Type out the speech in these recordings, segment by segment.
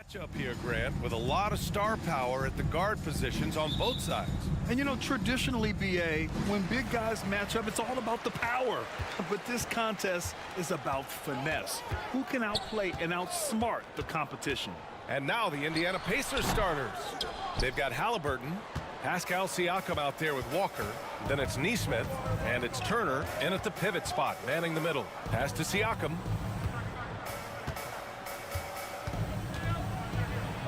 Matchup here, Grant, with a lot of star power at the guard positions on both sides. And you know, traditionally, BA, when big guys match up, it's all about the power. But this contest is about finesse. Who can outplay and outsmart the competition? And now the Indiana Pacers starters. They've got Halliburton, Pascal Siakam out there with Walker. Then it's Neesmith, and it's Turner in at the pivot spot, manning the middle. Pass to Siakam.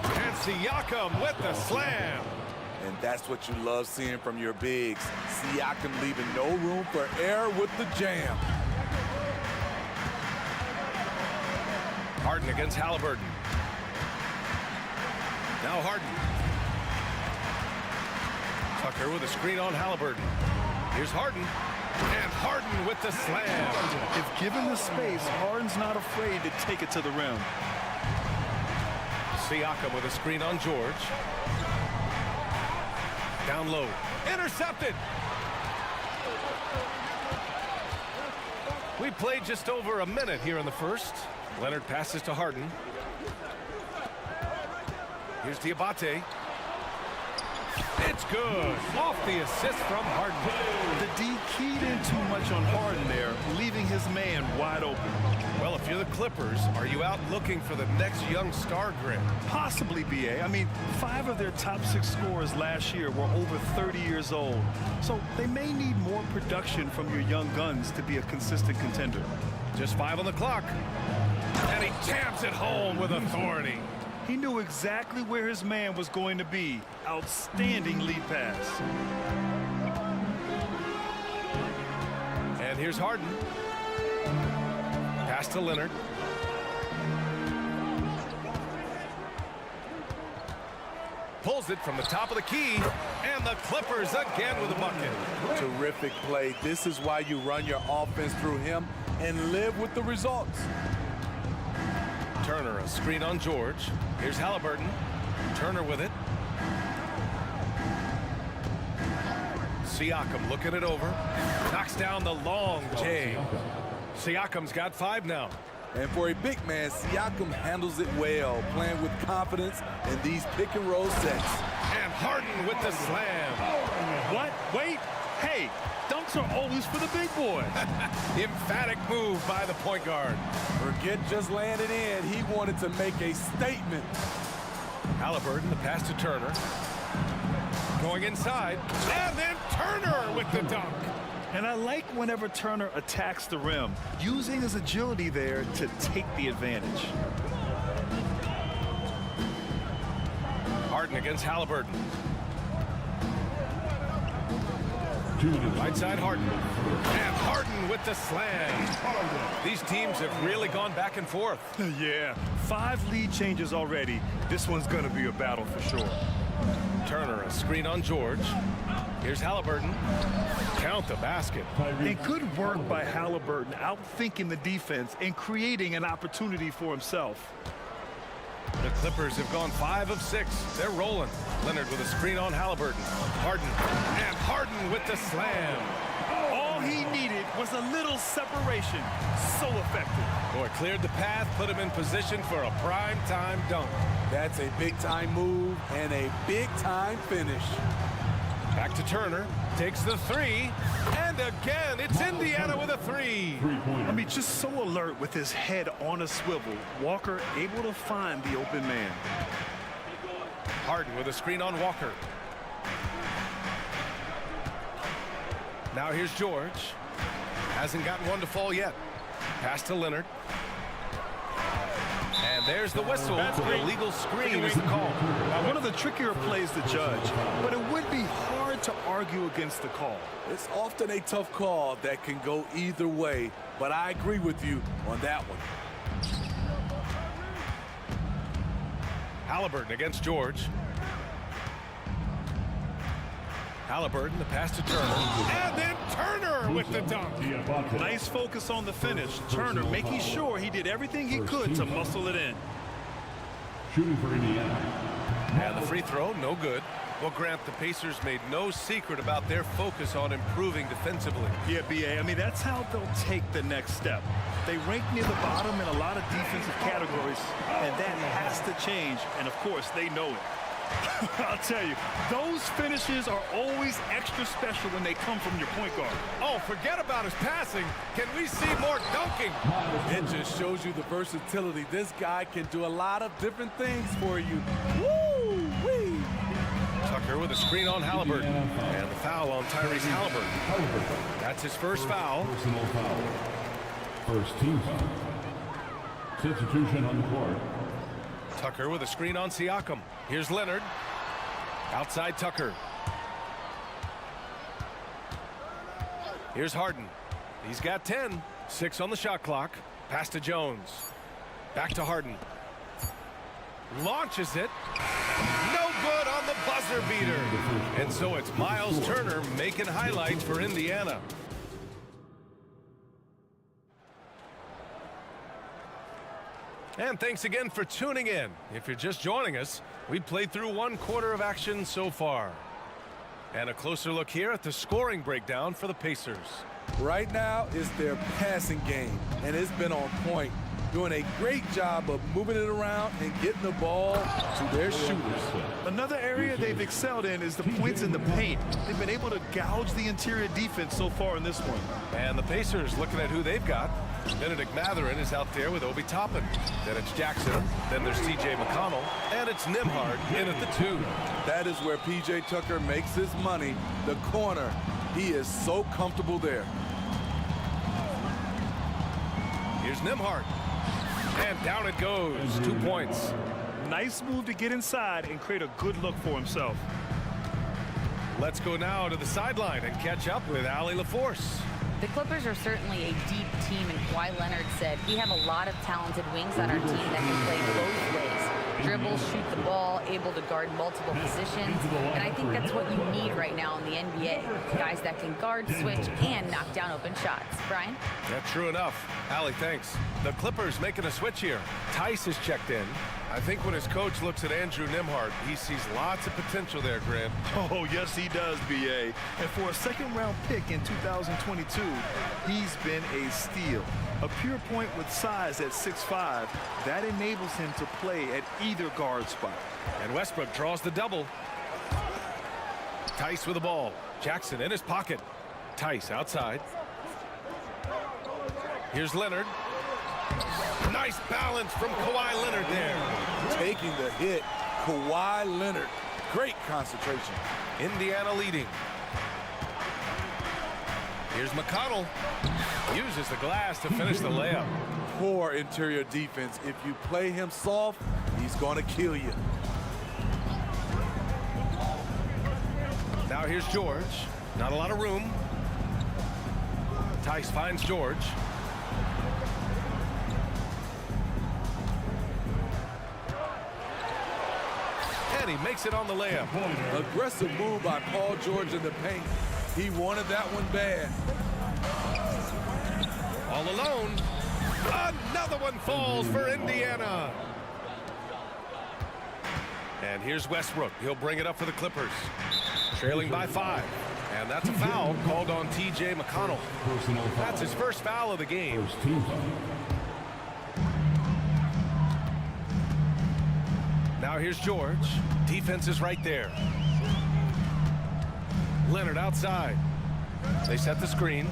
And Siakam with the slam. And that's what you love seeing from your bigs. Siakam leaving no room for error with the jam. Harden against Halliburton. Now Harden. Tucker with a screen on Halliburton. Here's Harden. And Harden with the slam. If given the space, Harden's not afraid to take it to the rim. Siakam with a screen on George. Down low. Intercepted. We played just over a minute here in the first. Leonard passes to Harden. Here's Diabate. It's good. Off the assist from Harden. The D keyed in too much on Harden there, leaving his man wide open. Well, if you're the Clippers, are you out looking for the next young star, Grant? Possibly, BA. I mean, 5 of their top 6 scorers last year were over 30 years old. So they may need more production from your young guns to be a consistent contender. Just 5 on the clock. And he jams it home with authority. He knew exactly where his man was going to be. Outstanding lead pass. And here's Harden. Pass to Leonard. Pulls it from the top of the key. And the Clippers again with a bucket. Terrific play. This is why you run your offense through him and live with the results. Turner, a screen on George. Here's Halliburton. Turner with it. Siakam looking it over. Knocks down the long J. Siakam's got 5 now. And for a big man, Siakam handles it well, playing with confidence in these pick-and-roll sets. And Harden with the slam. What? Wait. Hey, dunks are always for the big boys. Emphatic move by the point guard. Forget just laying it in. He wanted to make a statement. Halliburton, the pass to Turner. Going inside. And then Turner with the dunk. And I like whenever Turner attacks the rim, using his agility there to take the advantage. Harden against Halliburton. Right side Harden. And Harden with the slam. These teams have really gone back and forth. Yeah, 5 lead changes already. This one's going to be a battle for sure. Turner, a screen on George. Here's Halliburton. Count the basket. And good work by Halliburton, outthinking the defense and creating an opportunity for himself. The Clippers have gone 5 of 6. They're rolling. Leonard with a screen on Halliburton. Harden. And Harden with the slam. All he needed was a little separation. So effective. Boy, cleared the path, put him in position for a prime-time dunk. That's a big-time move and a big-time finish. Back to Turner. Takes the 3. And again, it's Indiana with a 3. I mean, just so alert with his head on a swivel. Walker able to find the open man. Harden with a screen on Walker. Now here's George. Hasn't gotten one to fall yet. Pass to Leonard. And there's the whistle. The illegal screen is the call. One of the trickier plays to judge, but it would be hard to argue against the call. It's often a tough call that can go either way, but I agree with you on that one. Halliburton against George. Halliburton, the pass to Turner. And then Turner with the dunk. Nice focus on the finish. Turner making sure he did everything he could to muscle it in. Shooting for Indiana. And the free throw, no good. Well, Grant, the Pacers made no secret about their focus on improving defensively. Yeah, BA, I mean, that's how they'll take the next step. They rank near the bottom in a lot of defensive categories, and that has to change, and of course, they know it. I'll tell you, those finishes are always extra special when they come from your point guard. Oh, forget about his passing. Can we see more dunking? It just shows you the versatility. This guy can do a lot of different things for you. Woo-wee! Tucker with a screen on Halliburton. And the foul on Tyrese Halliburton. That's his first foul. Personal foul. First team foul. Substitution on the court. Tucker with a screen on Siakam. Here's Leonard. Outside Tucker. Here's Harden. He's got 10. 6 on the shot clock. Pass to Jones. Back to Harden. Launches it. No good on the buzzer beater. And so it's Miles Turner making highlights for Indiana. And thanks again for tuning in. If you're just joining us, we played through 1/4 of action so far. And a closer look here at the scoring breakdown for the Pacers. Right now is their passing game, and it's been on point. Doing a great job of moving it around and getting the ball to their shooters. Another area they've excelled in is the points in the paint. They've been able to gouge the interior defense so far in this one. And the Pacers looking at who they've got. Benedict Mathurin is out there with Obi Toppin. Then it's Jackson. Then there's TJ McConnell. And it's Nembhard in at the 2. That is where PJ Tucker makes his money. The corner. He is so comfortable there. Here's Nembhard. And down it goes. 2 points. Nice move to get inside and create a good look for himself. Let's go now to the sideline and catch up with Allie LaForce. The Clippers are certainly a deep team, and Kawhi Leonard said, we have a lot of talented wings on our team that can play both ways. Dribble, shoot the ball, able to guard multiple positions, and I think that's what you need right now in the NBA. Guys that can guard, switch, and knock down open shots. Brian? That's true enough. Allie, thanks. The Clippers making a switch here. Tice is checked in. I think when his coach looks at Andrew Nembhard, he sees lots of potential there, Grant. Oh, yes, he does, BA. And for a second-round pick in 2022, he's been a steal. A pure point with size at 6'5", that enables him to play at either guard spot. And Westbrook draws the double. Tice with the ball. Jackson in his pocket. Tice outside. Here's Leonard. Nice balance from Kawhi Leonard there. Taking the hit, Kawhi Leonard. Great concentration. Indiana leading. Here's McConnell. Uses the glass to finish the layup. Poor interior defense. If you play him soft, he's going to kill you. Now here's George. Not a lot of room. Tice finds George. And he makes it on the layup. Aggressive move by Paul George in the paint. He wanted that one bad. All alone. Another one falls for Indiana. And here's Westbrook. He'll bring it up for the Clippers. Trailing by 5. And that's a foul called on TJ McConnell. That's his first foul of the game. First team foul. Now here's George. Defense is right there. Leonard outside. They set the screen.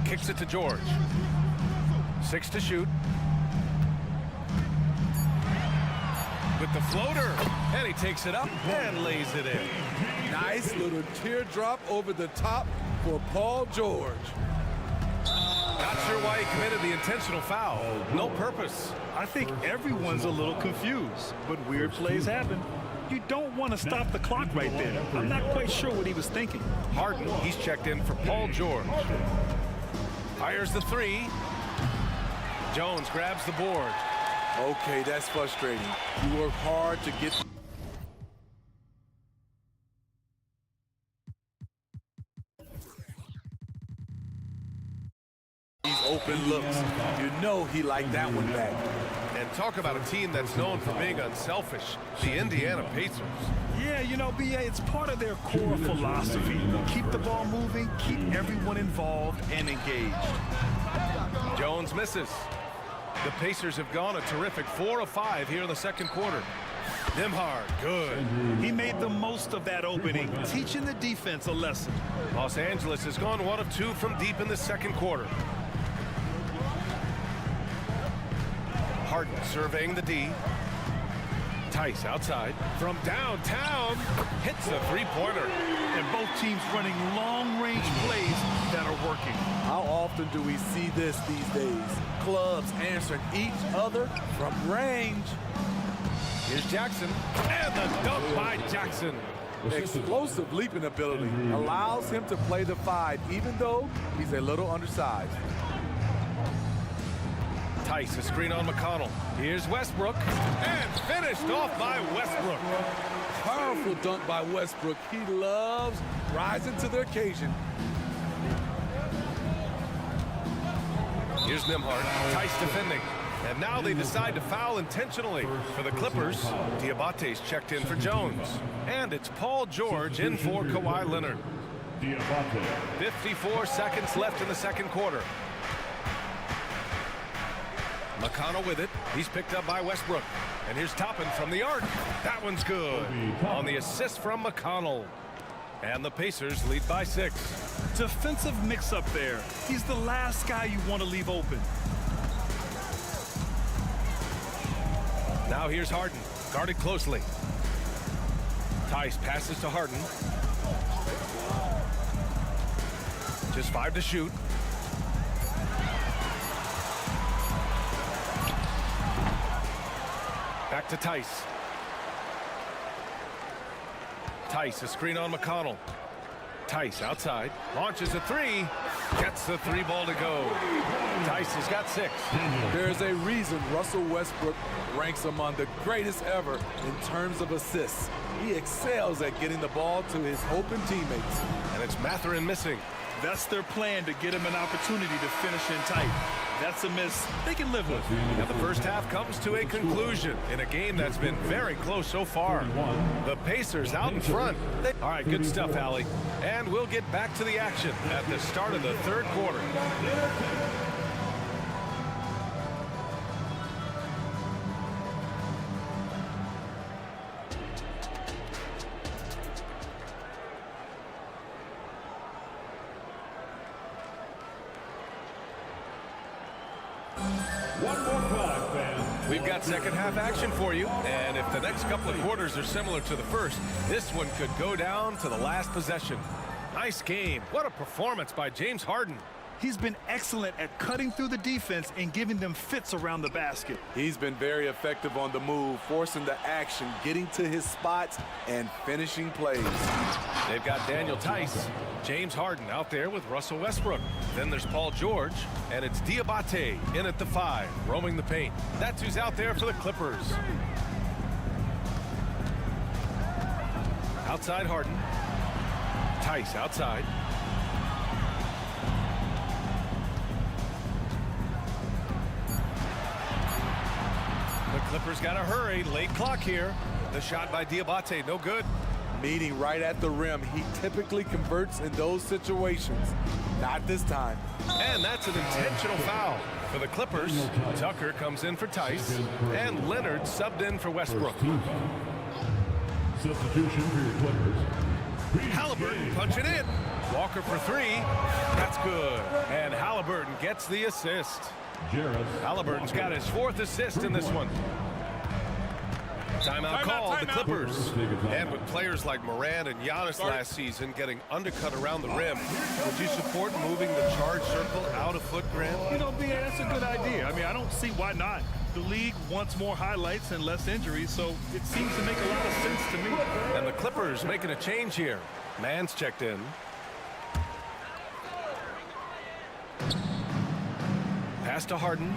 Kicks it to George. 6 to shoot. With the floater. And he takes it up and lays it in. Nice little teardrop over the top for Paul George. Not sure why he committed the intentional foul. No purpose. I think everyone's a little confused, but weird plays happen. You don't want to stop the clock right there. I'm not quite sure what he was thinking. Harden, he's checked in for Paul George. Fires the 3. Jones grabs the board. Okay, that's frustrating. You work hard to get... these open looks. You know he liked that one back. And talk about a team that's known for being unselfish, the Indiana Pacers. Yeah, you know, B.A., it's part of their core philosophy. Keep the ball moving, keep everyone involved and engaged. Jones misses. The Pacers have gone a terrific 4 of 5 here in the second quarter. Nembhard, good. He made the most of that opening, teaching the defense a lesson. Los Angeles has gone 1 of 2 from deep in the second quarter. Harden surveying the D. Tice outside from downtown hits a three-pointer. And both teams running long-range plays that are working. How often do we see this these days? Clubs answering each other from range. Here's Jackson, and the dunk by Jackson. Explosive leaping ability allows him to play the 5, even though he's a little undersized. Tice, a screen on McConnell. Here's Westbrook, and finished off by Westbrook. Powerful dunk by Westbrook. He loves rising to the occasion. Here's Nembhard, Tice defending. And now they decide to foul intentionally. For the Clippers, Diabate's checked in for Jones. And it's Paul George in for Kawhi Leonard. 54 seconds left in the second quarter. McConnell with it. He's picked up by Westbrook. And here's Toppin from the arc. That one's good. On the assist from McConnell. And the Pacers lead by 6. Defensive mix-up there. He's the last guy you want to leave open. Now here's Harden, guarded closely. Tice passes to Harden. Just 5 to shoot. Back to Tice. Tice, a screen on McConnell. Tice outside, launches a 3, gets the 3 ball to go. Tice has got 6. There's a reason Russell Westbrook ranks among the greatest ever in terms of assists. He excels at getting the ball to his open teammates. And it's Mathurin missing. That's their plan, to get him an opportunity to finish in tight. That's a miss they can live with. And the first half comes to a conclusion in a game that's been very close so far. The Pacers out in front. All right, good stuff, Allie. And we'll get back to the action at the start of the third quarter. We've got second half action for you, and if the next couple of quarters are similar to the first, this one could go down to the last possession. Nice game. What a performance by James Harden. He's been excellent at cutting through the defense and giving them fits around the basket. He's been very effective on the move, forcing the action, getting to his spots, and finishing plays. They've got Daniel Tice, James Harden out there with Russell Westbrook. Then there's Paul George, and it's Diabate in at the 5, roaming the paint. That's who's out there for the Clippers. Outside Harden. Tice outside. The Clippers got to hurry. Late clock here. The shot by Diabate, no good. Meeting right at the rim. He typically converts in those situations. Not this time. And that's an intentional foul. For the Clippers, Tucker comes in for Tice, and Leonard subbed in for Westbrook. Substitution for your Clippers. Halliburton punching in. Walker for 3. That's good. And Halliburton gets the assist. Halliburton's got his 4th assist in this one. Timeout called, the Clippers. And with players like Morant and Giannis last season getting undercut around the rim, would you support moving the charge circle out a foot, Grant? You know, B.A., that's a good idea. I mean, I don't see why not. The league wants more highlights and less injuries, so it seems to make a lot of sense to me. And the Clippers making a change here. Mann's checked in. Pass to Harden.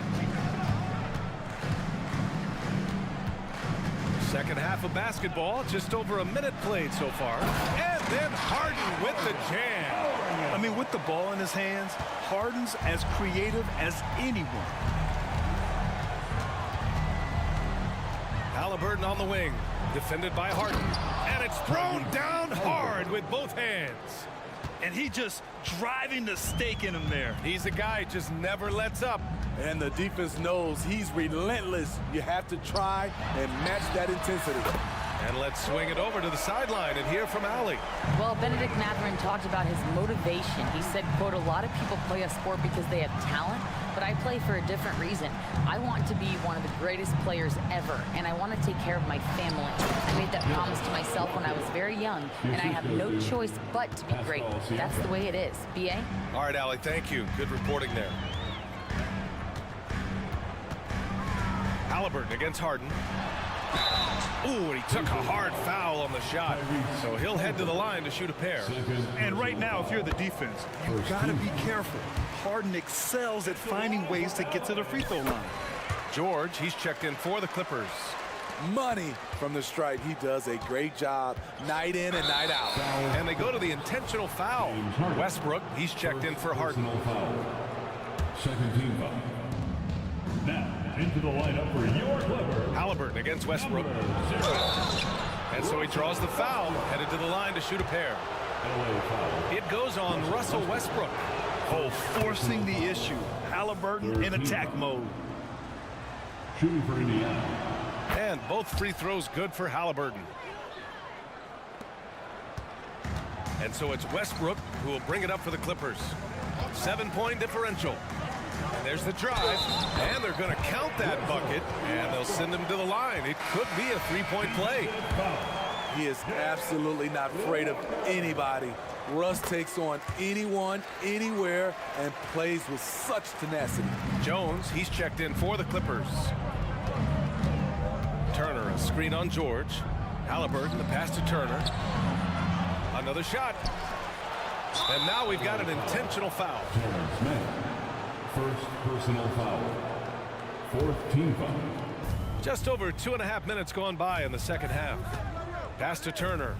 Second half of basketball, just over a minute played so far. And then Harden with the jam. I mean, with the ball in his hands, Harden's as creative as anyone. Halliburton on the wing, defended by Harden. And it's thrown down hard with both hands. And he just driving the stake in him there. He's a guy who just never lets up. And the defense knows he's relentless. You have to try and match that intensity. And let's swing it over to the sideline and hear from Allie. Well, Benedict Mathurin talked about his motivation. He said, quote, a lot of people play a sport because they have talent, but I play for a different reason. I want to be one of the greatest players ever, and I want to take care of my family. I made that promise to myself when I was very young, and I have no choice but to be great. That's the way it is. B.A.? All right, Allie, thank you. Good reporting there. Halliburton against Harden. Ooh, and he took a hard foul on the shot. So he'll head to the line to shoot a pair. And right now, if you're the defense, you've got to be careful. Harden excels at finding ways to get to the free throw line. George, he's checked in for the Clippers. Money from the stripe. He does a great job night in and night out. And they go to the intentional foul. Westbrook, he's checked in for Harden. Second team foul. Now, into the lineup for your Clippers. Halliburton against Westbrook. And so he draws the foul, headed to the line to shoot a pair. It goes on Russell Westbrook. Oh, forcing the issue. Halliburton in attack mode. Shooting for Indiana. And both free throws good for Halliburton. And so it's Westbrook who will bring it up for the Clippers. 7-point differential. And there's the drive, and they're going to count that bucket, and they'll send him to the line. It could be a three-point play. He is absolutely not afraid of anybody. Russ takes on anyone, anywhere, and plays with such tenacity. Jones, he's checked in for the Clippers. Turner, a screen on George. Halliburton, the pass to Turner. Another shot. And now we've got an intentional foul. First personal foul. Fourth team foul. Just over 2.5 minutes gone by in the second half. Pass to Turner.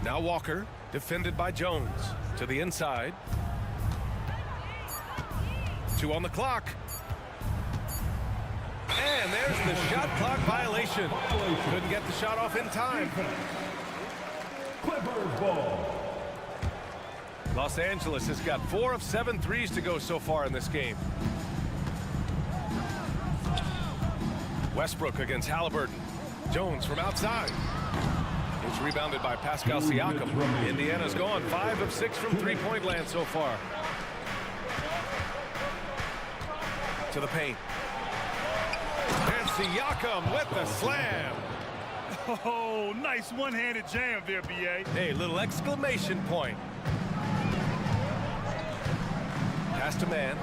Now Walker, defended by Jones. To the inside. 2 on the clock. And there's the shot clock violation. Couldn't get the shot off in time. Clippers ball. Los Angeles has got 4 of 7 threes to go so far in this game. Westbrook against Halliburton. Jones from outside. It's rebounded by Pascal Siakam. Indiana's gone 5 of 6 from three-point land so far. To the paint. And Siakam with the slam. Oh, nice one-handed jam there, B.A. Hey, little exclamation point. Pass to man.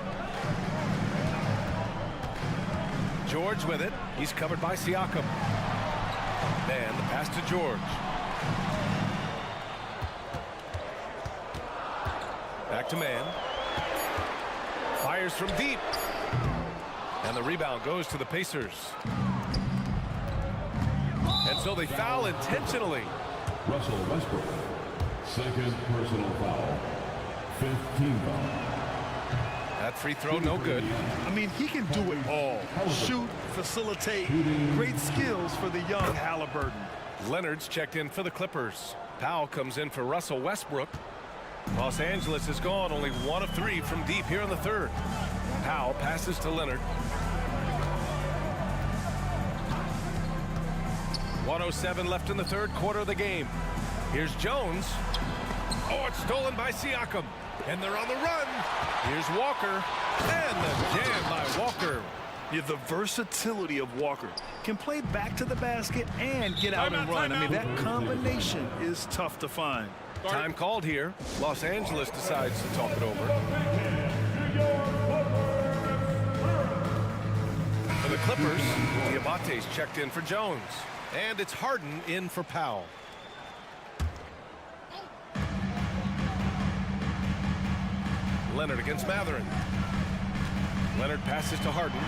George with it. He's covered by Siakam. Man, the pass to George. Back to man. Fires from deep. And the rebound goes to the Pacers. And so they foul intentionally. Russell Westbrook. Second personal foul. Fifth team foul. That free throw, no good. I mean, he can do it all. Shoot, facilitate, great skills for the young Halliburton. Leonard's checked in for the Clippers. Powell comes in for Russell Westbrook. Los Angeles has gone only 1 of 3 from deep here in the third. Powell passes to Leonard. 1:07 left in the third quarter of the game. Here's Jones. Oh, it's stolen by Siakam. And they're on the run. Here's Walker. And the jam by Walker. Yeah, the versatility of Walker. Can play back to the basket and get out and run. I mean, that combination is tough to find. Time called here. Los Angeles decides to talk it over. For the Clippers, Diabate's checked in for Jones. And it's Harden in for Powell. Leonard against Mathurin. Leonard passes to Harden.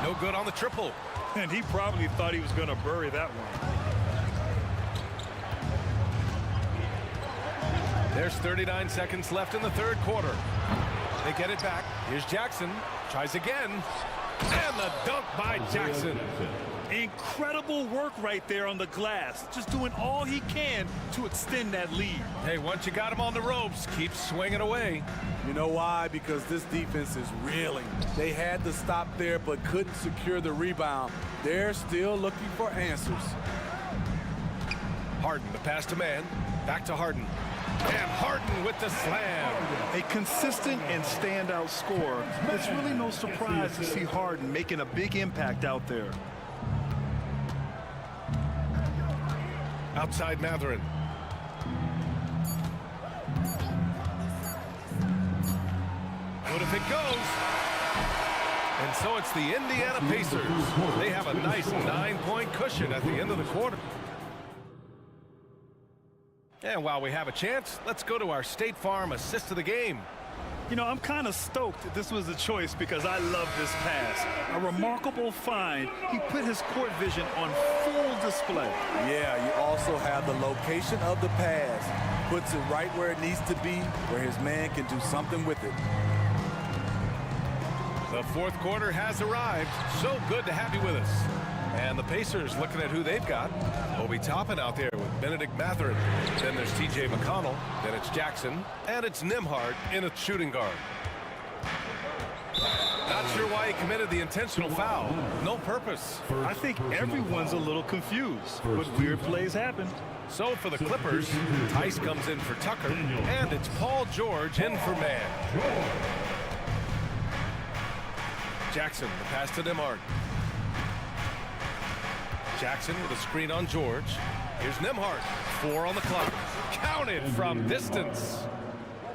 No good on the triple. And he probably thought he was going to bury that one. There's 39 seconds left in the third quarter. They get it back. Here's Jackson. Tries again. And the dunk by Jackson. Incredible work right there on the glass. Just doing all he can to extend that lead. Hey, once you got him on the ropes, keep swinging away. You know why? Because this defense is reeling. They had to stop there but couldn't secure the rebound. They're still looking for answers. Harden, the pass to man. Back to Harden. And Harden with the slam. A consistent and standout scorer. It's really no surprise to see Harden making a big impact out there. Outside Matherin. What if it goes? And so it's the Indiana Pacers. They have a nice 9-point cushion at the end of the quarter. And while we have a chance, let's go to our State Farm assist of the game. You know, I'm kind of stoked that this was a choice because I love this pass. A remarkable find. He put his court vision on full display. Yeah, you also have the location of the pass. Puts it right where it needs to be, where his man can do something with it. The fourth quarter has arrived. So good to have you with us. And the Pacers looking at who they've got. Obi Toppin out there with Benedict Matherin. Then there's TJ McConnell. Then it's Jackson. And it's Nembhard in a shooting guard. Not sure why he committed the intentional foul. No purpose. I think everyone's a little confused, but weird plays happen. So for the Clippers, Tice comes in for Tucker. And it's Paul George in for man. Jackson, the pass to Nembhard. Jackson with a screen on George. Here's Nembhard. 4 on the clock. Counted from distance.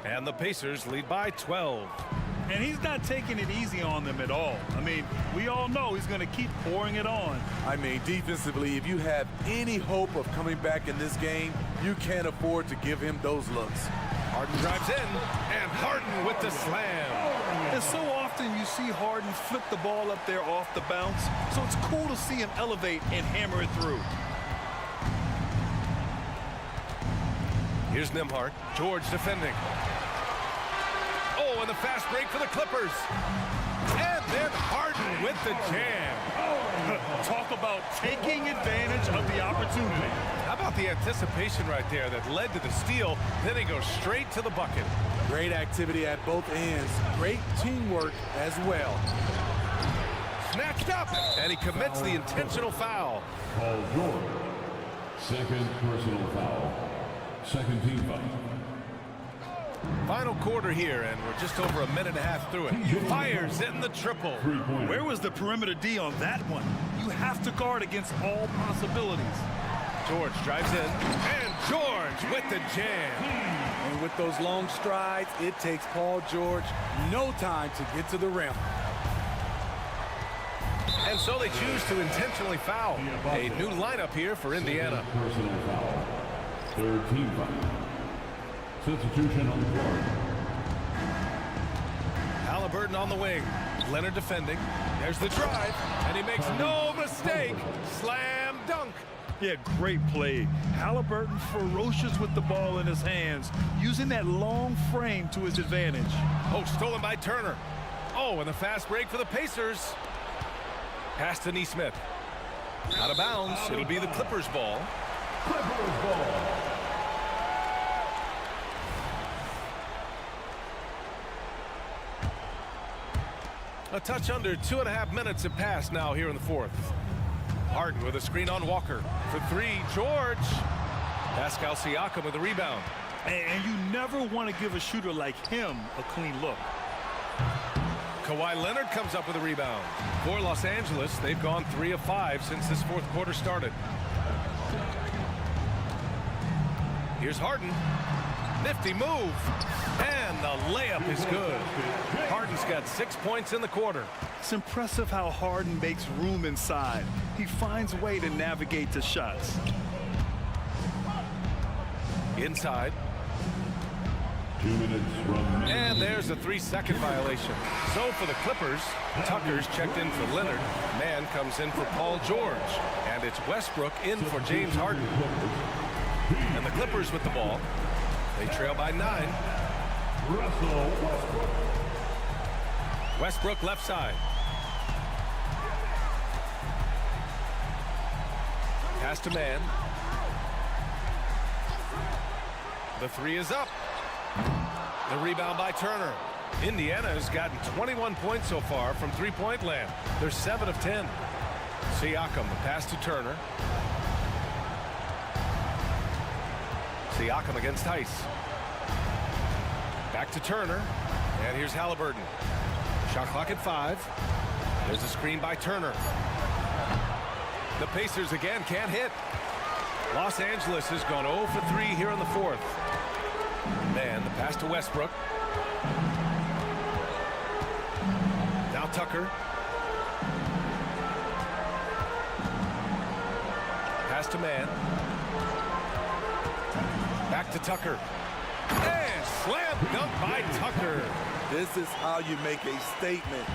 And the Pacers lead by 12. And he's not taking it easy on them at all. I mean, we all know he's going to keep pouring it on. I mean, defensively, if you have any hope of coming back in this game, you can't afford to give him those looks. Harden drives in, and Harden with the slam. And so often you see Harden flip the ball up there off the bounce, so it's cool to see him elevate and hammer it through. Here's Nembhard. George defending. Oh, and the fast break for the Clippers. And then Harden with the jam. Talk about taking advantage of the opportunity. How about the anticipation right there that led to the steal, then he goes straight to the bucket. Great activity at both ends. Great teamwork as well. Snatched up, and he commits the intentional foul. Paul George, second personal foul. Second team foul. Final quarter here, and we're just over a minute and a half through it. Fires in the triple. Where was the perimeter D on that one? You have to guard against all possibilities. George drives in, and George with the jam. And with those long strides, it takes Paul George no time to get to the rim. And so they choose to intentionally foul. A new lineup here for Indiana. Personal foul. Third team foul. Substitution on the court. Halliburton on the wing. Leonard defending. There's the drive, and he makes no mistake. Slam dunk. Yeah, great play. Halliburton ferocious with the ball in his hands, using that long frame to his advantage. Oh, stolen by Turner. Oh, and the fast break for the Pacers. Pass to Neesmith. Out of bounds. It'll be the Clippers' ball. Clippers ball. A touch under 2.5 minutes have passed now here in the fourth. Harden with a screen on Walker. For 3, George. Pascal Siakam with a rebound. And you never want to give a shooter like him a clean look. Kawhi Leonard comes up with a rebound. For Los Angeles, they've gone 3 of 5 since this fourth quarter started. Here's Harden. Nifty move. And the layup is good. Harden's got 6 points in the quarter. It's impressive how Harden makes room inside. He finds a way to navigate the shots. Inside. 2 minutes from. And there's a 3-second violation. So for the Clippers, Tucker's checked in for Leonard. Man comes in for Paul George. And it's Westbrook in for James Harden. And the Clippers with the ball. They trail by 9. Westbrook left side. Pass to man. The three is up. The rebound by Turner. Indiana has gotten 21 points so far from three-point land. They're 7 of 10. Siakam, the pass to Turner. Siakam against Tice. Back to Turner. And here's Halliburton. Shot clock at 5. There's a screen by Turner. The Pacers again can't hit. Los Angeles has gone 0 for 3 here in the fourth. Man, the pass to Westbrook. Now Tucker. Pass to man. Back to Tucker. And slam dunk by Tucker. This is how you make a statement.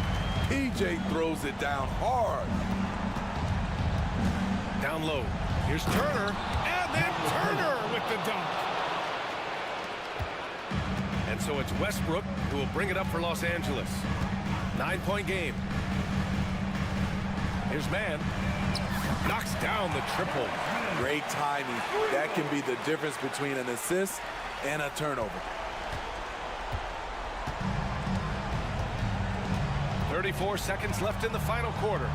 PJ throws it down hard. Down low. Here's Turner. And then Turner with the dunk. And so it's Westbrook who will bring it up for Los Angeles. 9-point game. Here's man. Knocks down the triple. Great timing. That can be the difference between an assist and a turnover. 34 seconds left in the final quarter.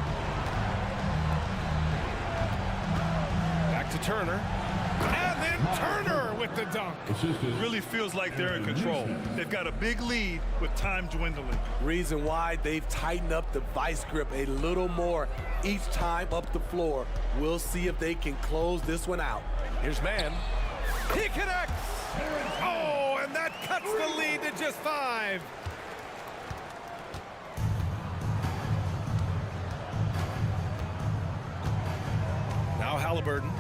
Back to Turner. And then Turner with the dunk. Really feels like they're in control. They've got a big lead with time dwindling. Reason why they've tightened up the vice grip a little more each time up the floor. We'll see if they can close this one out. Here's man. He connects. Oh, and that cuts the lead to just 5. Now Halliburton.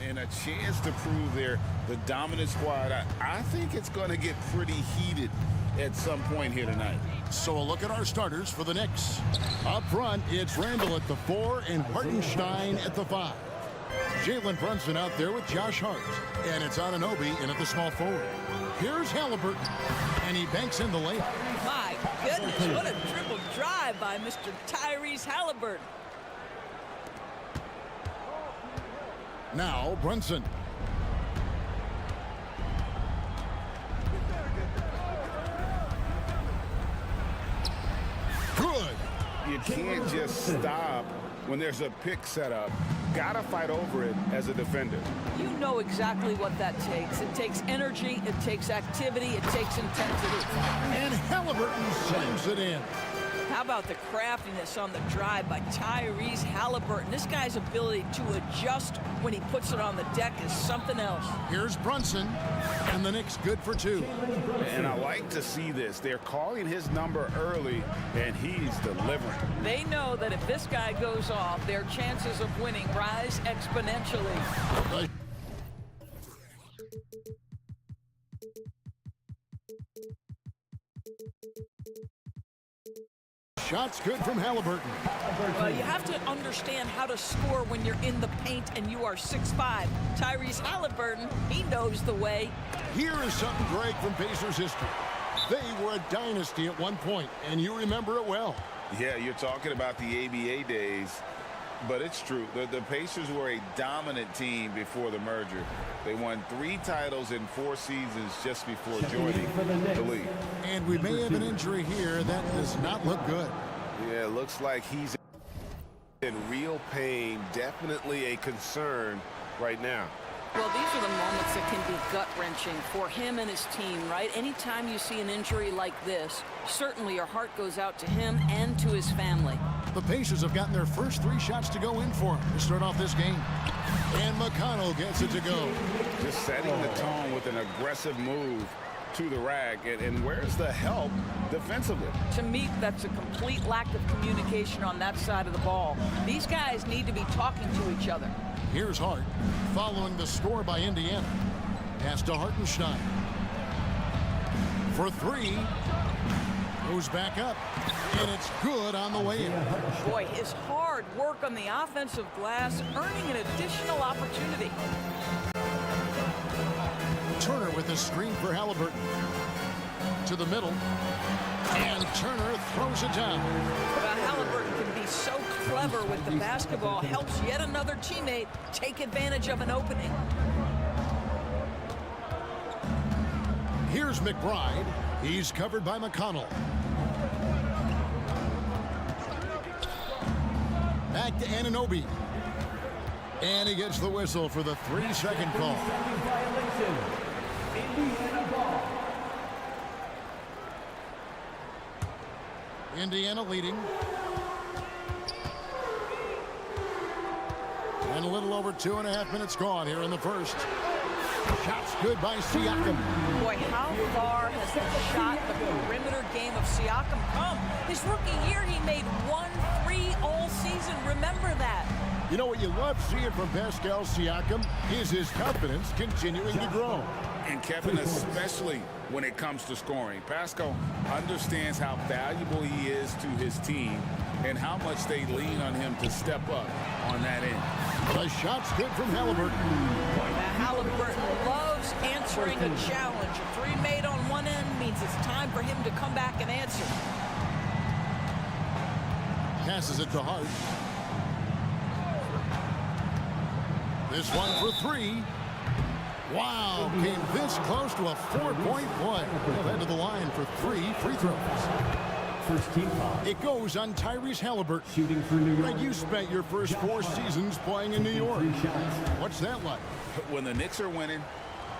And a chance to prove they're the dominant squad. I think it's going to get pretty heated at some point here tonight. So a look at our starters for the Knicks. Up front, it's Randall at the 4 and Hartenstein at the 5. Jalen Brunson out there with Josh Hart. And it's Anunoby in at the small forward. Here's Halliburton. And he banks in the layup. My goodness, what a dribble drive by Mr. Tyrese Halliburton. Now Brunson. Good. You can't just stop when there's a pick set up. Gotta fight over it as a defender. You know exactly what that takes. It takes energy, it takes activity, it takes intensity. And Halliburton slams it in. How about the craftiness on the drive by Tyrese Halliburton? This guy's ability to adjust when he puts it on the deck is something else. Here's Brunson, and the Knicks good for 2. And I like to see this. They're calling his number early, and he's delivering. They know that if this guy goes off, their chances of winning rise exponentially. Shots good from Halliburton. Well, you have to understand how to score when you're in the paint and you are 6'5". Tyrese Halliburton, he knows the way. Here is something great from Pacers history. They were a dynasty at one point, and you remember it well. Yeah, you're talking about the ABA days, but it's true. The Pacers were a dominant team before the merger. They won 3 titles in 4 seasons just before joining the league. And we may have an injury here that does not look good. Yeah, it looks like he's in real pain. Definitely a concern right now. Well, these are the moments that can be gut-wrenching for him and his team, right? Anytime you see an injury like this, certainly your heart goes out to him and to his family. The Pacers have gotten their first 3 shots to go in for him to start off this game. And McConnell gets it to go. Just setting the tone with an aggressive move to the rack. And where's the help defensively? To me, that's a complete lack of communication on that side of the ball. These guys need to be talking to each other. Here's Hart, following the score by Indiana. Pass to Hartenstein. For 3. Goes back up. And it's good on the way in. Boy, his hard work on the offensive glass, earning an additional opportunity. Turner with a screen for Halliburton. To the middle. And Turner throws it down. Halliburton can be so clever with the basketball, helps yet another teammate take advantage of an opening. Here's McBride. He's covered by McConnell. Back to Anunoby. And he gets the whistle for the 3-second call. Indiana leading. And a little over 2.5 minutes gone here in the first. Shots good by Siakam. Boy, how far has the shot, the perimeter game of Siakam come? His rookie year, he made 1 3 all season. Remember that. You know what you love seeing from Pascal Siakam is his confidence continuing to grow. And Kevin, especially when it comes to scoring. Pascal understands how valuable he is to his team and how much they lean on him to step up on that end. The shot's good from Halliburton. Now, Halliburton loves answering a challenge. A 3 made on one end means it's time for him to come back and answer. Passes it to Hart. This one for 3. Wow, came this close to a 4-point play. Head to the line for 3 free throws. First team foul. It goes on Tyrese Halliburton. Shooting for New York. Greg, you spent your first 4 seasons playing in New York. 3 shots. What's that like? When the Knicks are winning,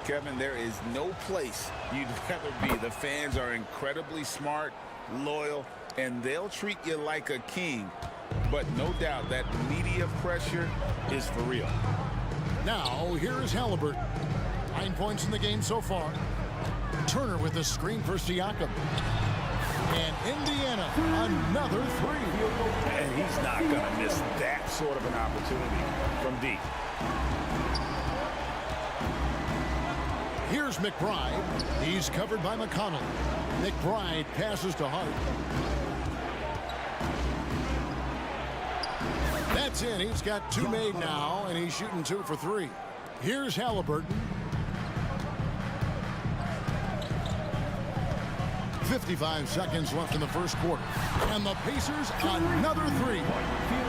Kevin, there is no place you'd rather be. The fans are incredibly smart, loyal, and they'll treat you like a king. But no doubt that media pressure is for real. Now, here is Halliburton. 9 points in the game so far. Turner with a screen for Siakam. And Indiana, another 3. And he's not going to miss that sort of an opportunity from deep. Here's McBride. He's covered by McConnell. McBride passes to Hart. That's in. He's got 2 made now, and he's shooting 2 for 3. Here's Halliburton. 55 seconds left in the first quarter. And the Pacers, another 3.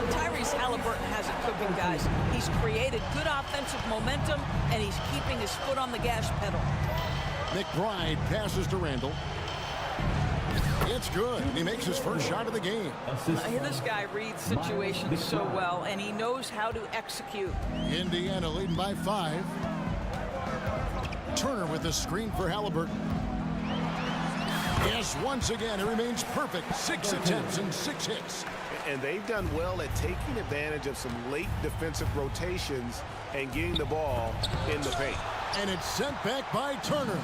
Tyrese Halliburton has it cooking, guys. He's created good offensive momentum, and he's keeping his foot on the gas pedal. McBride passes to Randall. It's good. He makes his first shot of the game. This guy reads situations so well, and he knows how to execute. Indiana leading by 5. Turner with the screen for Halliburton. Yes, once again, it remains perfect. 6 attempts and 6 hits. And they've done well at taking advantage of some late defensive rotations and getting the ball in the paint. And it's sent back by Turner.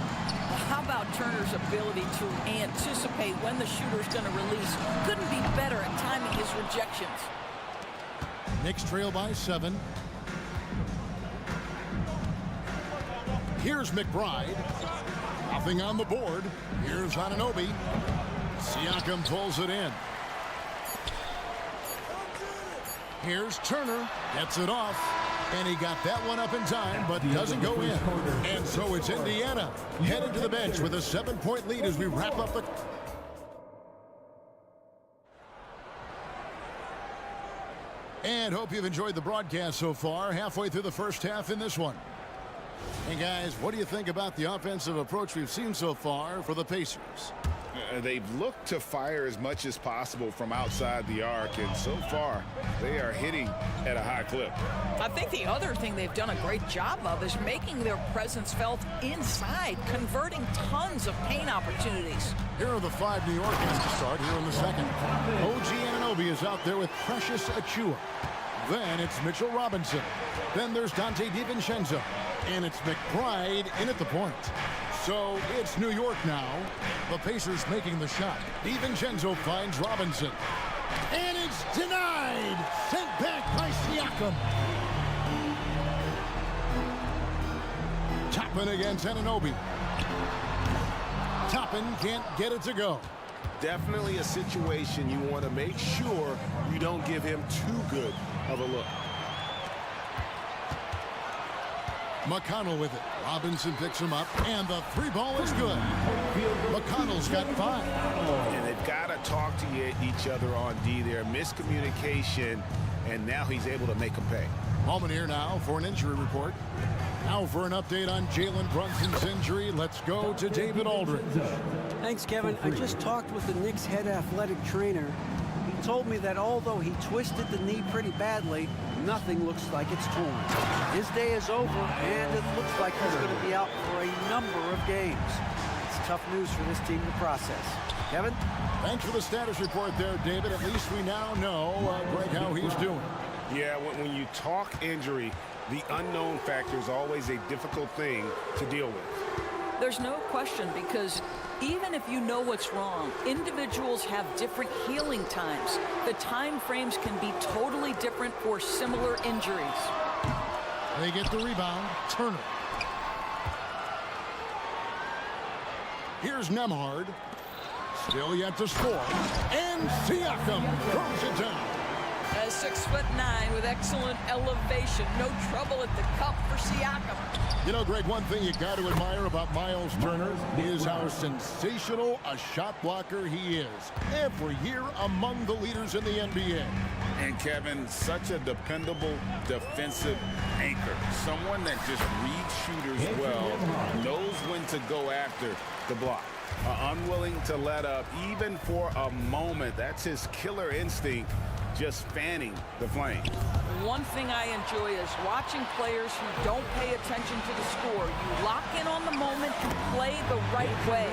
How about Turner's ability to anticipate when the shooter's going to release? Couldn't be better at timing his rejections. Knicks trail by 7. Here's McBride. Nothing on the board. Here's Anunoby. Siakam pulls it in. Here's Turner. Gets it off. And he got that one up in time, but doesn't go in. And so it's Indiana headed to the bench with a 7-point lead as we wrap up the... And hope you've enjoyed the broadcast so far. Halfway through the first half in this one. And guys, what do you think about the offensive approach we've seen so far for the Pacers? They've looked to fire as much as possible from outside the arc, and so far they are hitting at a high clip. I think the other thing they've done a great job of is making their presence felt inside, converting tons of paint opportunities. Here are the 5 New Yorkers to start here in the second. OG Anunoby is out there with Precious Achiuwa. Then it's Mitchell Robinson. Then there's Dante DiVincenzo. And it's McBride in at the point. So it's New York now. The Pacers making the shot. DiVincenzo finds Robinson. And it's denied. Sent back by Siakam. Toppin against Anunoby. Toppin can't get it to go. Definitely a situation you want to make sure you don't give him too good of a look. McConnell with it. Robinson picks him up, and the 3 ball is good. McConnell's got 5. And they've got to talk to each other on D there. Miscommunication, and now he's able to make them pay. Moment here now for an injury report. Now for an update on Jalen Brunson's injury, let's go to David Aldridge. Thanks, Kevin. I just talked with the Knicks head athletic trainer. He told me that although he twisted the knee pretty badly, nothing looks like it's torn. His day is over, and it looks like he's going to be out for a number of games. It's tough news for this team to process. Kevin? Thanks for the status report there, David. At least we now know, Greg, how he's doing. Yeah, when you talk injury, the unknown factor is always a difficult thing to deal with. There's no question, because even if you know what's wrong, individuals have different healing times. The time frames can be totally different for similar injuries. They get the rebound. Turner. Here's Nembhard. Still yet to score. And Siakam throws it down. 6'9" with excellent elevation. No trouble at the cup for Siakam. You know, Greg, one thing you got to admire about Miles Turner is how sensational a shot blocker he is. Every year among the leaders in the NBA. And Kevin, such a dependable defensive anchor. Someone that just reads shooters well, knows when to go after the block. Unwilling to let up even for a moment. That's his killer instinct, just fanning the flame. One thing I enjoy is watching players who don't pay attention to the score. You lock in on the moment and play the right way.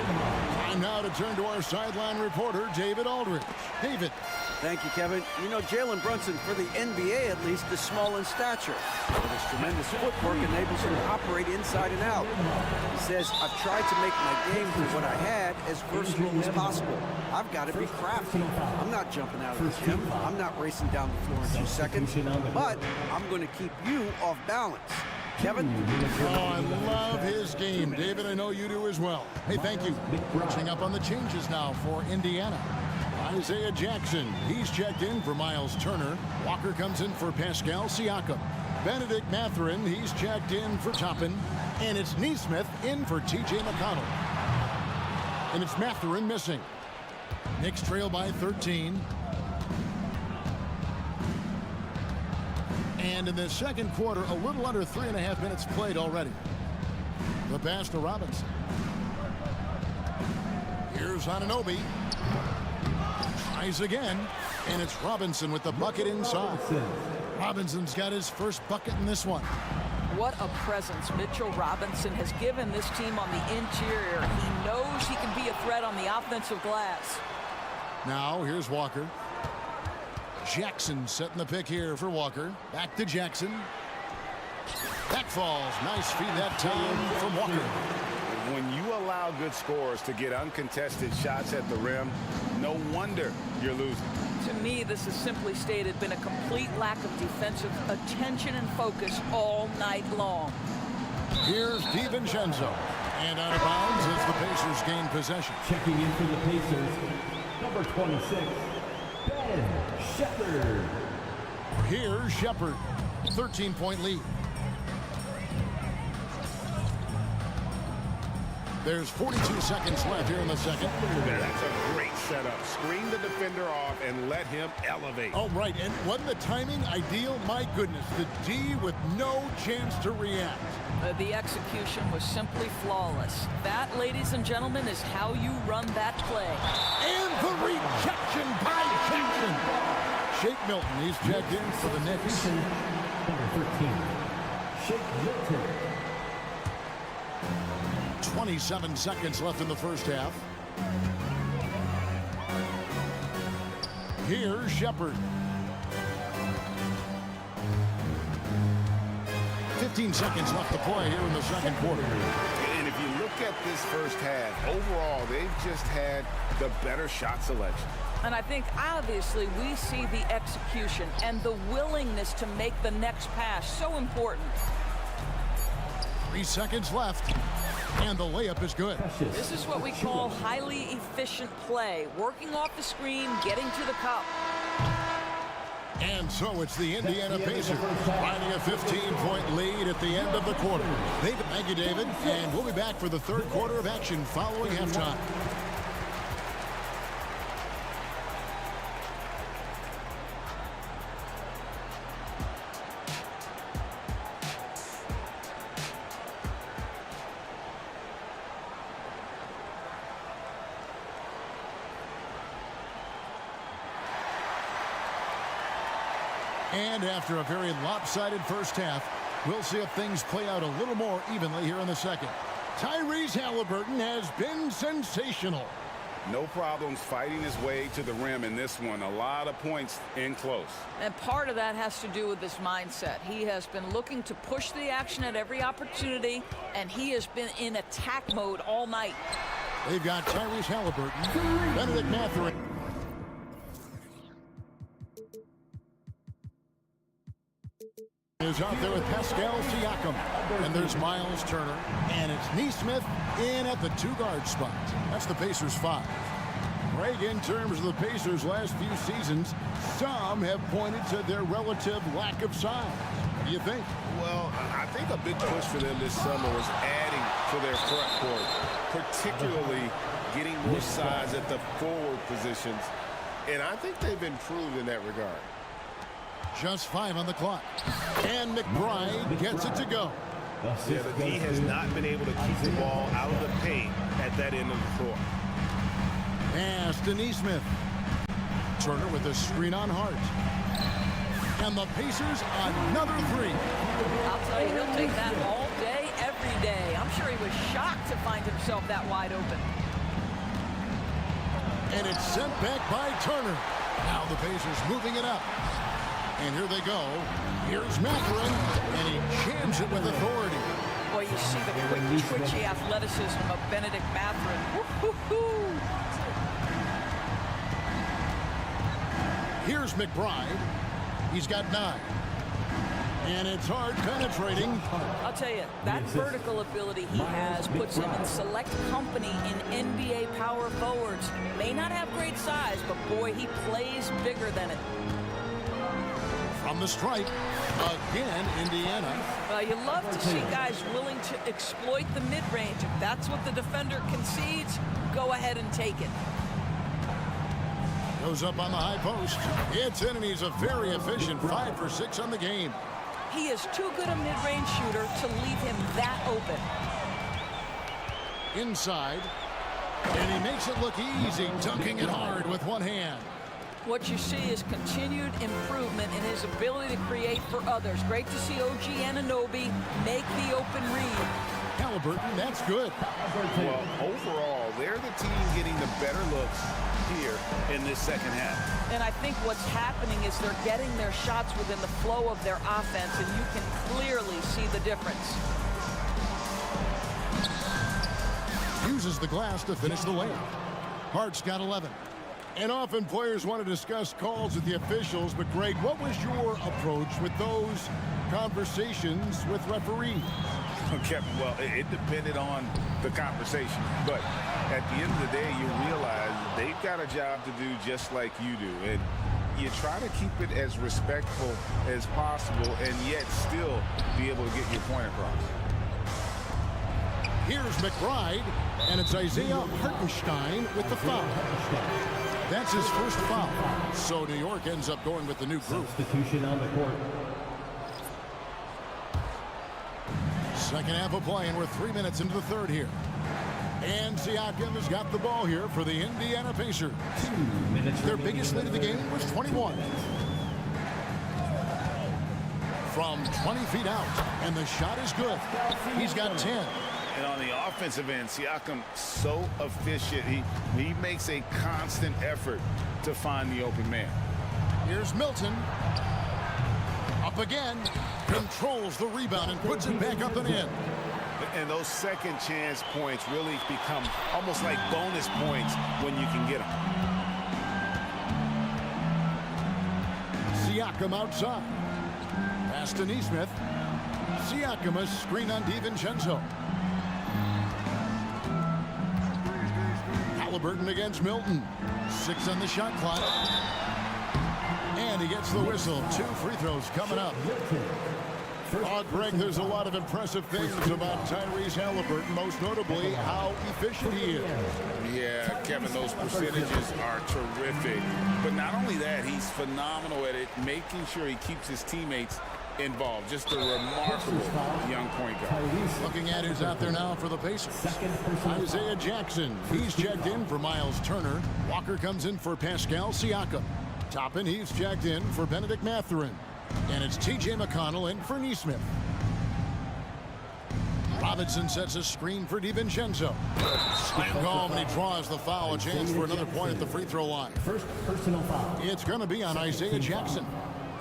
Time now to turn to our sideline reporter, David Aldridge. David. Thank you, Kevin. You know, Jalen Brunson, for the NBA at least, is small in stature. But his tremendous footwork enables him to operate inside and out. He says, I've tried to make my game with what I had as versatile as possible. I've got to be crafty. I'm not jumping out of the gym. I'm not racing down the floor in 2 seconds. But I'm going to keep you off balance. Kevin? Oh, I love his game. David, I know you do as well. Hey, thank you. Catching up on the changes now for Indiana. Isaiah Jackson, he's checked in for Miles Turner. Walker comes in for Pascal Siakam. Benedict Mathurin, he's checked in for Toppin. And it's Neesmith in for TJ McConnell. And it's Mathurin missing. Knicks trail by 13. And in the second quarter, a little under 3.5 minutes played already. The pass to Robinson. Here's Anunoby. Tries again, and it's Robinson with the bucket inside. Robinson's got his first bucket in this one. What a presence Mitchell Robinson has given this team on the interior. He knows he can be a threat on the offensive glass. Now, here's Walker. Jackson setting the pick here for Walker. Back to Jackson. Back falls. Nice feed that time from Walker. When you allow good scorers to get uncontested shots at the rim, no wonder you're losing. To me, this has simply stated been a complete lack of defensive attention and focus all night long. Here's DiVincenzo. And out of bounds as the Pacers gain possession. Checking in for the Pacers, number 26, Ben Shepherd. Here's Shepherd. 13-point lead. There's 42 seconds left here in the second. That's a great setup. Screen the defender off and let him elevate. Oh, right. And wasn't the timing ideal? My goodness. The D with no chance to react. The execution was simply flawless. That, ladies and gentlemen, is how you run that play. And the rejection by Jackson. Shake Milton, he's checked in for the Knicks. Number 13, Shake Milton. 27 seconds left in the first half. Here's Shepherd. 15 seconds left to play here in the second quarter. And if you look at this first half, overall, they've just had the better shot selection. And I think, obviously, we see the execution and the willingness to make the next pass so important. 3 seconds left, and the layup is good. This is what we call highly efficient play. Working off the screen, getting to the cup. And so it's the Indiana Pacers riding a 15-point lead at the end of the quarter. Thank you, David. And we'll be back for the third quarter of action following halftime. And after a very lopsided first half, we'll see if things play out a little more evenly here in the second. Tyrese Halliburton has been sensational. No problems fighting his way to the rim in this one. A lot of points in close. And part of that has to do with his mindset. He has been looking to push the action at every opportunity, and he has been in attack mode all night. They've got Tyrese Halliburton, Benedict Mathurin. Is out there with Pascal Siakam. And there's Miles Turner. And it's Neesmith in at the two-guard spot. That's the Pacers 5. Greg, in terms of the Pacers' last few seasons, some have pointed to their relative lack of size. What do you think? Well, I think a big push for them this summer was adding to their front court, particularly getting more size at the forward positions. And I think they've improved in that regard. Just 5 on the clock. And McBride gets it to go. Yeah, the D has not been able to keep the ball out of the paint at that end of the court. Pass to Neesmith. Turner with a screen on Hart. And the Pacers another 3. I'll tell you, he'll take that all day, every day. I'm sure he was shocked to find himself that wide open. And it's sent back by Turner. Now the Pacers moving it up. And here they go. Here's Mathurin, and he jams it with authority. Boy, you see the quick, twitchy athleticism of Benedict Mathurin. Woo-hoo-hoo. Here's McBride. He's got 9. And it's hard penetrating. I'll tell you, that vertical ability he has puts him in select company in NBA power forwards. May not have great size, but boy, he plays bigger than it. From the stripe, again, Indiana. Well, you love to see guys willing to exploit the mid-range. If that's what the defender concedes, go ahead and take it. Goes up on the high post. It's in, and he's a very efficient 5 for 6 on the game. He is too good a mid-range shooter to leave him that open. Inside, and he makes it look easy, dunking it hard with one hand. What you see is continued improvement in his ability to create for others. Great to see OG Anunoby make the open read. Halliburton, that's good. Well, overall, they're the team getting the better looks here in this second half. And I think what's happening is they're getting their shots within the flow of their offense, and you can clearly see the difference. Uses the glass to finish the layup. Hart's got 11. And often players want to discuss calls with the officials, but Greg, what was your approach with those conversations with referees? Kevin, well, it depended on the conversation. But at the end of the day, you realize they've got a job to do just like you do. And you try to keep it as respectful as possible and yet still be able to get your point across. Here's McBride, and it's Isaiah Hartenstein with the foul. That's his first foul. So New York ends up going with the new group. Substitution on the court. Second half of play, and we're 3 minutes into the third here. And Siakam has got the ball here for the Indiana Pacers. 2 minutes. Their biggest lead of the game was 21. From 20 feet out, and the shot is good. He's got 10. And on the offensive end, Siakam so efficient. He makes a constant effort to find the open man. Here's Milton. Up again. Controls the rebound and puts it back up and in. And those second chance points really become almost like bonus points when you can get them. Siakam outside. Pass to Neesmith. Siakam a screen on DiVincenzo. Halliburton against Milton. 6 on the shot clock. And he gets the whistle. 2 free throws coming up. Oh, Greg, there's a lot of impressive things about Tyrese Halliburton, most notably how efficient he is. Yeah, Kevin, those percentages are terrific. But not only that, he's phenomenal at it, making sure he keeps his teammates involved. Just a remarkable young point guard. Looking at who's out there now for the Pacers. Isaiah Jackson. He's checked in for Miles Turner. Walker comes in for Pascal Siakam. Toppin, he's checked in for Benedict Mathurin. And it's T.J. McConnell in for Neesmith. Robinson sets a screen for DiVincenzo. Slam home, and he draws the foul. A chance for another point at the free throw line. First personal foul. It's going to be on Isaiah Jackson.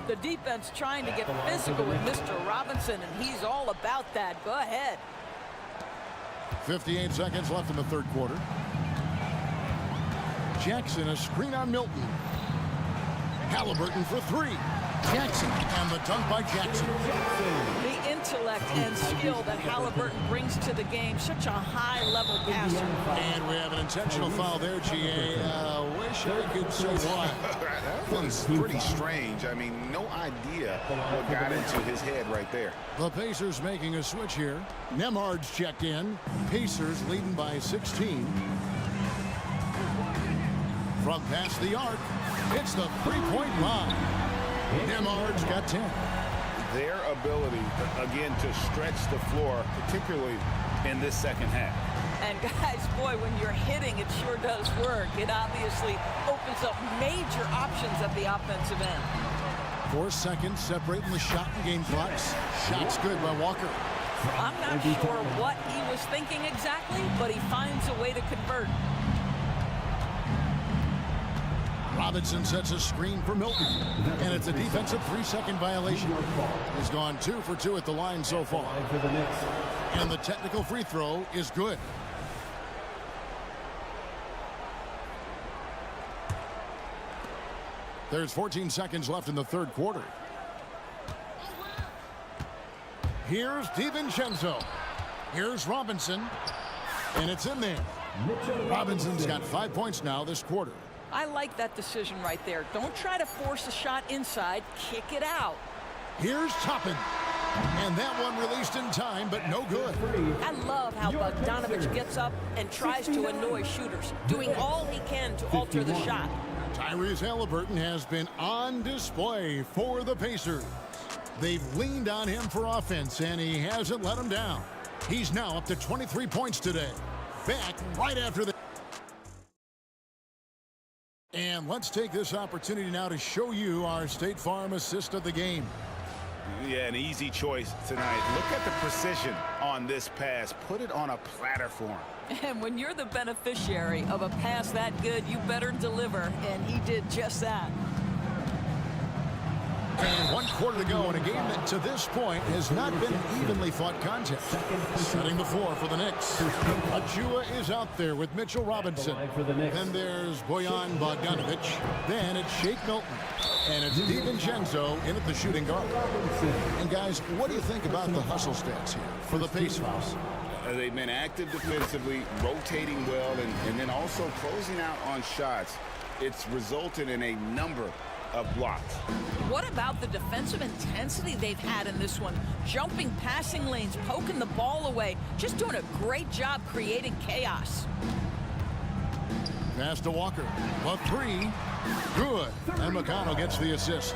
The defense trying to get physical with Mr. Robinson, and he's all about that. Go ahead. 58 seconds left in the third quarter. Jackson, a screen on Milton. Halliburton for 3. Jackson, and the dunk by Jackson. The intellect and skill that Halliburton brings to the game. Such a high-level passer. And we have an intentional foul there, G.A. Wish I could say why. That was pretty strange. I mean, no idea what got into his head right there. The Pacers making a switch here. Nemhard's checked in. Pacers leading by 16. From past the arc, it's the three-point line. Nemhard's got 10. Their ability, again, to stretch the floor, particularly in this second half. And guys, boy, when you're hitting, it sure does work. It obviously opens up major options at the offensive end. 4 seconds separating the shot and game clocks. Shot's good by Walker. I'm not sure what he was thinking exactly, but he finds a way to convert. Robinson sets a screen for Milton, and it's a defensive 3-second violation. He's gone 2 for 2 at the line so far. And the technical free throw is good. There's 14 seconds left in the third quarter. Here's DiVincenzo. Here's Robinson. And it's in there. Robinson's got 5 points now this quarter. I like that decision right there. Don't try to force a shot inside. Kick it out. Here's Toppin. And that one released in time, but no good. I love how Bogdanovich gets up and tries to annoy shooters, doing all he can to alter the shot. Tyrese Halliburton has been on display for the Pacers. They've leaned on him for offense, and he hasn't let them down. He's now up to 23 points today. Back right after the... And let's take this opportunity now to show you our State Farm assist of the game. Yeah, an easy choice tonight. Look at the precision on this pass. Put it on a platter for him. And when you're the beneficiary of a pass that good, you better deliver, and he did just that. And 1 quarter to go in a game that to this point has not been an evenly fought contest. Setting the floor for the Knicks. Achua is out there with Mitchell Robinson. Then there's Bojan Bogdanovich. Then it's Shake Milton. And it's DiVincenzo in at the shooting guard. And guys, what do you think about the hustle stats here for the Pacers? They've been active defensively, rotating well, and then also closing out on shots. It's resulted in a number of blocks. What about the defensive intensity they've had in this one? Jumping passing lanes, poking the ball away, just doing a great job creating chaos. Pass to Walker. A 3. Good. And McConnell gets the assist.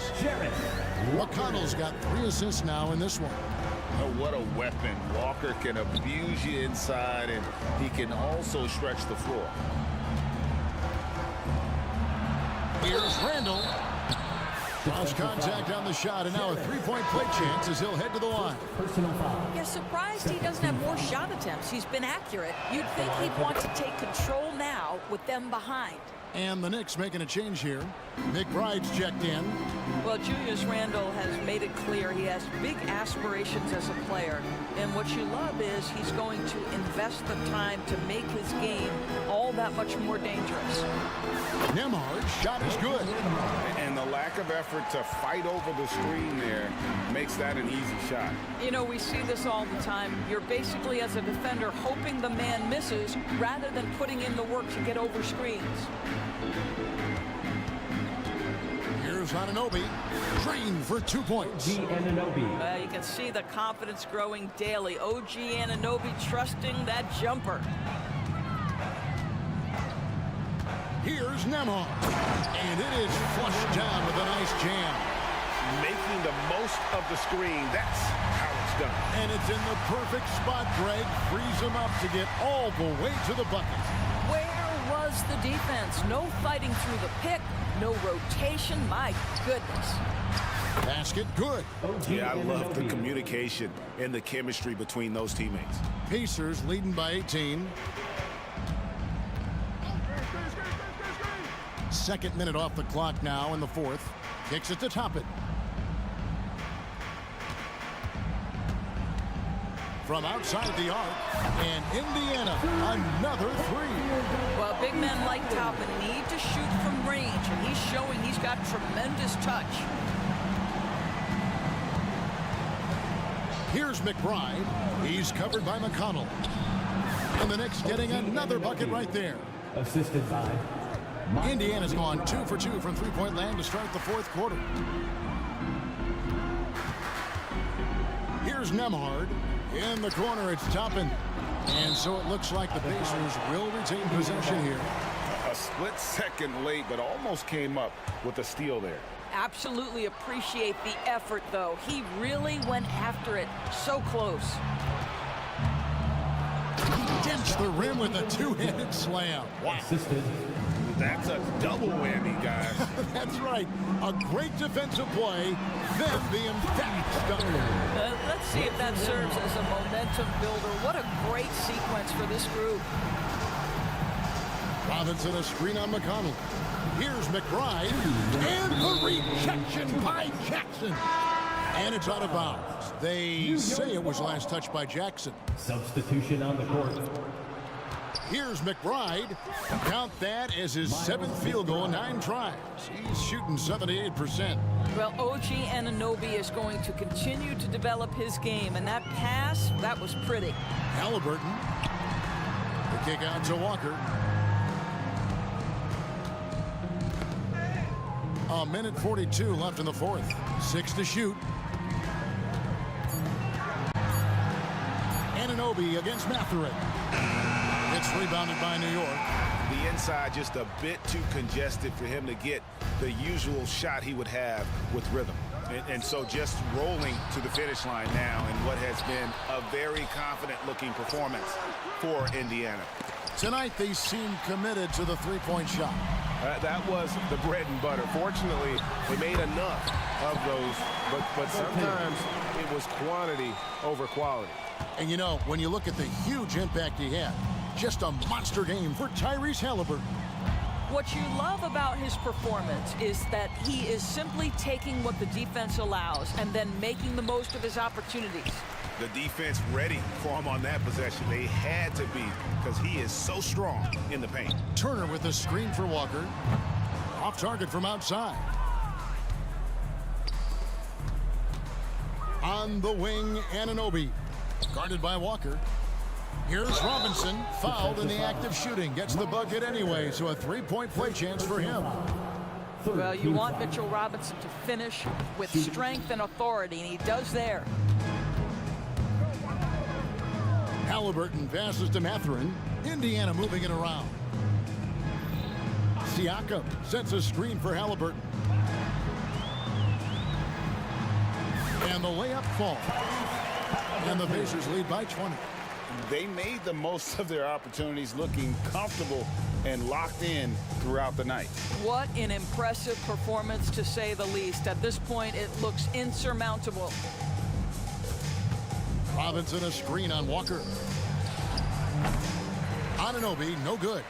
McConnell's got 3 assists now in this one. Oh, what a weapon. Walker can abuse you inside, and he can also stretch the floor. Here's Randall. Lost contact on the shot, and now a 3-point play chance as he'll head to the line. Yeah, surprised he doesn't have more shot attempts. He's been accurate. You'd think he'd want to take control now with them behind. And the Knicks making a change here. McBride's checked in. Well, Julius Randle has made it clear he has big aspirations as a player. And what you love is he's going to invest the time to make his game all that much more dangerous. Nembhard's shot is good. And the lack of effort to fight over the screen there makes that an easy shot. You know, we see this all the time. You're basically, as a defender, hoping the man misses rather than putting in the work to get over screens. Here's Anunoby, trained for 2 points. You can see the confidence growing daily. OG Anunoby trusting that jumper. Here's Nembhard, and it is flushed down with a nice jam. Making the most of the screen, that's how it's done. And it's in the perfect spot. Greg frees him up to get all the way to the bucket. Where was the defense? No fighting through the pick, no rotation. My goodness. Basket good. Yeah, I love the communication and the chemistry between those teammates. Pacers leading by 18. Second minute off the clock now in the fourth. Kicks it to Toppin. From outside the arc, and Indiana, another 3. Well, big men like Toppin need to shoot from range, and he's showing he's got tremendous touch. Here's McBride. He's covered by McConnell. And the Knicks getting another bucket right there. Assisted by... Indiana's gone 2 for 2 from three-point land to start the fourth quarter. Here's Nembhard. In the corner, it's Toppin. And so it looks like the Pacers will retain possession here. A split second late, but almost came up with a steal there. Absolutely appreciate the effort, though. He really went after it. So close. He dents the rim with a two-handed slam. Wow. Assisted. That's a double whammy, guys. That's right. A great defensive play, then the emphatic stunner. Let's see if that serves as a momentum builder. What a great sequence for this group. Robinson a screen on McConnell. Here's McBride. And the rejection by Jackson. And it's out of bounds. They say it was last touched by Jackson. Substitution on the court. Here's McBride. Count that as his 7th field goal in 9 tries. He's shooting 78%. Well, OG Anunoby is going to continue to develop his game, and that pass, that was pretty. Halliburton. The kick out to Walker. A minute 42 left in the 4th. 6 to shoot. Anunoby against Matherin. It's rebounded by New York. The inside just a bit too congested for him to get the usual shot he would have with rhythm. And so just rolling to the finish line now in what has been a very confident-looking performance for Indiana. Tonight, they seem committed to the three-point shot. That was the bread and butter. Fortunately, they made enough of those, but sometimes it was quantity over quality. And you know, when you look at the huge impact he had, just a monster game for Tyrese Halliburton. What you love about his performance is that he is simply taking what the defense allows and then making the most of his opportunities. The defense ready for him on that possession. They had to be, because he is so strong in the paint. Turner with a screen for Walker. Off target from outside. On the wing, Anunoby. Guarded by Walker. Here's Robinson, fouled in the act of shooting. Gets the bucket anyway, so a three-point play chance for him. Well, you want Mitchell Robinson to finish with strength and authority, and he does there. Halliburton passes to Matherin. Indiana moving it around. Siakam sets a screen for Halliburton. And the layup falls. And the Pacers lead by 20. They made the most of their opportunities, looking comfortable and locked in throughout the night. What an impressive performance, to say the least. At this point, it looks insurmountable. Robinson a screen on Walker. Anunoby, no good.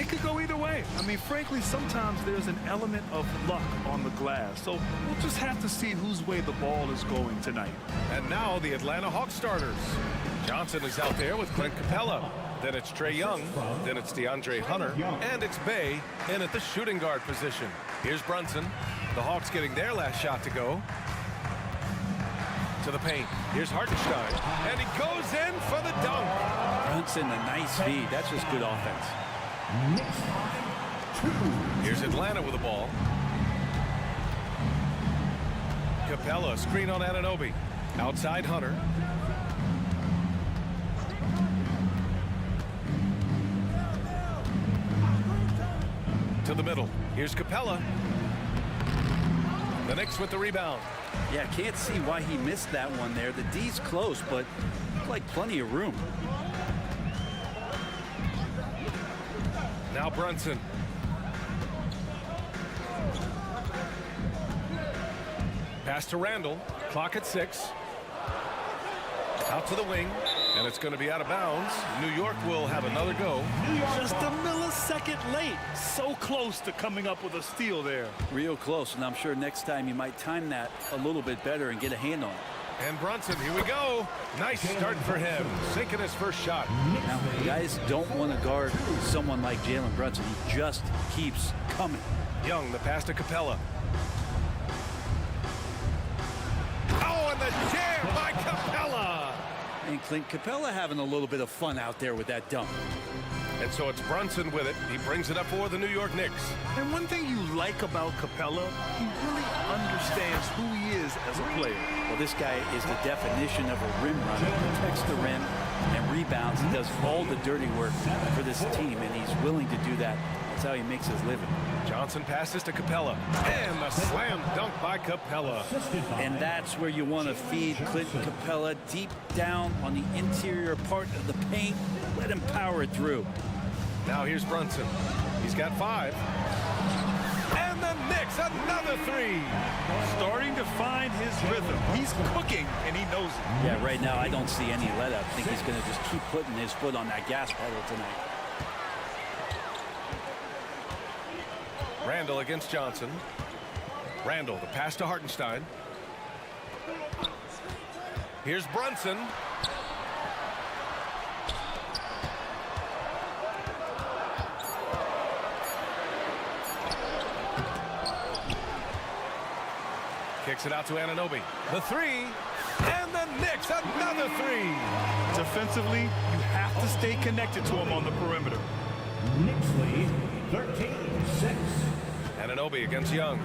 it could go either way. I mean, frankly, sometimes there's an element of luck on the glass. So we'll just have to see whose way the ball is going tonight. And now the Atlanta Hawks starters. Johnson is out there with Clint Capella. Then it's Trae Young. Then it's DeAndre Hunter. And it's Bay in at the shooting guard position. Here's Brunson. The Hawks getting their last shot to go. To the paint. Here's Hartenstein. And he goes in for the dunk. Brunson, a nice feed. That's just good offense. Here's Atlanta with the ball. Capella, screen on Anunoby. Outside Hunter. To the middle. Here's Capella. The Knicks with the rebound. Yeah, can't see why he missed that one there. The D's close, but looked like plenty of room. Now Brunson. Pass to Randall. Clock at 6. Out to the wing. And it's going to be out of bounds. New York will have another go. Just a millisecond late. So close to coming up with a steal there. Real close, and I'm sure next time you might time that a little bit better and get a hand on it. And Brunson, here we go. Nice start for him. Sinking his first shot. Now, guys don't want to guard someone like Jalen Brunson. He just keeps coming. Young, the pass to Capella. Oh, and the jam by Capella. And Clint Capella having a little bit of fun out there with that dunk. And so it's Brunson with it. He brings it up for the New York Knicks. And one thing you like about Capella, he really understands who he is as a player. Well, this guy is the definition of a rim runner. He protects the rim and rebounds. He does all the dirty work for this team, and he's willing to do that. That's how he makes his living. Johnson passes to Capella. And the slam dunk by Capella. And that's where you want to feed Clinton Capella, deep down on the interior part of the paint. Let him power it through. Now here's Brunson. He's got 5. And the Knicks, another 3. Starting to find his rhythm. He's cooking, and he knows it. Yeah, right now I don't see any let-up. I think he's going to just keep putting his foot on that gas pedal tonight. Randall against Johnson. Randall, the pass to Hartenstein. Here's Brunson. Kicks it out to Anunoby. The 3. And the Knicks, another 3. Defensively, you have to stay connected to him on the perimeter. Knicks lead 13-6. Anunoby against Young.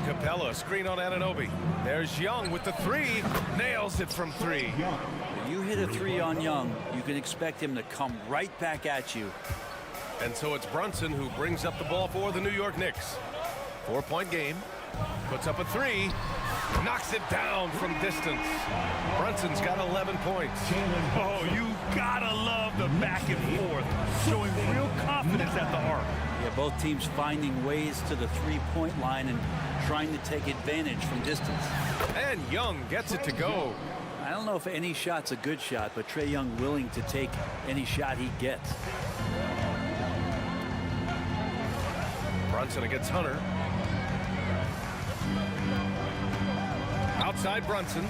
Capella, screen on Anunoby. There's Young with the 3. Nails it from 3. When you hit a 3 on Young, you can expect him to come right back at you. And so it's Brunson who brings up the ball for the New York Knicks. 4-point game. Puts up a 3. Knocks it down from distance. Brunson's got 11 points. Oh, you gotta love the back and forth. Showing real confidence at the arc. Yeah, both teams finding ways to the three-point line and trying to take advantage from distance. And Young gets it to go. I don't know if any shot's a good shot, but Trae Young willing to take any shot he gets. Brunson against Hunter. Outside Brunson.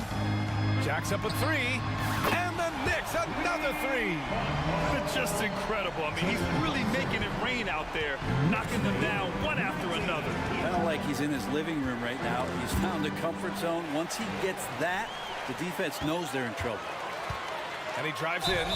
Jacks up a 3. And the Knicks, another 3. Just incredible. I mean, he's really making it rain out there, knocking them down one after another. Kind of like he's in his living room right now. He's found a comfort zone. Once he gets that, the defense knows they're in trouble. And he drives in.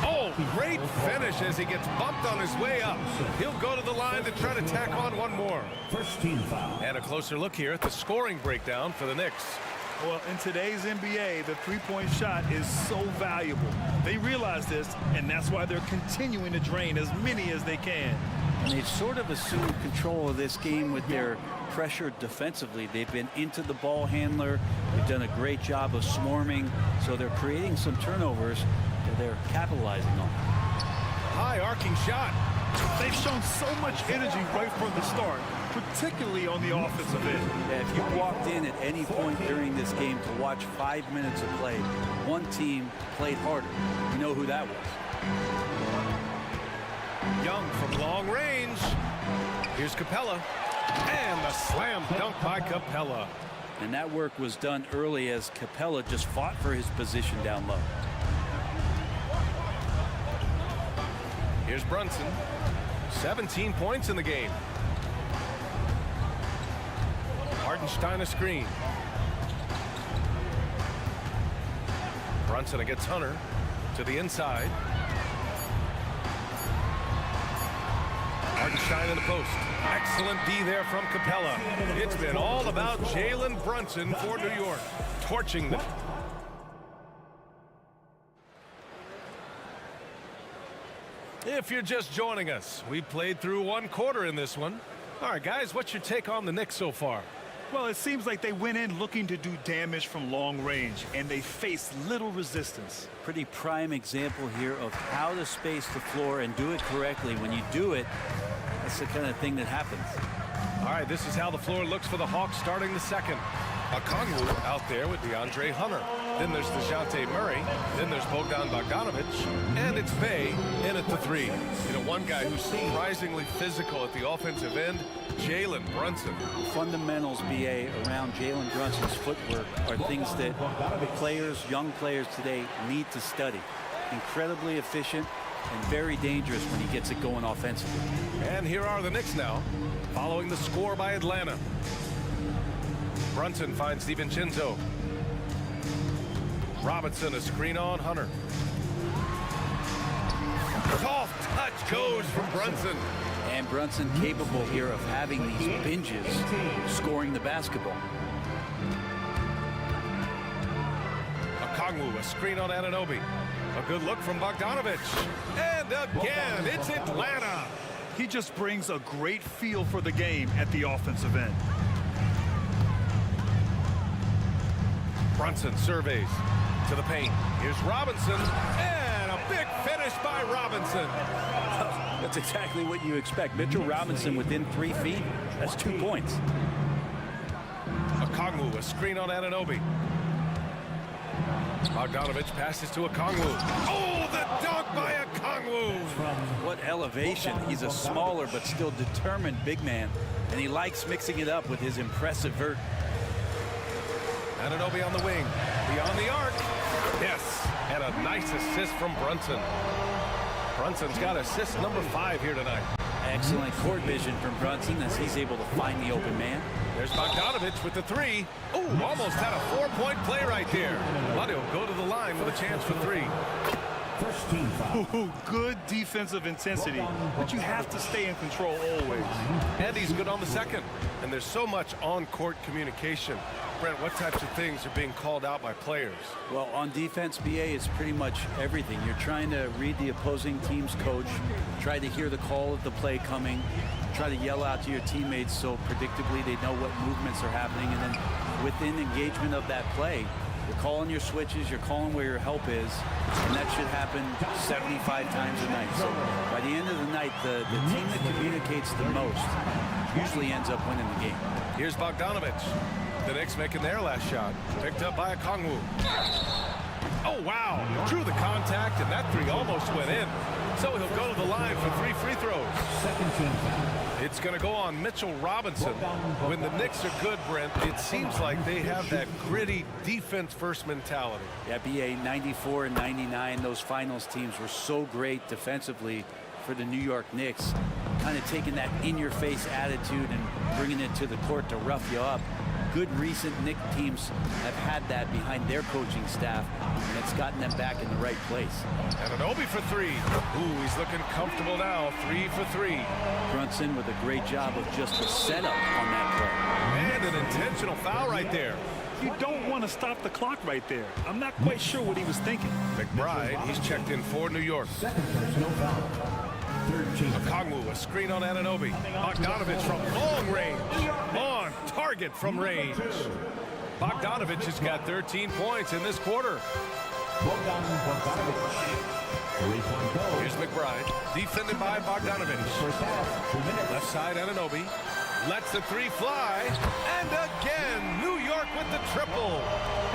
Oh, great finish as he gets bumped on his way up. He'll go to the line to try to tack on one more. First team foul. And a closer look here at the scoring breakdown for the Knicks. Well, in today's NBA, the three-point shot is so valuable. They realize this, and that's why they're continuing to drain as many as they can. And they've sort of assumed control of this game with their pressure defensively. They've been into the ball handler. They've done a great job of swarming, so they're creating some turnovers that they're capitalizing on. High arcing shot. They've shown so much energy right from the start, particularly on the offensive end. Yeah, if you walked in at any point during this game to watch 5 minutes of play, one team played harder. You know who that was. Young from long range. Here's Capella. And a slam dunk by Capella. And that work was done early as Capella just fought for his position down low. Here's Brunson. 17 points in the game. Hartenstein a screen. Brunson against Hunter to the inside. Hartenstein in the post. Excellent D there from Capella. It's been all about Jalen Brunson for New York, torching them. If you're just joining us, we played through one quarter in this one. All right, guys, what's your take on the Knicks so far? Well, it seems like they went in looking to do damage from long range, and they faced little resistance. Pretty prime example here of how to space the floor and do it correctly. When you do it, that's the kind of thing that happens. All right, this is how the floor looks for the Hawks starting the second. Okongwu out there with DeAndre Hunter. Then there's DeJounte Murray. Then there's Bogdan Bogdanovic. And it's Bey in at the three. You know, one guy who's surprisingly physical at the offensive end, Jalen Brunson. Fundamentals, BA, around Jalen Brunson's footwork are things that players, young players today need to study. Incredibly efficient and very dangerous when he gets it going offensively. And here are the Knicks now, following the score by Atlanta. Brunson finds DiVincenzo. Robinson a screen on Hunter. Soft touch goes from Brunson. And Brunson capable here of having these binges, scoring the basketball. Okongwu a screen on Anunoby. A good look from Bogdanovic. And again, it's Atlanta. He just brings a great feel for the game at the offensive end. Brunson surveys to the paint. Here's Robinson, and a big finish by Robinson. That's exactly what you expect. Mitchell Robinson within 3 feet. That's 2 points. Okongwu, a screen on Anunoby. Bogdanovic passes to Okongwu. Oh, the dunk by Okongwu! What elevation. He's a smaller but still determined big man, and he likes mixing it up with his impressive vert. Anunoby on the wing, beyond the arc. Yes, and a nice assist from Brunson. Brunson's got assist number 5 here tonight. Excellent court vision from Brunson as he's able to find the open man. There's Bogdanovic with the 3. Oh, almost had a 4-point play right there. But he'll go to the line with a chance for 3. Ooh, good defensive intensity, but you have to stay in control always. And he's good on the second. And there's so much on-court communication. Brent, what types of things are being called out by players? Well, on defense, BA, it's pretty much everything. You're trying to read the opposing team's coach, try to hear the call of the play coming, try to yell out to your teammates so predictably they know what movements are happening, and then within engagement of that play, you're calling your switches, you're calling where your help is, and that should happen 75 times a night. So by the end of the night, the team that communicates the most usually ends up winning the game. Here's Bogdanovic. The Knicks making their last shot. Picked up by Okongwu. Oh, wow. Drew the contact, and that 3 almost went in. So he'll go to the line for 3 free throws. It's going to go on Mitchell Robinson. When the Knicks are good, Brent, it seems like they have that gritty defense-first mentality. Yeah, BA 94 and 99, those finals teams were so great defensively for the New York Knicks. Kind of taking that in-your-face attitude and bringing it to the court to rough you up. Good recent Knicks teams have had that behind their coaching staff, and it's gotten them back in the right place. Anunoby for 3. Ooh, he's looking comfortable now. 3 for 3. Brunson with a great job of just the setup on that play. And an intentional foul right there. You don't want to stop the clock right there. I'm not quite sure what he was thinking. McBride, he's checked in for New York. Okongwu, a screen on Anunoby. Bogdanovic from long range. On target from range. Bogdanovic has got 13 points in this quarter. Here's McBride, defended by Bogdanovic. Left side, Anunoby. Lets the 3 fly. And again, New York with the triple.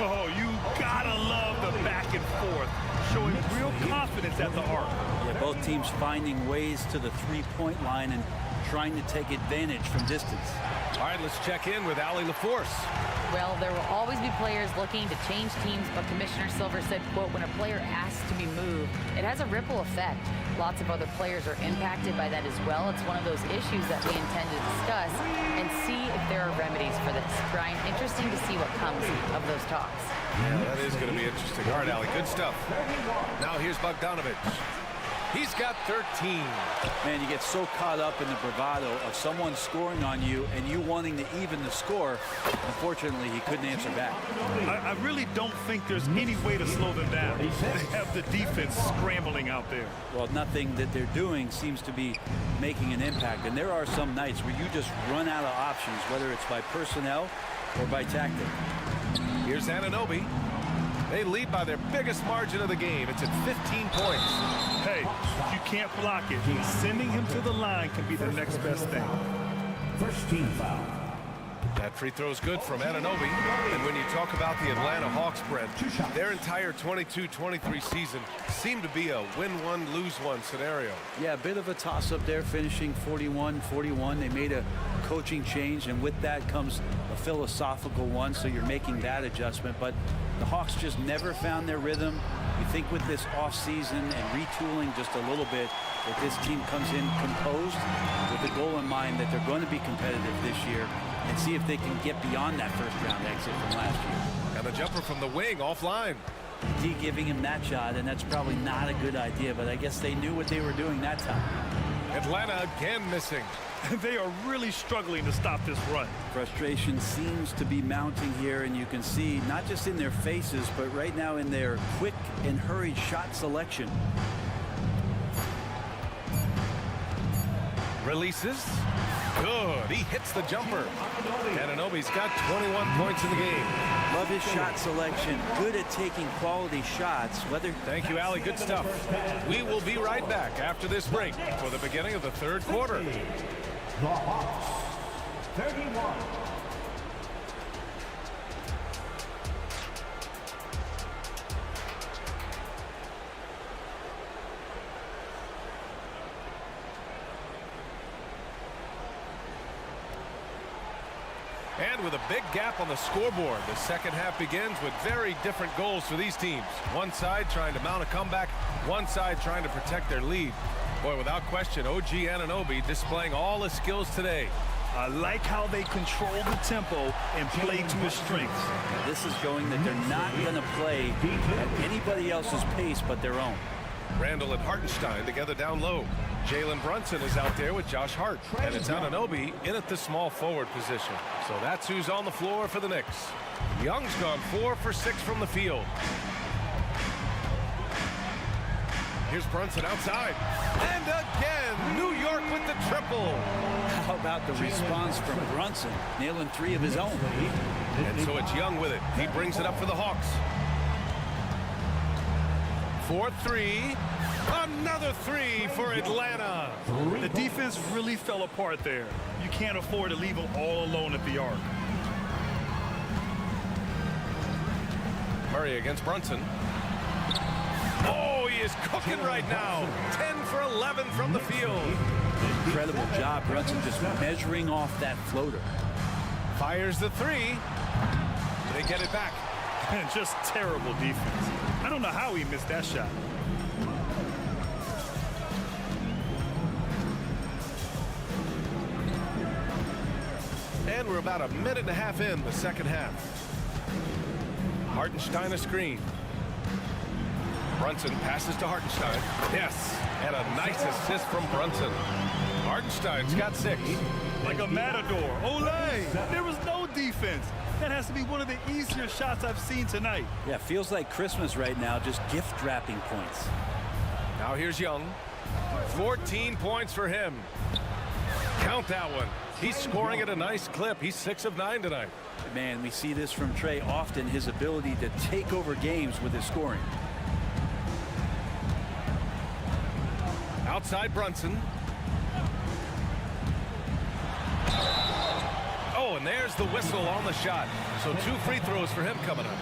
Oh, you gotta love the back and forth. Showing real confidence confidence at the arc. Yeah, both teams finding ways to the three-point line and trying to take advantage from distance. All right, let's check in with Allie LaForce. Well, there will always be players looking to change teams, but Commissioner Silver said, quote, when a player asks to be moved, it has a ripple effect. Lots of other players are impacted by that as well. It's one of those issues that we intend to discuss and see if there are remedies for this. Brian, interesting to see what comes of those talks. Yeah, that is going to be interesting. All right, Allie, good stuff. Now here's Bogdanovich. He's got 13. Man, you get so caught up in the bravado of someone scoring on you and you wanting to even the score. Unfortunately, he couldn't answer back. I really don't think there's any way to slow them down. They have the defense scrambling out there. Well, nothing that they're doing seems to be making an impact. And there are some nights where you just run out of options, whether it's by personnel or by tactic. Here's Anunoby. They lead by their biggest margin of the game. It's at 15 points. Hey, if you can't block it, sending him to the line can be the next best thing. First team foul. That free throw is good from Anunoby. And when you talk about the Atlanta Hawks spread, their entire 22-23 season seemed to be a win-one, lose-one scenario. Yeah, a bit of a toss-up there, finishing 41-41. They made a coaching change, and with that comes a philosophical one, so you're making that adjustment. But the Hawks just never found their rhythm. You think with this offseason and retooling just a little bit, that this team comes in composed with the goal in mind that they're going to be competitive this year and see if they can get beyond that first-round exit from last year. And the jumper from the wing offline. D giving him that shot, and that's probably not a good idea, but I guess they knew what they were doing that time. Atlanta again missing. They are really struggling to stop this run. Frustration seems to be mounting here, and you can see not just in their faces, but right now in their quick and hurried shot selection. Releases. Good. He hits the jumper. Anunoby's got 21 points in the game. Love his shot selection. Good at taking quality shots. Thank you, Allie. Good stuff. We will be right back after this break for the beginning of the third quarter. The Hawks, 31. And with a big gap on the scoreboard, the second half begins with very different goals for these teams. One side trying to mount a comeback, one side trying to protect their lead. Boy, without question, OG Anunoby displaying all his skills today. I like how they control the tempo and play to his strengths. This is showing that they're not going to play at anybody else's pace but their own. Randall and Hartenstein together down low. Jalen Brunson is out there with Josh Hart. And it's Anunoby in at the small forward position. So that's who's on the floor for the Knicks. Young's gone 4 for 6 from the field. Here's Brunson outside. And again, New York with the triple. How about the response from Brunson, nailing 3 of his own? And so it's Young with it. He brings it up for the Hawks. 4-3. Another 3 for Atlanta. The defense really fell apart there. You can't afford to leave them all alone at the arc. Murray against Brunson. Oh, he is cooking right now. 10 for 11 from the field. Incredible job, Brunson just measuring off that floater. Fires the 3. They get it back. And just terrible defense. I don't know how he missed that shot. And we're about a minute and a half in the second half. Hartenstein a screen. Brunson passes to Hartenstein. Yes, and a nice assist from Brunson. Hartenstein's got 6. Like a matador. Olé! There was no defense. That has to be one of the easier shots I've seen tonight. Yeah, feels like Christmas right now, just gift wrapping points. Now here's Young. 14 points for him. Count that one. He's scoring at a nice clip. He's 6 of 9 tonight. Man, we see this from Trey often, his ability to take over games with his scoring. Outside Brunson. Oh, a And there's the whistle on the shot. So 2 free throws for him coming up.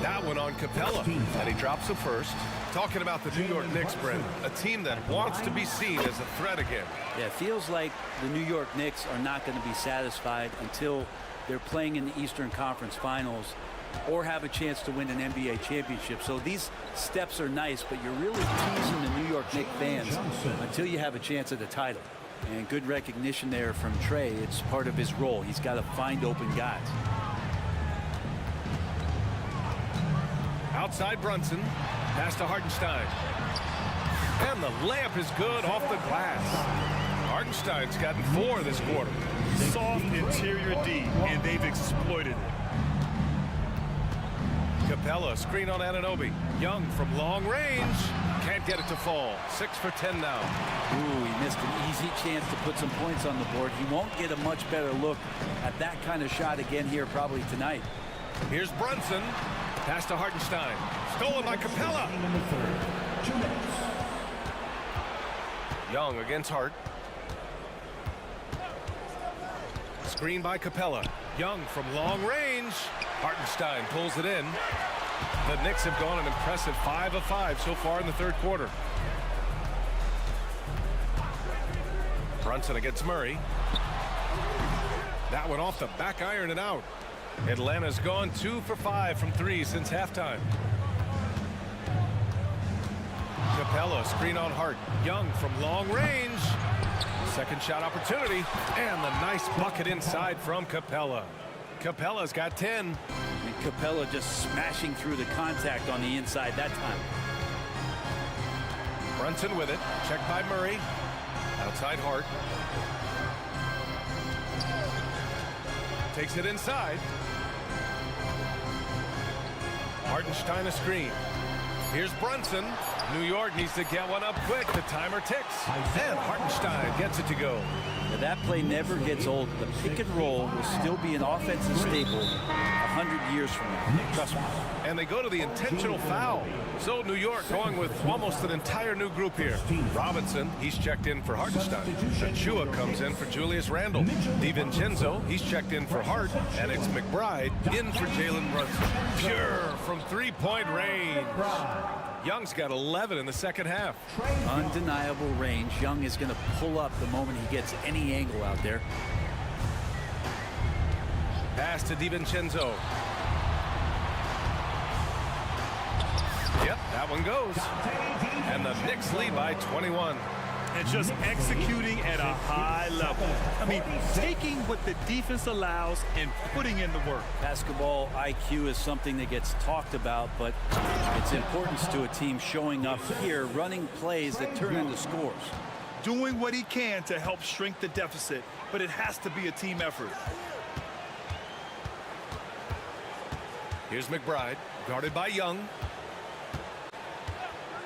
That one on Capella, and he drops the first. Talking about the New York Knicks, Brent, a team that wants to be seen as a threat again. Yeah, it feels like the New York Knicks are not going to be satisfied until they're playing in the Eastern Conference Finals or have a chance to win an NBA championship. So these steps are nice, but you're really teasing the New York Knicks fans until you have a chance at the title. And good recognition there from Trey. It's part of his role. He's got to find open guys. Outside Brunson, pass to Hartenstein. And the layup is good off the glass. Hartenstein's gotten 4 this quarter. Soft interior D, and they've exploited it. Capella, screen on Anunoby. Young from long range. Can't get it to fall. 6 for 10 now. Ooh, he missed an easy chance to put some points on the board. He won't get a much better look at that kind of shot again here probably tonight. Here's Brunson. Pass to Hartenstein. Stolen by Capella. Young against Hart. Screen by Capella. Young from long range. Hartenstein pulls it in. The Knicks have gone an impressive 5 of 5 so far in the third quarter. Brunson against Murray. That one off the back iron and out. Atlanta's gone 2 for 5 from 3 since halftime. Capella, screen on Hart. Young from long range. Second shot opportunity. And the nice bucket inside from Capella. Capella's got 10. And Capella just smashing through the contact on the inside that time. Brunson with it. Checked by Murray. Outside Hart. Takes it inside. Hartenstein a screen. Here's Brunson. New York needs to get one up quick. The timer ticks. And Hartenstein gets it to go. Now that play never gets old. The pick and roll will still be an offensive staple 100 years from now. Trust me. And they go to the intentional foul. So New York going with almost an entire new group here. Robinson, he's checked in for Hartenstein. Achua comes in for Julius Randle. DiVincenzo, he's checked in for Hart. And it's McBride in for Jalen Brunson. Pure from three-point range. Young's got 11 in the second half. Undeniable range. Young is going to pull up the moment he gets any angle out there. Pass to DiVincenzo. Yep, that one goes. And the Knicks lead by 21. And just executing at a high level. I mean, taking what the defense allows and putting in the work. Basketball IQ is something that gets talked about, but its importance to a team showing up here, running plays that turn into scores. Doing what he can to help shrink the deficit, but it has to be a team effort. Here's McBride, guarded by Young.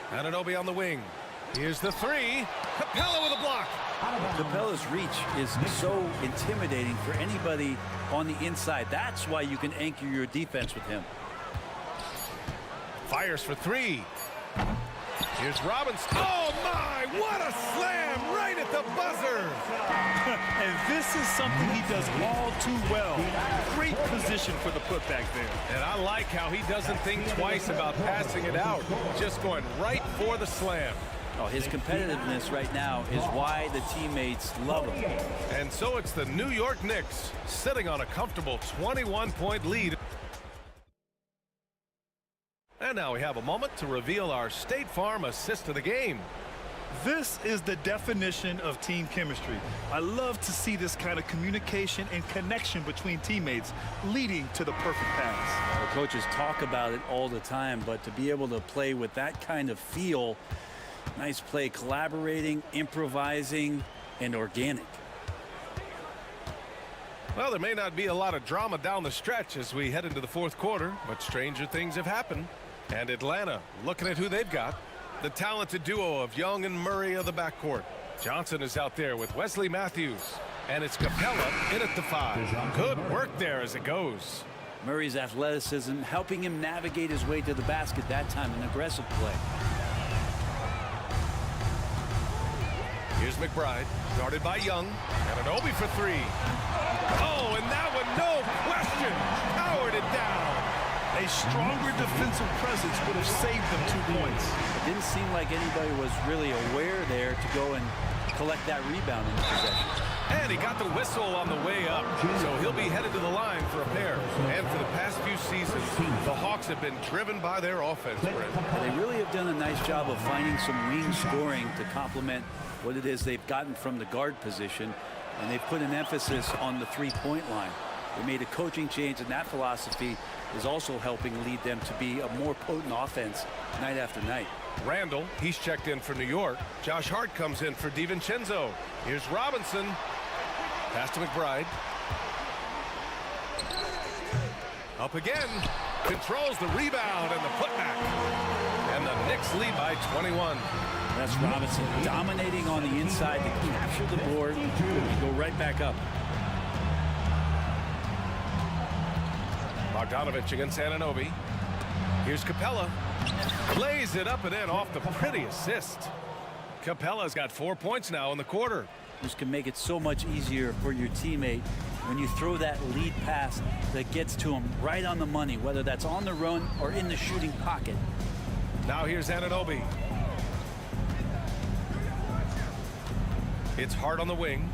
Anunoby on the wing. Here's the three. Capella with a block. Capella's reach is so intimidating for anybody on the inside. That's why you can anchor your defense with him. Fires for three. Here's Robinson. Oh my, what a slam right at the buzzer. And this is something he does all too well. Great position for the putback there. And I like how he doesn't think twice about passing it out. Just going right for the slam. Oh, his competitiveness right now is why the teammates love him. And so it's the New York Knicks sitting on a comfortable 21-point lead. And now we have a moment to reveal our State Farm assist of the game. This is the definition of team chemistry. I love to see this kind of communication and connection between teammates leading to the perfect pass. Well, coaches talk about it all the time, but to be able to play with that kind of feel, nice play, collaborating, improvising, and organic. Well, there may not be a lot of drama down the stretch as we head into the fourth quarter, but stranger things have happened. And Atlanta, looking at who they've got. The talented duo of Young and Murray of the backcourt. Johnson is out there with Wesley Matthews. And it's Capella in at the 5. Good work there as it goes. Murray's athleticism helping him navigate his way to the basket that time, an aggressive play. Here's McBride, guarded by Young, and an Obi for three. Oh, and that one, no question, powered it down. A stronger defensive presence would have saved them 2 points. It didn't seem like anybody was really aware there to go and collect that rebound in the possession. And he got the whistle on the way up, so he'll be headed to the line for a pair. And for the past few seasons, the Hawks have been driven by their offense, Brent. And they really have done a nice job of finding some wing scoring to complement what it is they've gotten from the guard position, and they've put an emphasis on the three-point line. They made a coaching change, and that philosophy is also helping lead them to be a more potent offense night after night. Randall, he's checked in for New York. Josh Hart comes in for DiVincenzo. Here's Robinson. Pass to McBride. Up again. Controls the rebound and the putback. And the Knicks lead by 21. That's Robinson dominating on the inside to capture the board and go right back up. Bogdanovich against Anunoby. Here's Capella. Lays it up and in off the pretty assist. Capella's got 4 points now in the quarter. This can make it so much easier for your teammate when you throw that lead pass that gets to him right on the money, whether that's on the run or in the shooting pocket. Now here's Anunoby. It's Hart on the wing.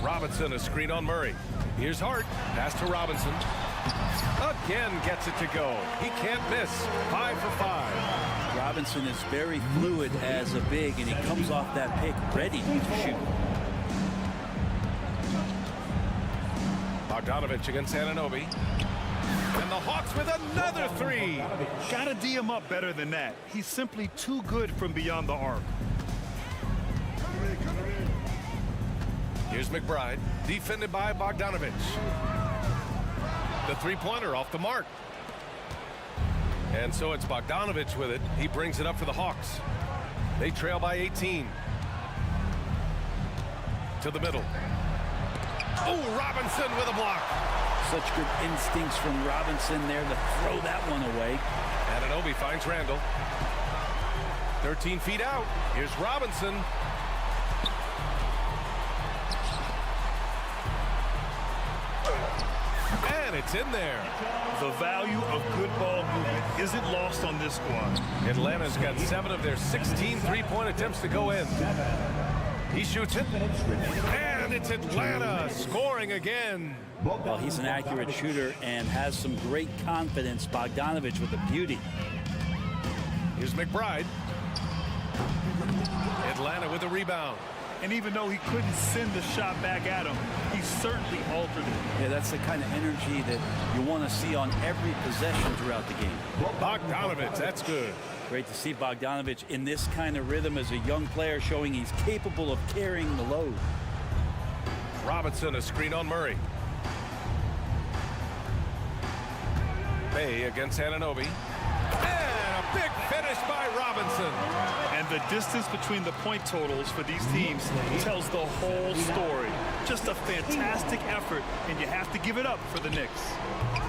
Robinson, a screen on Murray. Here's Hart. Pass to Robinson. Again gets it to go. He can't miss. 5 for 5. Robinson is very fluid as a big, and he comes off that pick ready to shoot. Bogdanovich against Anunoby. And the Hawks with another three. Gotta D him up better than that. He's simply too good from beyond the arc. Here's McBride, defended by Bogdanovich. The three-pointer off the mark. And so it's Bogdanovich with it. He brings it up for the Hawks. They trail by 18. To the middle. Oh, Robinson with a block. Such good instincts from Robinson there to throw that one away. Anunoby finds Randall. 13 feet out. Here's Robinson. And it's in there. The value of good ball movement isn't lost on this squad. Atlanta's got 7 of their 16 three-point attempts to go in. He shoots it. And it's Atlanta scoring again. Well, he's an accurate shooter and has some great confidence. Bogdanovich with the beauty. Here's McBride. Atlanta with a rebound. And even though he couldn't send the shot back at him, he certainly altered it. Yeah, that's the kind of energy that you want to see on every possession throughout the game. Bogdanovich, that's good. Great to see Bogdanovich in this kind of rhythm as a young player, showing he's capable of carrying the load. Robinson, a screen on Murray. Bay against Anunoby. And a big finish by Robinson. And the distance between the point totals for these teams tells the whole story. Just a fantastic effort, and you have to give it up for the Knicks.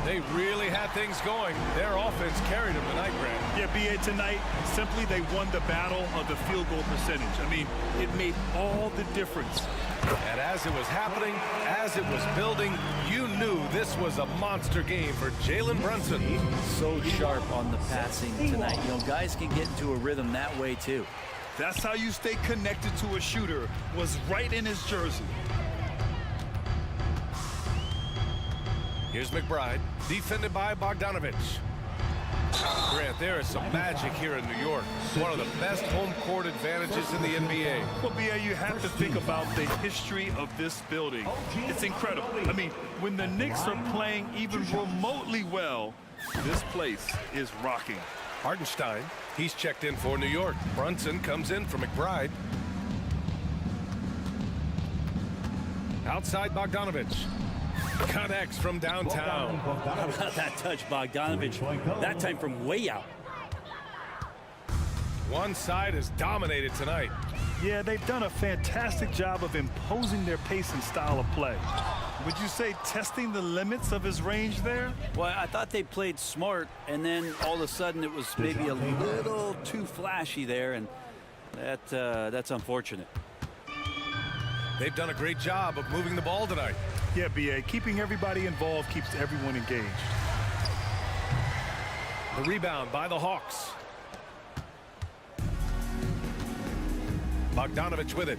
They really had things going. Their offense carried them tonight, Grant. Yeah, B.A., tonight, simply they won the battle of the field goal percentage. I mean, it made all the difference. And as it was happening, as it was building, you knew this was a monster game for Jalen Brunson. So sharp on the passing tonight. You know, guys can get into a rhythm that way, too. That's how you stay connected to a shooter, was right in his jersey. Here's McBride, defended by Bogdanovich. Grant, there is some magic here in New York. One of the best home court advantages in the NBA. Well, B.A., you have to think about the history of this building. It's incredible. I mean, when the Knicks are playing even remotely well, this place is rocking. Hartenstein, he's checked in for New York. Brunson comes in for McBride. Outside Bogdanovich. Connects from downtown. How about that touch, Bogdanovich? That time from way out. One side is dominated tonight. Yeah, they've done a fantastic job of imposing their pace and style of play. Would you say testing the limits of his range there? Well, I thought they played smart, and then all of a sudden it was maybe a little too flashy there, and that's unfortunate. They've done a great job of moving the ball tonight. Yeah, B.A., keeping everybody involved keeps everyone engaged. The rebound by the Hawks. Bogdanovich with it.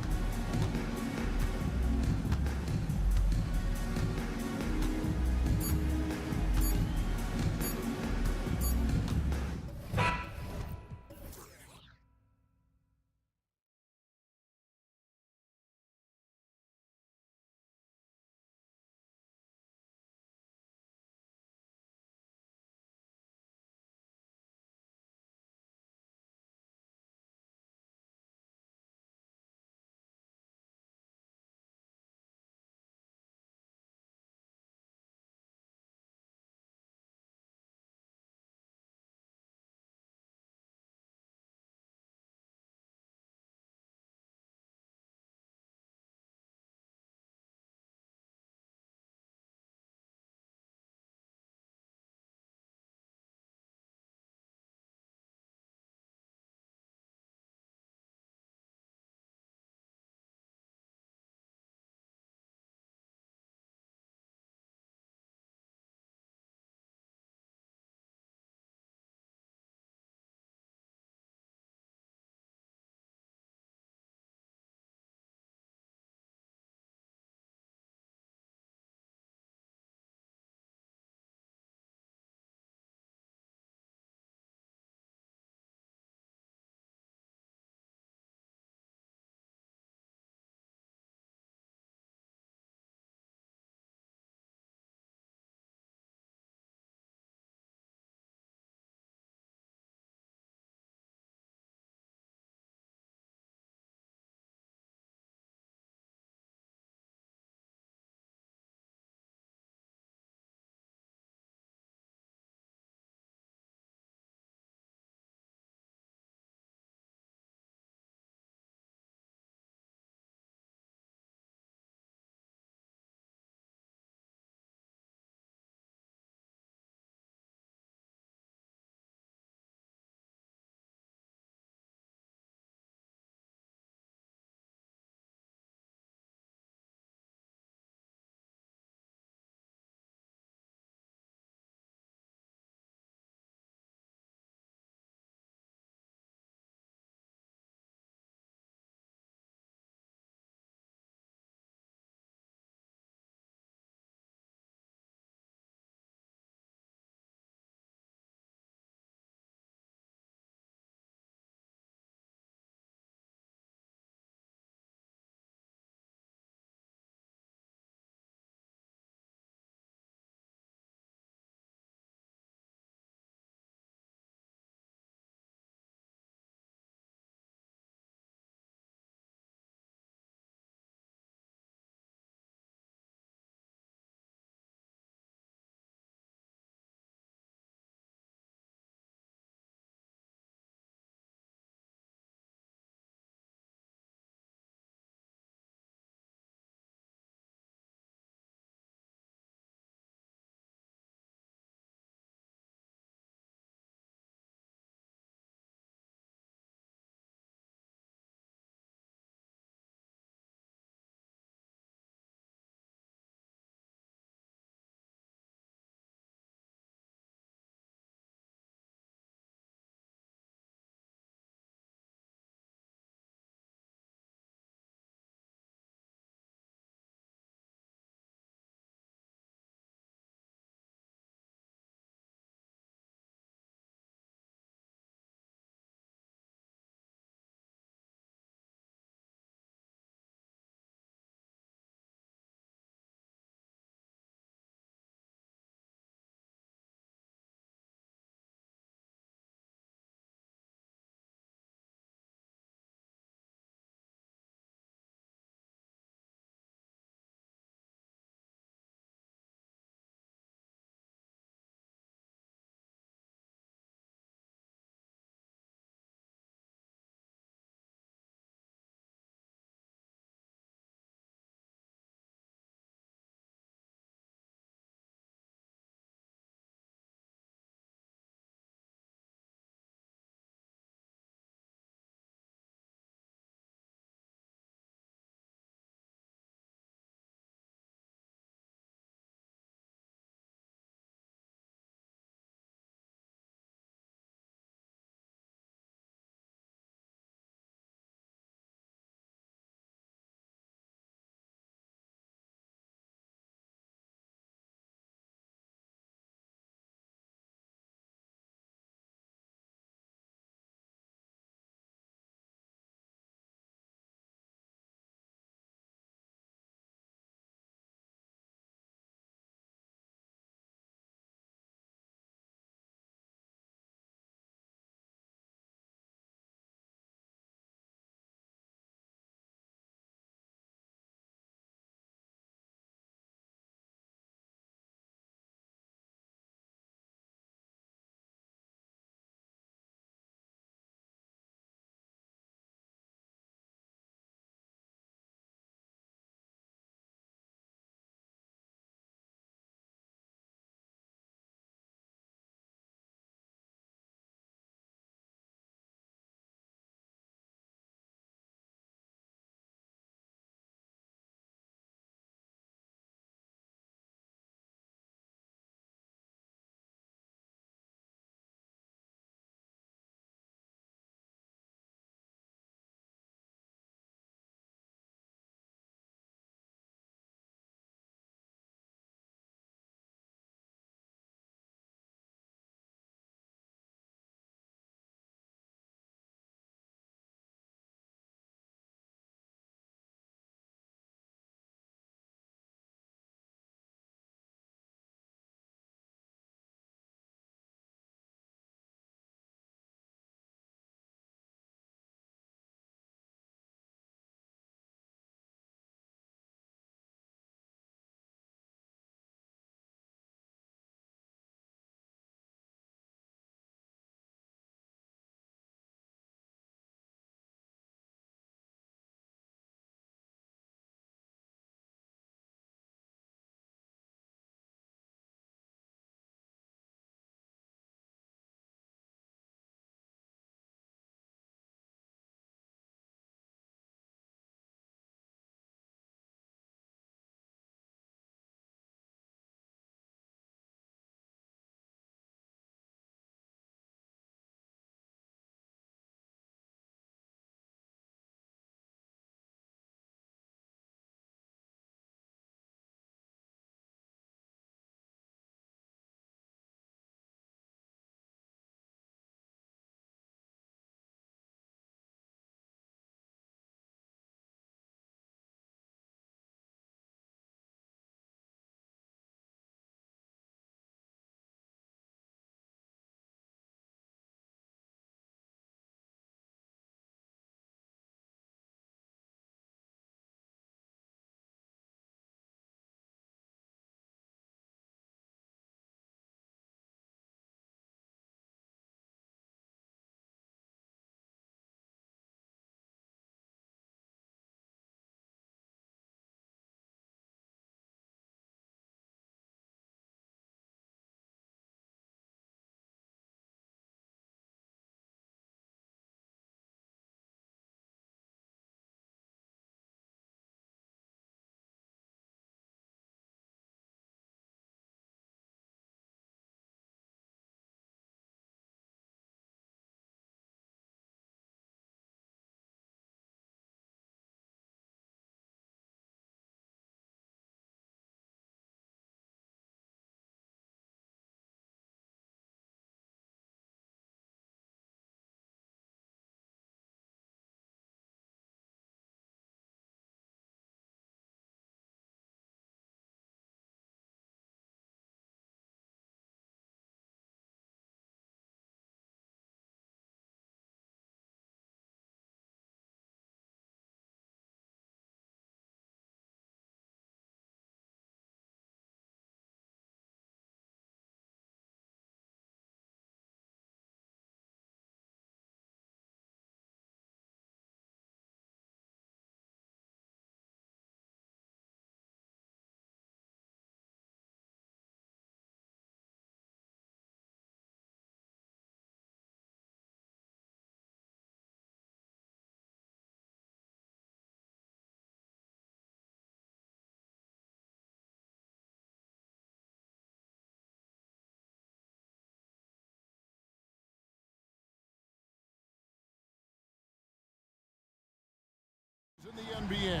NBA.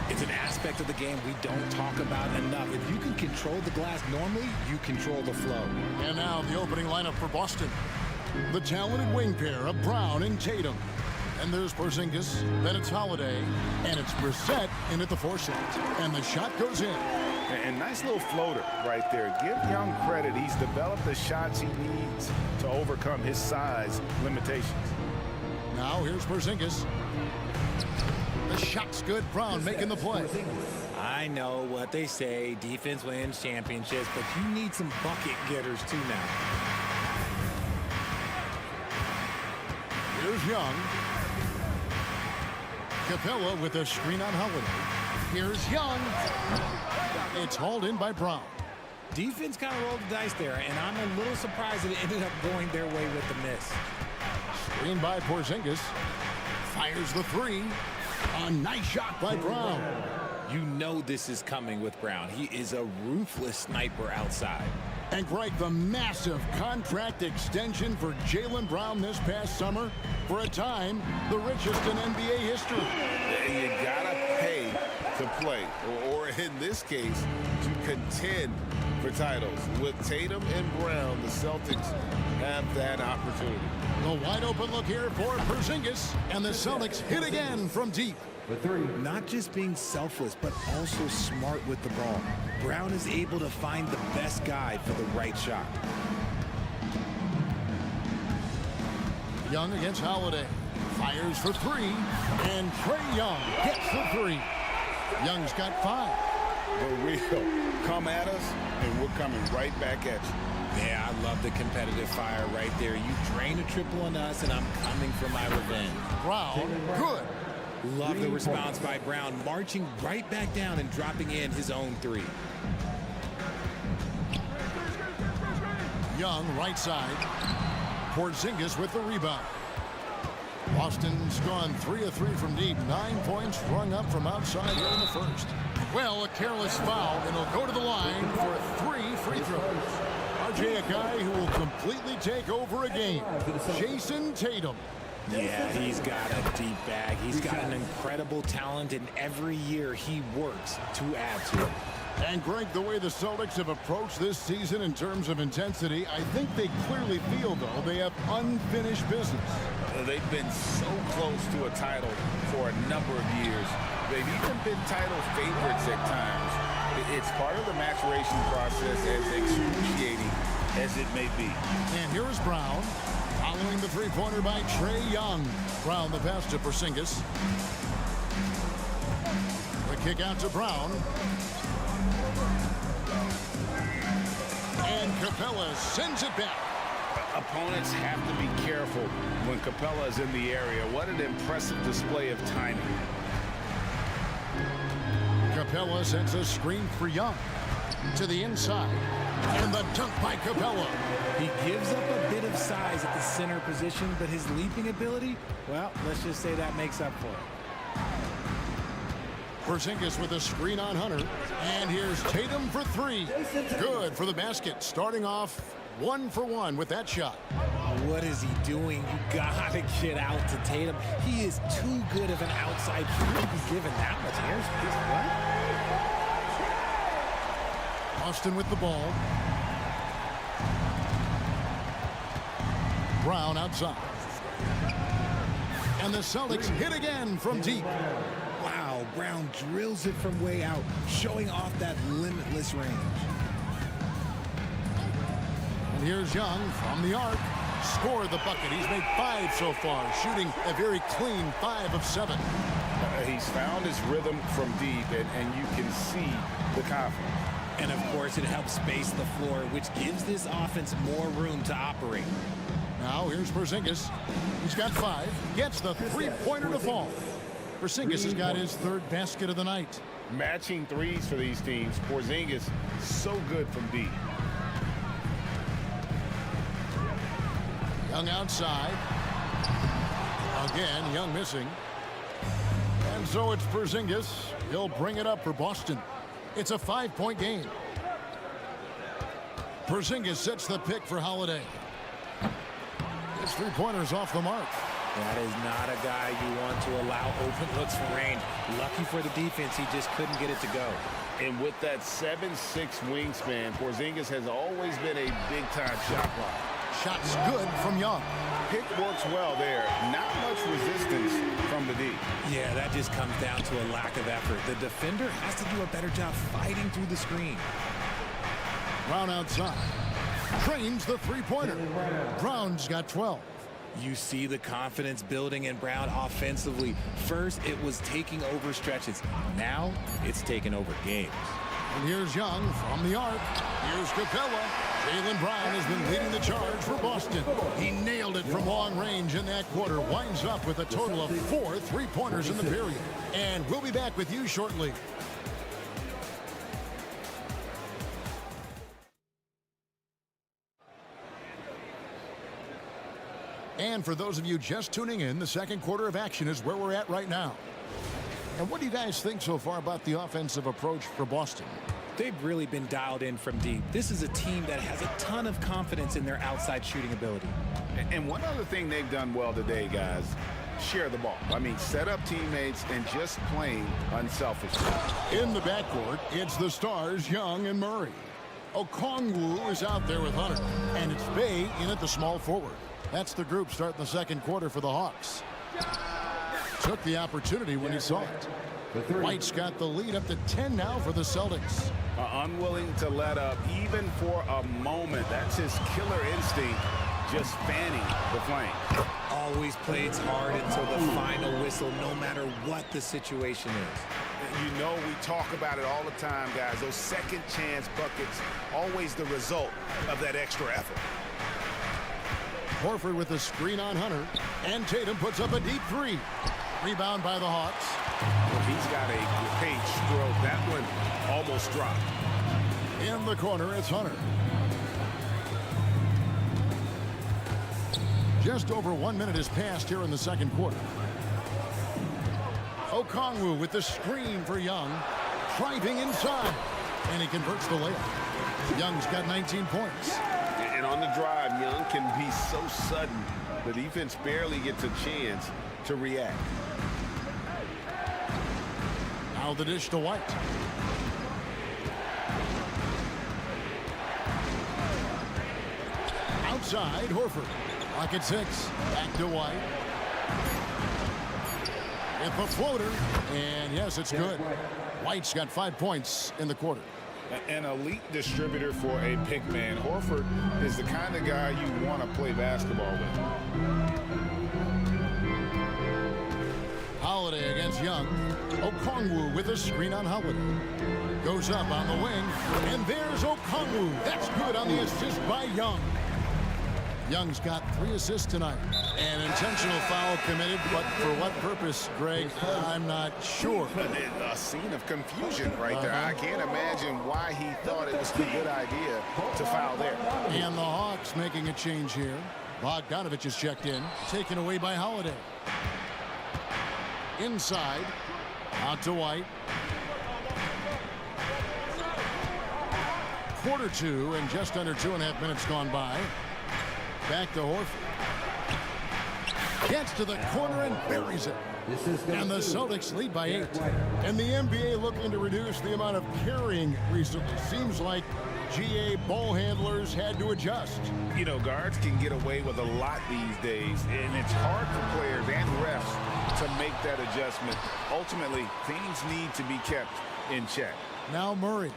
It's an aspect of the game we don't talk about enough. If you can control the glass normally, you control the flow. And now the opening lineup for Boston. The talented wing pair of Brown and Tatum. And there's Porzingis, then it's Holiday, and it's Brissett in at the 4 slot. And the shot goes in. And nice little floater right there. Give Young credit. He's developed the shots he needs to overcome his size limitations. Now here's Porzingis. The shot's good. Brown making the play. I know what they say, defense wins championships, but you need some bucket getters too now. Here's Young. Capella with a screen on Holiday. Here's Young. It's hauled in by Brown. Defense kind of rolled the dice there, and I'm a little surprised that it ended up going their way with the miss. Screen by Porzingis. Fires the 3. A nice shot by Brown. You know this is coming with Brown. He is a ruthless sniper outside. And Greg, the massive contract extension for Jaylen Brown this past summer, for a time, the richest in NBA history. You gotta pay to play, or in this case, to contend for titles. With Tatum and Brown, the Celtics have that opportunity. The wide open look here for Porzingis, and the Celtics hit again from deep. Not just being selfless, but also smart with the ball. Brown is able to find the best guy for the right shot. Young against Holiday. Fires for 3, and Trae Young gets the 3. Young's got 5. But we'll come at us, and we're coming right back at you. Yeah, I love the competitive fire right there. You drain a triple on us, and I'm coming for my revenge. Brown, good. Love the response by Brown, marching right back down and dropping in his own 3. Young, right side. Porzingis with the rebound. Boston's gone 3 of 3 from deep. 9 points rung up from outside here in the first. Well, a careless foul, and he'll go to the line for 3 free throws. RJ, a guy who will completely take over a game. Jason Tatum. Yeah, he's got a deep bag. He's got an incredible talent, and every year he works to add to it. And Greg, the way the Celtics have approached this season in terms of intensity, I think they clearly feel, though, they have unfinished business. They've been so close to a title for a number of years. They've even been title favorites at times. It's part of the maturation process, as excruciating as it may be. And here is Brown, following the three-pointer by Trae Young. Brown the pass to Porzingis. The kick out to Brown. And Capella sends it back. Opponents have to be careful when Capella is in the area. What an impressive display of timing. Capella sends a screen for Young to the inside. And the dunk by Capella. He gives up a bit of size at the center position, but his leaping ability, well, let's just say that makes up for it. Porzingis with a screen on Hunter. And here's Tatum for 3. Good for the basket. Starting off 1 for 1 with that shot. What is he doing? You gotta get out to Tatum. He is too good of an outside shooter to be given that much airspace. What? Austin with the ball. Brown outside. And the Celtics hit again from deep. Wow, Brown drills it from way out, showing off that limitless range. And here's Young from the arc. Scored the bucket. He's made 5 so far, shooting a very clean 5 of 7. He's found his rhythm from deep, and you can see the confidence. And, of course, it helps space the floor, which gives this offense more room to operate. Now here's Porzingis. He's got 5. Gets the three-pointer to fall. Porzingis has got his 3rd basket of the night. Matching threes for these teams. Porzingis so good from deep. Young outside. Again, Young missing. And so it's Porzingis. He'll bring it up for Boston. It's a 5-point game. Porzingis sets the pick for Holiday. His three-pointer's off the mark. That is not a guy you want to allow open looks from range. Lucky for the defense, he just couldn't get it to go. And with that 7'6" wingspan, Porzingis has always been a big-time shot blocker. Shot's good from Young. Pick works well there. Not much resistance from the D. Yeah, that just comes down to a lack of effort. The defender has to do a better job fighting through the screen. Brown outside. Trains the three-pointer. Brown's got 12. You see the confidence building in Brown offensively. First, it was taking over stretches. Now, it's taking over games. And here's Young from the arc. Here's Capella. Jaylen Brown has been leading the charge for Boston. He nailed it from long range in that quarter. Winds up with a total of 4 three-pointers in the period. And we'll be back with you shortly. And for those of you just tuning in, the second quarter of action is where we're at right now. And what do you guys think so far about the offensive approach for Boston? They've really been dialed in from deep. This is a team that has a ton of confidence in their outside shooting ability. And one other thing they've done well today, guys, share the ball. I mean, set up teammates and just playing unselfishly. In the backcourt, it's the stars, Young and Murray. Okongwu is out there with Hunter, and it's Bay in at the small forward. That's the group starting the second quarter for the Hawks. Took the opportunity when he saw it. White's got the lead up to 10 now for the Celtics. Unwilling to let up even for a moment. That's his killer instinct, just fanning the flame. Always plays hard until the final whistle, no matter what the situation is. You know, we talk about it all the time, guys. Those second chance buckets, always the result of that extra effort. Horford with a screen on Hunter, and Tatum puts up a deep three. Rebound by the Hawks. Well, he's got a great stroke. That one almost dropped. In the corner, it's Hunter. Just over 1 minute has passed here in the second quarter. Okongwu with the screen for Young. Driving inside. And he converts the layup. Young's got 19 points. And on the drive, Young can be so sudden. The defense barely gets a chance to react. Now the dish to White. Outside, Horford. Lock at 6. Back to White. With a floater. And yes, it's good. White's got 5 points in the quarter. An elite distributor for a pick man. Horford is the kind of guy you want to play basketball with. Holiday against Young. Okongwu with a screen on Holiday. Goes up on the wing. And there's Okongwu. That's good on the assist by Young. Young's got 3 assists tonight. An intentional foul committed, but for what purpose, Greg? I'm not sure. A scene of confusion right there. I can't imagine why he thought it was a good idea to foul there. And the Hawks making a change here. Bogdanovich is checked in, taken away by Holiday. Inside, out to White. Quarter 2 and just under 2.5 minutes gone by. Back to Horford. Gets to the corner and buries it. And the Celtics lead by 8. And the NBA looking to reduce the amount of carrying recently. Seems like GA ball handlers had to adjust. You know, guards can get away with a lot these days, and it's hard for players and refs to make that adjustment. Ultimately, things need to be kept in check. Now Murray,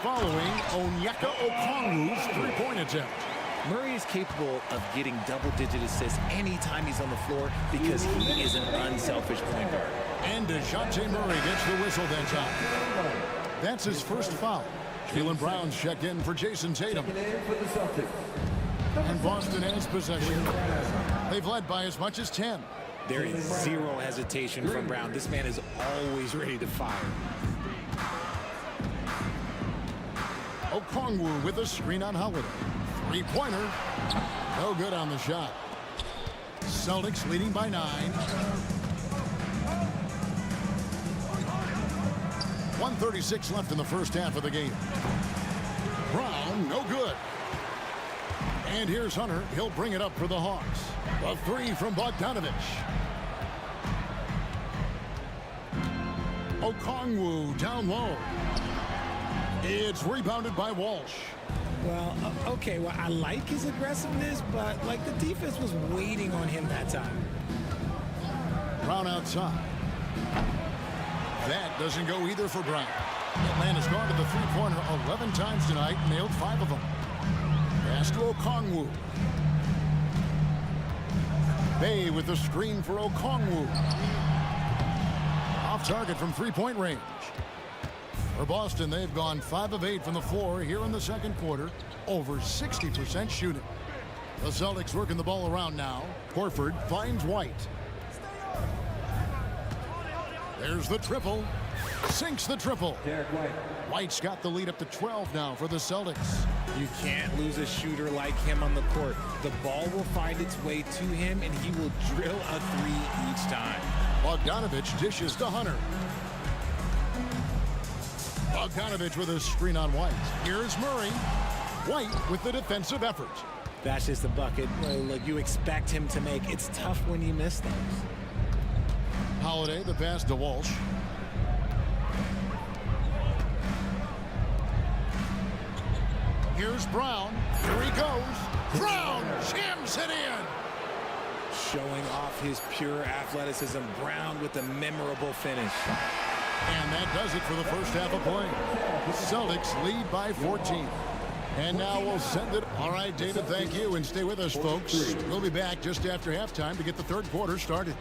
following Onyeka Okongwu's three-point attempt. Murray is capable of getting double-digit assists anytime he's on the floor because he is an unselfish point guard. And DeJounte Murray gets the whistle that time. That's his first foul. Jaylen Brown's checked in for Jason Tatum. And Boston has possession. They've led by as much as 10. There is zero hesitation from Brown. This man is always ready to fire. Okongwu with a screen on Holiday. Three-pointer. No good on the shot. Celtics leading by 9. 1:36 left in the first half of the game. Brown, no good. And here's Hunter. He'll bring it up for the Hawks. A three from Bogdanovich. Okongwu down low. It's rebounded by Walsh. Well, okay, well, I like his aggressiveness, but, like, the defense was waiting on him that time. Brown outside. That doesn't go either for Brown. Atlanta's gone to the three-pointer 11 times tonight, nailed 5 of them. Pass to Okongwu. Bay with the screen for Okongwu. Off target from three-point range. For Boston, they've gone 5 of 8 from the floor here in the second quarter. Over 60% shooting. The Celtics working the ball around now. Horford finds White. There's the triple. Sinks the triple. White's got the lead up to 12 now for the Celtics. You can't lose a shooter like him on the court. The ball will find its way to him, and he will drill a three each time. Bogdanovich dishes to Hunter. Bogdanovich with a screen on White. Here's Murray. White with the defensive effort. That's just a bucket. Look, you expect him to make. It's tough when you miss those. Holiday, the pass to Walsh. Here's Brown. Here he goes. Brown jams it in. Showing off his pure athleticism. Brown with a memorable finish. And that does it for the first half of play. The Celtics lead by 14. And now we'll send it. All right, David, thank you. And stay with us, folks. We'll be back just after halftime to get the third quarter started.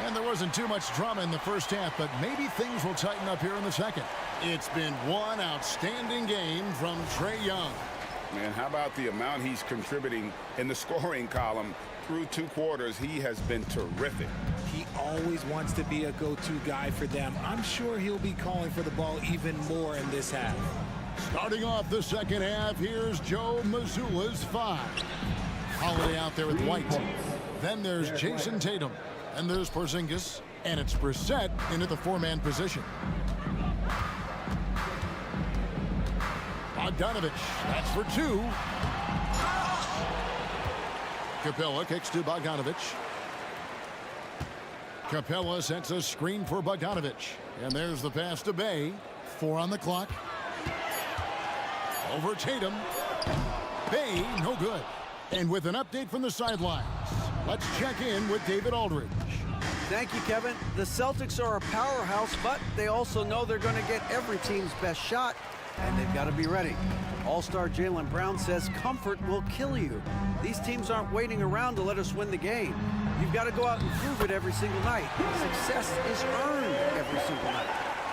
And there wasn't too much drama in the first half, but maybe things will tighten up here in the second. It's been one outstanding game from Trae Young. Man, how about the amount he's contributing in the scoring column through 2 quarters? He has been terrific. He always wants to be a go-to guy for them. I'm sure he'll be calling for the ball even more in this half. Starting off the second half, here's Joe Mazzulla's 5. Holiday out there with White. Then there's Jason Tatum. And there's Porzingis, and it's Brissett into the 4-man position. Bogdanovich, that's for 2. Capella kicks to Bogdanovich. Capella sets a screen for Bogdanovich. And there's the pass to Bay. 4 on the clock. Over Tatum. Bay, no good. And with an update from the sidelines, let's check in with David Aldridge. Thank you, Kevin. The Celtics are a powerhouse, but they also know they're going to get every team's best shot, and they've got to be ready. All-star Jaylen Brown says comfort will kill you. These teams aren't waiting around to let us win the game. You've got to go out and prove it every single night. Success is earned every single night.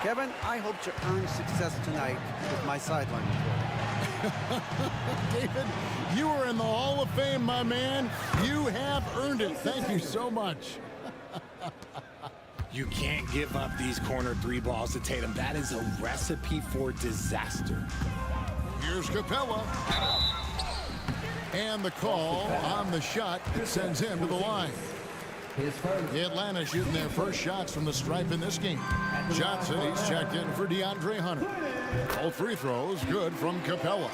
Kevin, I hope to earn success tonight with my sideline report. David, you are in the Hall of Fame, my man. You have earned it. Thank you so much. You can't give up these corner 3 balls to Tatum. That is a recipe for disaster. Here's Capella. And the call on the shot that sends him to the line. Atlanta shooting their first shots from the stripe in this game. Johnson, he's checked in for DeAndre Hunter. All free throws good from Capella.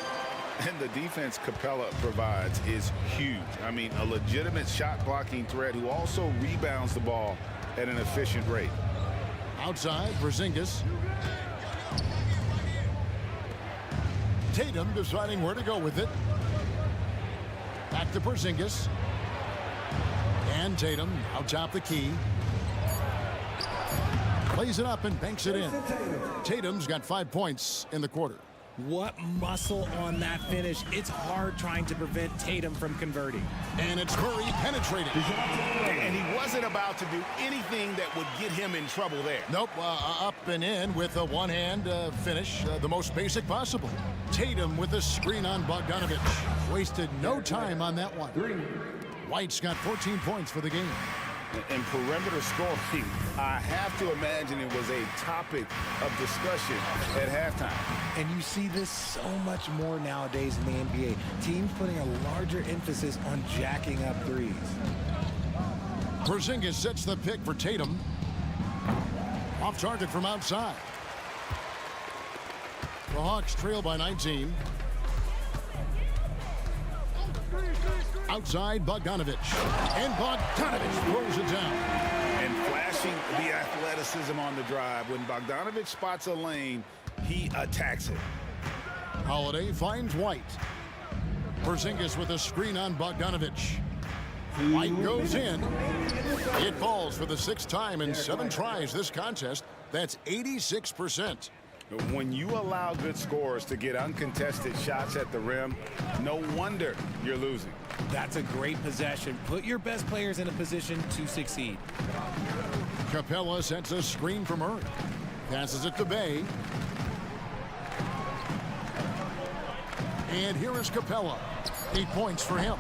And the defense Capella provides is huge. I mean, a legitimate shot blocking threat who also rebounds the ball at an efficient rate. Outside, Porzingis. Tatum deciding where to go with it. Back to Porzingis. And Tatum out top the key. Plays it up and banks it in. Tatum's got 5 points in the quarter. What muscle on that finish. It's hard trying to prevent Tatum from converting. And it's Murray penetrating. And he wasn't about to do anything that would get him in trouble there. Nope, up and in with a one-hand finish, the most basic possible. Tatum with a screen on Bogdanovich. Wasted no time on that one. White's got 14 points for the game. And perimeter scoring, I have to imagine it was a topic of discussion at halftime. And you see this so much more nowadays in the NBA. Teams putting a larger emphasis on jacking up threes. Porzingis sets the pick for Tatum. Off target from outside. The Hawks trail by 19. Outside, Bogdanovich. And Bogdanovich throws it down. And flashing the athleticism on the drive. When Bogdanovich spots a lane, he attacks it. Holiday finds White. Porzingis with a screen on Bogdanovich. White goes in. It falls for the 6th time in 7 tries this contest. That's 86%. When you allow good scorers to get uncontested shots at the rim, no wonder you're losing. That's a great possession. Put your best players in a position to succeed. Capella sets a screen for Murray. Passes it to Bay. And here is Capella. 8 points for him.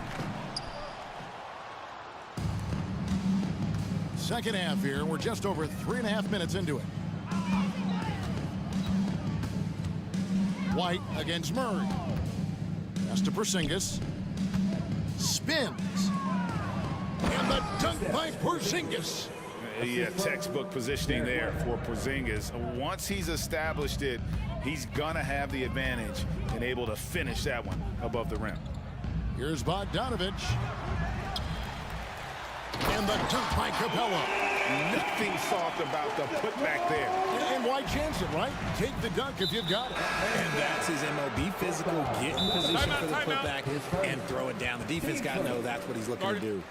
Second half here. We're just over 3.5 minutes into it. White against Murray. Pass to Porzingis. Spins. And the dunk by Porzingis. Yeah, textbook positioning there for Porzingis. Once he's established it, he's gonna have the advantage and able to finish that one above the rim. Here's Bogdanovich. And the dunk by Capella. Nothing soft about the putback there. And why chance it, right? Take the dunk if you've got it. And that's his MO. Be physical, get in position for the putback, and throw it down. The defense got to know that's what he's looking to do.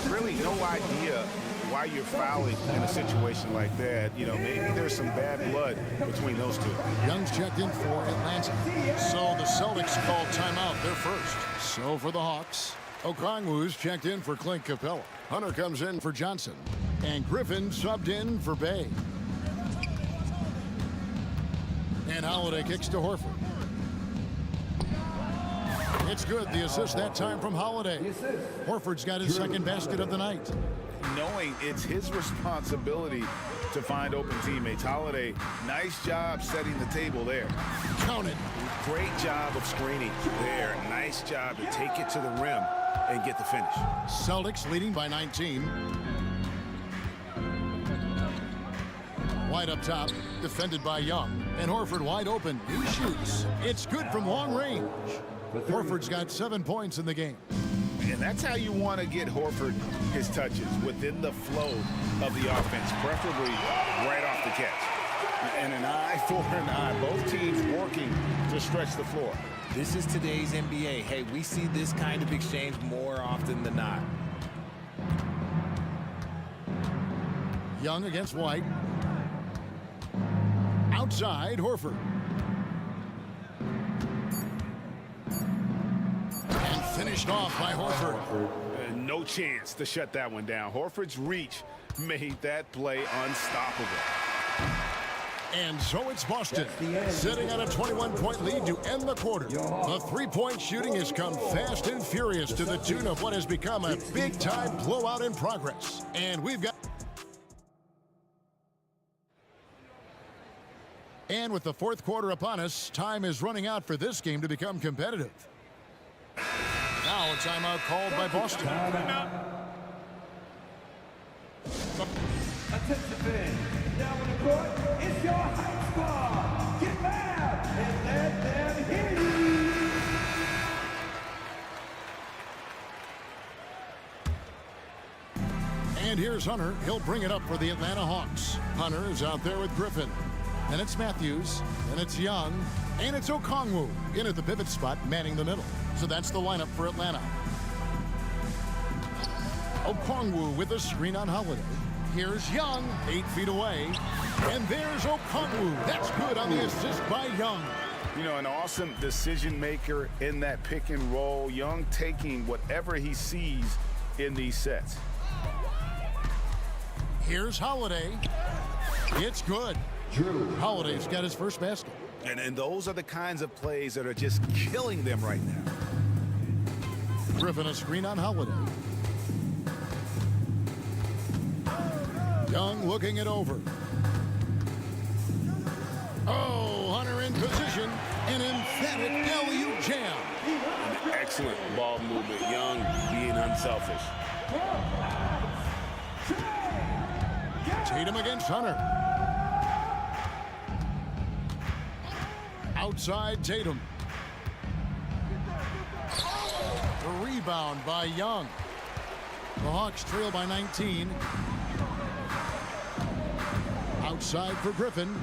Really no idea why you're fouling in a situation like that. You know, maybe there's some bad blood between those two. Young's checked in for Atlanta. So the Celtics called timeout. They're first. So for the Hawks, Okongwu's checked in for Clint Capella. Hunter comes in for Johnson. And Griffin subbed in for Bay. And Holiday kicks to Horford. It's good. The assist that time from Holiday. Horford's got his second basket of the night. Knowing it's his responsibility to find open teammates. Holiday, nice job setting the table there. Count it. Great job of screening there. Nice job to take it to the rim and get the finish. Celtics leading by 19. White up top, defended by Young. And Horford wide open. He shoots. It's good from long range. Horford's got 7 points in the game. And that's how you want to get Horford his touches, within the flow of the offense, preferably right off the catch. And an eye for an eye. Both teams working to stretch the floor. This is today's NBA. Hey, we see this kind of exchange more often than not. Young against White. Outside, Horford. And finished off by Horford. No chance to shut that one down. Horford's reach made that play unstoppable. And so it's Boston, sitting on a 21-point lead to end the quarter. The three-point shooting has come fast and furious to the tune of what has become a big-time blowout in progress. And we've got... And with the fourth quarter upon us, time is running out for this game to become competitive. Now a timeout called by Boston. Attention fans, now on the court, it's your hype squad. Get loud and let them hear you. And here's Hunter. He'll bring it up for the Atlanta Hawks. Hunter is out there with Griffin. And it's Matthews, and it's Young, and it's Okongwu in at the pivot spot, manning the middle. So that's the lineup for Atlanta. Okongwu with a screen on Holiday. Here's Young, 8 feet away. And there's Okongwu. That's good on the assist by Young. You know, an awesome decision maker in that pick and roll. Young taking whatever he sees in these sets. Here's Holiday. It's good. Holiday's got his first basket. And those are the kinds of plays that are just killing them right now. Griffin a screen on Holiday. Young looking it over. Oh, Hunter in position. An emphatic LU jam. An excellent ball movement. Young being unselfish. Tatum against Hunter. Outside Tatum. The rebound by Young. The Hawks trail by 19. Outside for Griffin.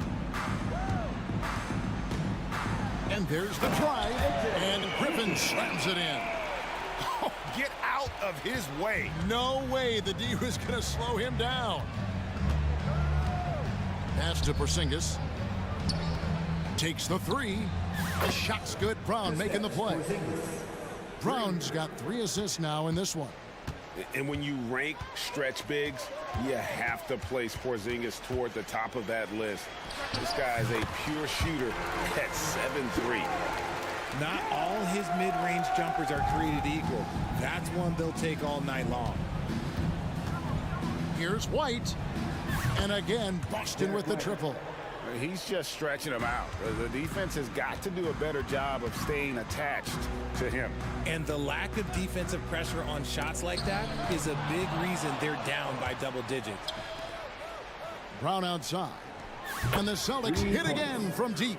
And there's the drive. And Griffin slams it in. Oh, get out of his way. No way the D was going to slow him down. Pass to Porzingis. Takes the three. The shot's good. Brown making the play. Brown's got 3 assists now in this one. And when you rank stretch bigs, you have to place Porzingis toward the top of that list. This guy is a pure shooter at 7'3". Not all his mid-range jumpers are created equal. That's one they'll take all night long. Here's White. And again, Boston with the triple. He's just stretching him out. The defense has got to do a better job of staying attached to him. And the lack of defensive pressure on shots like that is a big reason they're down by double digits. Brown outside. And the Celtics hit again from deep.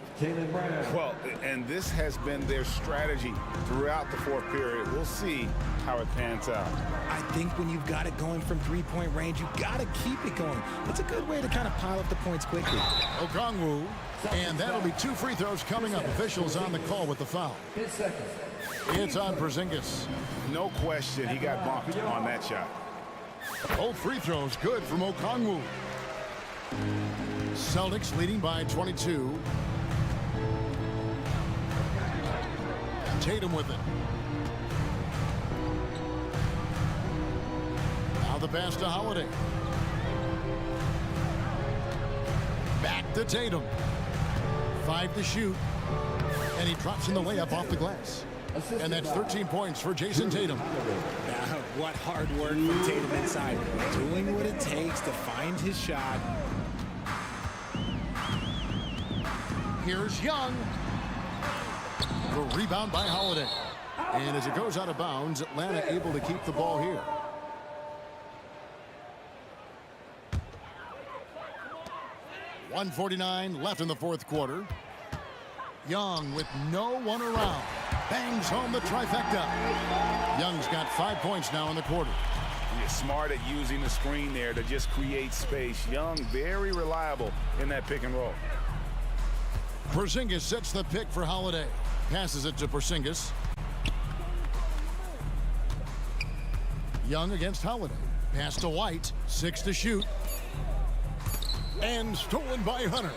Well, and this has been their strategy throughout the fourth period. We'll see how it pans out. I think when you've got it going from three-point range, you've got to keep it going. It's a good way to kind of pile up the points quickly. Okongwu, and that'll be 2 free throws coming up. Officials on the call with the foul. It's on Porzingis. No question he got bumped on that shot. Both free throws good from Okongwu. Celtics leading by 22. Tatum with it. Now the pass to Holiday. Back to Tatum. 5 to shoot. And he drops in the layup off the glass. And that's 13 points for Jason Tatum. What hard work from Tatum inside. Doing what it takes to find his shot. Here's Young. The rebound by Holiday. And as it goes out of bounds, Atlanta able to keep the ball here. .149 left in the fourth quarter. Young with no one around. Bangs home the trifecta. Young's got 5 points now in the quarter. He's smart at using the screen there to just create space. Young, very reliable in that pick and roll. Porzingis sets the pick for Holiday. Passes it to Porzingis. Young against Holiday. Pass to White. 6 to shoot. And stolen by Hunter.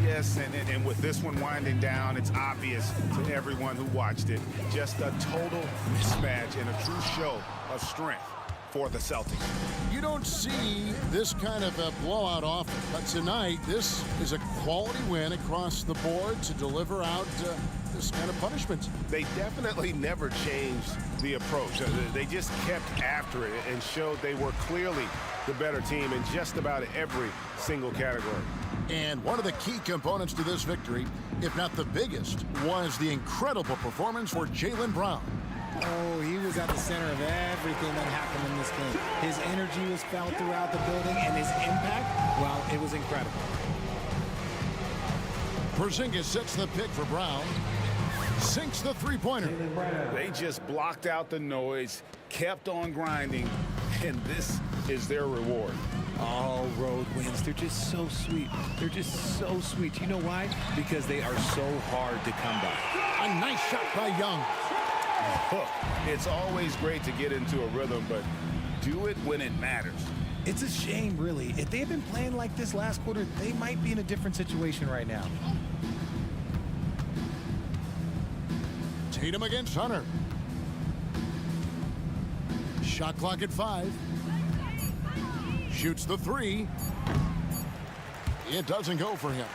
Yes, and with this one winding down, it's obvious to everyone who watched it. Just a total mismatch and a true show of strength for the Celtics. You don't see this kind of a blowout often, but tonight this is a quality win across the board to deliver out this kind of punishment. They definitely never changed the approach. They just kept after it and showed they were clearly the better team in just about every single category. And one of the key components to this victory, if not the biggest, was the incredible performance for Jaylen Brown. Oh, he was at the center of everything that happened in this game. His energy was felt throughout the building, and his impact, well, it was incredible. Porzingis sets the pick for Brown. Sinks the three-pointer. They just blocked out the noise, kept on grinding, and this is their reward. All road wins. They're just so sweet. They're just so sweet. You know why? Because they are so hard to come by. A nice shot by Young. It's always great to get into a rhythm, but do it when it matters. It's a shame, really. If they had been playing like this last quarter, they might be in a different situation right now. Tatum against Hunter. Shot clock at 5. Shoots the 3. It doesn't go for him.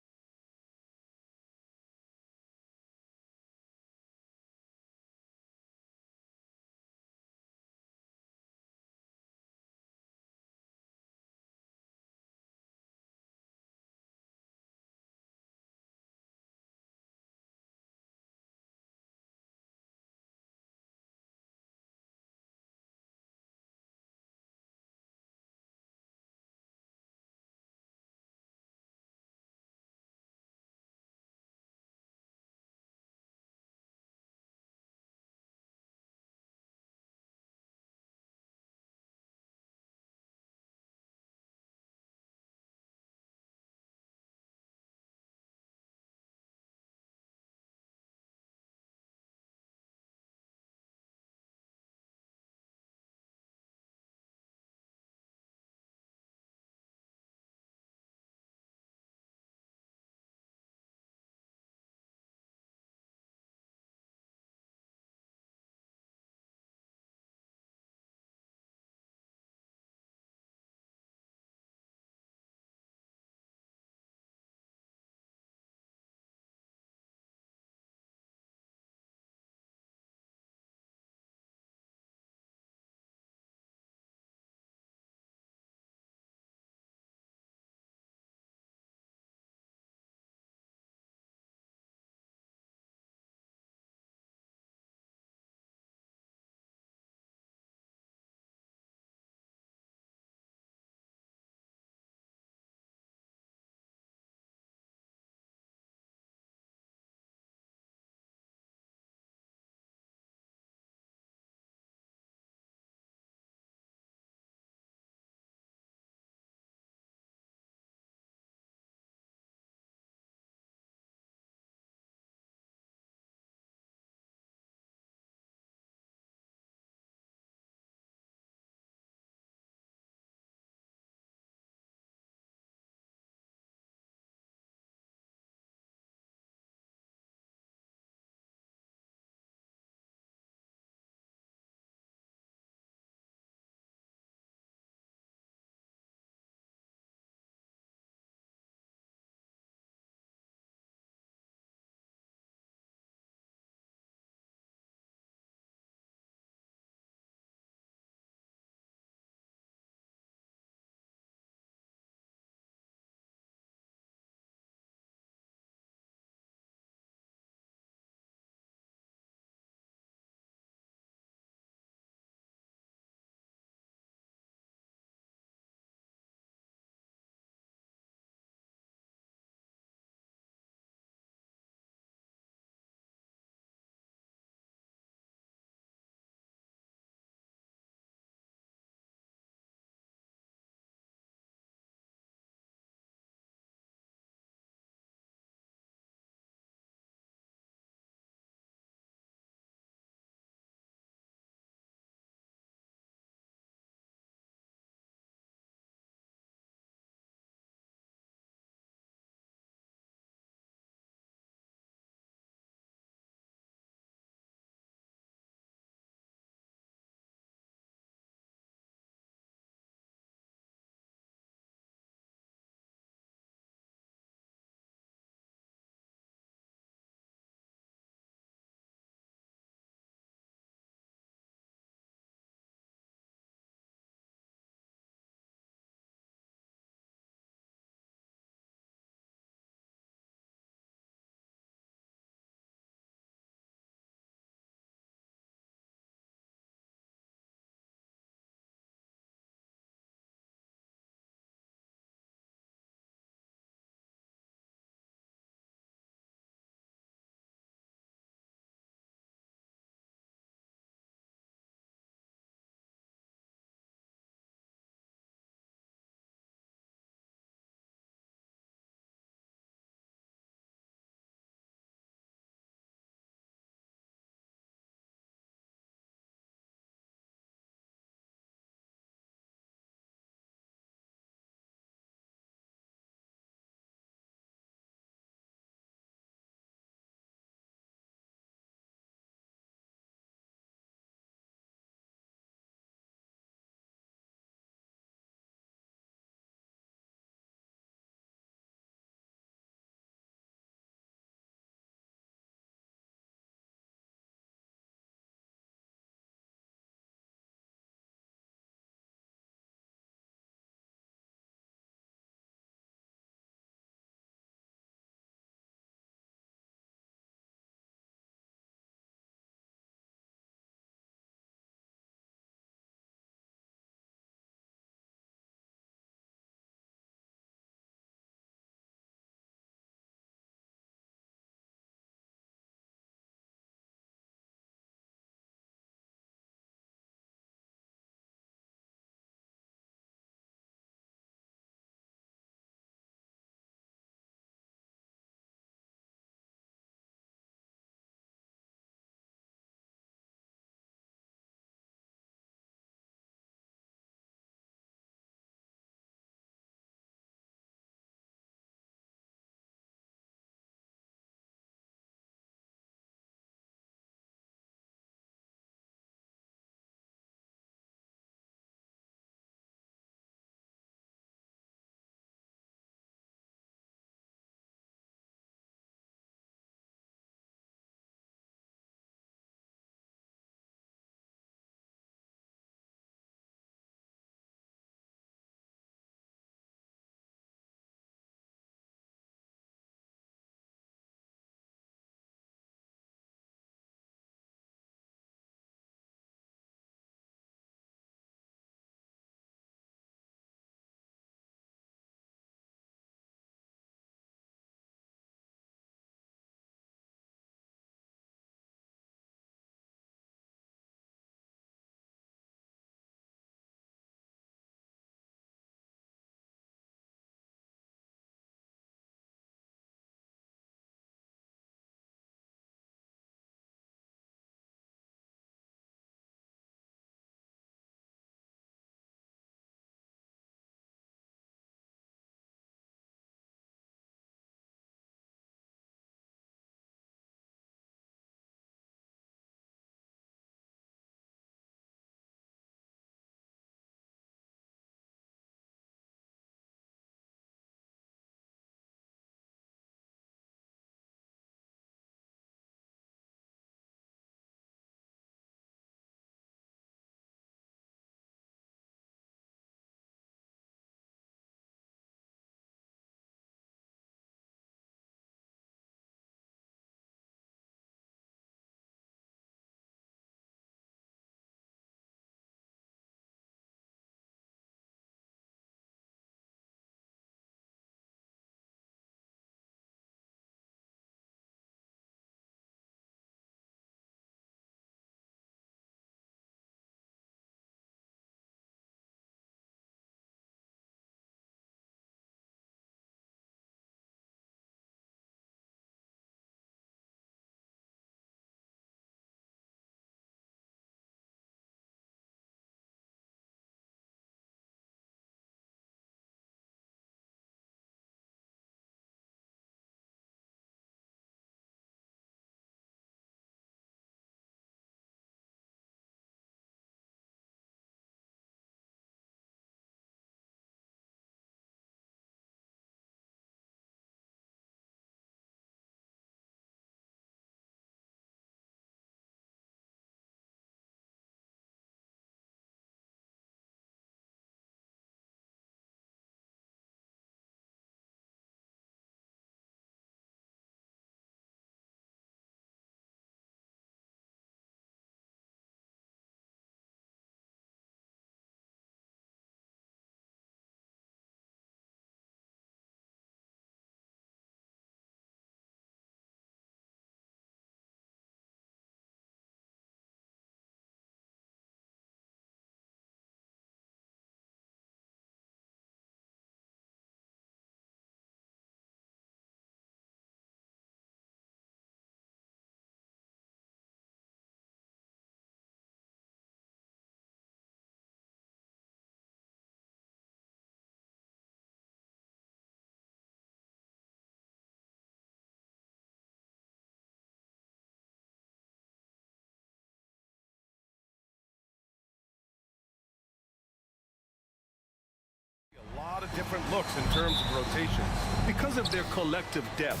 different looks in terms of rotations. Because of their collective depth,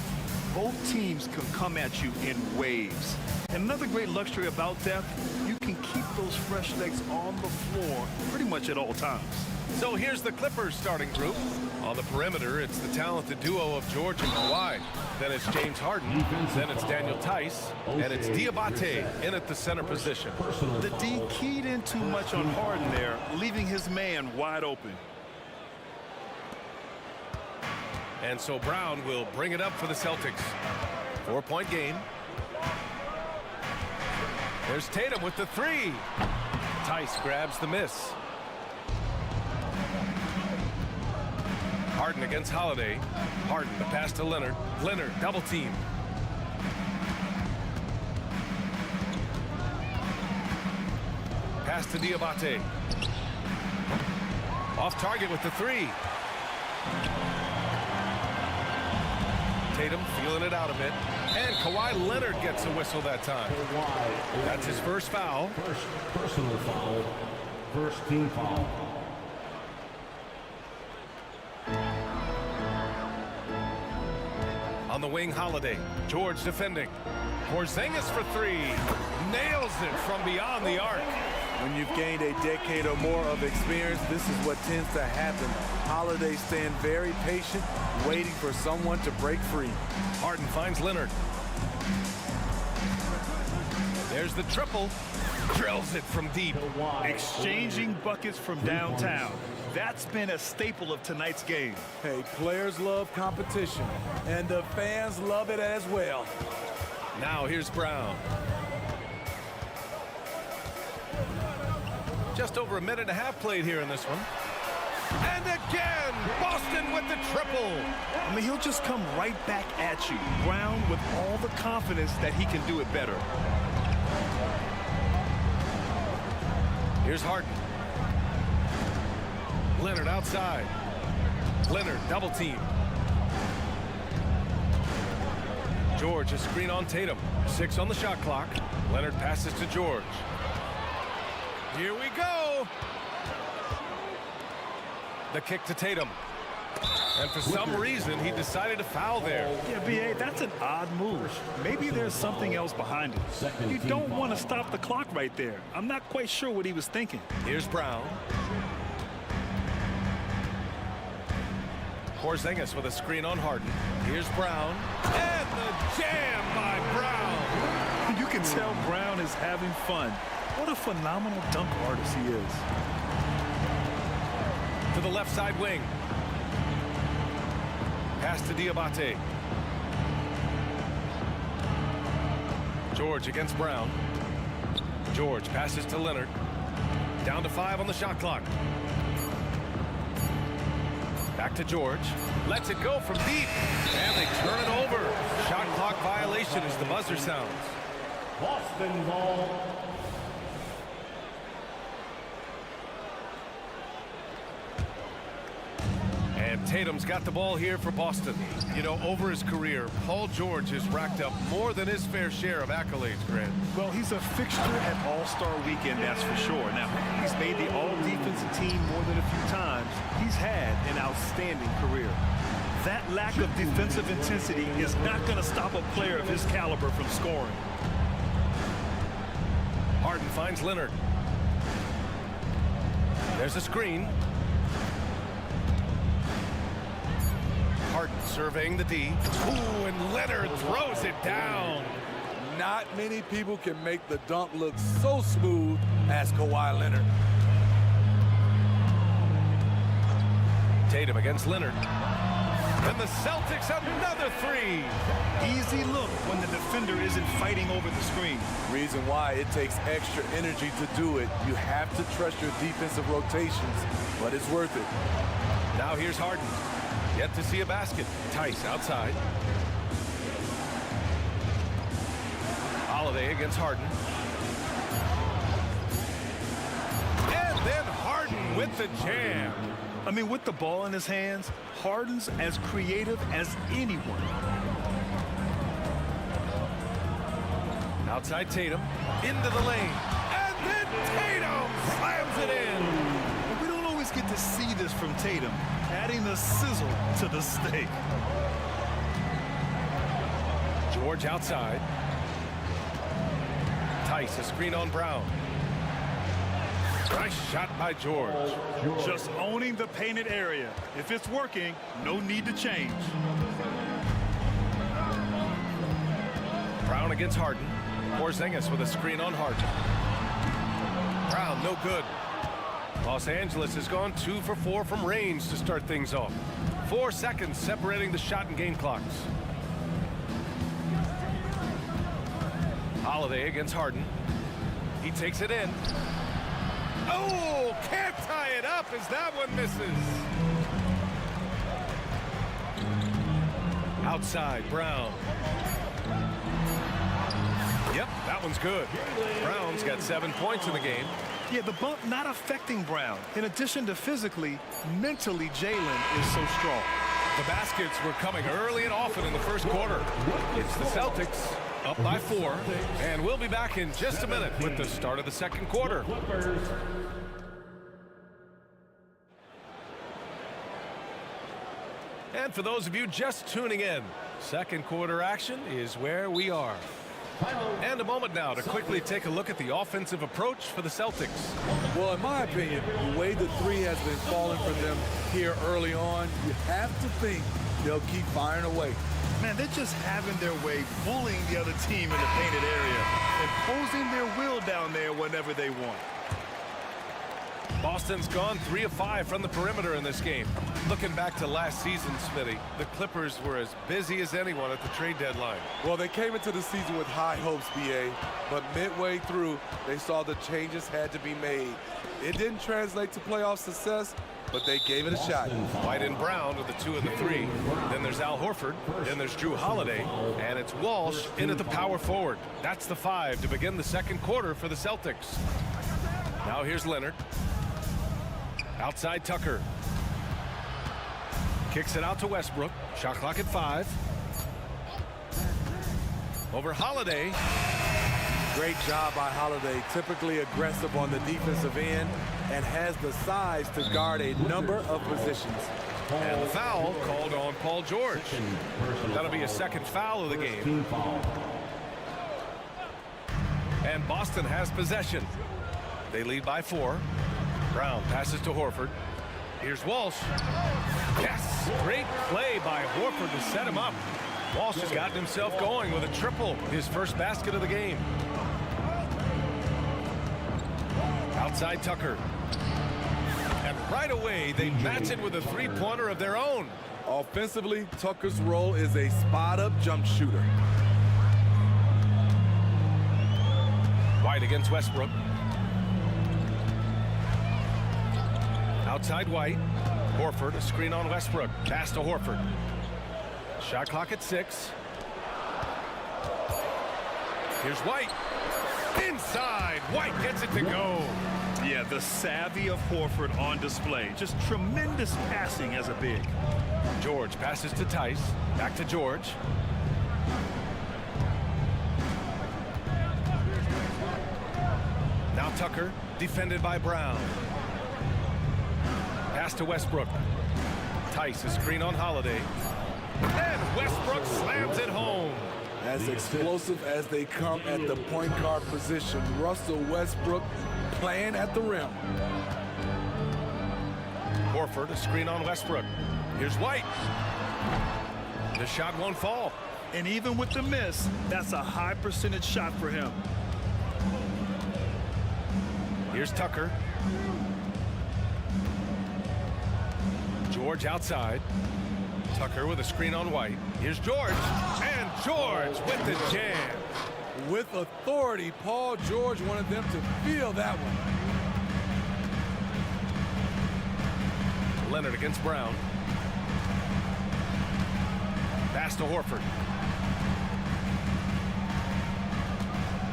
both teams can come at you in waves. And another great luxury about depth, you can keep those fresh legs on the floor pretty much at all times. So here's the Clippers starting group. On the perimeter, it's the talented duo of George and Kawhi. Then it's James Harden. Then it's Daniel Tice. And it's Diabate in at the center position. The D keyed in too much on Harden there, leaving his man wide open. And so Brown will bring it up for the Celtics. 4-point game. There's Tatum with the three. Tice grabs the miss. Harden against Holiday. Harden, the pass to Leonard. Leonard, double team. Pass to Diabate. Off target with the three. Tatum feeling it out a bit. And Kawhi Leonard gets a whistle that time. That's his first foul. First personal foul. First team foul. On the wing, Holiday. George defending. Porzingis for three. Nails it from beyond the arc. When you've gained a decade or more of experience, this is what tends to happen. Holiday staying very patient, waiting for someone to break free. Harden finds Leonard. There's the triple. Drills it from deep. Exchanging buckets from downtown. That's been a staple of tonight's game. Hey, players love competition, and the fans love it as well. Now here's Brown. Just over a minute and a half played here in this one. And again, Boston with the triple. I mean, he'll just come right back at you. Brown with all the confidence that he can do it better. Here's Harden. Leonard outside. Leonard double team. George a screen on Tatum. 6 on the shot clock. Leonard passes to George. Here we go. The kick to Tatum. And for some reason, he decided to foul there. Yeah, B.A., that's an odd move. Maybe there's something else behind it. You don't want to stop the clock right there. I'm not quite sure what he was thinking. Here's Brown. Porzingis with a screen on Harden. Here's Brown. And the jam by Brown. You can tell Brown is having fun. What a phenomenal dunk artist he is. To the left side wing. Pass to Diabate. George against Brown. George passes to Leonard. Down to 5 on the shot clock. Back to George. Lets it go from deep. And they turn it over. Shot clock violation as the buzzer sounds. Boston ball. And Tatum's got the ball here for Boston. You know, over his career, Paul George has racked up more than his fair share of accolades, Grant. Well, he's a fixture at All-Star Weekend, that's for sure. Now, he's made the All-Defensive team more than a few times. He's had an outstanding career. That lack of defensive intensity is not going to stop a player of his caliber from scoring. Harden finds Leonard. There's a screen. Harden surveying the D. Ooh, and Leonard throws it down. Not many people can make the dunk look so smooth as Kawhi Leonard. Tatum against Leonard. And the Celtics another three. Easy look when the defender isn't fighting over the screen. Reason why it takes extra energy to do it. You have to trust your defensive rotations, but it's worth it. Now here's Harden. Yet to see a basket. Tice outside. Holiday against Harden. And then Harden with the jam. I mean, with the ball in his hands, Harden's as creative as anyone. Outside Tatum. Into the lane. And then Tatum slams it in. We don't always get to see this from Tatum, adding the sizzle to the steak. George outside. Tice, a screen on Brown. Nice shot by George. Just owning the painted area. If it's working, no need to change. Brown against Harden. Porzingis with a screen on Harden. Brown, no good. Los Angeles has gone 2 for 4 from range to start things off. 4 seconds separating the shot and game clocks. Holiday against Harden. He takes it in. Oh, can't tie it up as that one misses. Outside, Brown. Yep, that one's good. Brown's got 7 points in the game. Yeah, the bump not affecting Brown. In addition to physically, mentally, Jalen is so strong. The baskets were coming early and often in the first quarter. It's the Celtics up by 4, and we'll be back in just a minute with the start of the second quarter. And for those of you just tuning in, second quarter action is where we are. And a moment now to quickly take a look at the offensive approach for the Celtics. Well, in my opinion, the way the three has been falling for them here early on, you have to think they'll keep firing away. Man, they're just having their way, bullying the other team in the painted area, imposing their will down there whenever they want. Boston's gone 3 of 5 from the perimeter in this game. Looking back to last season, Smitty, the Clippers were as busy as anyone at the trade deadline. Well, they came into the season with high hopes, BA, but midway through, they saw the changes had to be made. It didn't translate to playoff success, but they gave it a shot. White and Brown are the 2 of the 3. Then there's Al Horford. Then there's Drew Holiday. And it's Walsh in at the power forward. That's the 5 to begin the second quarter for the Celtics. Now here's Leonard. Outside Tucker. Kicks it out to Westbrook. Shot clock at 5. Over Holiday. Great job by Holiday. Typically aggressive on the defensive end and has the size to guard a number of positions. And the foul called on Paul George. That'll be his second foul of the game. And Boston has possession. They lead by 4. Brown passes to Horford. Here's Walsh. Yes, great play by Horford to set him up. Walsh has gotten himself going with a triple, his first basket of the game. Outside Tucker. And right away, they match it with a three-pointer of their own. Offensively, Tucker's role is a spot-up jump shooter. White against Westbrook. Outside White. Horford, a screen on Westbrook. Pass to Horford. Shot clock at 6. Here's White. Inside. White gets it to go. Yeah, the savvy of Horford on display. Just tremendous passing as a big. George passes to Tice. Back to George. Now Tucker, defended by Brown. Pass to Westbrook. Tice, a screen on Holiday. And Westbrook slams it home. As explosive as they come at the point guard position, Russell Westbrook playing at the rim. Horford, a screen on Westbrook. Here's White. The shot won't fall. And even with the miss, that's a high percentage shot for him. Here's Tucker. George outside. Tucker with a screen on White. Here's George. And George with the jam. With authority, Paul George wanted them to feel that one. Leonard against Brown. Pass to Horford.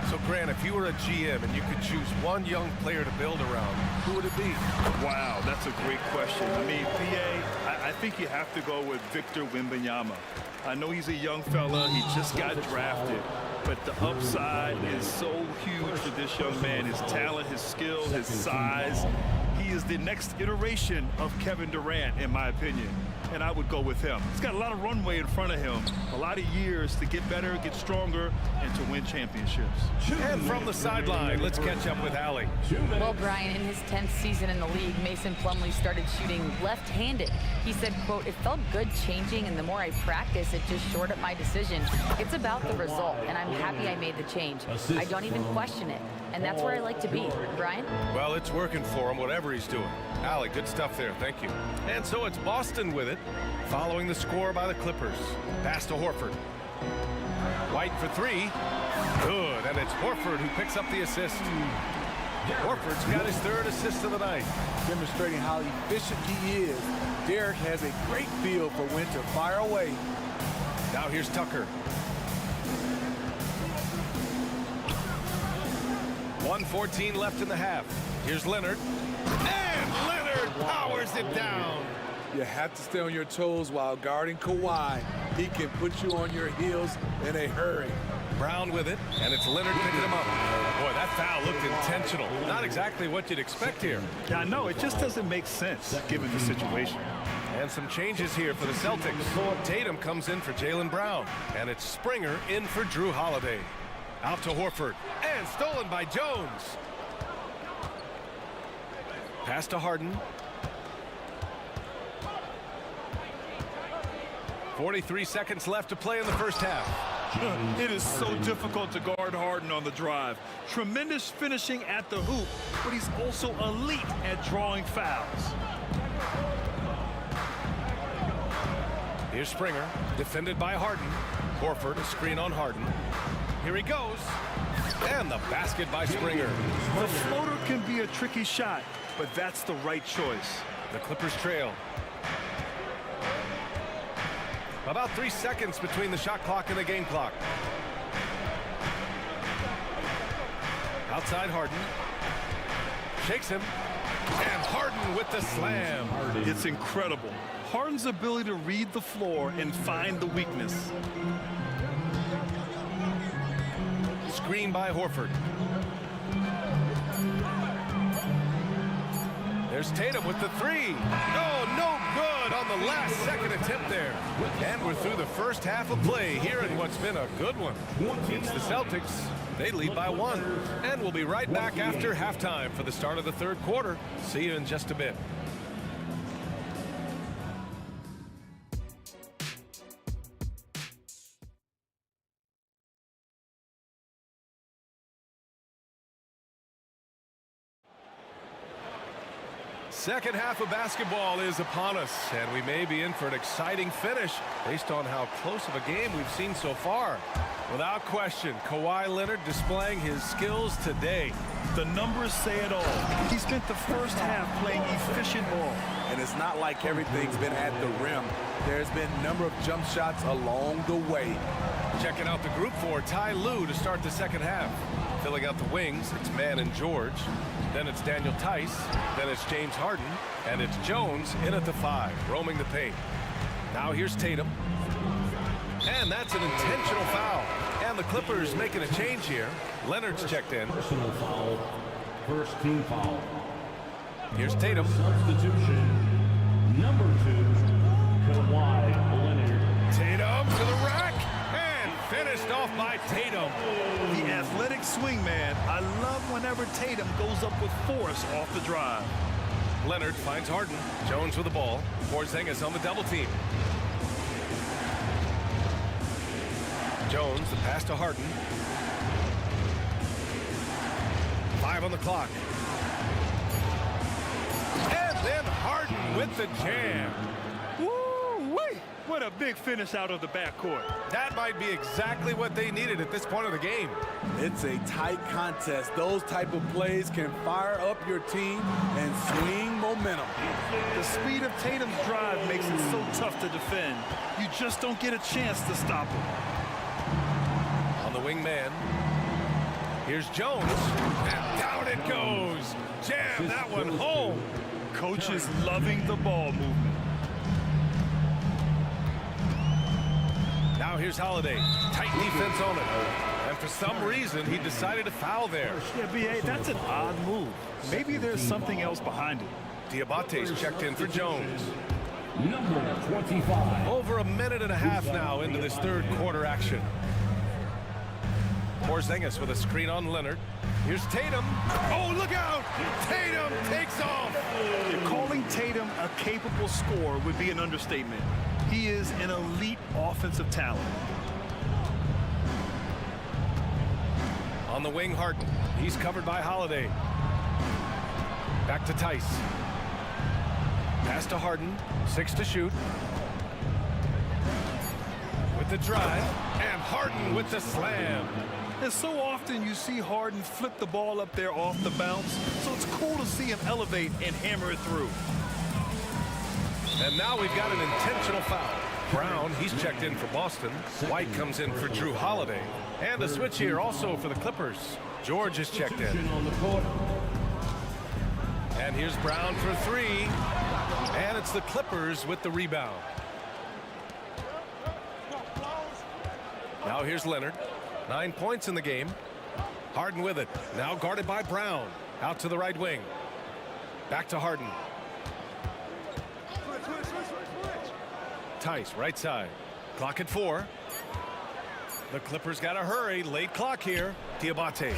So, Grant, if you were a GM and you could choose one young player to build around, who would it be? Wow, that's a great question. I mean, PA, I think you have to go with Victor Wembanyama. I know he's a young fella. He just got drafted. But the upside is so huge for this young man. His talent, his skill, his size. He is the next iteration of Kevin Durant, in my opinion. And I would go with him. He's got a lot of runway in front of him, a lot of years to get better, get stronger, and to win championships. And from the sideline, let's catch up with Allie. Well, Brian, in his 10th season in the league, Mason Plumlee started shooting left-handed. He said, quote, "It felt good changing, and the more I practice, it just shored up my decision. It's about the result, and I'm happy I made the change. I don't even question it, and that's where I like to be." Brian? Well, it's working for him, whatever he's doing. Allie, good stuff there. Thank you. And so it's Boston with it, following the score by the Clippers. Pass to Horford. White for three. Good, and it's Horford who picks up the assist. Horford's got his third assist of the night. Demonstrating how efficient he is. Derek has a great feel for when to fire away. Now here's Tucker. 1:14 left in the half. Here's Leonard. And Leonard powers it down. You have to stay on your toes while guarding Kawhi. He can put you on your heels in a hurry. Brown with it, and it's Leonard picking him up. Boy, that foul looked intentional. Not exactly what you'd expect here. Yeah, I know. It just doesn't make sense given the situation. And some changes here for the Celtics. Tatum comes in for Jaylen Brown, and it's Springer in for Drew Holiday. Out to Horford, and stolen by Jones. Pass to Harden. 43 seconds left to play in the first half. It is so difficult to guard Harden on the drive. Tremendous finishing at the hoop, but he's also elite at drawing fouls. Here's Springer, defended by Harden. Horford, a screen on Harden. Here he goes. And the basket by Springer. The floater can be a tricky shot, but that's the right choice. The Clippers trail. About 3 seconds between the shot clock and the game clock. Outside Harden. Shakes him. And Harden with the slam. It's incredible. Harden's ability to read the floor and find the weakness. Screen by Horford. There's Tatum with the three. Oh, no good on the last second attempt there. And we're through the first half of play here in what's been a good one. It's the Celtics. They lead by 1. And we'll be right back after halftime for the start of the third quarter. See you in just a bit. Second half of basketball is upon us, and we may be in for an exciting finish based on how close of a game we've seen so far. Without question, Kawhi Leonard displaying his skills today. The numbers say it all. He spent the first half playing efficient ball. And it's not like everything's been at the rim. There's been a number of jump shots along the way. Checking out the group for Ty Lue to start the second half. Filling out the wings, it's Mann and George. Then it's Daniel Tice. Then it's James Harden. And it's Jones in at the 5, roaming the paint. Now here's Tatum. And that's an intentional foul. And the Clippers making a change here. Leonard's checked in. Personal foul. First team foul. Here's Tatum. Substitution. Number 2, Kawhi Leonard. Tatum to the rack. And finished off by Tatum. The athletic swingman. I love whenever Tatum goes up with force off the drive. Leonard finds Harden. Jones with the ball. Porzingis on the double team. Jones, the pass to Harden. 5 on the clock. And then Harden with the jam. Woo-wee! What a big finish out of the backcourt. That might be exactly what they needed at this point of the game. It's a tight contest. Those type of plays can fire up your team and swing momentum. The speed of Tatum's drive makes it so tough to defend. You just don't get a chance to stop him. On the wingman. Here's Jones. And down it goes. Jam that one home. Coach is loving the ball movement. Now here's Holiday. Tight defense on it. And For some reason, he decided to foul there. Yeah, B.A., that's an odd move. Maybe there's something else behind it. Diabate's checked in for Jones. Number 25. Over a minute and a half now into this third quarter action. Porzingis with a screen on Leonard. Here's Tatum. Oh, look out! Tatum takes off! Calling Tatum a capable scorer would be an understatement. He is an elite offensive talent. On the wing, Harden. He's covered by Holiday. Back to Tice. Pass to Harden. 6 to shoot. With the drive. And Harden with the slam. And so often you see Harden flip the ball up there off the bounce, so it's cool to see him elevate and hammer it through. And now we've got an intentional foul. Brown, he's checked in for Boston. White comes in for Drew Holiday. And a switch here also for the Clippers. George is checked in. And here's Brown for 3. And it's the Clippers with the rebound. Now here's Leonard. 9 points in the game. Harden with it. Now guarded by Brown. Out to the right wing. Back to Harden. Tice, right side. Clock at 4. The Clippers got to hurry. Late clock here. Diabate.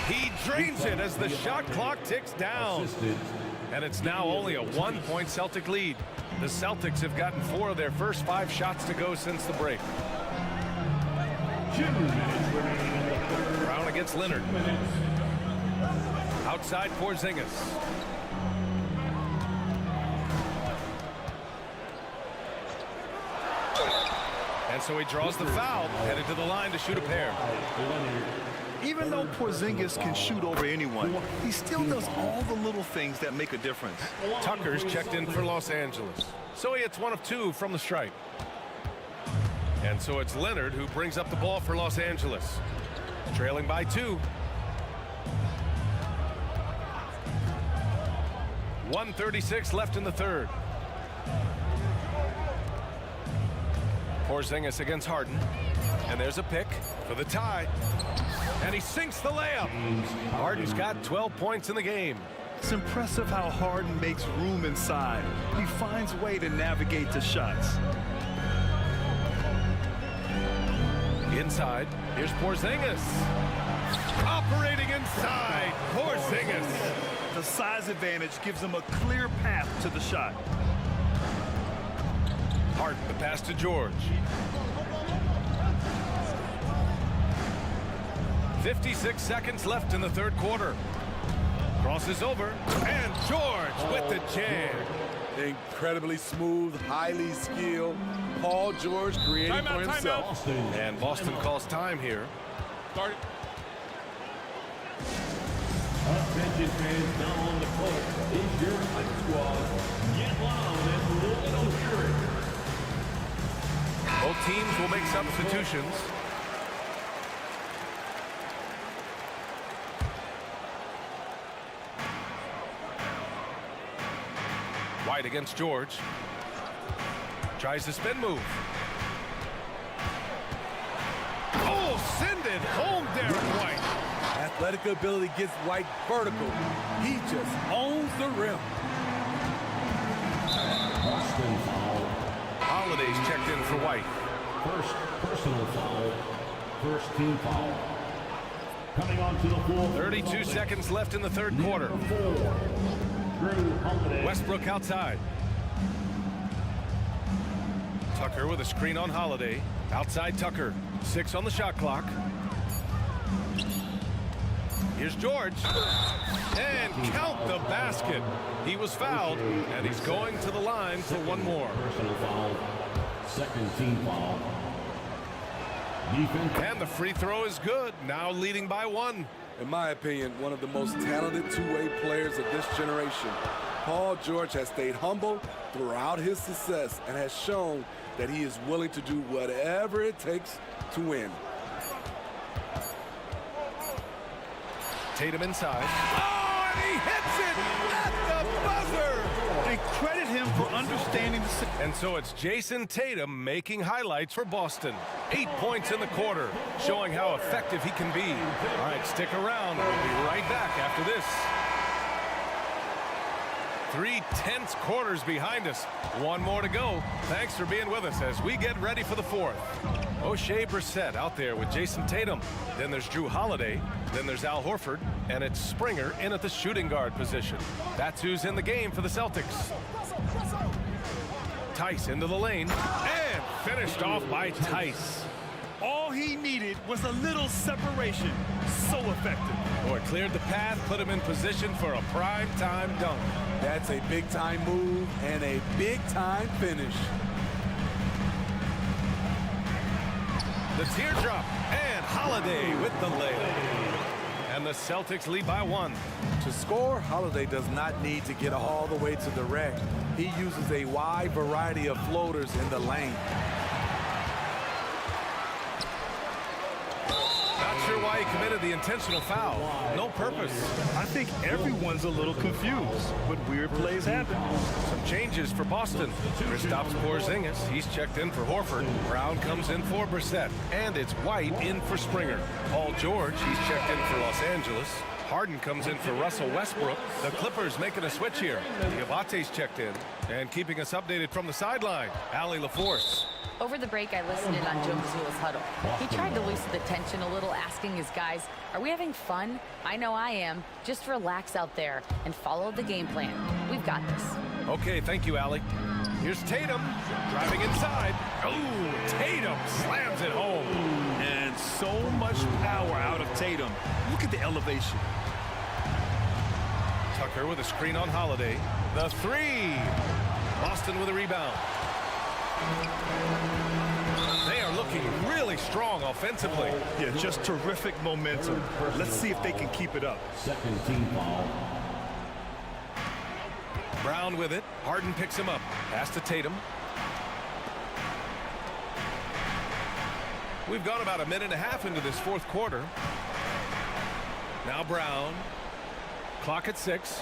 He drains it as the shot clock ticks down. And it's now only a 1-point Celtic lead. The Celtics have gotten 4 of their first 5 shots to go since the break. Brown against Leonard. Outside Porzingis. And so he draws the foul, headed to the line to shoot a pair. Even though Porzingis can shoot over anyone, he still does all the little things that make a difference. Tucker's checked in for Los Angeles. So he hits 1 of 2 from the stripe. And so it's Leonard who brings up the ball for Los Angeles. Trailing by 2. 1:36 left in the third. Porzingis against Harden. And there's a pick for the tie. And he sinks the layup. Harden's got 12 points in the game. It's impressive how Harden makes room inside. He finds a way to navigate the shots. Inside, here's Porzingis. Operating inside, Porzingis. The size advantage gives him a clear path to the shot. Harden, the pass to George. 56 seconds left in the third quarter. Crosses over, and George with the jam. Incredibly smooth, highly skilled. Paul George creating for himself. And Boston calls time here. Start it. Attention fans now on the court. Is your hype squad. Get loud and little fury. Both teams will make substitutions. White against George. Tries the spin move. Oh, send it home, Derek White. Athletic ability gets White vertical. He just owns the rim. Boston foul. Holiday's checked in for White. First personal foul. First team foul. Coming onto the floor. 32 seconds left in the third quarter. Westbrook outside. Tucker with a screen on Holiday. Outside Tucker. 6 on the shot clock. Here's George. And count the basket. He was fouled, and he's going to the line for one more. Personal foul. Second team foul. Defense. And the free throw is good. Now leading by 1. In my opinion, one of the most talented two-way players of this generation. Paul George has stayed humble throughout his success and has shown that he is willing to do whatever it takes to win. Tatum inside. Oh, and he hits it at the buzzer! And credit him for understanding the... And so it's Jason Tatum making highlights for Boston. 8 points in the quarter, showing how effective he can be. All right, stick around. We'll be right back after this. 3 tense quarters behind us. One more to go. Thanks for being with us as we get ready for the fourth. O'Shea Brissett out there with Jason Tatum. Then there's Drew Holiday. Then there's Al Horford. And it's Springer in at the shooting guard position. That's who's in the game for the Celtics. Tice into the lane. And finished off by Tice. All he needed was a little separation. So effective. Boy, cleared the path, put him in position for a prime-time dunk. That's a big-time move and a big-time finish. The teardrop, and Holiday with the layup. And the Celtics lead by 1. To score, Holiday does not need to get all the way to the rack. He uses a wide variety of floaters in the lane. Not sure why he committed the intentional foul. No purpose. I think everyone's a little confused, but weird plays happen. Some changes for Boston. Kristaps Porzingis, he's checked in for Horford. Brown comes in for Brissett. And it's White in for Springer. Paul George, he's checked in for Los Angeles. Harden comes in for Russell Westbrook. The Clippers making a switch here. Diabate's checked in. And keeping us updated from the sideline, Allie LaForce. Over the break, I listened in on Joe Mazzulla's huddle. He tried to loosen the tension a little, asking his guys, are we having fun? I know I am. Just relax out there and follow the game plan. We've got this. Okay, thank you, Allie. Here's Tatum, driving inside. Oh, Tatum slams it home. And so much power out of Tatum. Look at the elevation. Tucker with a screen on Holiday. The 3. Boston with a rebound. They are looking really strong offensively. Yeah, just terrific momentum. Let's see if they can keep it up. Second team foul. Brown with it. Harden picks him up. Pass to Tatum. We've gone about a minute and a half into this fourth quarter. Now Brown. Clock at 6.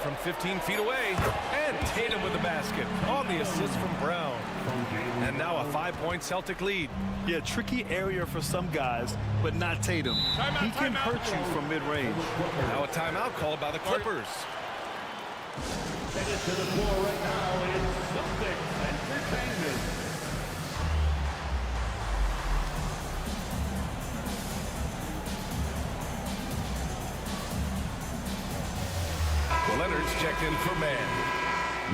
From 15 feet away. And Tatum with the basket on the assist from Brown. And now a 5-point Celtic lead. Yeah, tricky area for some guys, but not Tatum. He can hurt you from mid-range. Now a timeout called by the Clippers. Headed to the floor right now is Celtics Entertainment. Leonard's checked in for man.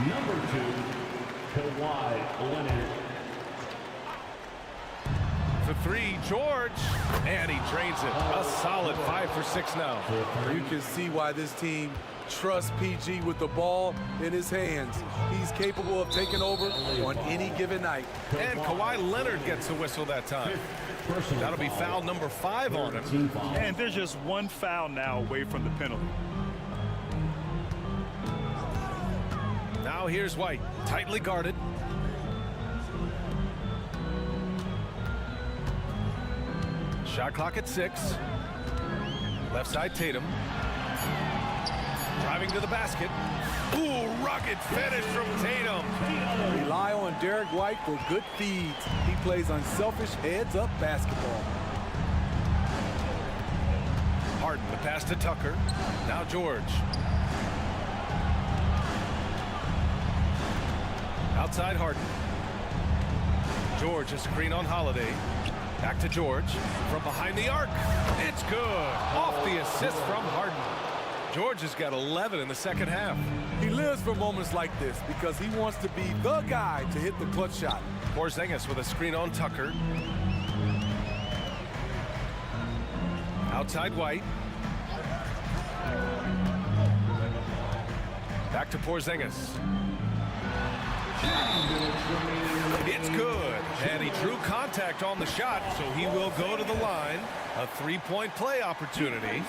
Number 2, Kawhi Leonard. For 3, George. And he drains it. A solid 5 for 6 now. You can see why this team trusts PG with the ball in his hands. He's capable of taking over on any given night. And Kawhi Leonard gets a whistle that time. That'll be foul number 5 on him. And there's just one foul now away from the penalty. Now here's White, tightly guarded. Shot clock at 6. Left side Tatum. Driving to the basket. Ooh, rugged finish from Tatum. Rely on Derek White for good feeds. He plays unselfish heads-up basketball. Harden, the pass to Tucker. Now George. Outside Harden. George, a screen on Holiday. Back to George. From behind the arc. It's good. Off the assist from Harden. George has got 11 in the second half. He lives for moments like this because he wants to be the guy to hit the clutch shot. Porzingis with a screen on Tucker. Outside White. Back to Porzingis. It's good. And he drew contact on the shot, so he will go to the line. A 3-point play opportunity.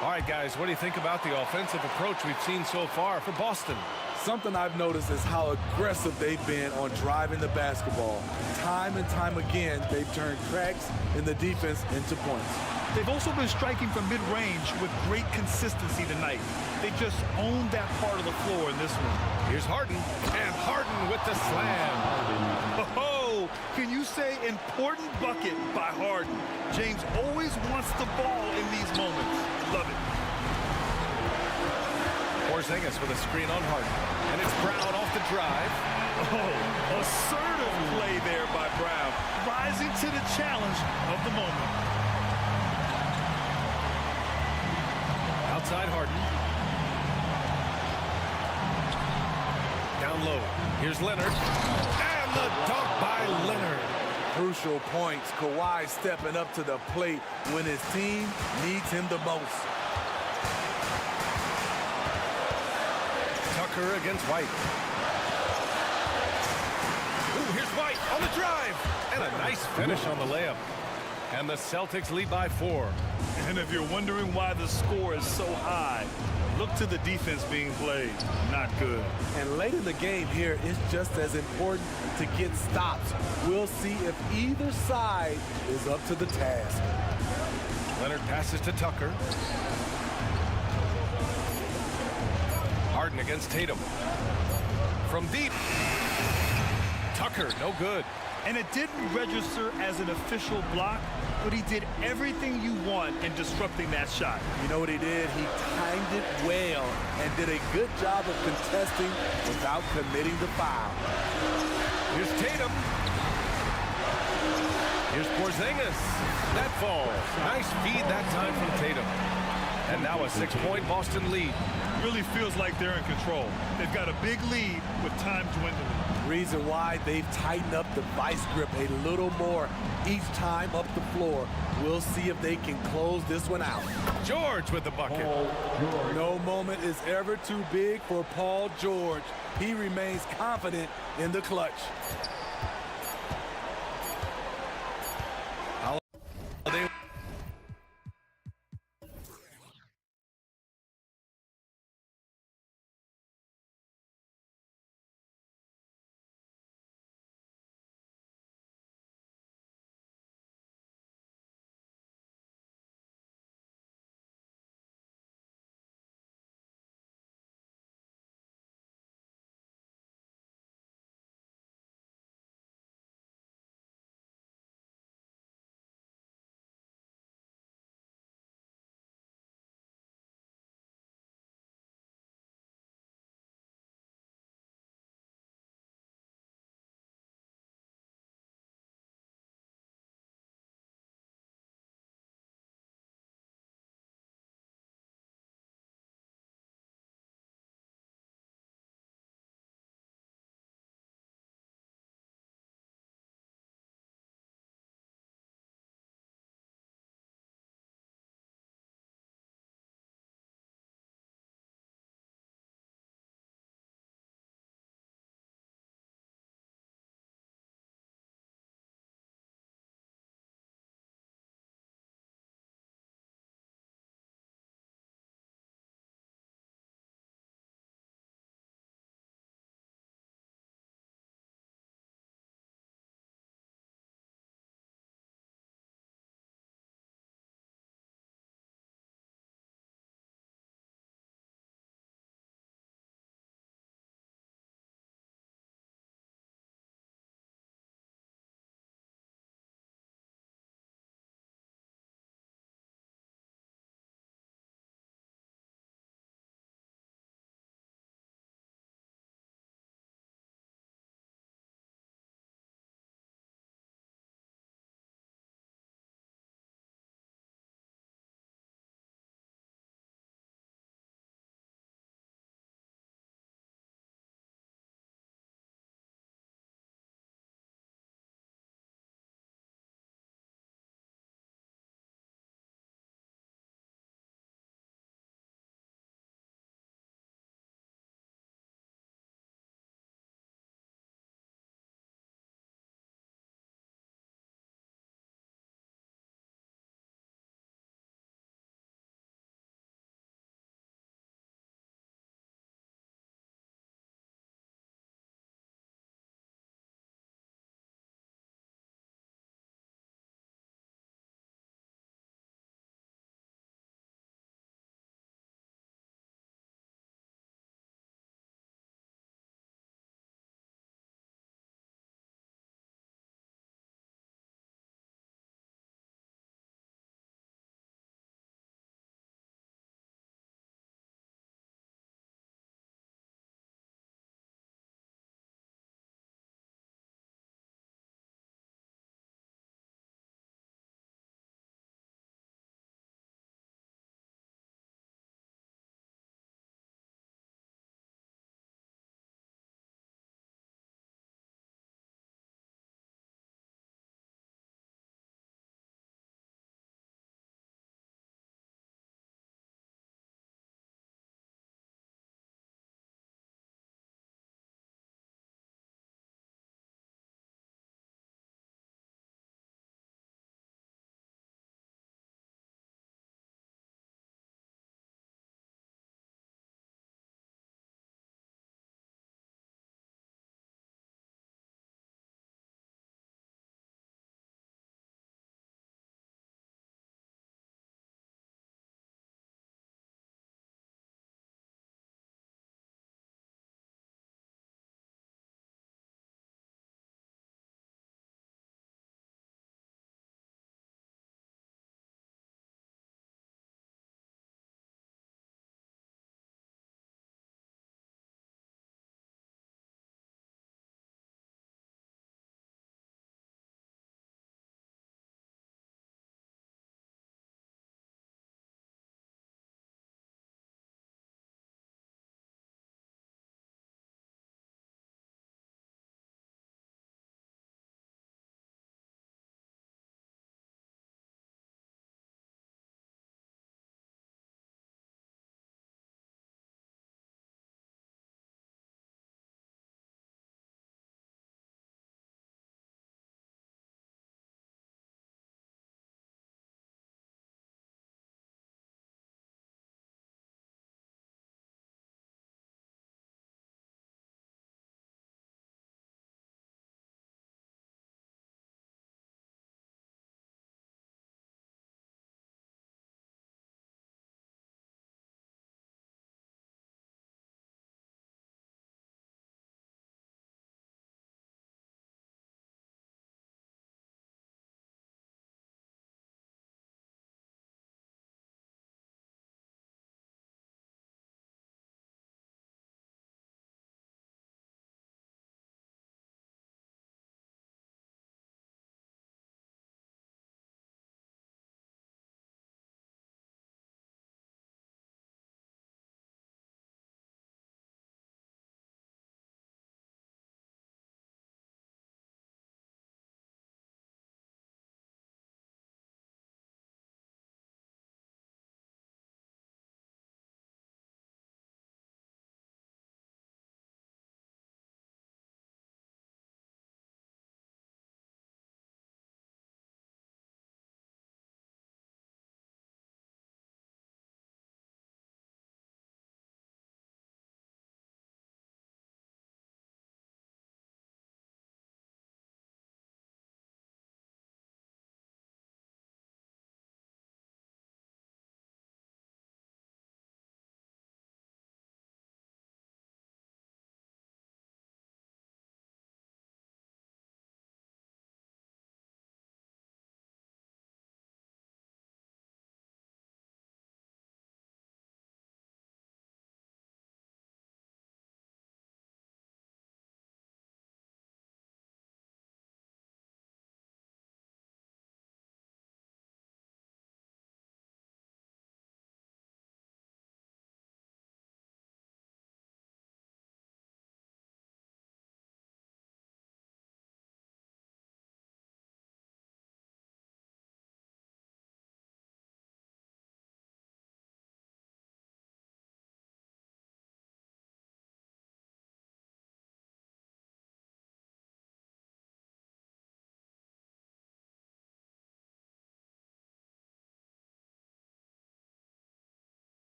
All right, guys, what do you think about the offensive approach we've seen so far for Boston? Something I've noticed is how aggressive they've been on driving the basketball. Time and time again, they've turned cracks in the defense into points. They've also been striking from mid-range with great consistency tonight. They just owned that part of the floor in this one. Here's Harden, and Harden with the slam. Oh, can you say important bucket by Harden? James always wants the ball in these moments. Love it. Porzingis with a screen on Harden, and it's Brown off the drive. Oh, assertive play there by Brown, rising to the challenge of the moment. Outside Harden. Down low. Here's Leonard. And the dunk by Leonard. Crucial points. Kawhi stepping up to the plate when his team needs him the most. Tucker against White. Ooh, here's White on the drive. And a nice finish on the layup. And the Celtics lead by 4. And if you're wondering why the score is so high, look to the defense being played. Not good. And late in the game here, it's just as important to get stops. We'll see if either side is up to the task. Leonard passes to Tucker. Harden against Tatum. From deep. Tucker, no good. And it didn't register as an official block, but he did everything you want in disrupting that shot. You know what he did? He timed it well and did a good job of contesting without committing the foul. Here's Tatum. Here's Porzingis. That falls. Nice feed that time from Tatum. And now a 6-point Boston lead. Really feels like they're in control. They've got a big lead with time dwindling. Reason why they've tightened up the vice grip a little more each time up the floor. We'll see if they can close this one out. George with the bucket. No moment is ever too big for Paul George. He remains confident in the clutch.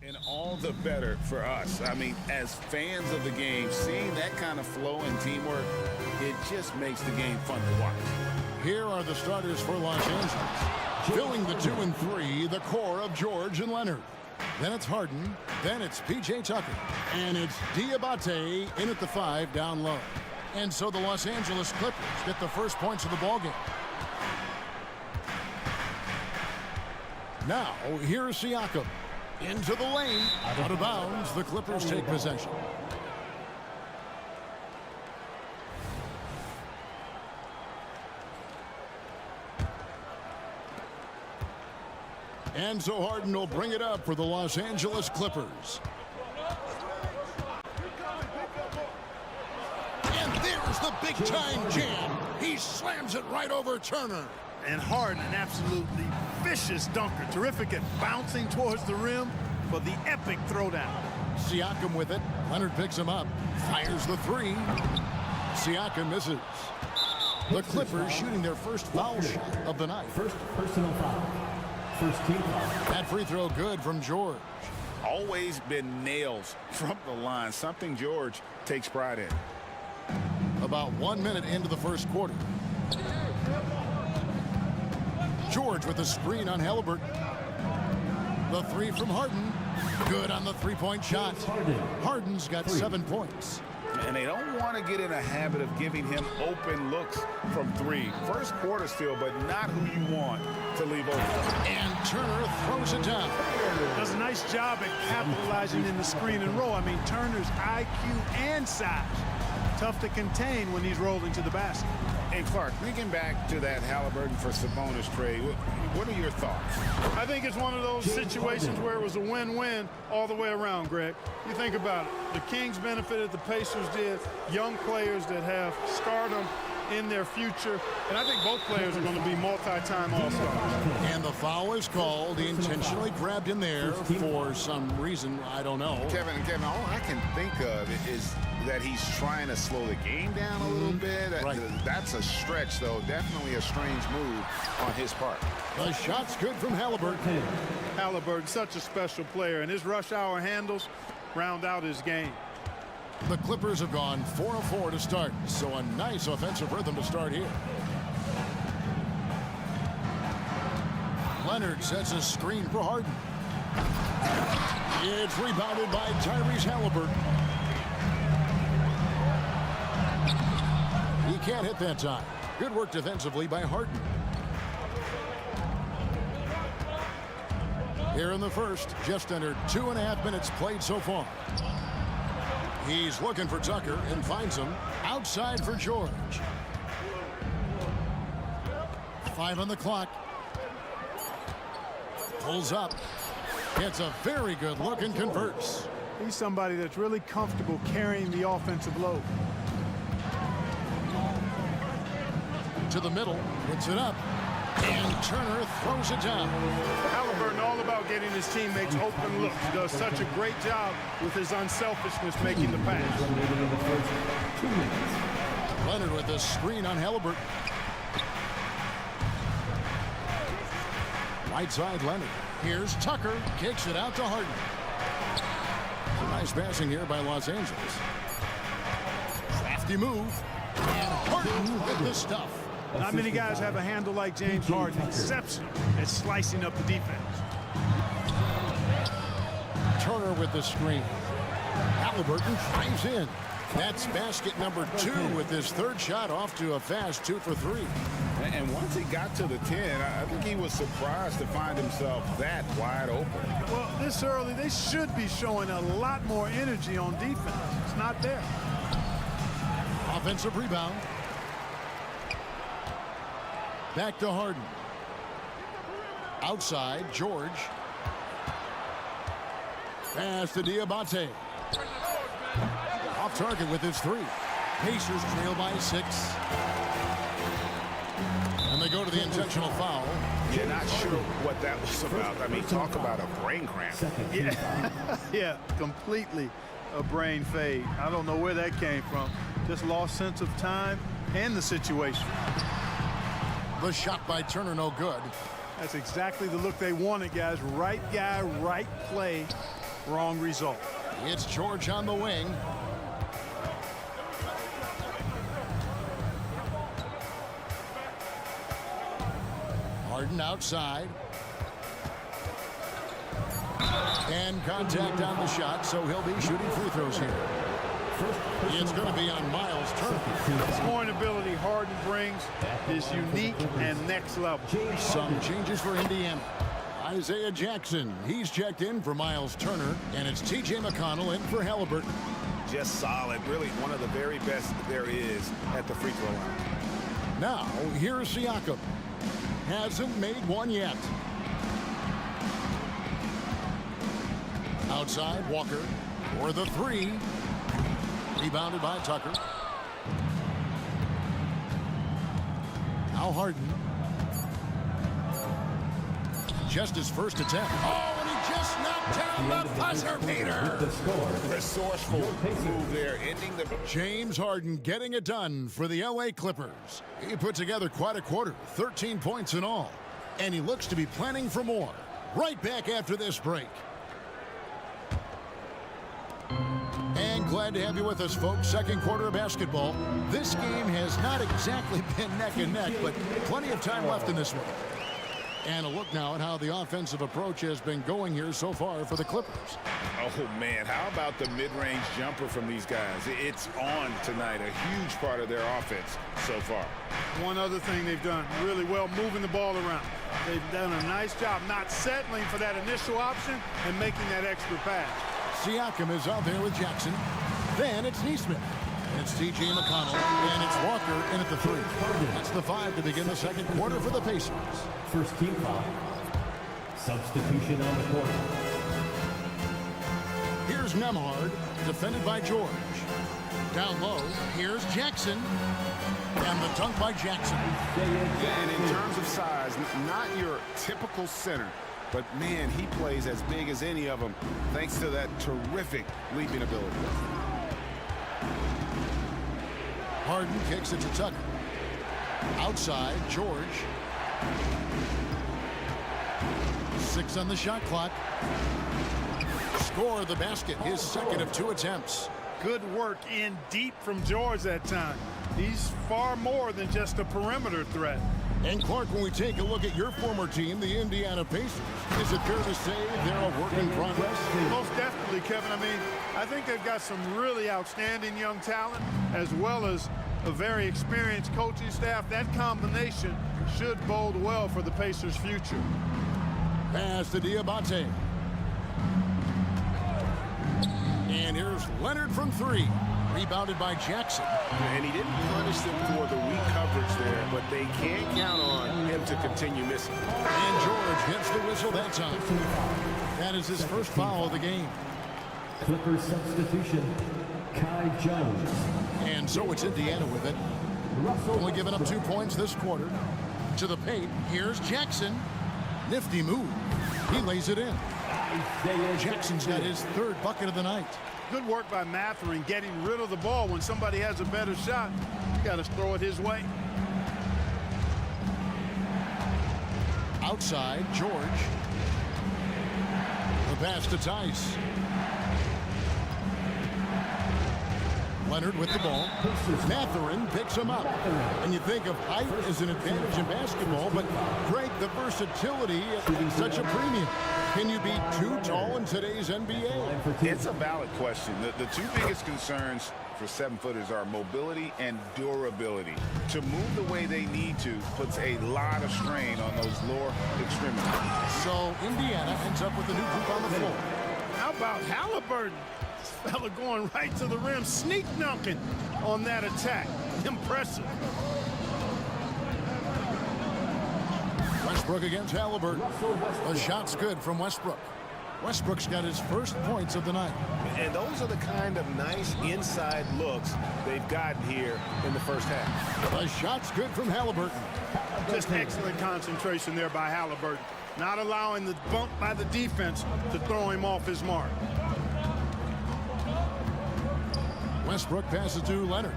And all the better for us. I mean, as fans of the game, seeing that kind of flow and teamwork, it just makes the game fun to watch. Here are the starters for Los Angeles. Filling the 2 and 3, the core of George and Leonard. Then it's Harden. Then it's P.J. Tucker. And it's Diabate in at the 5 down low. And so the Los Angeles Clippers get the first points of the ballgame. Now, here's Siakam. Into the lane. Out of bounds, the Clippers take possession. And so Harden will bring it up for the Los Angeles Clippers. And there's the big-time jam. He slams it right over Turner. And Harden, an absolutely vicious dunker. Terrific at bouncing towards the rim for the epic throwdown. Siakam with it. Leonard picks him up. Fires the 3. Siakam misses. The Clippers shooting their first foul shot of the night. First personal foul. First team foul. That free throw good from George. Always been nails from the line, something George takes pride in. About 1 minute into the first quarter. George with the screen on Halliburton. The 3 from Harden. Good on the three-point shot. Harden's got 7 points. And they don't want to get in a habit of giving him open looks from 3. First quarter still, but not who you want to leave open. And Turner throws it down. Does a nice job at capitalizing in the screen and roll. I mean, Turner's IQ and size. Tough to contain when he's rolling to the basket. And Clark, thinking back to that Halliburton for Sabonis trade, what are your thoughts? I think it's one of those situations where it was a win-win all the way around, Greg. You think about it. The Kings benefited, the Pacers did. Young players that have stardom in their future. And I think both players are going to be multi-time All-Stars. And the foul is called. He intentionally grabbed in there for some reason. I don't know. Kevin, all I can think of is that he's trying to slow the game down a little bit. Right. That's a stretch, though. Definitely a strange move on his part. The shot's good from Halliburton. Halliburton, such a special player, and his rush hour handles round out his game. The Clippers have gone 4 of 4 to start, so a nice offensive rhythm to start here. Leonard sets a screen for Harden. It's rebounded by Tyrese Halliburton. He can't hit that time. Good work defensively by Harden. Here in the first, just under 2.5 minutes played so far. He's looking for Tucker and finds him outside for George. 5 on the clock. Pulls up. Gets a very good look and converts. He's somebody that's really comfortable carrying the offensive load. To the middle, puts it up, and Turner throws it down. Halliburton all about getting his teammates open looks. He does such a great job with his unselfishness making the pass. Leonard with the screen on Halliburton. Right side Leonard. Here's Tucker, kicks it out to Harden. Nice passing here by Los Angeles. Crafty move, and Harden with the stuff. Not many guys have a handle like James Harden. Exceptional at slicing up the defense. Turner with the screen. Halliburton drives in. That's basket number 2 with his third shot off to a fast 2 for 3. And once he got to the 10, I think he was surprised to find himself that wide open. Well, this early, they should be showing a lot more energy on defense. It's not there. Offensive rebound. Back to Harden. Outside, George. Pass to Diabate. Off target with his 3. Pacers trail by 6. And they go to the intentional foul. Yeah, not sure what that was about. I mean, talk about a brain cramp. Yeah, yeah, completely a brain fade. I don't know where that came from. Just lost sense of time and the situation. The shot by Turner, no good. That's exactly the look they wanted, guys. Right guy, right play. Wrong result. It's George on the wing. Harden outside. And contact on the shot, so he'll be shooting free throws here. It's going to be on Miles Turner. The scoring ability Harden brings is unique and next level. Some changes for Indiana. Isaiah Jackson, he's checked in for Miles Turner, and it's T.J. McConnell in for Halliburton. Just solid, really one of the very best there is at the free throw line. Now, here's Siakam. Hasn't made one yet. Outside, Walker for the three. Rebounded by Tucker. Now Harden. Just his first attempt. Oh, and he just knocked down the buzzer beater. Resourceful move there, ending the... James Harden getting it done for the LA Clippers. He put together quite a quarter, 13 points in all. And he looks to be planning for more. Right back after this break. And glad to have you with us, folks. Second quarter of basketball. This game has not exactly been neck and neck, but plenty of time left in this one. And a look now at how the offensive approach has been going here so far for the Clippers. Oh, man, how about the mid-range jumper from these guys? It's on tonight, a huge part of their offense so far. One other thing they've done really well, moving the ball around. They've done a nice job not settling for that initial option and making that extra pass. Siakam is out there with Jackson. Then it's Neesmith. It's T.J. McConnell, and it's Walker in at the three. That's the 5 to begin the second quarter for the Pacers. First team foul. Substitution on the court. Here's Nembhard, defended by George. Down low, here's Jackson. And the dunk by Jackson. And in terms of size, not your typical center. But, man, he plays as big as any of them, thanks to that terrific leaping ability. Harden kicks it to Tucker. Outside, George. 6 on the shot clock. Score the basket, his second of 2 attempts. Good work in deep from George that time. He's far more than just a perimeter threat. And Clark, when we take a look at your former team, the Indiana Pacers, is it fair to say they're a work in progress? Most definitely, Kevin. I mean, I think they've got some really outstanding young talent, as well as a very experienced coaching staff. That combination should bode well for the Pacers' future. Pass to Diabate. And here's Leonard from 3. Rebounded by Jackson. And he didn't punish them for the weak coverage there, but they can't count on him to continue missing. And George hits the whistle that time. That is his first foul of the game. Clippers substitution, Kai Jones. And so it's Indiana with it. Only giving up 2 points this quarter. To the paint, here's Jackson. Nifty move. He lays it in. Jackson's got his 3rd bucket of the night. Good work by Mathurin getting rid of the ball. When somebody has a better shot, you got to throw it his way. Outside, George. The pass to Tice. Leonard with the ball. Mathurin picks him up. And you think of height as an advantage in basketball, but Greg, the versatility at such a premium. Can you be too tall in today's NBA? It's a valid question. The 2 biggest concerns for 7-footers are mobility and durability. To move the way they need to puts a lot of strain on those lower extremities. So Indiana ends up with a new group on the floor. How about Halliburton? This fella going right to the rim, sneak dunking on that attack. Impressive. Westbrook against Halliburton. The shot's good from Westbrook. Westbrook's got his first points of the night. And those are the kind of nice inside looks they've gotten here in the first half. The shot's good from Halliburton. Just excellent concentration there by Halliburton. Not allowing the bump by the defense to throw him off his mark. Westbrook passes to Leonard.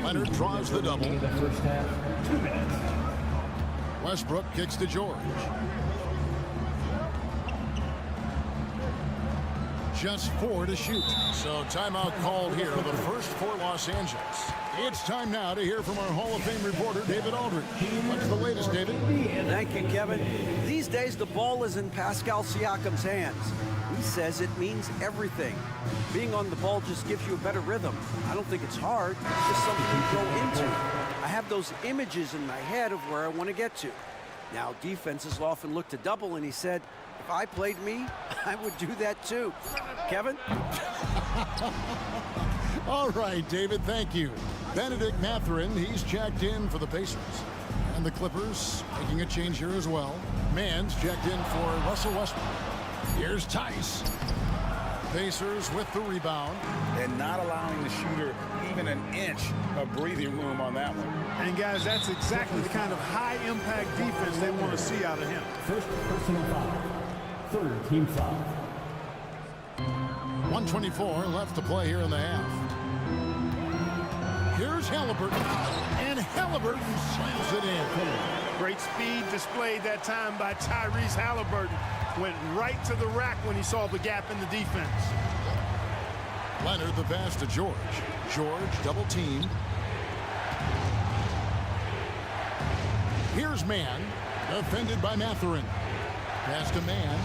Leonard draws the double. The first half, 2 minutes. Westbrook kicks to George. just 4 to shoot. So timeout called here, the first for Los Angeles. It's time now to hear from our Hall of Fame reporter, David Aldridge. What's the latest, David? Thank you, Kevin. These days, the ball is in Pascal Siakam's hands. He says it means everything. Being on the ball just gives you a better rhythm. I don't think it's hard. It's just something you grow into. I have those images in my head of where I want to get to. Now, defenses often look to double, and he said, if I played me, I would do that too. Kevin? All right, David, thank you. Benedict Mathurin, he's checked in for the Pacers. And the Clippers making a change here as well. Mann's checked in for Russell Westbrook. Here's Tice. Pacers with the rebound. And not allowing the shooter even an inch of breathing room on that one. And guys, that's exactly the kind of high-impact defense they want to see out of him. First personal foul. Third team foul. 1:24 left to play here in the half. Here's Halliburton, and Halliburton slams it in. Great speed displayed that time by Tyrese Halliburton. Went right to the rack when he saw the gap in the defense. Leonard the pass to George. George double teamed. Here's Mann, defended by Mathurin. Pass to Mann.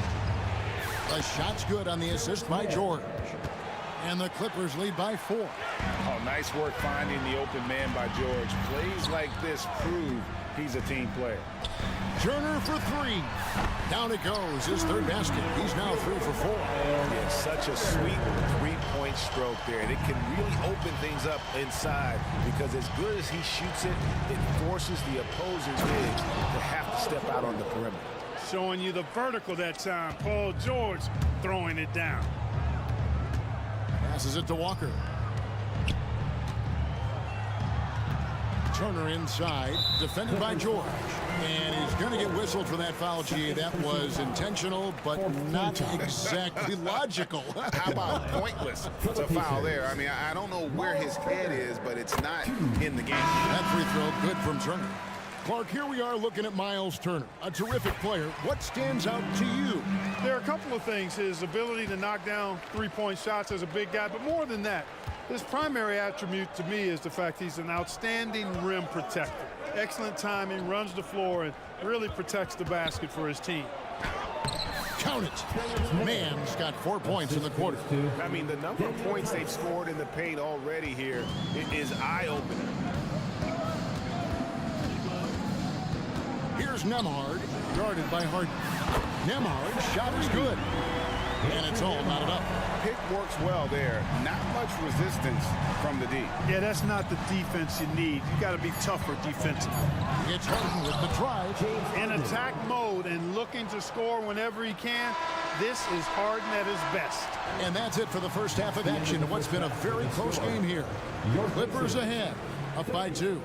The shot's good on the assist by George. And the Clippers lead by 4. Oh, nice work finding the open man by George. Plays like this prove he's a team player. Turner for 3. Down it goes. His third basket. He's now 3 for 4. Yeah, such a sweet three-point stroke there. And it can really open things up inside because as good as he shoots it, it forces the opposing big to have to step out on the perimeter. Showing you the vertical that time. Paul George throwing it down. Passes it to Walker. Turner inside, defended by George. And he's going to get whistled for that foul, G. That was intentional, but not exactly logical. How about pointless? It's a foul there. I mean, I don't know where his head is, but it's not in the game. That free throw good from Turner. Clark, here we are looking at Miles Turner, a terrific player. What stands out to you? There are a couple of things. His ability to knock down three-point shots as a big guy, but more than that, his primary attribute to me is the fact he's an outstanding rim protector. Excellent timing, runs the floor, and really protects the basket for his team. Count it. Mann's got 4 points in the quarter. I mean, the number of points they've scored in the paint already here is eye-opening. Here's Nembhard, guarded by Harden. Nembhard's shot is good. And it's all knotted up. Pick works well there. Not much resistance from the D. Yeah, that's not the defense you need. You got to be tougher defensively. It's Harden with the drive. In attack mode and looking to score whenever he can. This is Harden at his best. And that's it for the first half of action in what's been a very close game here. Clippers ahead, up by 2.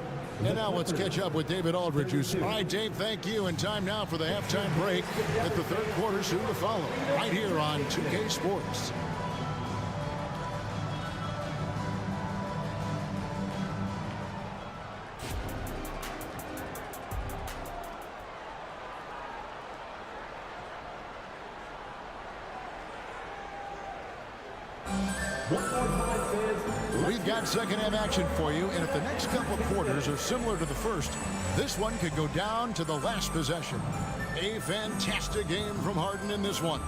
And now let's catch up with David Aldridge. All right, Dave, thank you. And time now for the halftime break with the third quarter soon to follow. Right here on 2K Sports. We've got second half action for you, and if the next couple of quarters are similar to the first, this one could go down to the last possession. A fantastic game from Harden in this one.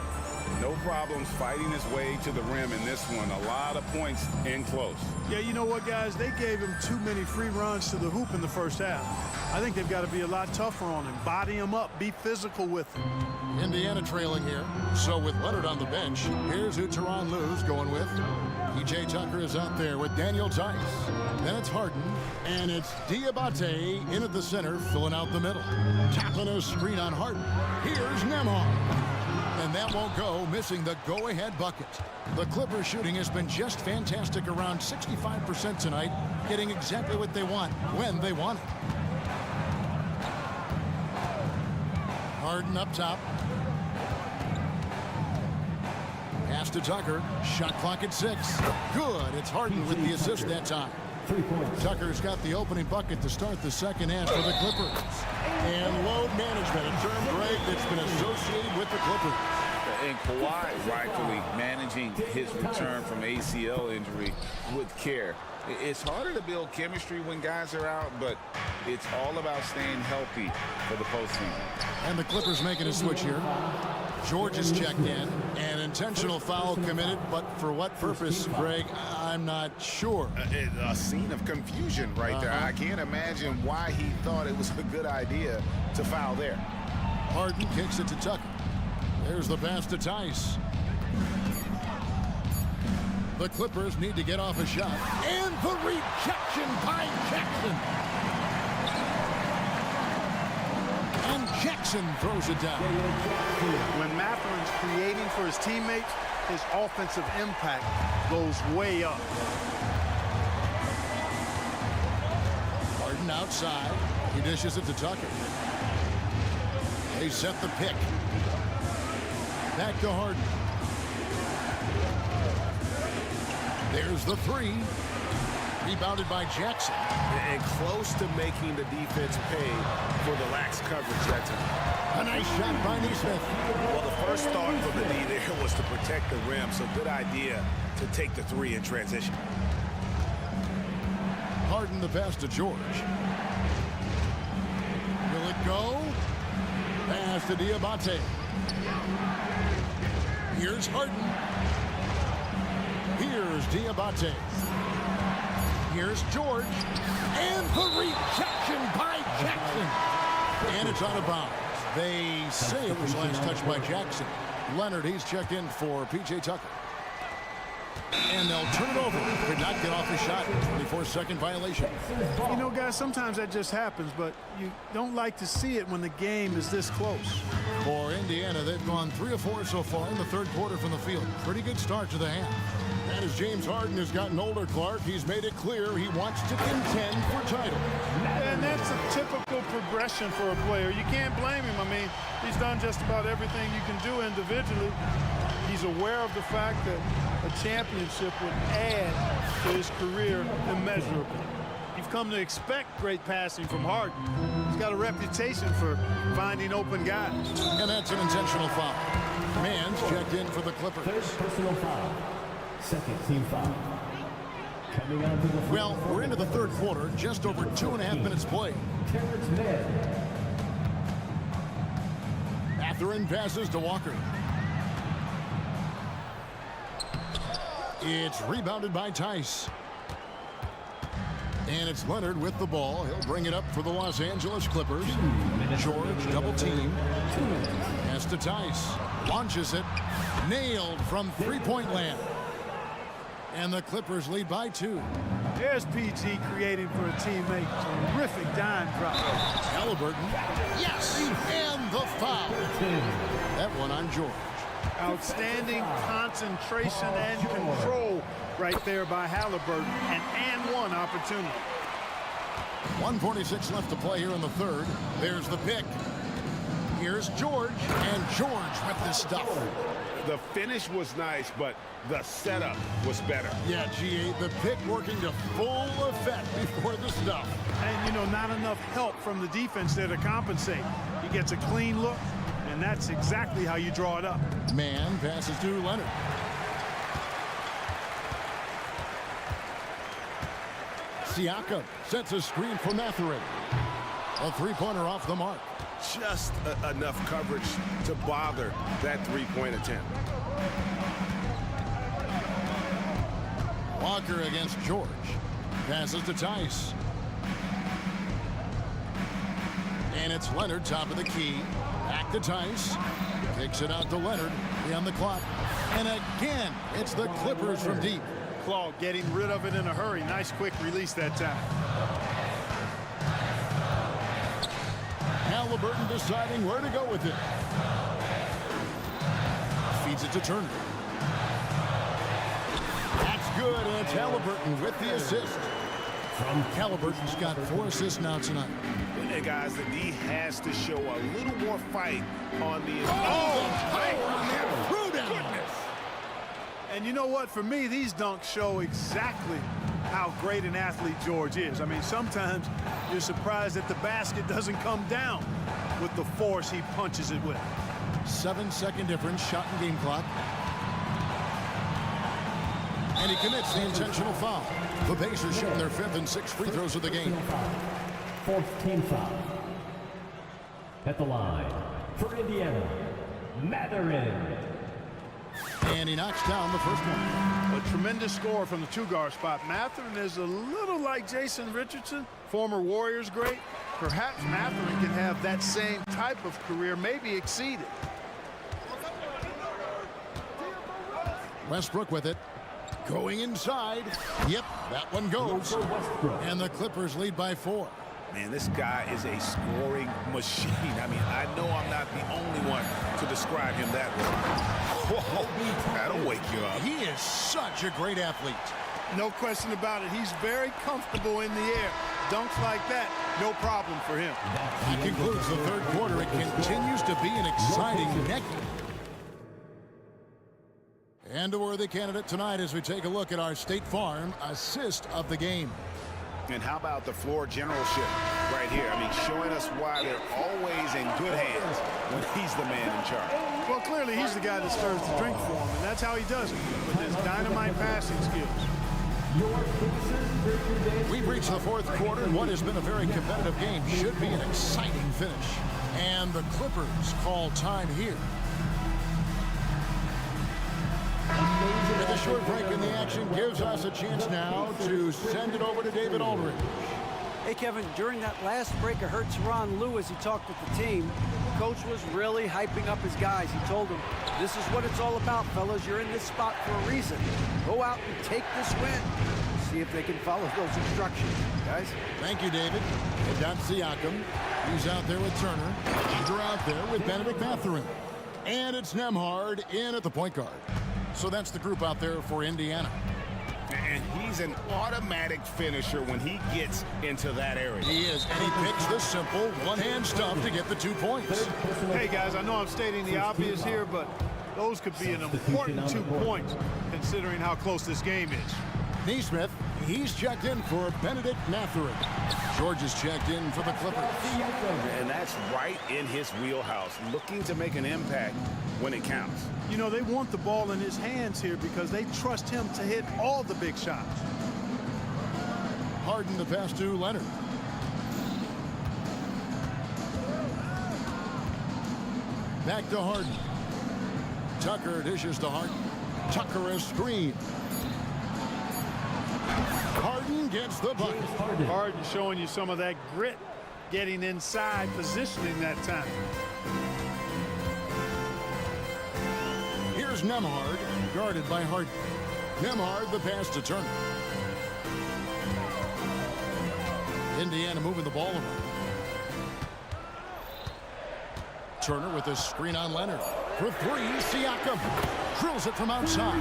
No problems fighting his way to the rim in this one. A lot of points in close. Yeah, you know what, guys? They gave him too many free runs to the hoop in the first half. I think they've got to be a lot tougher on him. Body him up. Be physical with him. Indiana trailing here. So with Leonard on the bench, here's who Tyronn Lue's going with. PJ Tucker is out there with Daniel Tice. Then it's Harden, and it's Diabate in at the center, filling out the middle. Tapping a screen on Harden. Here's Nembhard. And that won't go, missing the go-ahead bucket. The Clippers shooting has been just fantastic, around 65% tonight, getting exactly what they want, when they want it. Harden up top. Pass to Tucker. Shot clock at 6. Good. It's Harden with the assist that time. Tucker's got the opening bucket to start the second half for the Clippers. And load management, a term, Greg, that's been associated with the Clippers. And Kawhi rightfully managing his return from ACL injury with care. It's harder to build chemistry when guys are out, but it's all about staying healthy for the postseason. And the Clippers making a switch here. George is checked in. An intentional foul committed, but for what purpose, Greg? I'm not sure. A scene of confusion right there. I can't imagine why he thought it was a good idea to foul there. Harden kicks it to Tucker. There's the pass to Tice. The Clippers need to get off a shot. And the rejection by Jackson. And Jackson throws it down. When Matherin's creating for his teammates, his offensive impact goes way up. Harden outside. He dishes it to Tucker. They set the pick. Back to Harden. There's the three. Rebounded by Jackson. And close to making the defense pay for the lax coverage that time. A nice shot by Neesmith. Well, the first thought for the D there was to protect the rim, so good idea to take the three in transition. Harden the pass to George. Will it go? Pass to Diabate. Here's Harden. Here's Diabate. Here's George. And the rejection by Jackson. And it's out of bounds. They say it was last touched by Jackson. Leonard, he's checked in for P.J. Tucker. And they'll turn it over. Could not get off the shot. 24-second violation. You know, guys, sometimes that just happens, but you don't like to see it when the game is this close. For Indiana, they've gone 3 of 4 so far in the third quarter from the field. Pretty good start to the half. And as James Harden has gotten older, Clark, he's made it clear he wants to contend for title. And that's a typical progression for a player. You can't blame him. I mean, he's done just about everything you can do individually. He's aware of the fact that a championship would add to his career immeasurably. You've come to expect great passing from Harden. He's got a reputation for finding open guys. And that's an intentional foul. Mann's checked in for the Clippers. First personal foul. Second team foul. Coming on to the well, we're into the third quarter, just over 2.5 minutes played. Matherin passes to Walker. It's rebounded by Tice. And it's Leonard with the ball. He'll bring it up for the Los Angeles Clippers. George double team. Pass to Tice. Launches it. Nailed from three-point land. And the Clippers lead by 2. There's PG creating for a teammate. Terrific dime drop. Halliburton. Yes! And the foul. That one on George. Outstanding concentration and control right there by Halliburton. An and one opportunity. 1:46 left to play here in the third. There's the pick. Here's George. And George with the stuff. The finish was nice, but the setup was better. Yeah, G.A., the pick working to full effect before the stuff. And, you know, not enough help from the defense there to compensate. He gets a clean look, and that's exactly how you draw it up. Mann passes to Leonard. Siakam sets a screen for Matherin. A three-pointer off the mark. Just enough coverage to bother that three-point attempt. Walker against George. Passes to Tice. And it's Leonard, top of the key. Back to Tice. Kicks it out to Leonard. On the clock. And again, it's the Clippers from deep. Claw getting rid of it in a hurry. Nice quick release that time. Halliburton deciding where to go with it. Feeds it to Turner. That's good, and it's Halliburton with the assist. Halliburton's got 4 assists now tonight. Hey guys, the D has to show a little more fight on the... Goodness! And you know what? For me, these dunks show exactly how great an athlete George is. I mean, sometimes you're surprised that the basket doesn't come down with the force he punches it with. 7-second difference, shot and game clock. And he commits the intentional foul. The Pacers shoot their 5th and 6th free throws of the game. Fourth team foul. At the line for Indiana, Matherin. And he knocks down the first one. A tremendous score from the two-guard spot. Matherin is a little like Jason Richardson, former Warriors great. Perhaps Matherin can have that same type of career, maybe exceed it. Westbrook with it. Going inside. Yep, that one goes. And the Clippers lead by 4. Man, this guy is a scoring machine. I mean, I know I'm not the only one to describe him that way. Whoa, that'll wake you up. He is such a great athlete. No question about it. He's very comfortable in the air. Dunks like that, no problem for him. He concludes the third quarter. It continues to be an exciting decade. And a worthy candidate tonight as we take a look at our State Farm assist of the game. And how about the floor generalship right here? I mean, showing us why they're always in good hands when he's the man in charge. Well, clearly he's the guy that stirs the drink for him, and that's how he does it, with his dynamite passing skills. We've reached the fourth quarter, and what has been a very competitive game should be an exciting finish. And the Clippers call time here. With a short break in the action gives us a chance now to send it over to David Aldridge. Hey, Kevin, during that last break of Hertz Ron Lewis, he talked with the team. Coach was really hyping up his guys. He told them, this is what it's all about, fellas. You're in this spot for a reason. Go out and take this win. See if they can follow those instructions, guys. Thank you, David. And Don Siakam. He's out there with Turner. They're out there with Benedict Mathurin. And it's Nembhard in at the point guard. So that's the group out there for Indiana. And he's an automatic finisher when he gets into that area. He is, and he picks the simple one-hand stuff to get the 2 points. Hey, guys, I know I'm stating the obvious here, but those could be an important 2 points considering how close this game is. Neesmith, he's checked in for Benedict Mathurin. George is checked in for the Clippers. And that's right in his wheelhouse, looking to make an impact when it counts. You know, they want the ball in his hands here because they trust him to hit all the big shots. Harden the pass to Leonard. Back to Harden. Tucker dishes to Harden. Tucker a screen. Harden gets the bucket. Harden showing you some of that grit, getting inside, positioning that time. Here's Nembhard, guarded by Harden. Nembhard the pass to Turner. Indiana moving the ball around. Turner with a screen on Leonard. For 3, Siakam drills it from outside.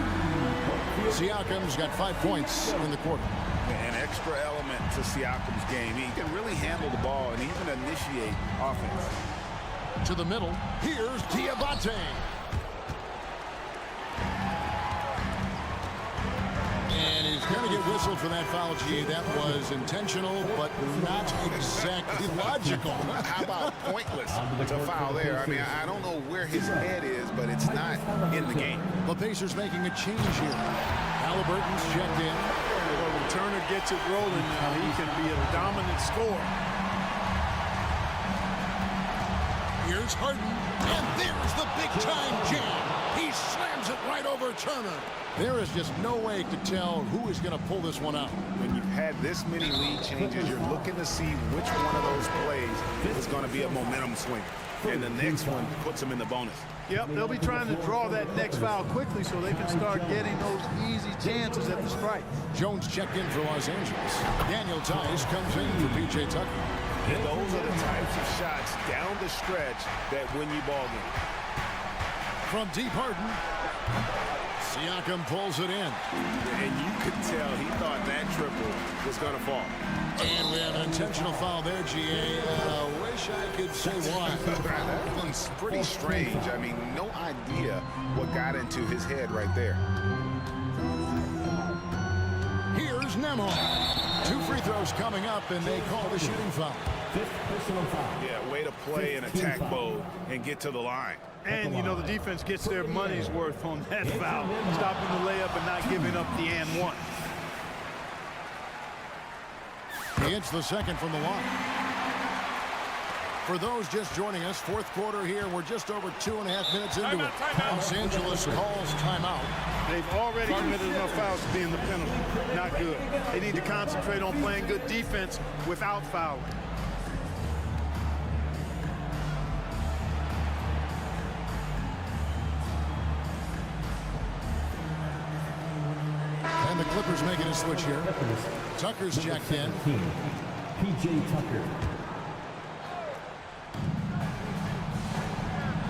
Siakam's got 5 points in the quarter. An extra element to Siakam's game. He can really handle the ball and even initiate offense. To the middle, here's Diabate. And he's going to get whistled for that foul, G. That was intentional, but not exactly logical. How about pointless to foul there? I mean, I don't know where his head is, but it's not in the game. The Pacers making a change here. Halliburton's checked in. Well, when Turner gets it rolling now, he can be a dominant scorer. Here's Harden, and there's the big-time jam. He slams it right over Turner. There is just no way to tell who is going to pull this one out. When you've had this many lead changes, you're looking to see which one of those plays is going to be a momentum swing. And the next one puts them in the bonus. Yep, they'll be trying to draw that next foul quickly so they can start getting those easy chances at the strike. Jones checked in for Los Angeles. Daniel Tice comes in for P.J. Tucker. And those are the types of shots down the stretch that win you ball games. From deep Harden, Siakam pulls it in. And you could tell he thought that triple was going to fall. And we have an intentional foul there, G.A. Wish I could say why. That one's pretty strange. I mean, no idea what got into his head right there. Here's Nembhard. 2 free throws coming up, and they call the shooting foul. Yeah, way to play in attack mode and get to the line. And, you know, the defense gets their money's worth on that foul, stopping the layup and not giving up the and one. He hits the second from the line. For those just joining us, fourth quarter here. We're just over 2.5 minutes into it. Los Angeles calls timeout. They've already committed enough fouls to be in the penalty. Not good. They need to concentrate on playing good defense without fouling. And the Clippers making a switch here. Tucker's checked in. P.J. Tucker.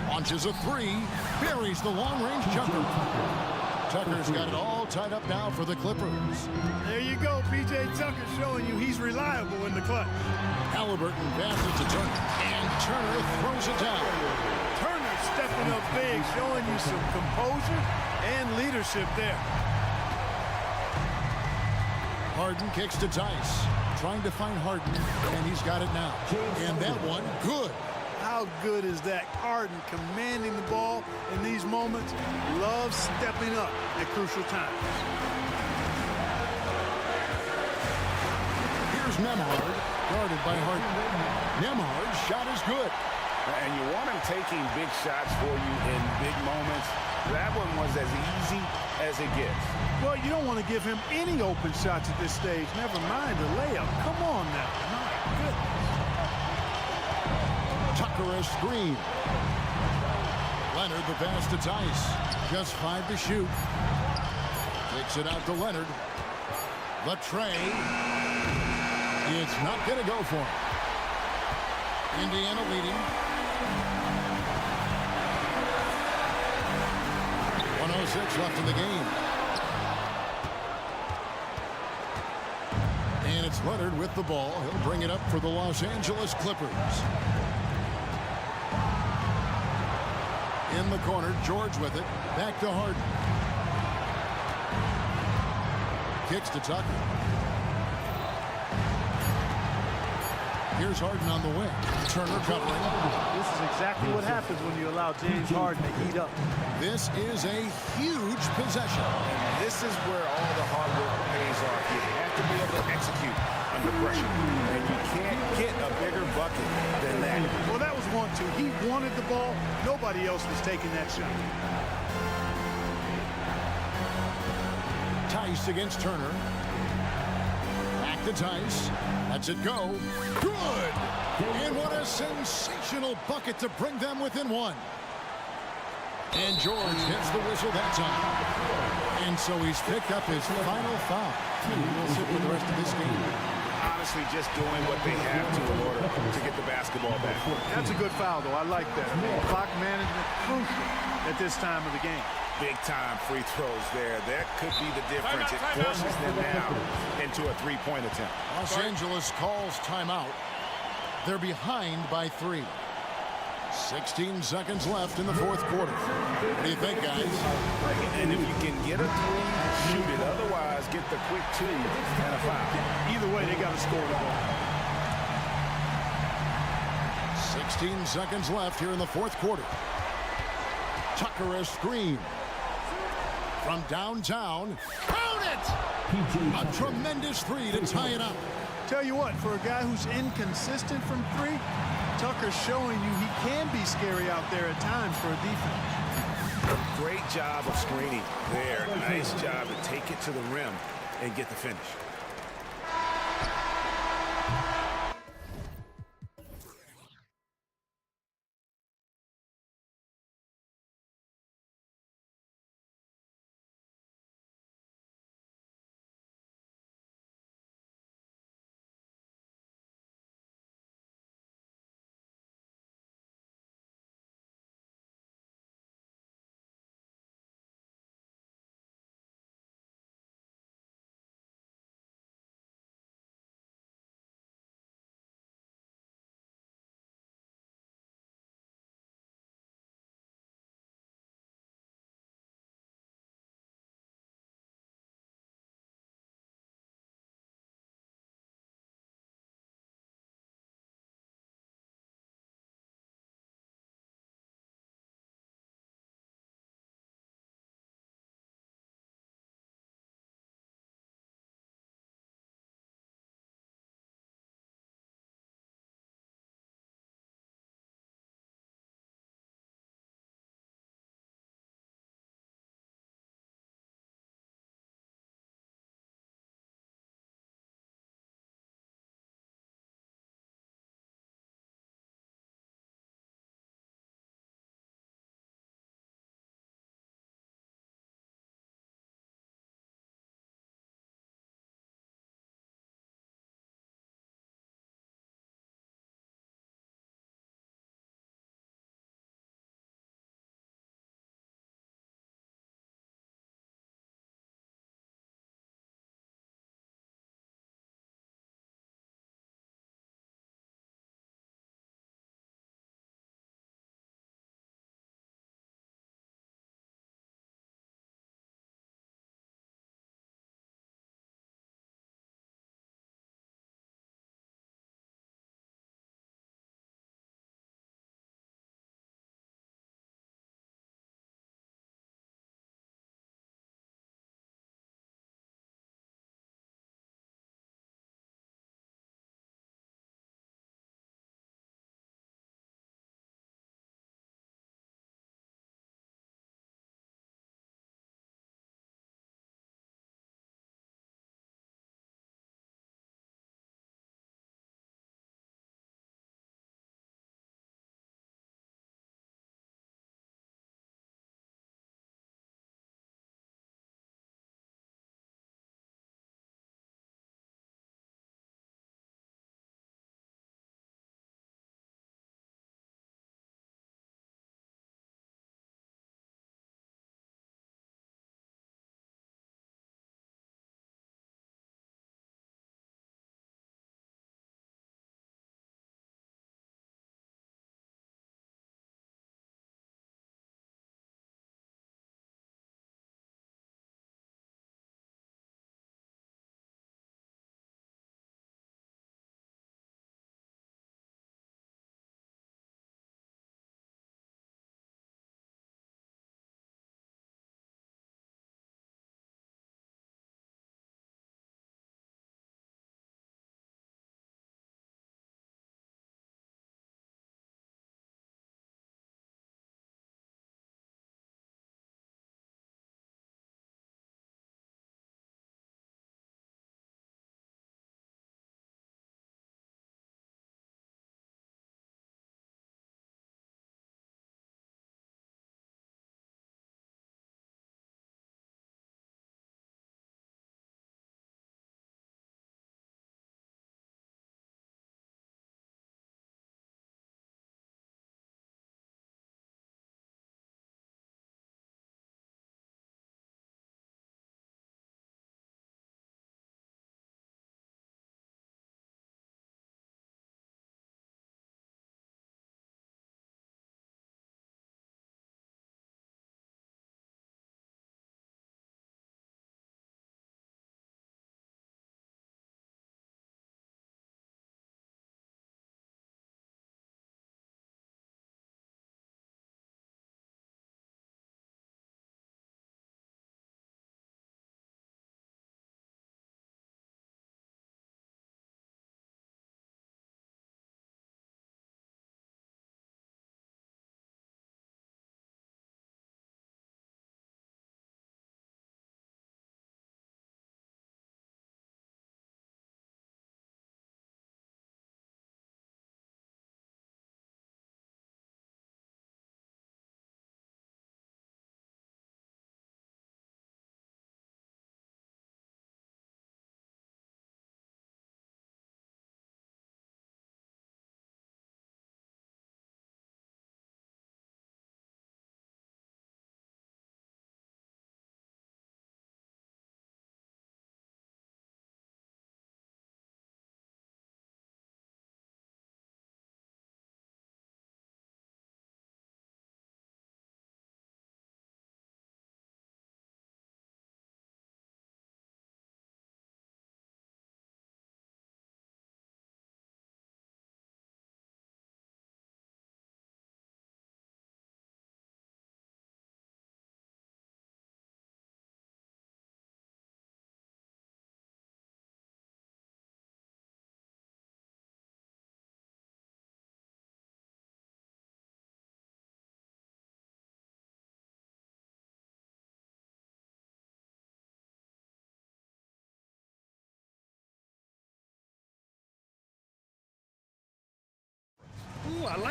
Launches a 3. Buries the long-range jumper. Tucker's got it all tied up now for the Clippers. There you go, P.J. Tucker showing you he's reliable in the clutch. Halliburton passes to Turner. And Turner throws it down. Turner stepping up big, showing you some composure and leadership there. Harden kicks to Tice. Trying to find Harden, and he's got it now. And that one, good. How good is that? Harden commanding the ball in these moments. Loves stepping up at crucial times. Here's Nembhard, guarded by Harden. Nembhard's shot is good. And you want him taking big shots for you in big moments. That one was as easy as it gets. Well, you don't want to give him any open shots at this stage. Never mind a layup. Come on now. My goodness. Tucker a screen. Leonard the pass to Tice. Just 5 to shoot. Takes it out to Leonard. The tray. It's not going to go for him. Indiana leading. 1:06 left in the game. And it's Leonard with the ball. He'll bring it up for the Los Angeles Clippers. In the corner, George with it. Back to Harden. Kicks to Tucker. Here's Harden on the wing. Turner covering. This is exactly what happens when you allow James Harden to heat up. This is a huge possession. And this is where all the hard work pays off. You have to be able to execute under pressure. And you can't get a bigger bucket than that. Well, that was 1-2. He wanted the ball. Nobody else was taking that shot. Tice against Turner. Back to Tice. Lets it go. Good! And what a sensational bucket to bring them within 1. And George hits the whistle that time. And so he's picked up his final foul. And he will sit for the rest of this game. Honestly, just doing what they have to in order to get the basketball back. That's a good foul, though. I like that. Clock management crucial at this time of the game. Big-time free throws there. That could be the difference. It forces them now into a three-point attempt. Los Angeles calls timeout. They're behind by 3. 16 seconds left in the fourth quarter. What do you think, guys? And if you can get a 3, shoot it. Otherwise, get the quick 2 and a foul. Either way, they got to score the ball. 16 seconds left here in the fourth quarter. Tucker a screen. From downtown. Count it! A tremendous 3 to tie it up. Tell you what, for a guy who's inconsistent from 3, Tucker's showing you he can be scary out there at times for a defense. Great job of screening there. Nice job to take it to the rim and get the finish.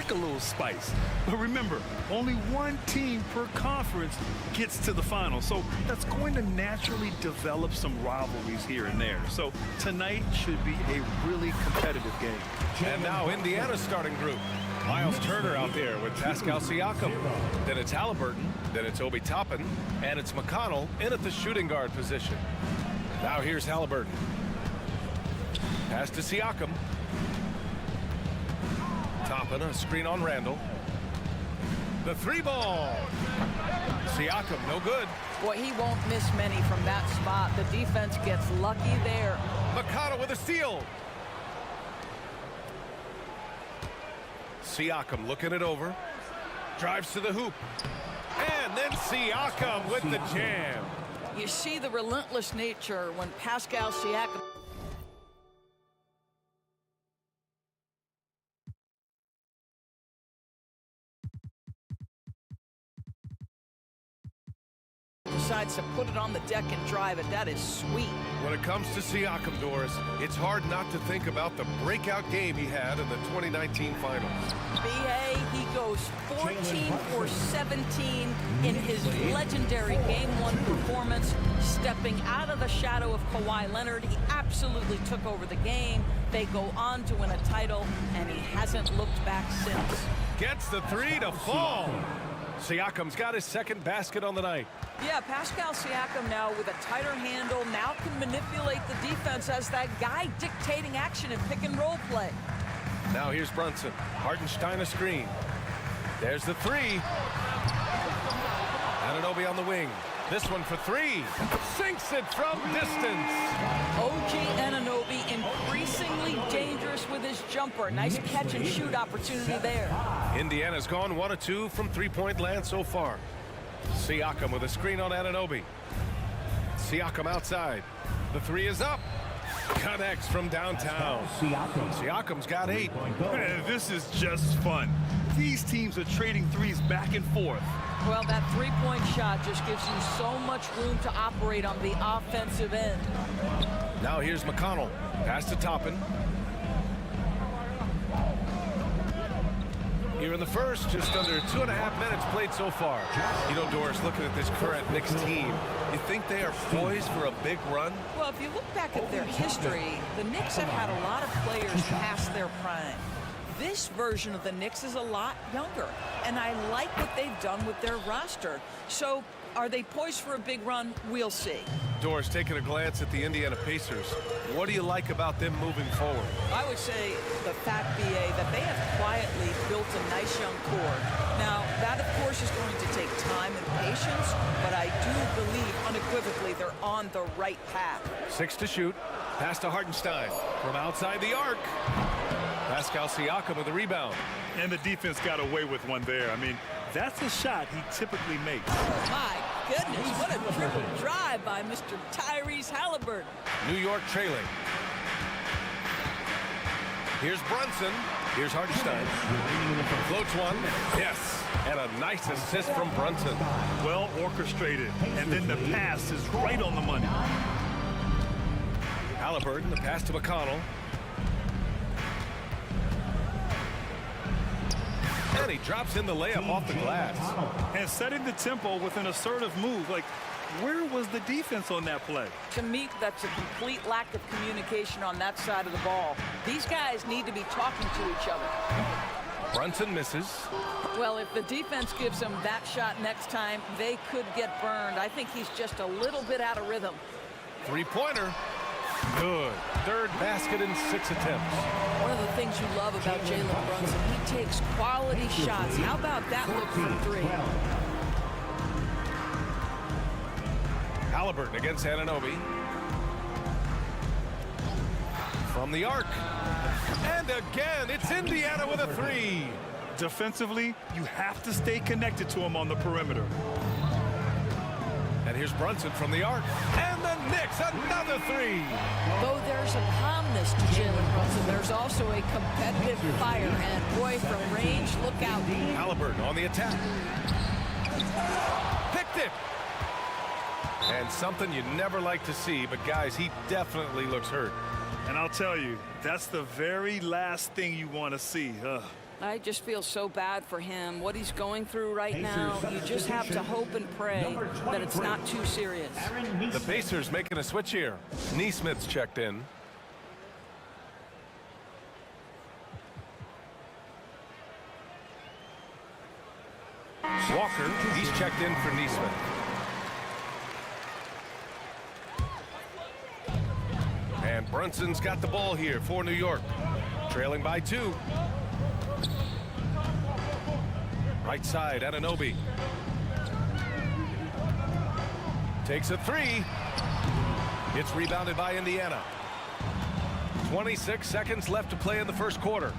like a little spice. But remember, only one team per conference gets to the final. So that's going to naturally develop some rivalries here and there. So tonight should be a really competitive game. And now Indiana's starting group. Miles Turner out there with Pascal Siakam. Then it's Halliburton. Then it's Obi Toppin. And it's McConnell in at the shooting guard position. Now here's Halliburton. Pass to Siakam. Toppin, a screen on Randall. The three ball. Siakam, no good. Boy, he won't miss many from that spot. The defense gets lucky there. McConnell with a steal. Siakam looking it over. Drives to the hoop. And then Siakam with the jam. You see the relentless nature when Pascal Siakam decides to put it on the deck and drive it. That is sweet. When it comes to Siakam, Doris, it's hard not to think about the breakout game he had in the 2019 finals. BA, he goes 14 for 17 in his legendary Game 1 performance, stepping out of the shadow of Kawhi Leonard. He absolutely took over the game. They go on to win a title, and he hasn't looked back since. Gets the three to fall. Siakam's got his second basket on the night. Yeah, Pascal Siakam now with a tighter handle, now can manipulate the defense as that guy dictating action in pick and roll play. Now here's Brunson. Hartenstein a screen. There's the three. Anunoby on the wing. This one for three. Sinks it from distance. OG Anunoby increasingly dangerous with his jumper. Nice catch and shoot opportunity there. Indiana's gone 1 of 2 from three-point land so far. Siakam with a screen on Anunoby. Siakam outside. The three is up. Connects from downtown. Siakam's got 8. Man, this is just fun. These teams are trading threes back and forth. Well, that three-point shot just gives you so much room to operate on the offensive end. Now here's McConnell. Pass to Toppin. Here in the first, just under 2.5 minutes played so far. You know, Doris, looking at this current Knicks team, you think they are poised for a big run? Well, if you look back at their history, the Knicks have had a lot of players past their prime. This version of the Knicks is a lot younger, and I like what they've done with their roster. So, are they poised for a big run? We'll see. Doris, taking a glance at the Indiana Pacers, what do you like about them moving forward? I would say the fact, BA, that they have quietly built a nice young core. Now, that, of course, is going to take time and patience, but I do believe unequivocally they're on the right path. 6 to shoot. Pass to Hartenstein from outside the arc. Pascal Siakam with the rebound. And the defense got away with one there. I mean, that's a shot he typically makes. My goodness, what a triple drive by Mr. Tyrese Halliburton. New York trailing. Here's Brunson. Here's Hartenstein. Floats one. Yes. And a nice assist from Brunson. Well orchestrated. And then the pass is right on the money. Halliburton, the pass to McConnell. And he drops in the layup off the glass. And setting the tempo with an assertive move. Like, where was the defense on that play? To me, that's a complete lack of communication on that side of the ball. These guys need to be talking to each other. Brunson misses. Well, if the defense gives him that shot next time, they could get burned. I think he's just a little bit out of rhythm. Three-pointer. Good. Third basket in 6 attempts. One of the things you love about Jalen Brunson, he takes quality shots. How about that look from three? Halliburton against Anunoby. From the arc. And again, it's Indiana with a three. Defensively, you have to stay connected to him on the perimeter. And here's Brunson from the arc. And the Knicks, another three. Though there's a calmness to Jalen Brunson, there's also a competitive fire. And boy, from range, look out. Halliburton on the attack. Picked it. And something you never like to see, but guys, he definitely looks hurt. And I'll tell you, that's the very last thing you want to see. I just feel so bad for him. What he's going through right now, you just have to hope and pray that it's not too serious. The Pacers making a switch here. Neesmith's checked in. Walker, he's checked in for Neesmith. And Brunson's got the ball here for New York. Trailing by 2. Right side, Anunoby. Takes a 3. It's rebounded by Indiana. 26 seconds left to play in the first quarter.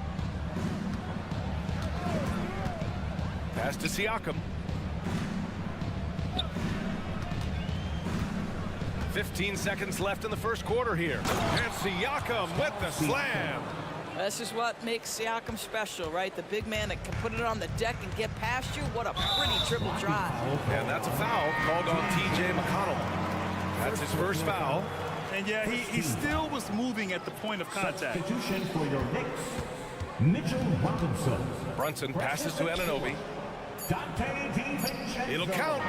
Pass to Siakam. 15 seconds left in the first quarter here. And Siakam with the slam. This is what makes Siakam special, right? The big man that can put it on the deck and get past you. What a pretty triple drive. And that's a foul called on T.J. McConnell. That's his first foul. And yeah, he still was moving at the point of contact. Substitution for your Knicks, Mitchell Robinson. Brunson passes to Anunoby. It'll count.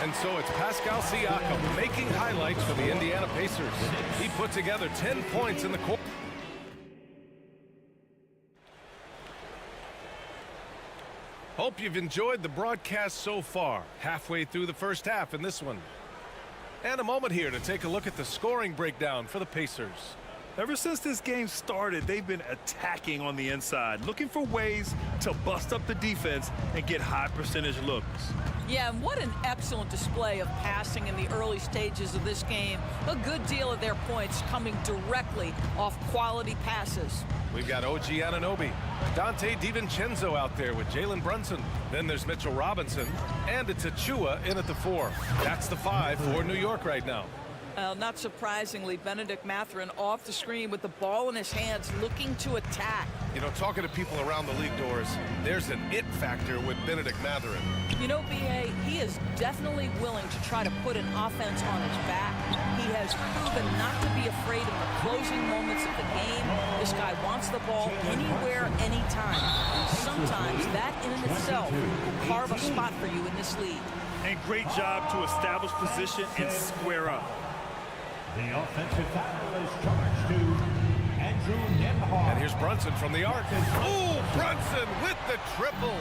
And so it's Pascal Siakam making highlights for the Indiana Pacers. He put together 10 points in the quarter. Hope you've enjoyed the broadcast so far. Halfway through the first half in this one. And a moment here to take a look at the scoring breakdown for the Pacers. Ever since this game started, they've been attacking on the inside, looking for ways to bust up the defense and get high percentage looks. Yeah, and what an excellent display of passing in the early stages of this game. A good deal of their points coming directly off quality passes. We've got OG Anunoby, Dante DiVincenzo out there with Jalen Brunson. Then there's Mitchell Robinson, and it's Achua in at the 4. That's the 5 for New York right now. Not surprisingly, Benedict Mathurin off the screen with the ball in his hands, looking to attack. You know, talking to people around the league doors, there's an it factor with Benedict Mathurin. You know, B.A., he is definitely willing to try to put an offense on his back. He has proven not to be afraid of the closing moments of the game. This guy wants the ball anywhere, anytime. And sometimes that in and itself will carve a spot for you in this league. And great job to establish position and square up. The offensive foul is charged to Andrew Nembhard. And here's Brunson from the arc. Oh, Brunson with the triple.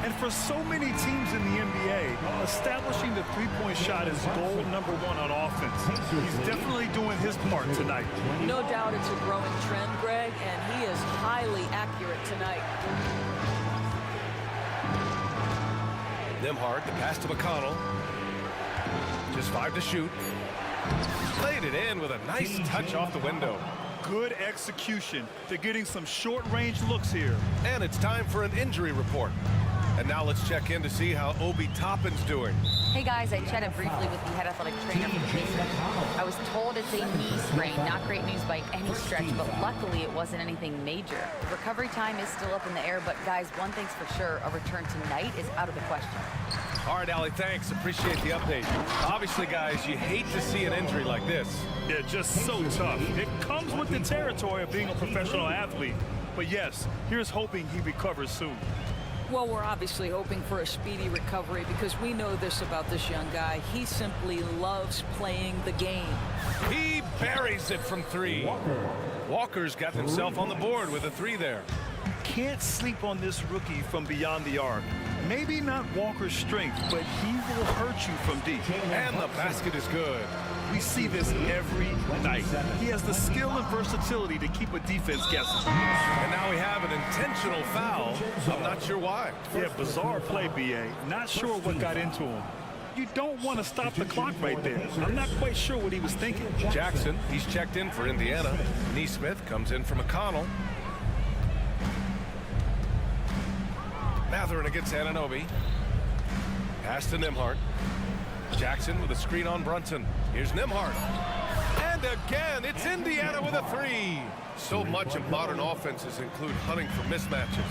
And for so many teams in the NBA, establishing the three-point shot is goal number 1 on offense. He's definitely doing his part tonight. No doubt it's a growing trend, Greg, and he is highly accurate tonight. Nembhard, the pass to McConnell. Just 5 to shoot. Played it in with a nice touch off the window. Good execution. They're getting some short-range looks here. And it's time for an injury report. And now let's check in to see how Obi Toppin's doing. Hey guys, I chatted briefly with the head athletic trainer for the Pacers. I was told it's a knee sprain, not great news by any stretch, but luckily it wasn't anything major. Recovery time is still up in the air, but guys, one thing's for sure, a return tonight is out of the question. All right, Allie, thanks. Appreciate the update. Obviously, guys, you hate to see an injury like this. Yeah, just so tough. It comes with the territory of being a professional athlete. But yes, here's hoping he recovers soon. Well, we're obviously hoping for a speedy recovery because we know this about this young guy. He simply loves playing the game. He buries it from 3. Walker's got himself on the board with a 3 there. Can't sleep on this rookie from beyond the arc. Maybe not Walker's strength, but he will hurt you from deep. And the basket is good. We see this every night. He has the skill and versatility to keep a defense guessing. And now we have an intentional foul. I'm not sure why. Yeah, bizarre play, B.A. Not sure what got into him. You don't want to stop the clock right there. I'm not quite sure what he was thinking. Jackson, he's checked in for Indiana. Neesmith comes in for McConnell. Mathurin against Anunoby. Pass to Nembhard. Jackson with a screen on Brunson. Here's Nembhard. And again, it's Indiana with a 3. So much of modern offenses include hunting for mismatches.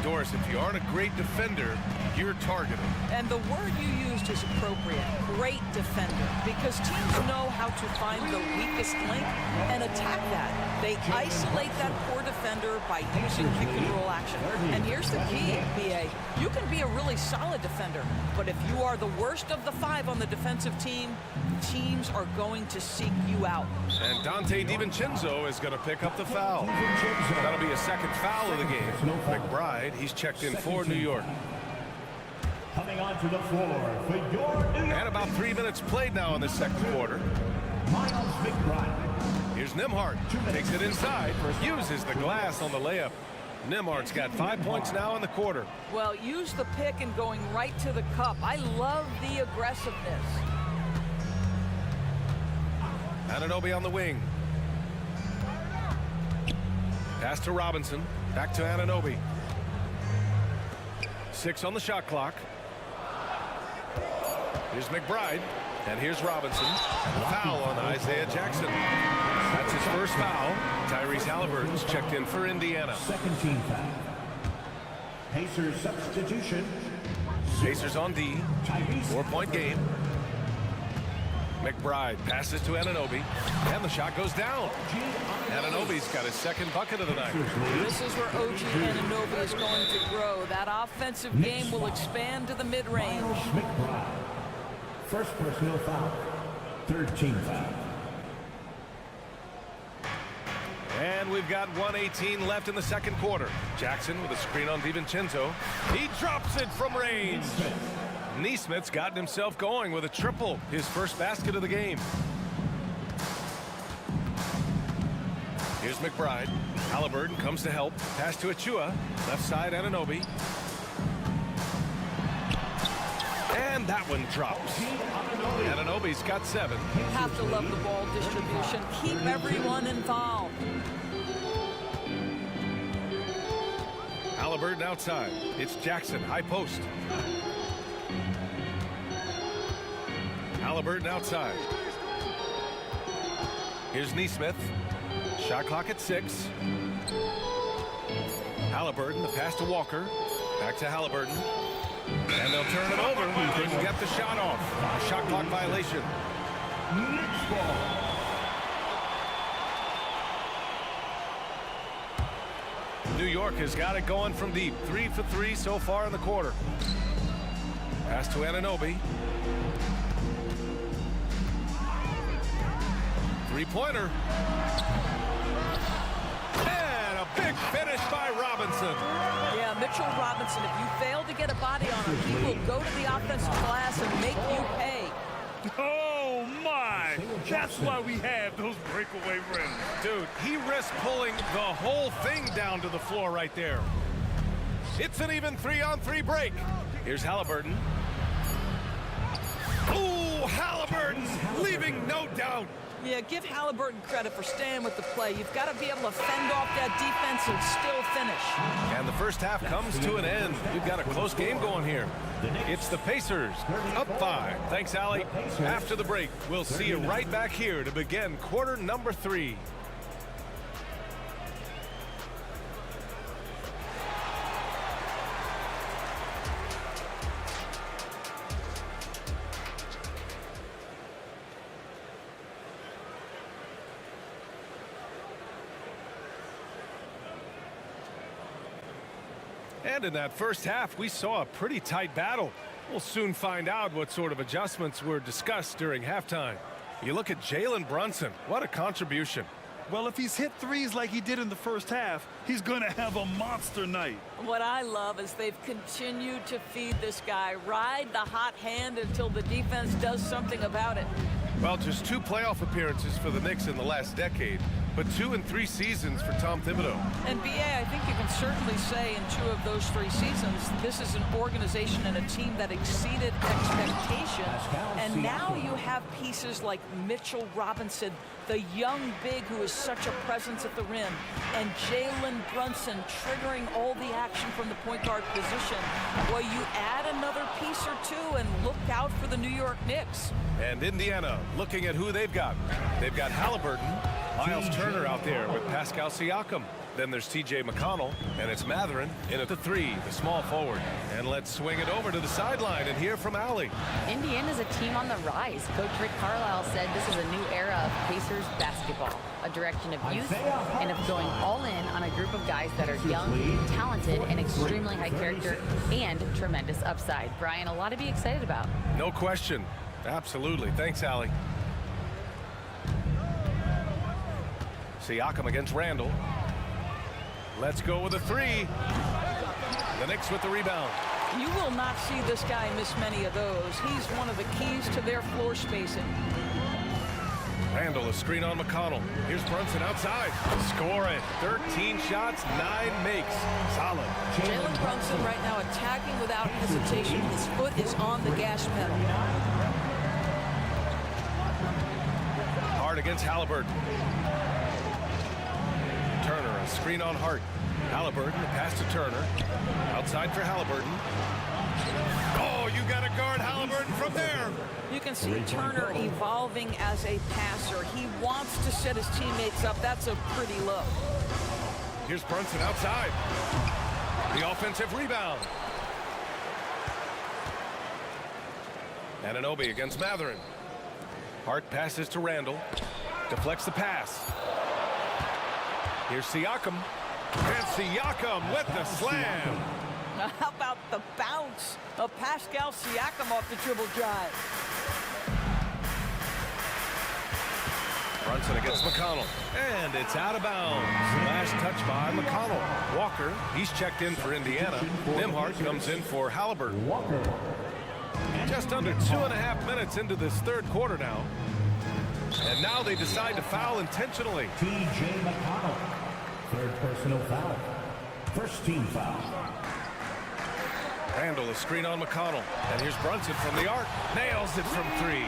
Doris, if you aren't a great defender, you're targeted. And the word you used is appropriate, great defender, because teams know how to find the weakest link and attack that. They isolate that poor defender by using pick and roll action. And here's the key, BA. You can be a really solid defender, but if you are the worst of the 5 on the defensive team, teams are going to seek you out. And Dante DiVincenzo is going to pick up the foul. That'll be a second foul of the game. McBride, he's checked in for New York. Coming onto the floor for your New York. And about 3 minutes played now in the second quarter. Miles McBride. Here's Nembhard, takes it inside, uses the glass on the layup. Nembhard's got 5 points now in the quarter. Well, use the pick and going right to the cup. I love the aggressiveness. Anunoby on the wing. Pass to Robinson, back to Anunoby. 6 on the shot clock. Here's McBride, and here's Robinson. And the foul on Isaiah Jackson. That's his first foul. Tyrese Halliburton's checked in for Indiana. Second team foul. Pacers substitution. Pacers on D. 4-point game. McBride passes to Anunoby, and the shot goes down. Anunoby's got his second bucket of the night. This is where OG Anunoby is going to grow. That offensive game will expand to the mid-range. McBride. First personal foul. Third team foul. And we've got 1:18 left in the second quarter. Jackson with a screen on DiVincenzo. He drops it from range. Neesmith's gotten himself going with a triple, his first basket of the game. Here's McBride. Halliburton comes to help. Pass to Achua. Left side, Anunoby. And that one drops. Anunoby's got 7. You have to love the ball distribution. Keep everyone involved. Halliburton outside. It's Jackson, high post. Halliburton outside. Here's Neesmith. Shot clock at 6. Halliburton, the pass to Walker. Back to Halliburton. And they'll turn it over. Couldn't get the shot off. A shot clock violation. Next ball. New York has got it going from deep. 3 for 3 so far in the quarter. Pass to Anunoby. Three-pointer. And a big finish by Robinson. Yeah, Mitchell Robinson, if you fail to get a body on him, he will go to the offensive glass and make you pay. Oh, my. That's why we have those breakaway rims. Dude, he risked pulling the whole thing down to the floor right there. It's an even 3-on-3 break. Here's Halliburton. Ooh, Halliburton leaving no doubt. Yeah, give Halliburton credit for staying with the play. You've got to be able to fend off that defense and still finish. And the first half comes to an end. We've got a close game going here. It's the Pacers up 5. Thanks, Allie. After the break, we'll see you right back here to begin quarter number 3. And in that first half, we saw a pretty tight battle. We'll soon find out what sort of adjustments were discussed during halftime. You look at Jalen Brunson. What a contribution. Well, if he's hit threes like he did in the first half, he's going to have a monster night. What I love is they've continued to feed this guy. Ride the hot hand until the defense does something about it. Well, just 2 playoff appearances for the Knicks in the last decade, but 2 in 3 seasons for Tom Thibodeau. And BA, I think you can certainly say in 2 of those 3 seasons, this is an organization and a team that exceeded expectations. And now you have pieces like Mitchell Robinson, the young big who is such a presence at the rim, and Jalen Brunson triggering all the action from the point guard position. Well, you add another piece or 2 and look out for the New York Knicks. And Indiana looking at who they've got. They've got Halliburton, Miles Turner out there with Pascal Siakam. Then there's T.J. McConnell, and it's Matherin in at the 3, the small forward. And let's swing it over to the sideline and hear from Allie. Indiana's a team on the rise. Coach Rick Carlisle said this is a new era of Pacers basketball, a direction of youth and of going all in on a group of guys that are young, talented, and extremely high character and tremendous upside. Brian, a lot to be excited about. No question. Absolutely. Thanks, Allie. Siakam against Randall. Let's go with a 3. The Knicks with the rebound. You will not see this guy miss many of those. He's one of the keys to their floor spacing. Randall, a screen on McConnell. Here's Brunson outside. Score it. 13 shots, 9 makes. Solid. Jalen Brunson right now attacking without hesitation. His foot is on the gas pedal. Hart against Halliburton. Turner, a screen on Hart. Halliburton, a pass to Turner. Outside for Halliburton. Oh, you got to guard Halliburton from there. You can see Turner evolving as a passer. He wants to set his teammates up. That's a pretty look. Here's Brunson outside. The offensive rebound. Anunoby against Matherin. Hart passes to Randall. Deflects the pass. Here's Siakam. And Siakam with the slam. Now, how about the bounce of Pascal Siakam off the dribble drive? Brunson against McConnell. And it's out of bounds. Last touch by McConnell. Walker, he's checked in for Indiana. Nembhard comes in for Halliburton. Just under 2.5 minutes into this third quarter now. And now they decide to foul intentionally. T.J. McConnell. Third personal foul. First team foul. Randall, a screen on McConnell. And here's Brunson from the arc. Nails it from 3.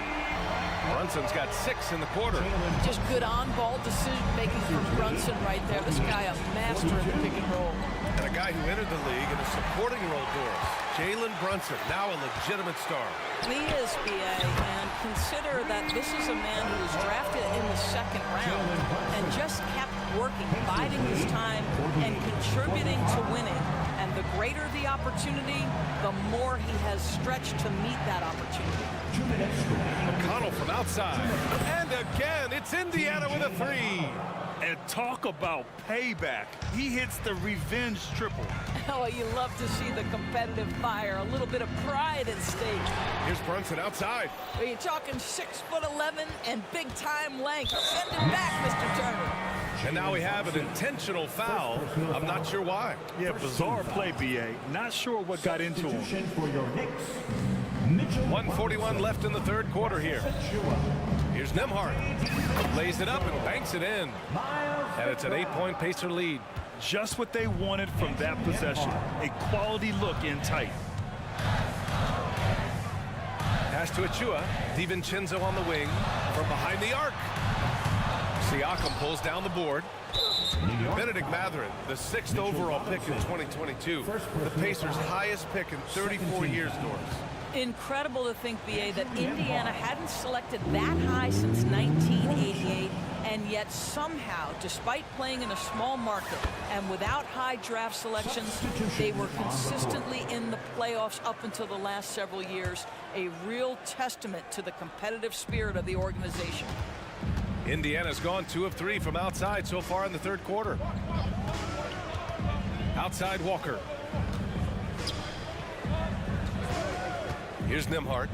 Brunson's got 6 in the quarter. Just good on-ball decision-making from Brunson right there. This guy a master of the pick and roll. And a guy who entered the league in a supporting role for us. Jalen Brunson, now a legitimate star. He is, B.A., and consider that this is a man who was drafted in the 2nd round and just kept working, biding his time, and contributing to winning. And the greater the opportunity, the more he has stretched to meet that opportunity. McConnell from outside. And again, it's Indiana with a 3. And talk about payback. He hits the revenge triple. Oh, you love to see the competitive fire. A little bit of pride at stake. Here's Brunson outside. Are you talking 6'11" and big-time length? Send him back, Mr. Turner. And now we have an intentional foul. I'm not sure why. Yeah, bizarre play, B.A. Not sure what got into him. 1:41 left in the third quarter here. Here's Nembhard. Lays it up and banks it in. And it's an 8-point Pacer lead. Just what they wanted from that possession. A quality look in tight. Pass to Achua. DiVincenzo on the wing. From behind the arc. Siakam pulls down the board. Benedict Matherin, the 6th overall pick in 2022. The Pacers' highest pick in 34 years, Norris. Incredible to think, B.A., that Indiana hadn't selected that high since 1988, and yet somehow, despite playing in a small market and without high draft selections, they were consistently in the playoffs up until the last several years. A real testament to the competitive spirit of the organization. Indiana's gone 2 of 3 from outside so far in the third quarter. Outside Walker. Here's Nembhard.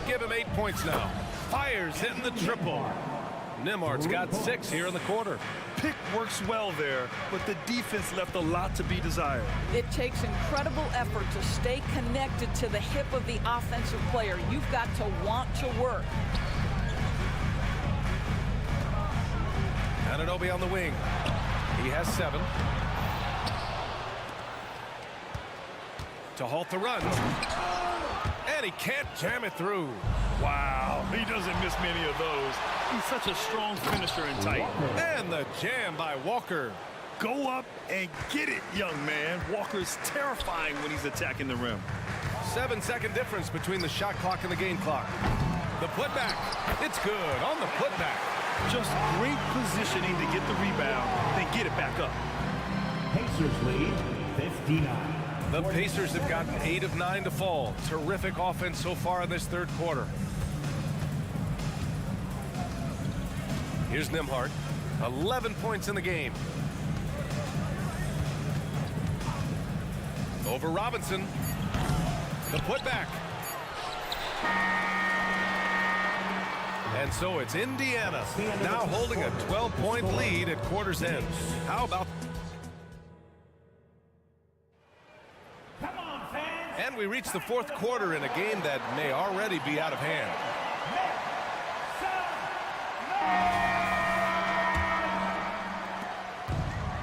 Give him 8 points now. Fires hitting the triple. Nembhard's got 6 here in the quarter. Pick works well there, but the defense left a lot to be desired. It takes incredible effort to stay connected to the hip of the offensive player. You've got to want to work. Anunoby on the wing. He has 7. To halt the run. And he can't jam it through. Wow, he doesn't miss many of those. He's such a strong finisher in tight. And the jam by Walker. Go up and get it, young man. Walker's terrifying when he's attacking the rim. 7-second difference between the shot clock and the game clock. The putback. It's good on the putback. Just great positioning to get the rebound, then get it back up. Pacers lead 59. The Pacers have gotten 8 of 9 to fall. Terrific offense so far in this third quarter. Here's Nembhard. 11 points in the game. Over Robinson. The putback. And so it's Indiana now holding a 12-point lead at quarter's end. How about... And we reach the fourth quarter in a game that may already be out of hand.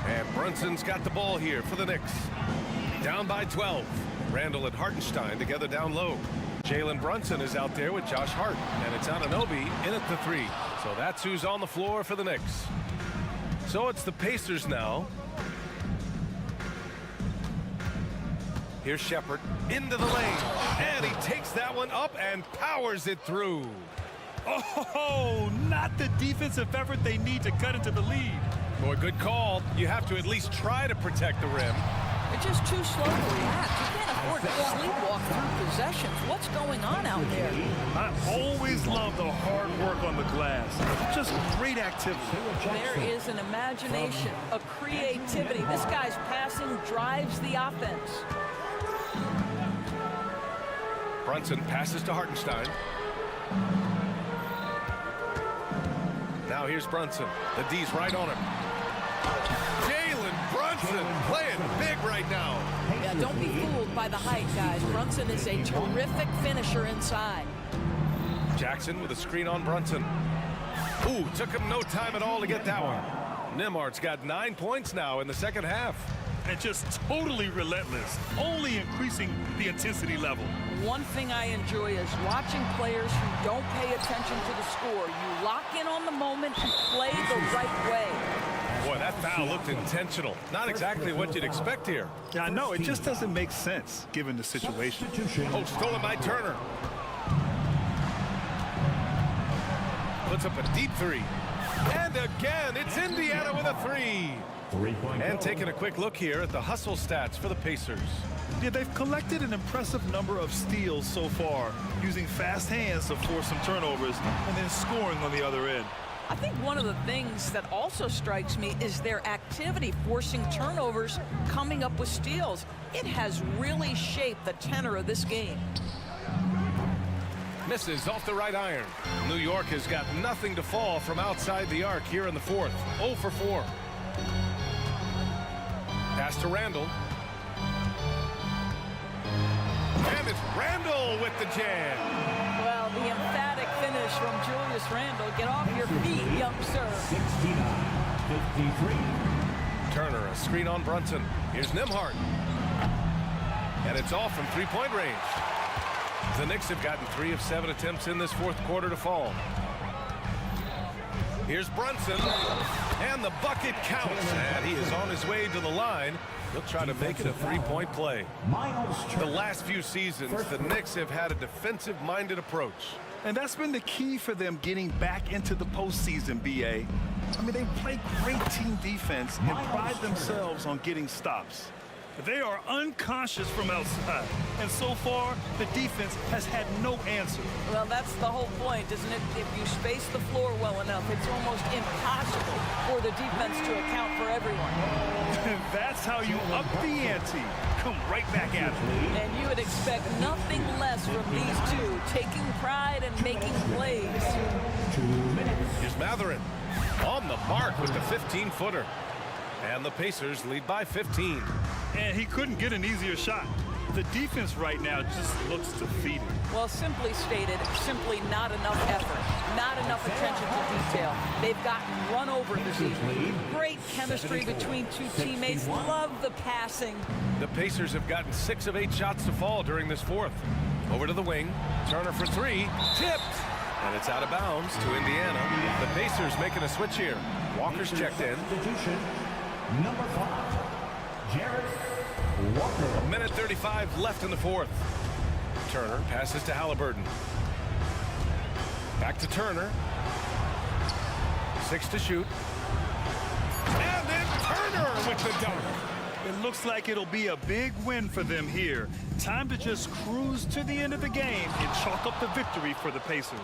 And Brunson's got the ball here for the Knicks. Down by 12. Randall and Hartenstein together down low. Jalen Brunson is out there with Josh Hart. And it's Anunoby in at the 3. So that's who's on the floor for the Knicks. So it's the Pacers now. Here's Shepard into the lane. And he takes that one up and powers it through. Oh, not the defensive effort they need to cut into the lead. Boy, good call. You have to at least try to protect the rim. They're just too slow to react. You can't afford to sleepwalk through possessions. What's going on out there? I always love the hard work on the glass. Just great activity. There is an imagination, a creativity. This guy's passing drives the offense. Brunson passes to Hartenstein. Now here's Brunson. The D's right on him. Jalen Brunson playing big right now. Yeah, don't be fooled by the height, guys. Brunson is a terrific finisher inside. Jackson with a screen on Brunson. Ooh, took him no time at all to get that one. Nembhard's got 9 points now in the second half. And just totally relentless, only increasing the intensity level. One thing I enjoy is watching players who don't pay attention to the score. You lock in on the moment and play the right way. Boy, that foul looked intentional. Not exactly what you'd expect here. Yeah, I know. It just doesn't make sense given the situation. Oh, stolen by Turner. Puts up a deep 3. And again, it's Indiana with a 3. And taking a quick look here at the hustle stats for the Pacers. Yeah, they've collected an impressive number of steals so far, using fast hands to force some turnovers and then scoring on the other end. I think one of the things that also strikes me is their activity forcing turnovers, coming up with steals. It has really shaped the tenor of this game. Misses off the right iron. New York has got nothing to fall from outside the arc here in the fourth. 0 for 4. Pass to Randall. And it's Randall with the jam. Well, the emphatic finish from Julius Randall. Get off your feet, young sir. 69-53. Turner, a screen on Brunson. Here's Nembhard. And it's off from three-point range. The Knicks have gotten 3 of 7 attempts in this fourth quarter to fall. Here's Brunson. And the bucket counts. And he is on his way to the line. He'll try to make it a three-point play. The last few seasons, the Knicks have had a defensive-minded approach. And that's been the key for them getting back into the postseason, B.A. I mean, they play great team defense and pride themselves on getting stops. They are unconscious from outside, and so far, the defense has had no answer. Well, that's the whole point, isn't it? If you space the floor well enough, it's almost impossible for the defense to account for everyone. And that's how you up the ante. Come right back at them. And you would expect nothing less from these two, taking pride and making plays. 2 minutes. Here's Matherin on the mark with the 15-footer. And the Pacers lead by 15. And he couldn't get an easier shot. The defense right now just looks defeated. Well, simply stated, simply not enough effort, not enough attention to detail. They've gotten run over this evening. Great chemistry between two teammates. Love the passing. The Pacers have gotten 6 of 8 shots to fall during this fourth. Over to the wing. Turner for 3. Tipped. And it's out of bounds to Indiana. The Pacers making a switch here. Walker's checked in. Substitution, number 5, Jarrett Walker. 1:35 left in the fourth. Turner passes to Halliburton. Back to Turner. 6 to shoot. And then Turner with the dunk. It looks like it'll be a big win for them here. Time to just cruise to the end of the game and chalk up the victory for the Pacers.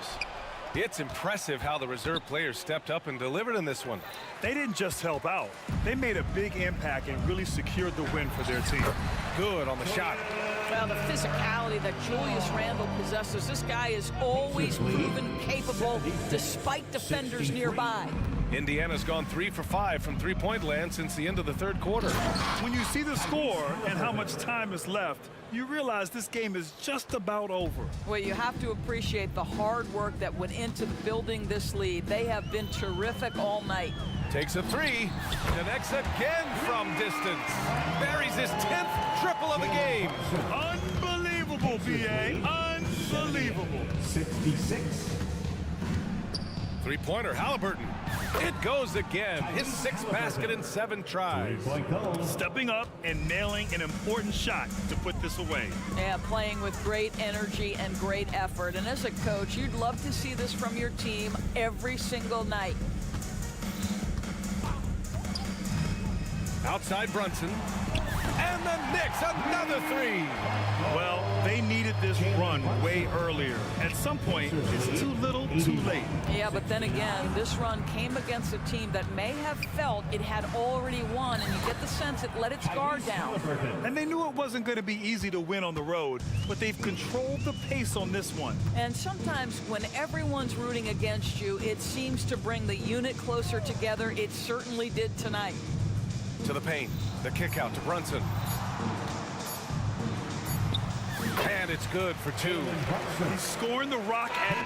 It's impressive how the reserve players stepped up and delivered in this one. They didn't just help out. They made a big impact and really secured the win for their team. Good on the shot. Well, the physicality that Julius Randle possesses, this guy is always proven capable despite defenders nearby. Indiana's gone 3 for 5 from three-point land since the end of the third quarter. When you see the score and how much time is left, you realize this game is just about over. Well, you have to appreciate the hard work that went into building this lead. They have been terrific all night. Takes a three, connects again from distance. Buries his 10th triple of the game. Unbelievable, B.A. Unbelievable. 66. Three-pointer, Halliburton. It goes again. His 6th basket in 7 tries. Stepping up and nailing an important shot to put this away. Yeah, playing with great energy and great effort. And as a coach, you'd love to see this from your team every single night. Outside Brunson. And the Knicks, another three. Well, they needed this run way earlier. At some point, it's too little, too late. Yeah, but then again, this run came against a team that may have felt it had already won, and you get the sense it let its guard down. And they knew it wasn't going to be easy to win on the road, but they've controlled the pace on this one. And sometimes when everyone's rooting against you, it seems to bring the unit closer together. It certainly did tonight. To the paint. The kick out to Brunson. And it's good for 2. He's scoring the rock at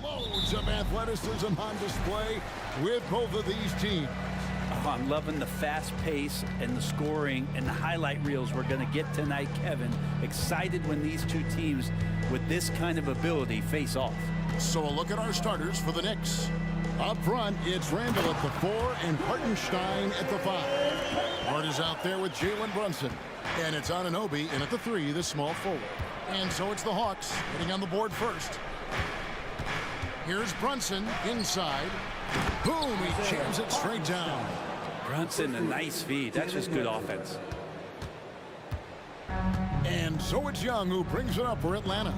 Loads of athleticism on display with both of these teams. Oh, I'm loving the fast pace and the scoring and the highlight reels we're going to get tonight, Kevin. Excited when these two teams with this kind of ability face off. So a look at our starters for the Knicks. Up front, it's Randall at the 4 and Hartenstein at the 5. Hart is out there with Jalen Brunson. And it's Anunoby in at the 3, the small forward. And so it's the Hawks getting on the board first. Here's Brunson inside. Boom, he jams it straight down. Brunson, a nice feed. That's just good offense. And so it's Young who brings it up for Atlanta.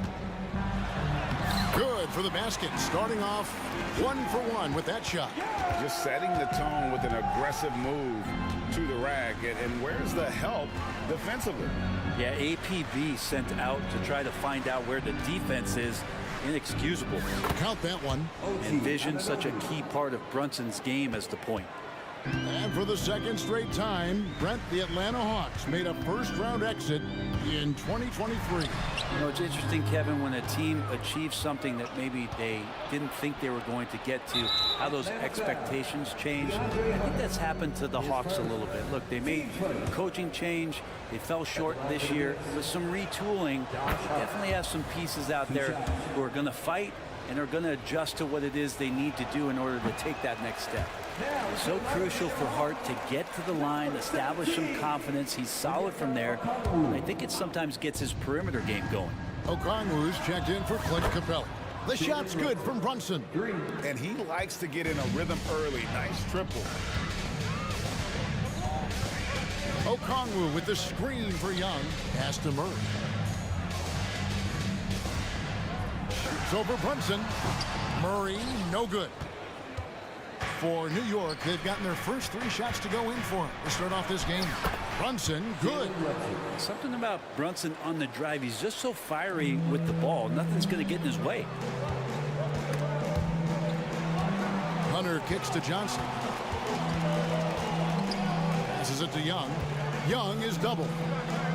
Good for the basket, starting off 1-for-1 with that shot. Just setting the tone with an aggressive move to the rack. And where's the help defensively? Yeah, APB sent out to try to find out where the defense is. Inexcusable. Count that one. Envision such a key part of Brunson's game as the point. And for the second straight time, Brent, the Atlanta Hawks made a first-round exit in 2023. You know, it's interesting, Kevin, when a team achieves something that maybe they didn't think they were going to get to, how those expectations change. I think that's happened to the Hawks a little bit. Look, they made a coaching change. They fell short this year. With some retooling, definitely have some pieces out there who are going to fight and are going to adjust to what it is they need to do in order to take that next step. It's so crucial for Hart to get to the line, establish some confidence. He's solid from there. And I think it sometimes gets his perimeter game going. Okongwu's checked in for Clint Capella. The shot's good from Brunson. And he likes to get in a rhythm early. Nice triple. Okongwu with the screen for Young. Pass to Murray. Shoots over Brunson. Murray, no good. For New York, they've gotten their first 3 shots to go in for him to start off this game. Brunson, good. Something about Brunson on the drive. He's just so fiery with the ball. Nothing's going to get in his way. Hunter kicks to Johnson. Passes it to Young. Young is doubled.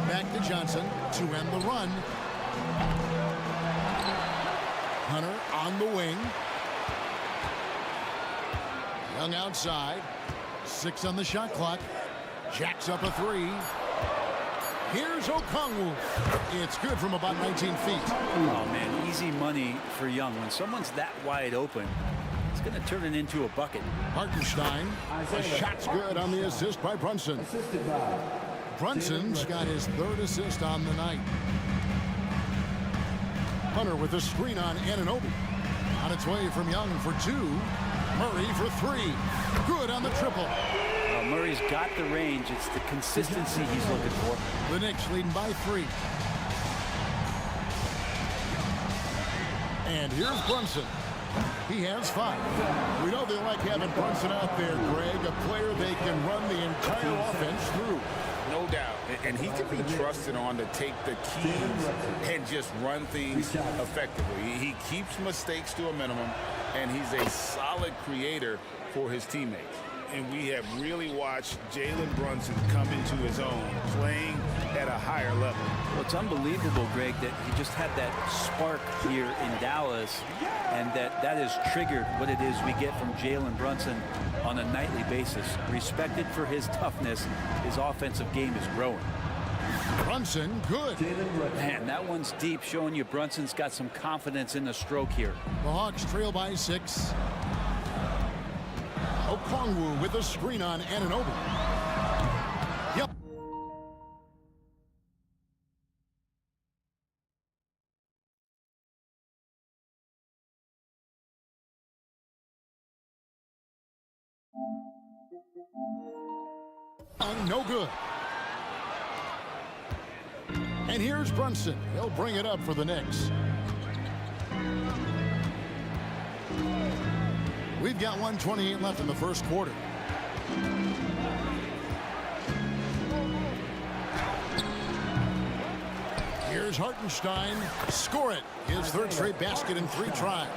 Back to Johnson to end the run. Hunter on the wing. Young outside. 6 on the shot clock. Jacks up a 3. Here's Okongwu. It's good from about 19 feet. Oh, man, easy money for Young. When someone's that wide open, it's going to turn it into a bucket. Hartenstein. The shot's good on the assist by Brunson. Brunson's got his 3rd assist on the night. Hunter with the screen on Anunoby. On its way from Young for 2. Murray for 3. Good on the triple. Murray's got the range. It's the consistency he's looking for. The Knicks leading by 3. And here's Brunson. He has 5. We know they like having Brunson out there, Greg, a player they can run the entire offense through. No doubt. And he can be trusted on to take the keys and just run things effectively. He keeps mistakes to a minimum, and he's a solid creator for his teammates. And we have really watched Jalen Brunson come into his own, playing at a higher level. Well, it's unbelievable, Greg, that he just had that spark here in Dallas, and that has triggered what it is we get from Jalen Brunson on a nightly basis. Respected for his toughness, his offensive game is growing. Brunson, good. Man, that one's deep, showing you Brunson's got some confidence in the stroke here. The Hawks trail by 6. Okongwu with the screen on Anunoby. Yep. No good. And here's Brunson. He'll bring it up for the Knicks. We've got 1:28 left in the first quarter. Here's Hartenstein. Score it. His 3rd straight basket in 3 tries.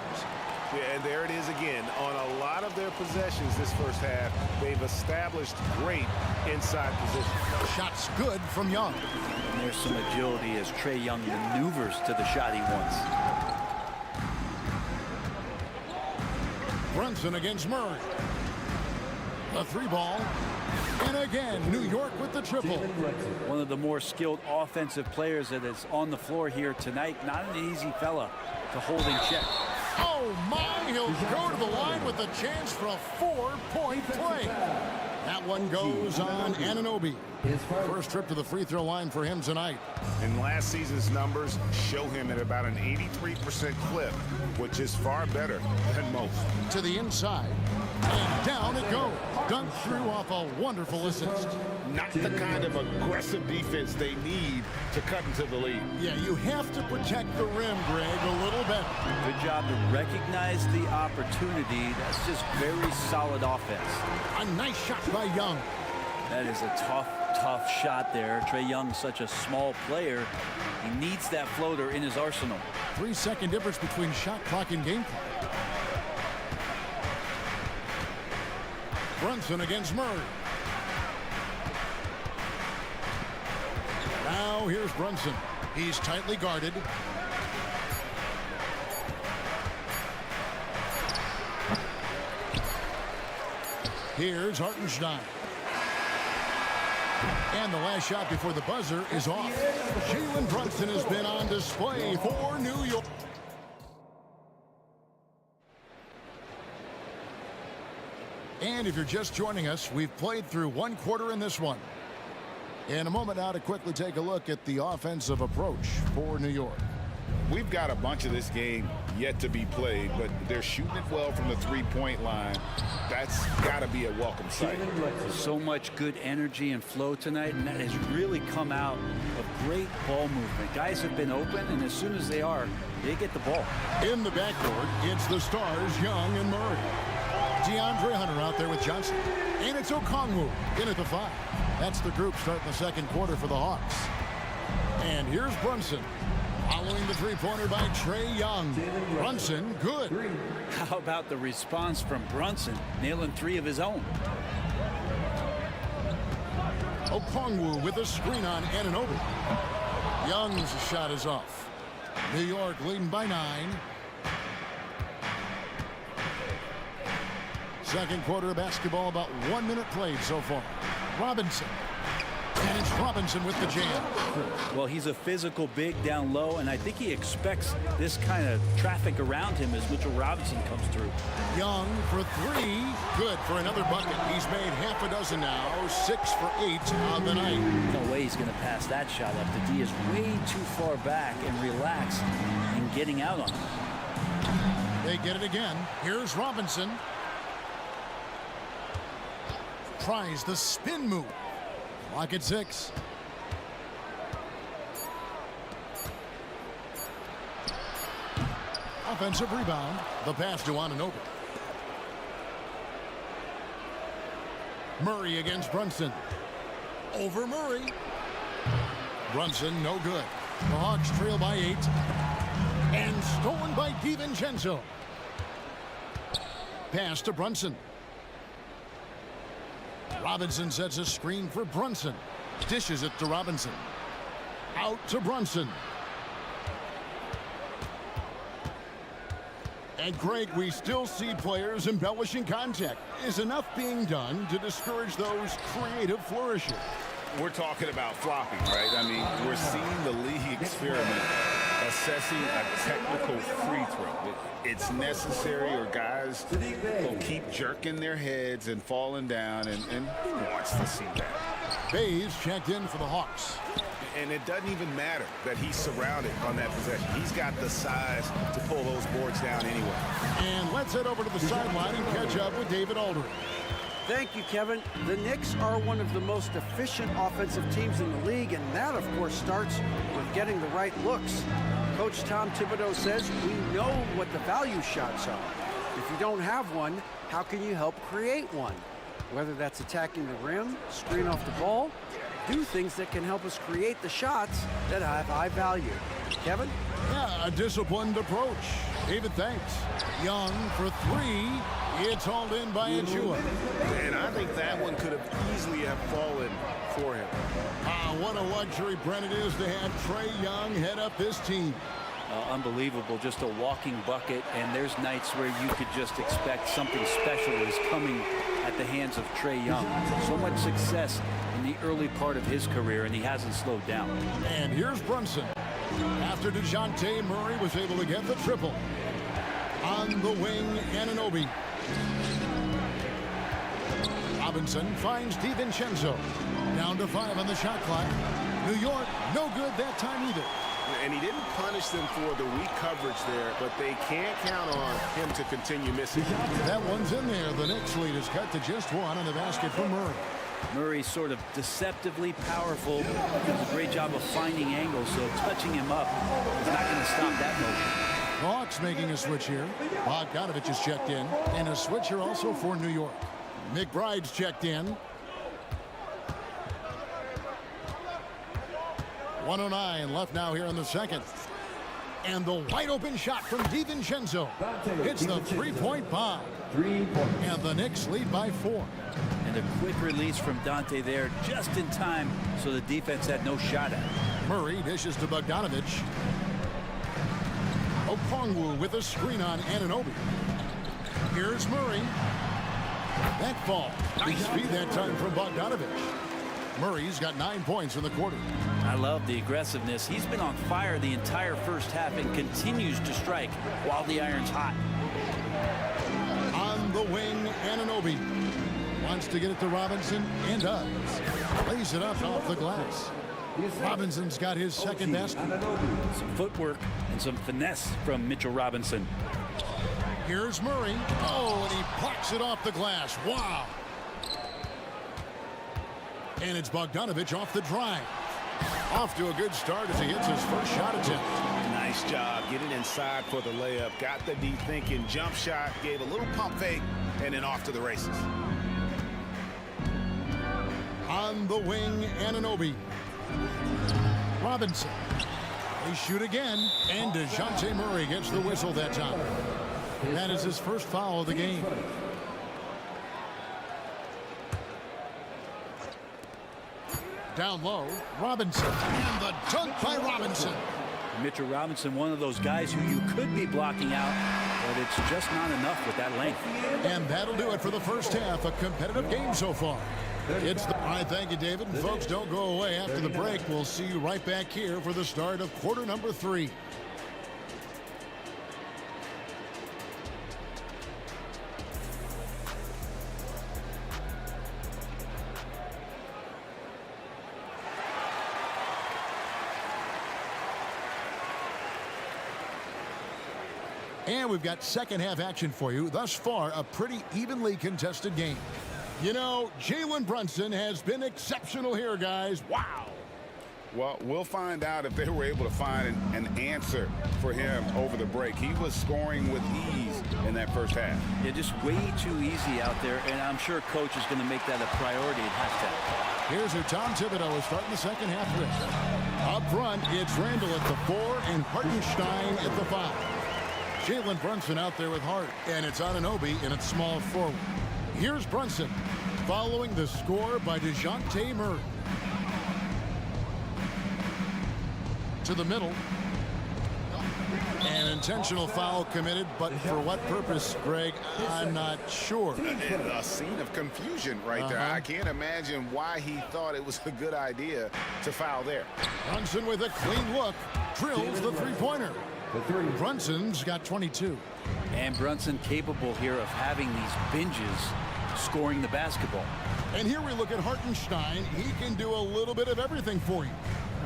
Yeah, and there it is again. On a lot of their possessions this first half, they've established great inside position. Shot's good from Young. And there's some agility as Trae Young maneuvers to the shot he wants. Brunson against Murray. The three ball. And again, New York with the triple. One of the more skilled offensive players that is on the floor here tonight. Not an easy fella to hold in check. Oh my, he'll go to the line with a chance for a 4-point play. That one goes on Anunoby. First trip to the free throw line for him tonight. And last season's numbers show him at about an 83% clip, which is far better than most. To the inside, and down it goes. Dunked through off a wonderful assist. Not the kind of aggressive defense they need to cut into the lead. Yeah, you have to protect the rim, Greg, a little better. Good job to recognize the opportunity. That's just very solid offense. A nice shot by Young. That is a tough shot there. Trae Young's such a small player. He needs that floater in his arsenal. 3-second difference between shot clock and game clock. Brunson against Murray. Now here's Brunson. He's tightly guarded. Here's Hartenstein. And the last shot before the buzzer is off. Jalen Brunson has been on display for New York. And if you're just joining us, we've played through one quarter in this one. In a moment now to quickly take a look at the offensive approach for New York. We've got a bunch of this game yet to be played, but they're shooting it well from the three-point line. That's got to be a welcome sight. So much good energy and flow tonight, and that has really come out of great ball movement. Guys have been open, and as soon as they are, they get the ball. In the backcourt, it's the stars, Young and Murray. DeAndre Hunter out there with Johnson. And it's Okongwu in at the 5. That's the group starting the second quarter for the Hawks. And here's Brunson. Following the three-pointer by Trae Young. Brunson, good. How about the response from Brunson, nailing 3 of his own? Okongwu with a screen on Anunoby. Young's shot is off. New York leading by 9. Second quarter of basketball, about 1 minute played so far. Robinson. And it's Robinson with the jam. Well, he's a physical big down low, and I think he expects this kind of traffic around him as Mitchell Robinson comes through. Young for 3. Good for another bucket. He's made half a dozen now. 6 for 8 on the night. No way he's going to pass that shot up. The D is way too far back and relaxed in getting out on him. They get it again. Here's Robinson. Tries the spin move. Clock at 6. Offensive rebound. The pass to Anunoby. Murray against Brunson. Over Murray. Brunson, no good. The Hawks trail by 8. And stolen by DiVincenzo. Pass to Brunson. Robinson sets a screen for Brunson. Dishes it to Robinson. Out to Brunson. And Greg, we still see players embellishing contact. Is enough being done to discourage those creative flourishes? We're talking about flopping, right? I mean, we're seeing the league experiment assessing a technical free throw. It's necessary, or guys will keep jerking their heads and falling down, and who wants to see that? Bays checked in for the Hawks. And it doesn't even matter that he's surrounded on that possession. He's got the size to pull those boards down anyway. And let's head over to the sideline and catch up with David Aldridge. Thank you, Kevin. The Knicks are one of the most efficient offensive teams in the league, and that, of course, starts with getting the right looks. Coach Tom Thibodeau says we know what the value shots are. If you don't have one, how can you help create one? Whether that's attacking the rim, screen off the ball, do things that can help us create the shots that have high value. Kevin? Yeah, a disciplined approach. David, thanks. Young for 3. It's hauled in by Achua. And I think that one could have easily have fallen for him. What a luxury, Brent, it is to have Trae Young head up this team. unbelievable, just a walking bucket, and there's nights where you could just expect something special is coming at the hands of Trae Young. So much success in the early part of his career, and he hasn't slowed down. And here's Brunson. After DeJounte Murray was able to get the triple. On the wing, Anunoby. Robinson finds DiVincenzo. Down to 5 on the shot clock. New York, no good that time either. And he didn't punish them for the weak coverage there, but they can't count on him to continue missing. That one's in there. The Knicks lead is cut to just 1 on the basket for Murray. Murray's sort of deceptively powerful. Does a great job of finding angles, so touching him up is not going to stop that motion. Hawks making a switch here. Bogdanovich is checked in, and a switch here also for New York. McBride's checked in. 1:09 left now here in the second. And the wide open shot from DiVincenzo. Hits the three-point bomb. 3 points. And the Knicks lead by 4. And a quick release from Dante there just in time, so the defense had no shot at it. Murray dishes to Bogdanovich. Okongwu with a screen on Anunoby. Here's Murray. That ball. Nice feed that time from Bogdanovich. Murray's got 9 points in the quarter. I love the aggressiveness. He's been on fire the entire first half and continues to strike while the iron's hot. On the wing, Anunoby wants to get it to Robinson and does. Lays it up off the glass. Robinson's got his second basket. Some footwork and some finesse from Mitchell Robinson. Here's Murray. Oh, and he plucks it off the glass. Wow. And it's Bogdanovich off the drive. Off to a good start as he hits his first shot attempt. Nice job getting inside for the layup. Got the deep thinking jump shot, gave a little pump fake, and then off to the races. On the wing, Anunoby. Robinson. They shoot again, and DeJounte Murray gets the whistle that time. That is his first foul of the game. Down low, Robinson, and the dunk by Robinson. Mitchell Robinson, one of those guys who you could be blocking out, but it's just not enough with that length. And that'll do it for the first half. A competitive game so far. It's the... All right, thank you, David. And folks, don't go away. After the break, we'll see you right back here for the start of quarter number 3. And we've got second half action for you. Thus far, a pretty evenly contested game. You know, Jalen Brunson has been exceptional here, guys. Wow. Well, we'll find out if they were able to find an answer for him over the break. He was scoring with ease in that first half. Yeah, just way too easy out there, and I'm sure coach is going to make that a priority at halftime. Here's who Tom Thibodeau is starting the second half with. Up front, it's Randall at the 4 and Hartenstein at the 5. Jalen Brunson out there with Hart, and it's Anunoby in its small forward. Here's Brunson, following the score by DeJounte Murray. To the middle. An intentional foul committed, but for what purpose, Greg, I'm not sure. A scene of confusion right there. I can't imagine why he thought it was a good idea to foul there. Brunson with a clean look, drills the three-pointer. Brunson's got 22. And Brunson capable here of having these binges scoring the basketball. And here we look at Hartenstein. He can do a little bit of everything for you.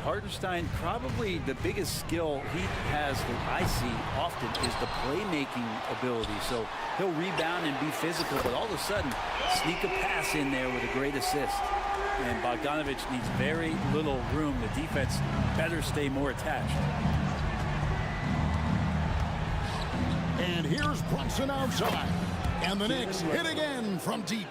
Hartenstein, probably the biggest skill he has that I see often is the playmaking ability. So he'll rebound and be physical, but all of a sudden sneak a pass in there with a great assist. And Bogdanovich needs very little room. The defense better stay more attached. And here's Brunson outside. And the Knicks hit again from deep.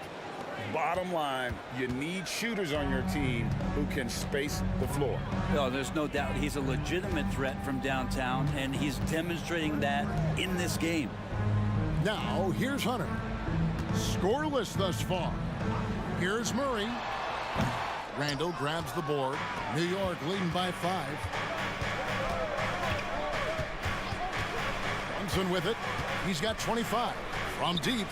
Bottom line, you need shooters on your team who can space the floor. No, there's no doubt he's a legitimate threat from downtown, and he's demonstrating that in this game. Now, here's Hunter. Scoreless thus far. Here's Murray. Randall grabs the board. New York leading by 5. Brunson with it. He's got 25 from deep.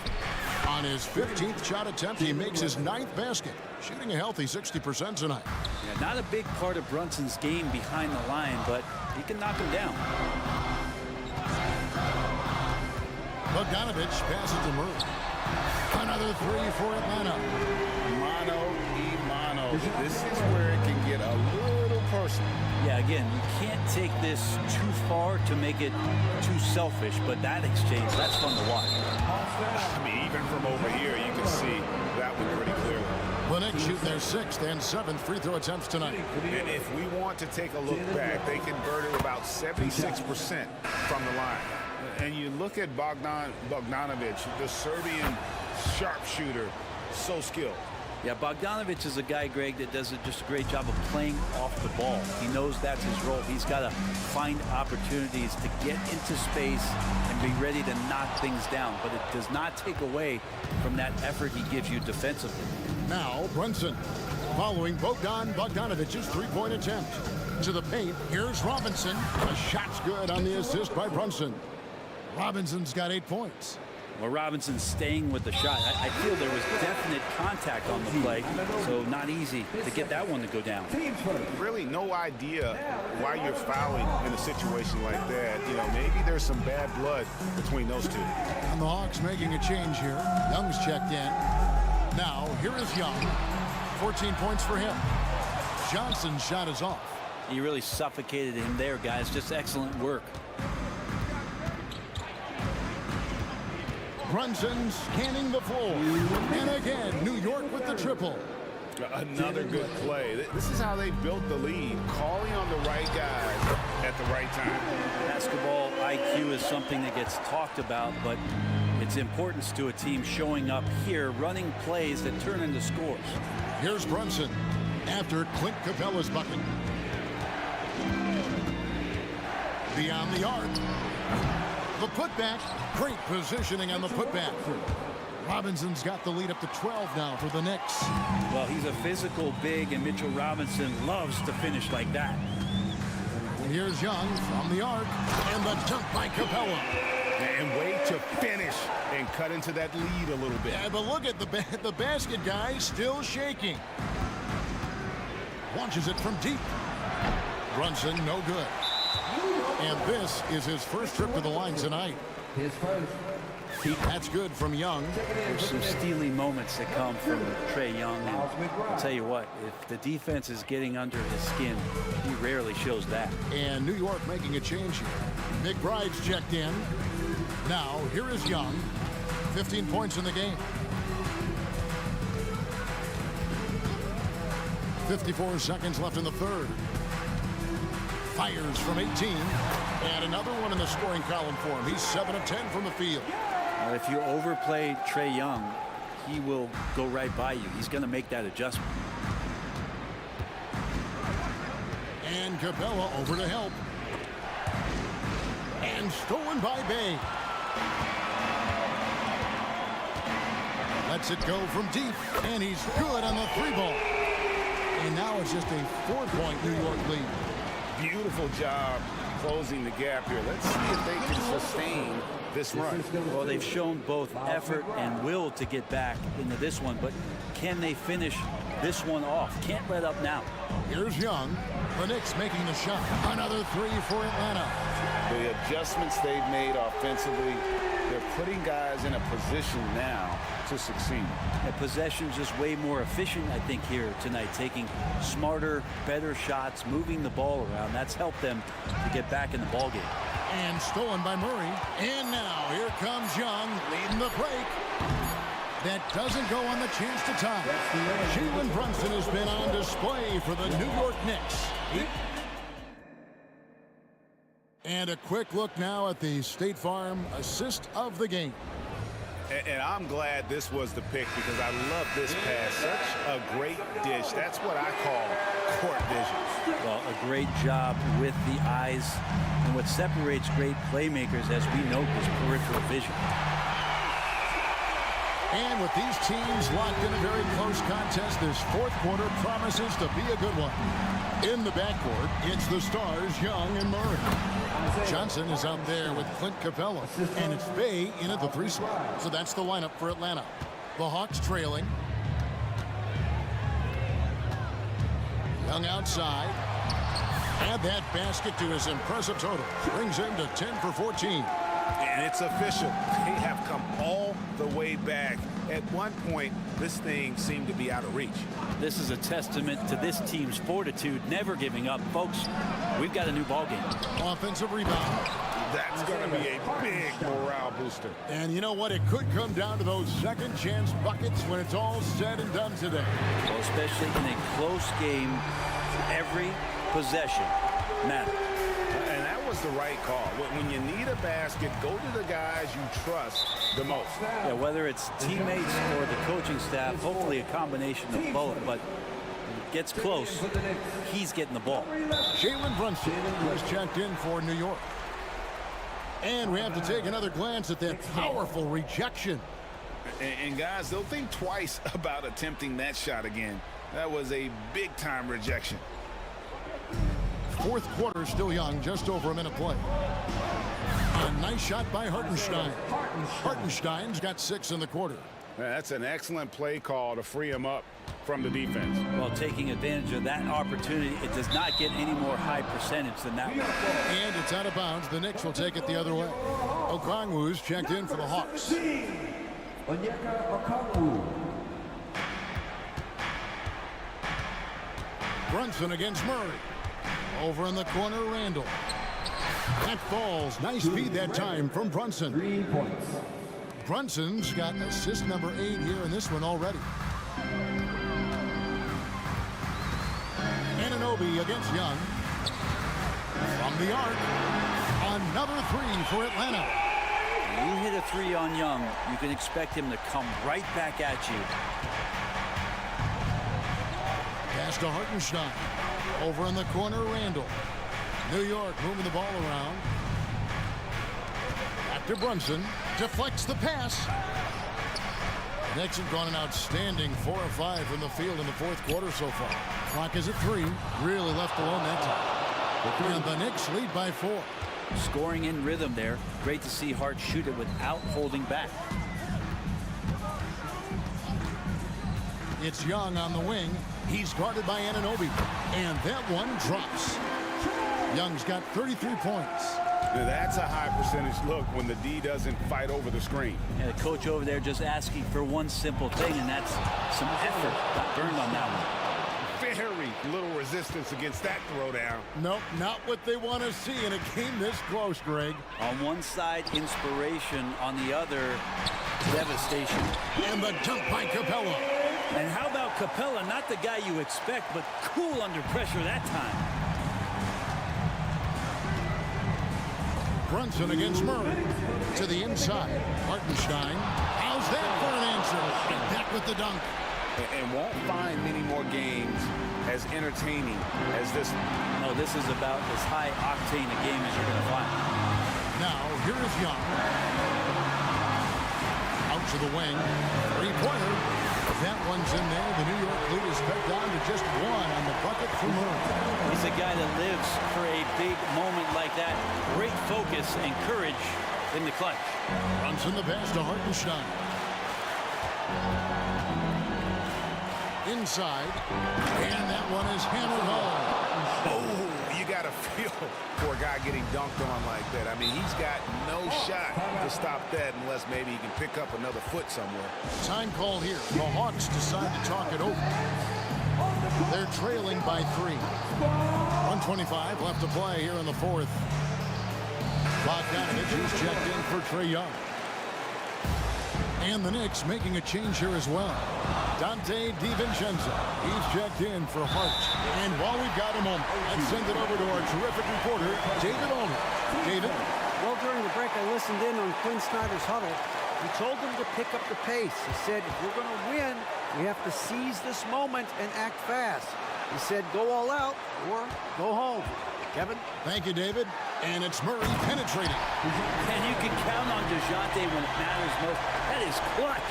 On his 15th shot attempt, he makes his 9th basket, shooting a healthy 60% tonight. Yeah, not a big part of Brunson's game behind the line, but he can knock him down. Bogdanovich passes to Murray. Another three for Atlanta. Mano y mano. This is where it can get a little personal. Yeah, again, you can't take this too far to make it too selfish, but that exchange, that's fun to watch. I mean, even from over here, you can see that one pretty clearly. The Knicks shoot their 6th and 7th free throw attempts tonight. And if we want to take a look back, they converted about 76% from the line. And you look at Bogdanovich, the Serbian sharpshooter, so skilled. Yeah, Bogdanovich is a guy, Greg, that does just a great job of playing off the ball. He knows that's his role. He's got to find opportunities to get into space and be ready to knock things down. But it does not take away from that effort he gives you defensively. Now Brunson, following Bogdanovich's three-point attempt. To the paint, here's Robinson. The shot's good on the assist by Brunson. Robinson's got 8 points. Well, Robinson's staying with the shot. I feel there was definite contact on the play, so not easy to get that one to go down. Really no idea why you're fouling in a situation like that. You know, maybe there's some bad blood between those two. And the Hawks making a change here. Young's checked in. Now, here is Young. 14 points for him. Johnson's shot is off. He really suffocated him there, guys. Just excellent work. Brunson scanning the floor. And again, New York with the triple. Another good play. This is how they built the lead, calling on the right guys at the right time. Basketball IQ is something that gets talked about, but its importance to a team showing up here, running plays that turn into scores. Here's Brunson after Clint Capella's bucket. Beyond the arc. The putback. Great positioning on the putback. Robinson's got the lead up to 12 now for the Knicks. Well, he's a physical big, and Mitchell Robinson loves to finish like that. And here's Young from the arc. And the dunk by Capella. And way to finish and cut into that lead a little bit. Yeah, but look at the basket guy still shaking. Launches it from deep. Brunson, no good. And this is his first trip to the line tonight. His first. That's good from Young. There's some steely moments that come from Trae Young. And I'll tell you what, if the defense is getting under his skin, he rarely shows that. And New York making a change here. McBride's checked in. Now, here is Young. 15 points in the game. 54 seconds left in the third. Fires from 18. And another one in the scoring column for him. He's 7 of 10 from the field. Well, if you overplay Trae Young, he will go right by you. He's going to make that adjustment. And Capella over to help. And stolen by Bay. Lets it go from deep. And he's good on the three ball. And now it's just a 4-point New York lead. Beautiful job closing the gap here. Let's see if they can sustain this run. Well, they've shown both effort and will to get back into this one, but can they finish this one off? Can't let up now. Here's Young. The Knicks making the shot. Another three for Atlanta. The adjustments they've made offensively, they're putting guys in a position now to succeed. The possession's just way more efficient, I think, here tonight, taking smarter, better shots, moving the ball around. That's helped them to get back in the ballgame. And stolen by Murray. And now here comes Young leading the break. That doesn't go on the chance to tie. Jalen Brunson has been on display for the New York Knicks. And a quick look now at the State Farm assist of the game. And I'm glad this was the pick because I love this pass. Such a great dish. That's what I call court vision. Well, a great job with the eyes. And what separates great playmakers, as we know, is peripheral vision. And with these teams locked in a very close contest, this fourth quarter promises to be a good one. In the backcourt, it's the stars, Young and Murray. Johnson is out there with Clint Capella, and it's Bay in at the 3 spot. So that's the lineup for Atlanta. The Hawks trailing. Young outside. Add that basket to his impressive total. Brings him to 10 for 14. And it's official. They have come all the way back. At one point, this thing seemed to be out of reach. This is a testament to this team's fortitude, never giving up. Folks, we've got a new ball game. Offensive rebound. That's going to be a big morale booster. And you know what? It could come down to those second chance buckets when it's all said and done today. Well, especially in a close game, every possession matters. And that was the right call. When you need a basket, go to the guys you trust the most. Yeah, whether it's teammates or the coaching staff, hopefully a combination of both, but when it gets close, he's getting the ball. Jalen Brunson was checked in for New York. And we have to take another glance at that powerful rejection. And guys, they'll think twice about attempting that shot again. That was a big-time rejection. Fourth quarter still young, just over a minute play. A nice shot by Hartenstein. Hartenstein's got 6 in the quarter. That's an excellent play call to free him up from the defense. Well, taking advantage of that opportunity, it does not get any more high percentage than that one. And it's out of bounds. The Knicks will take it the other way. Okongwu's checked in for the Hawks. Brunson against Murray. Over in the corner, Randall. That falls. Nice feed that time from Brunson. 3 points. Brunson's got assist number 8 here in this one already. Anunoby against Young. From the arc. Another 3 for Atlanta. You hit a 3 on Young, you can expect him to come right back at you. Pass to Hartenstein. Over in the corner, Randall. New York moving the ball around. Back to Brunson. Deflects the pass. Knicks have gone an outstanding 4 of 5 from the field in the fourth quarter so far. Clock is at 3. Really left alone that time. And the Knicks lead by 4. Scoring in rhythm there. Great to see Hart shoot it without holding back. It's Young on the wing. He's guarded by Anunoby. And that one drops. Young's got 33 points. Now that's a high percentage look when the D doesn't fight over the screen. And the coach over there just asking for one simple thing, and that's some effort. Got burned on that one. Very little resistance against that throwdown. Nope, not what they want to see in a game this close, Greg. On one side, inspiration. On the other, devastation. And the jump by Capella. And how about Capella? Not the guy you expect, but cool under pressure that time. Brunson against Murray. To the inside. Hartenstein. How's that for an answer? And back with the dunk. And won't find many more games as entertaining as this. No, this is about as high octane a game as you're going to find. Now, here is Young. Out to the wing. 3-pointer. That one's in there. The New York lead is cut down to just 1 on the bucket for Murray. He's a guy that lives for a big moment like that. Great focus and courage in the clutch. Brunson the pass to Hartenstein. Inside. And that one is hammered home. Oh, you got to feel for a guy getting dunked on like that. I mean, he's got no shot to stop that unless maybe he can pick up another foot somewhere. Time call here. The Hawks decide to talk it over. They're trailing by 3. 1:25 left to play here in the fourth. Bogdanovich is checked in for Trae Young. And the Knicks making a change here as well. Dante DiVincenzo. He's checked in for Hart. And while we've got a moment, let's send it over to our terrific reporter, David Aldridge. David? Well, during the break, I listened in on Quinn Snyder's huddle. He told them to pick up the pace. He said, if we're going to win, we have to seize this moment and act fast. He said, go all out or go home. Kevin? Thank you, David. And it's Murray penetrating. And you can count on DeJounte when it matters most. That is clutch.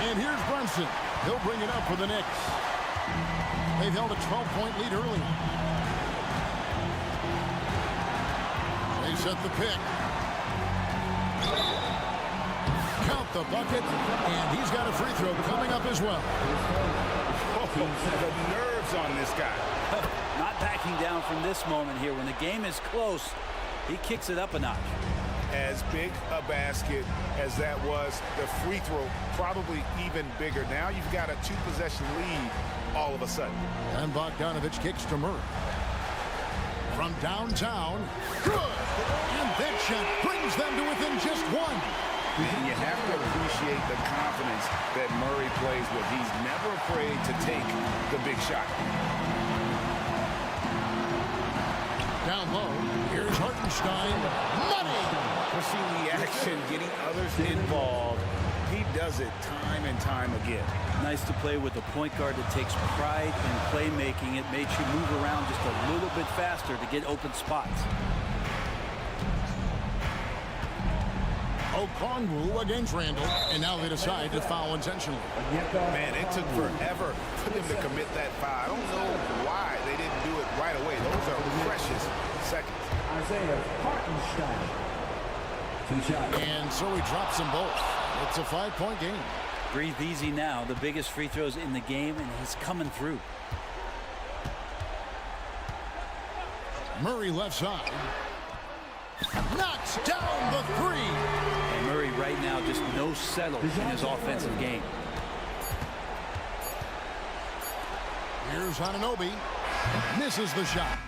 And here's Brunson. He'll bring it up for the Knicks. They've held a 12-point lead early. They set the pick. Count the bucket, and he's got a free throw coming up as well. The nerves on this guy. Not backing down from this moment here. When the game is close, he kicks it up a notch. As big a basket as that was, the free throw probably even bigger. Now you've got a 2-possession lead all of a sudden. And Bogdanovich kicks to Murray. From downtown, good! And that shot brings them to within just one. And you have to appreciate the confidence that Murray plays with. He's never afraid to take the big shot. Down low, here's Hartenstein. Money! Pushing the action, getting others involved. He does it time and time again. Nice to play with a point guard that takes pride in playmaking. It makes you move around just a little bit faster to get open spots. Okongwu against Randall, and now they decide to foul intentionally. Man, it took forever for them to commit that foul. I don't know why they didn't do it right away. Those are precious seconds. Isaiah Hartenstein. 2 shots. And so he drops them both. It's a 5-point game. Breathe easy now. The biggest free throws in the game, and he's coming through. Murray left side. Knocks down the 3. And Murray right now just no settle in his offensive game. Here's Anunoby. Misses the shot.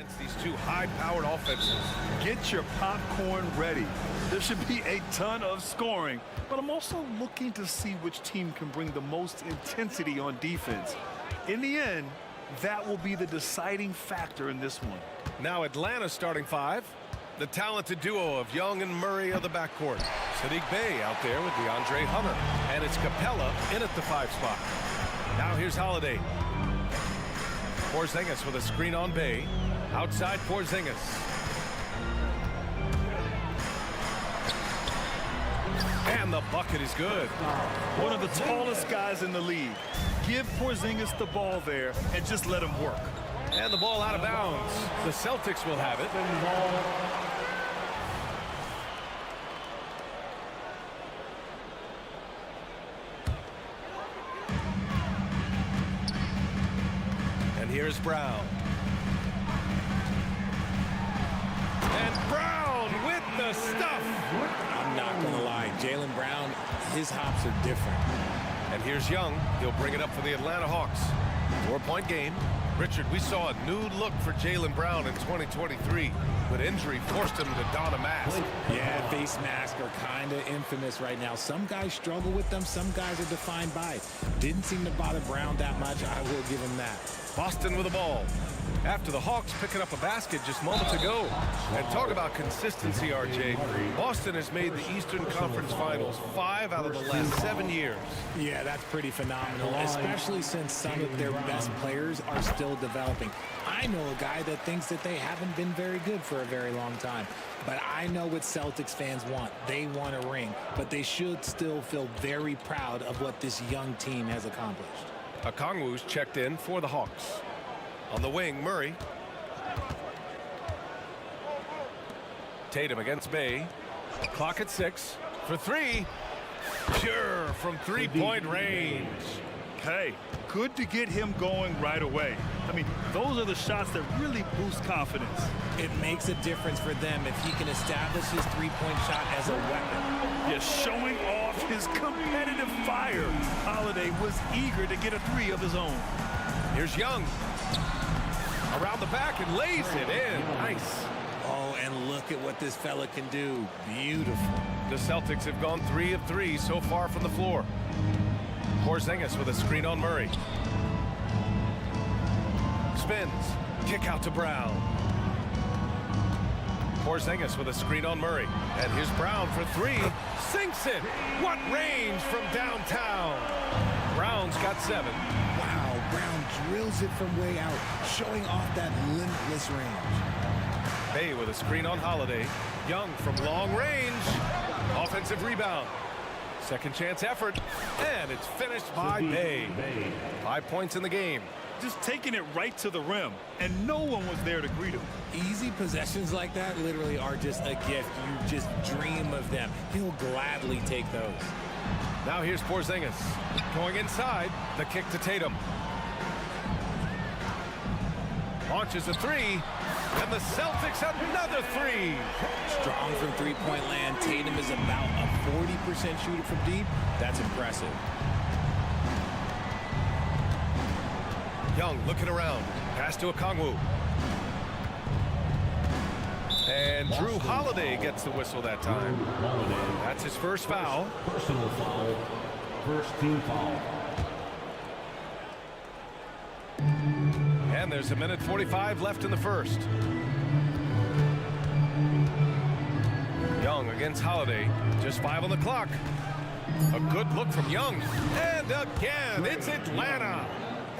against these two high-powered offenses. Get your popcorn ready. There should be a ton of scoring, but I'm also looking to see which team can bring the most intensity on defense. In the end, that will be the deciding factor in this one. Now Atlanta's starting five. The talented duo of Young and Murray of the backcourt. Sadiq Bey out there with DeAndre Hunter. And it's Capella in at the 5 spot. Now here's Holiday. Porzingis with a screen on Bey. Outside Porzingis. And the bucket is good. One of the tallest guys in the league. Give Porzingis the ball there and just let him work. And the ball out of bounds. The Celtics will have it. And here's Brown. And Brown with the stuff. I'm not going to lie. Jaylen Brown, his hops are different. And here's Young. He'll bring it up for the Atlanta Hawks. 4-point game. Richard, we saw a new look for Jaylen Brown in 2023, but injury forced him to don a mask. Yeah, face masks are kind of infamous right now. Some guys struggle with them. Some guys are defined by it. Didn't seem to bother Brown that much. I will give him that. Boston with the ball. After the Hawks picking up a basket just moments ago. And talk about consistency, RJ. Boston has made the Eastern Conference Finals 5 out of the last 7 years. Yeah, that's pretty phenomenal, especially since some of their best players are still developing. I know a guy that thinks that they haven't been very good for a very long time. But I know what Celtics fans want. They want a ring, but they should still feel very proud of what this young team has accomplished. Okongwu's checked in for the Hawks. On the wing, Murray. Tatum against Bey. Clock at 6 for 3. Sure, from 3-point range. Hey, good to get him going right away. I mean, those are the shots that really boost confidence. It makes a difference for them if he can establish his three-point shot as a weapon. Yeah, showing off his competitive fire. Holiday was eager to get a 3 of his own. Here's Young. Around the back and lays it in. Nice. Oh, and look at what this fella can do. Beautiful. The Celtics have gone 3 of 3 so far from the floor. Porzingis with a screen on Murray. Spins. Kick out to Brown. Porzingis with a screen on Murray. And here's Brown for 3. Sinks it. What range from downtown. Brown's got 7. Wow, Brown drills it from way out, showing off that limitless range. Bey with a screen on Holiday. Young from long range. Offensive rebound. Second chance effort. And it's finished by Bey. 5 points in the game. Just taking it right to the rim, and no one was there to greet him. Easy possessions like that literally are just a gift. You just dream of them. He'll gladly take those. Now here's Porzingis. Going inside. The kick to Tatum. Launches a 3. And the Celtics another 3. Strong from three-point land. Tatum is about a 40% shooter from deep. That's impressive. Young looking around. Pass to Okongwu. And Drew Holiday gets the whistle that time. That's his first foul. Personal foul. First team foul. And there's 1:45 left in the first. Young against Holiday. Just 5 on the clock. A good look from Young. And again, it's Atlanta.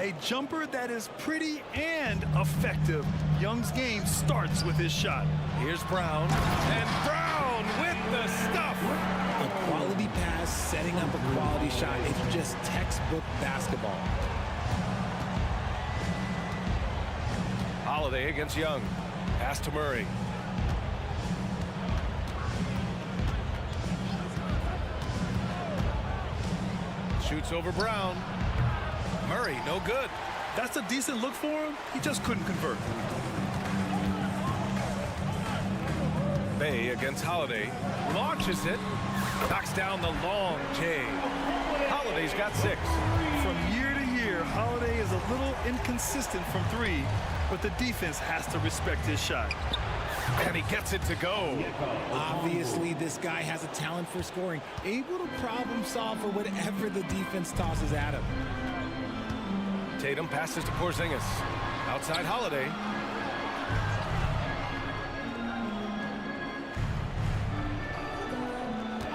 A jumper that is pretty and effective. Young's game starts with his shot. Here's Brown. And Brown with the stuff. A quality pass, setting up a quality shot. It's just textbook basketball. Holiday against Young. Pass to Murray. Shoots over Brown. Murray, no good. That's a decent look for him. He just couldn't convert. Bey against Holiday. Launches it. Knocks down the long J. Holiday's got 6. From year to year, Holiday is a little inconsistent from 3, but the defense has to respect his shot. And he gets it to go. Obviously, this guy has a talent for scoring, able to problem solve for whatever the defense tosses at him. Tatum passes to Porzingis. Outside Holiday.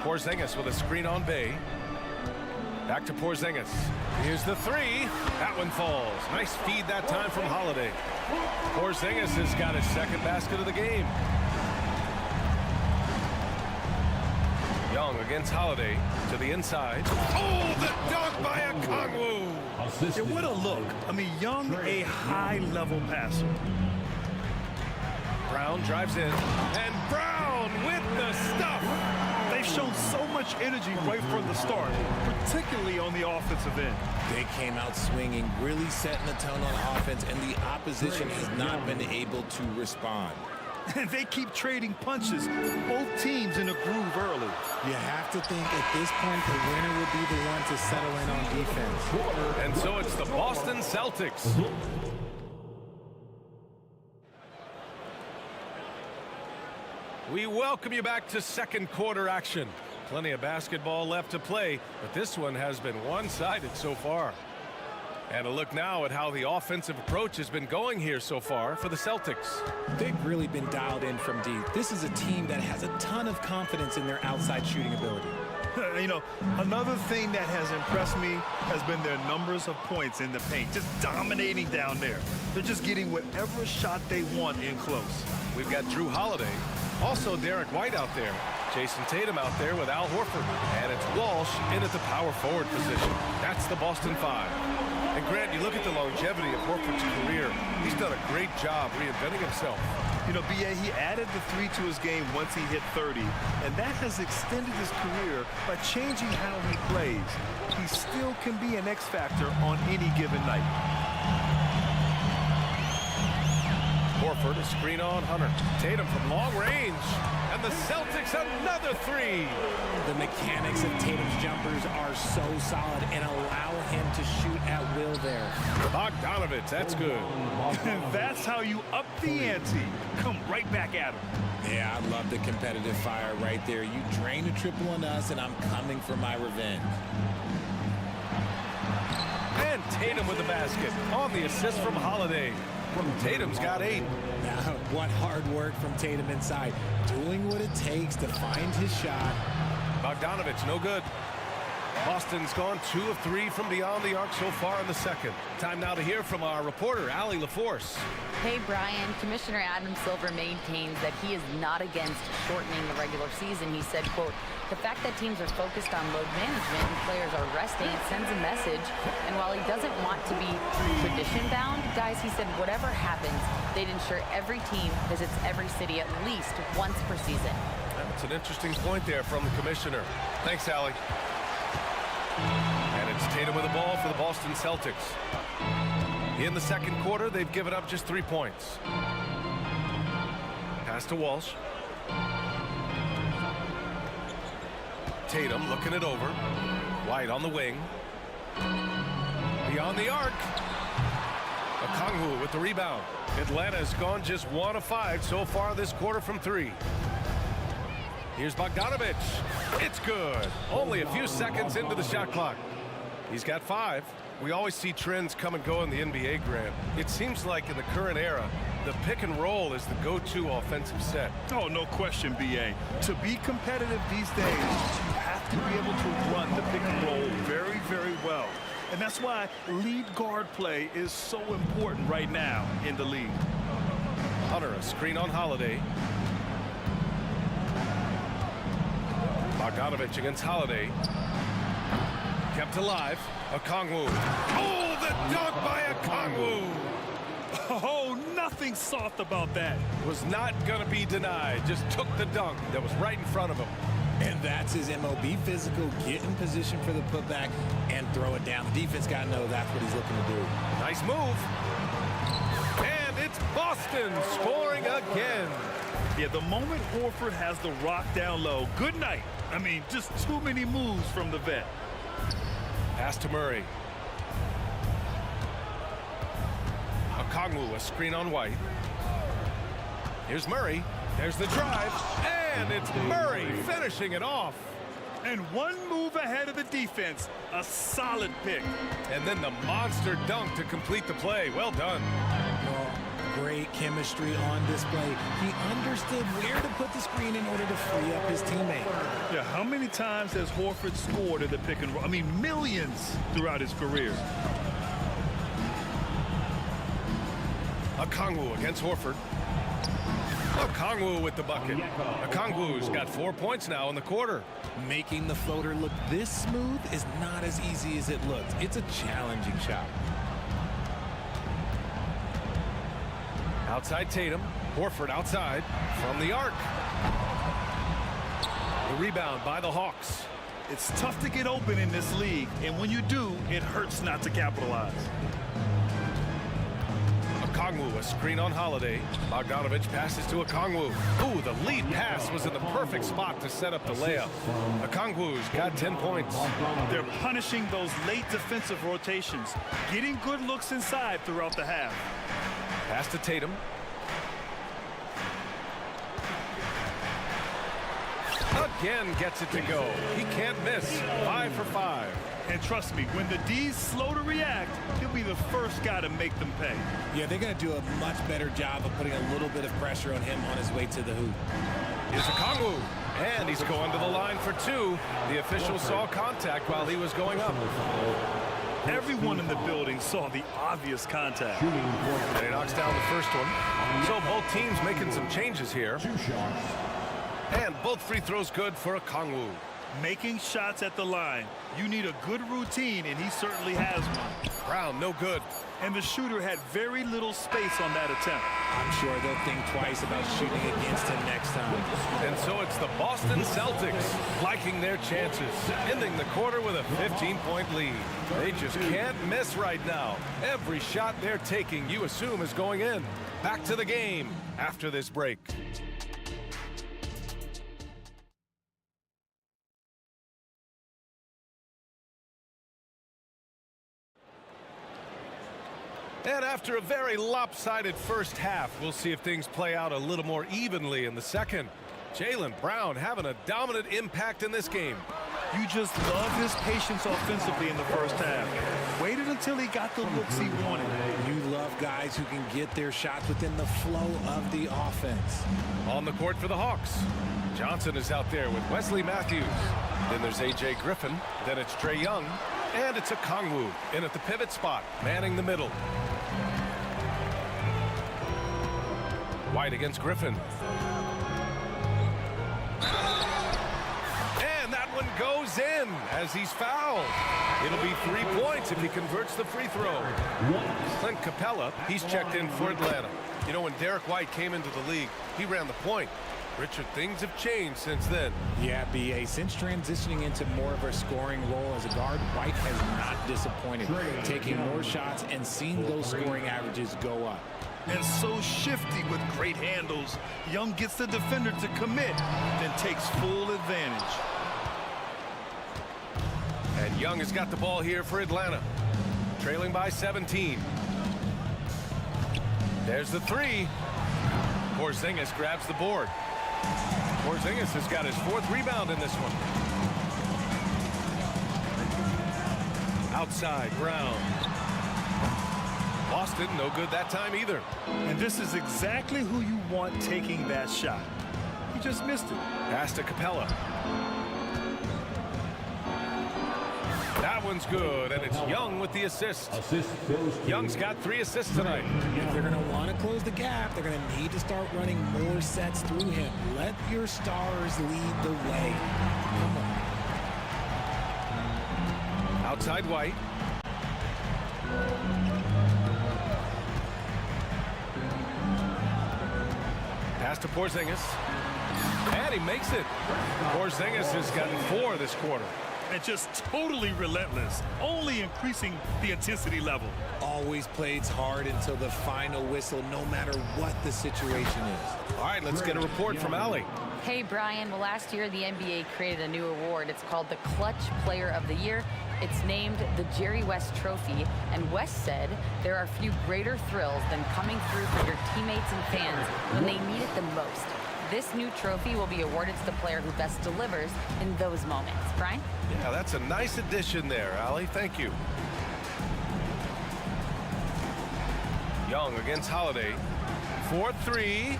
Porzingis with a screen on Bay. Back to Porzingis. Here's the three. That one falls. Nice feed that time from Holiday. Porzingis has got his second basket of the game. Young against Holiday to the inside. Oh, the dunk by Okongwu. Yeah, what a look. I mean, Young, a high-level passer. Brown drives in. And Brown with the stuff. They've shown so much energy right from the start, particularly on the offensive end. They came out swinging, really setting the tone on offense, and the opposition has not been able to respond. And they keep trading punches, both teams in a groove early. You have to think at this point the winner would be the one to settle in on defense. And so it's the Boston Celtics. We welcome you back to second quarter action. Plenty of basketball left to play, but this one has been one-sided so far. And a look now at how the offensive approach has been going here so far for the Celtics. They've really been dialed in from deep. This is a team that has a ton of confidence in their outside shooting ability. You know, another thing that has impressed me has been their numbers of points in the paint, just dominating down there. They're just getting whatever shot they want in close. We've got Drew Holiday, also Derek White out there, Jason Tatum out there with Al Horford, and it's Walsh in at the power forward position. That's the Boston Five. And Grant, you look at the longevity of Horford's career, he's done a great job reinventing himself. You know, B.A., he added the three to his game once he hit 30, and that has extended his career by changing how he plays. He still can be an X factor on any given night. Horford, a screen on Hunter. Tatum from long range. And the Celtics another three. The mechanics of Tatum's jumpers are so solid and allow him to shoot at will there. Bogdanovich, that's good. That's how you up the ante. Come right back at him. Yeah, I love the competitive fire right there. You drain a triple on us, and I'm coming for my revenge. And Tatum with the basket on the assist from Holiday. Tatum's got 8. Now, what hard work from Tatum inside, doing what it takes to find his shot. Bogdanovich, no good. Boston's gone 2 of 3 from beyond the arc so far in the second. Time now to hear from our reporter, Allie LaForce. Hey, Brian. Commissioner Adam Silver maintains that he is not against shortening the regular season. He said, quote, the fact that teams are focused on load management and players are resting sends a message. And while he doesn't want to be tradition-bound, guys, he said whatever happens, they'd ensure every team visits every city at least once per season. That's an interesting point there from the commissioner. Thanks, Allie. And it's Tatum with the ball for the Boston Celtics. In the second quarter, they've given up just 3 points. Pass to Walsh. Tatum looking it over. White on the wing. Beyond the arc. Okongwu with the rebound. Atlanta's gone just 1 of 5 so far this quarter from 3. Here's Bogdanovich. It's good. Only a few seconds into the shot clock. He's got 5. We always see trends come and go in the NBA, Grant. It seems like in the current era, the pick and roll is the go-to offensive set. Oh, no question, B.A. To be competitive these days, you have to be able to run the pick and roll very, very well. And that's why lead guard play is so important right now in the league. Hunter, a screen on Holiday. Bogdanovich against Holiday. Kept alive. Okongwu. Oh, the dunk by Okongwu. Oh, nothing soft about that. Was not going to be denied. Just took the dunk that was right in front of him. And that's his MO. Be physical, get in position for the putback, and throw it down. The defense got to know that's what he's looking to do. Nice move. And it's Boston scoring again. Yeah, the moment Horford has the rock down low, good night. I mean, just too many moves from the vet. Pass to Murray. Okongwu, a screen on White. Here's Murray. There's the drive. And it's Murray finishing it off. And one move ahead of the defense. A solid pick. And then the monster dunk to complete the play. Well done. Well, great chemistry on display. He understood where to put the screen in order to free up his teammate. Yeah, how many times has Horford scored in the pick and roll? I mean, millions throughout his career. Okongwu against Horford. Okongwu with the bucket. Okongwu's got 4 points now in the quarter. Making the floater look this smooth is not as easy as it looks. It's a challenging shot. Outside Tatum. Horford outside from the arc. The rebound by the Hawks. It's tough to get open in this league, and when you do, it hurts not to capitalize. Okongwu, a screen on Holiday. Bogdanovich passes to Okongwu. Ooh, the lead pass was in the perfect spot to set up the layup. Okongwu's got 10 points. They're punishing those late defensive rotations, getting good looks inside throughout the half. Pass to Tatum. Again gets it to go. He can't miss. 5 for 5. And trust me, when the D's slow to react, he'll be the first guy to make them pay. Yeah, they're going to do a much better job of putting a little bit of pressure on him on his way to the hoop. Here's Okongwu. And he's going to the line for 2. The official saw contact while he was going up. Everyone in the building saw the obvious contact. And he knocks down the first one. So both teams making some changes here. And both free throws good for Okongwu. Making shots at the line. You need a good routine, and he certainly has one. Brown, no good. And the shooter had very little space on that attempt. I'm sure they'll think twice about shooting against him next time. And so it's the Boston Celtics liking their chances, ending the quarter with a 15-point lead. They just can't miss right now. Every shot they're taking, you assume, is going in. Back to the game after this break. And after a very lopsided first half, we'll see if things play out a little more evenly in the second. Jaylen Brown having a dominant impact in this game. You just love his patience offensively in the first half. Waited until he got the looks he wanted. You love guys who can get their shots within the flow of the offense. On the court for the Hawks. Johnson is out there with Wesley Matthews. Then there's A.J. Griffin. Then it's Trae Young. And it's Okongwu in at the pivot spot, manning the middle. White against Griffin. And that one goes in as he's fouled. It'll be 3 points if he converts the free throw. Clint Capella, he's checked in for Atlanta. You know, when Derek White came into the league, he ran the point. Richard, things have changed since then. Yeah, B.A. Since transitioning into more of a scoring role as a guard, White has not disappointed, taking more shots and seeing those scoring averages go up. And so shifty with great handles. Young gets the defender to commit, then takes full advantage. And Young has got the ball here for Atlanta, trailing by 17. There's the three. Porzingis grabs the board. Porzingis has got his 4th rebound in this one. Outside, Brown. Boston, no good that time either. And this is exactly who you want taking that shot. He just missed it. Pass to Capella. That one's good, and it's Young with the assist. Young's got 3 assists tonight. If they're going to want to close the gap, they're going to need to start running more sets through him. Let your stars lead the way. Come on. Outside White. Pass to Porzingis. And he makes it. Porzingis has gotten 4 this quarter. And just totally relentless, only increasing the intensity level. Always plays hard until the final whistle, no matter what the situation is. All right, let's get a report from Allie. Hey, Brian. Well, last year the NBA created a new award. It's called the Clutch Player of the Year. It's named the Jerry West Trophy, and West said there are few greater thrills than coming through for your teammates and fans when they need it the most. This new trophy will be awarded to the player who best delivers in those moments. Brian? Yeah, that's a nice addition there, Allie. Thank you. Young against Holiday. 4-3.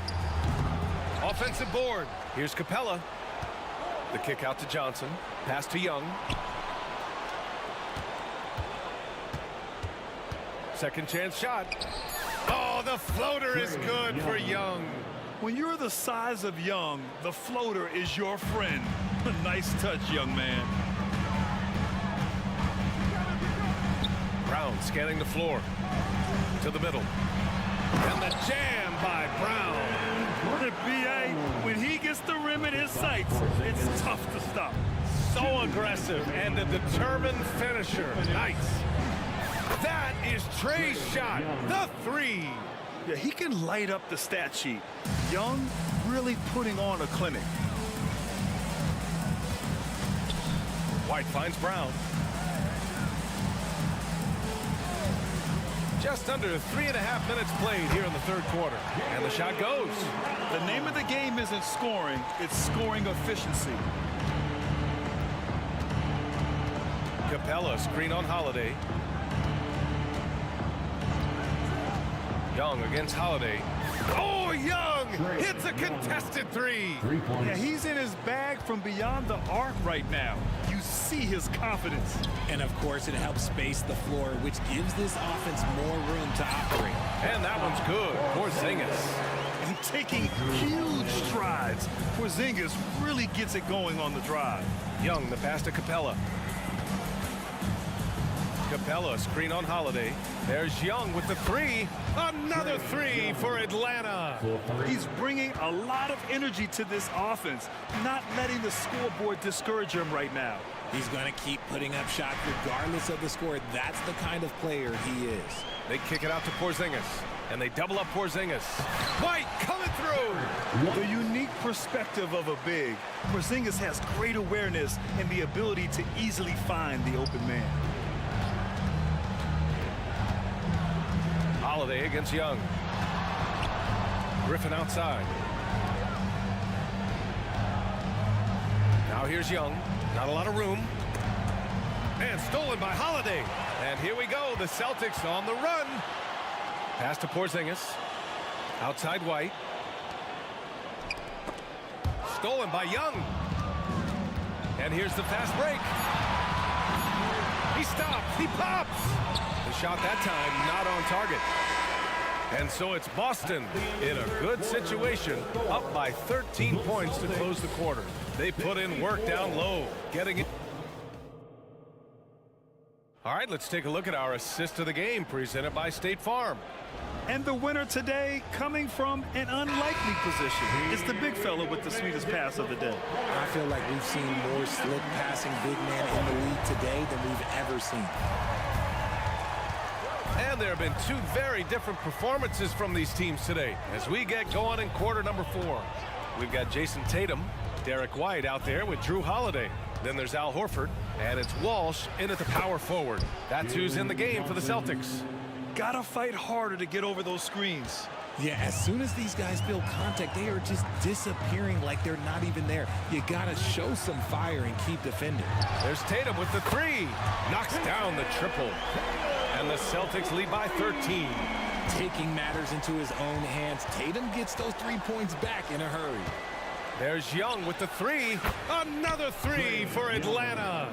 Offensive board. Here's Capella. The kick out to Johnson. Pass to Young. Second chance shot. Oh, the floater is good for Young. When you're the size of Young, the floater is your friend. Nice touch, young man. Brown scanning the floor. To the middle. And the jam by Brown. The BA, when he gets the rim in his sights, it's tough to stop. So aggressive and a determined finisher. Nice. That is Trey's shot. The three. Yeah, he can light up the stat sheet. Young really putting on a clinic. White finds Brown. Just under 3.5 minutes played here in the third quarter. And the shot goes. The name of the game isn't scoring, it's scoring efficiency. Capella screen on Holiday. Young against Holiday. Oh, Young hits a contested three. Yeah, he's in his bag from beyond the arc right now. You see his confidence. And of course, it helps space the floor, which gives this offense more room to operate. And that one's good. Porzingis. And taking huge strides. Porzingis really gets it going on the drive. Young, the pass to Capella. Capella screen on Holiday. There's Young with the three. Another three for Atlanta. He's bringing a lot of energy to this offense, not letting the scoreboard discourage him right now. He's going to keep putting up shots regardless of the score. That's the kind of player he is. They kick it out to Porzingis, and they double up Porzingis. White coming through. The unique perspective of a big. Porzingis has great awareness and the ability to easily find the open man. Holiday against Young. Griffin outside. Now here's Young. Not a lot of room. And stolen by Holiday. And here we go. The Celtics on the run. Pass to Porzingis. Outside White. Stolen by Young. And here's the fast break. He stops. He pops. The shot that time not on target. And so it's Boston in a good situation, up by 13 points to close the quarter. They put in work down low, getting it. All right, let's take a look at our assist of the game presented by State Farm. And the winner today coming from an unlikely position. It's the big fella with the sweetest pass of the day. I feel like we've seen more slick passing big men in the league today than we've ever seen. And there have been two very different performances from these teams today as we get going in quarter number 4. We've got Jason Tatum, Derek White out there with Drew Holiday. Then there's Al Horford, and it's Walsh in at the power forward. That's who's in the game for the Celtics. Gotta fight harder to get over those screens. Yeah, as soon as these guys feel contact, they are just disappearing like they're not even there. You gotta show some fire and keep defending. There's Tatum with the three. Knocks down the triple. And the Celtics lead by 13. Taking matters into his own hands. Tatum gets those 3 points back in a hurry. There's Young with the three. Another three for Atlanta.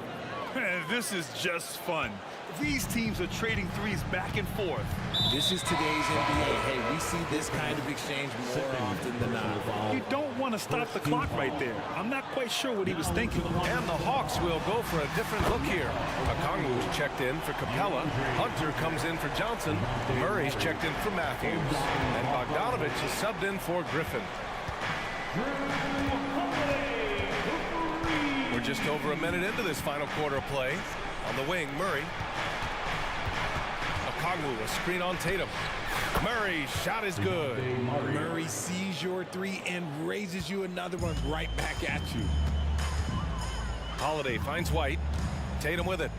Man, this is just fun. These teams are trading threes back and forth. This is today's NBA. Hey, we see this kind of exchange more often than not. You don't want to stop the clock right there. I'm not quite sure what he was thinking. And the Hawks will go for a different look here. Okongwu's checked in for Capella. Hunter comes in for Johnson. Murray's checked in for Matthews. And Bogdanovich is subbed in for Griffin. We're just over a minute into this final quarter of play. On the wing, Murray. Okongwu, a screen on Tatum. Murray's shot is good. Murray sees your three and raises you another one right back at you. Holiday finds White. Tatum with it.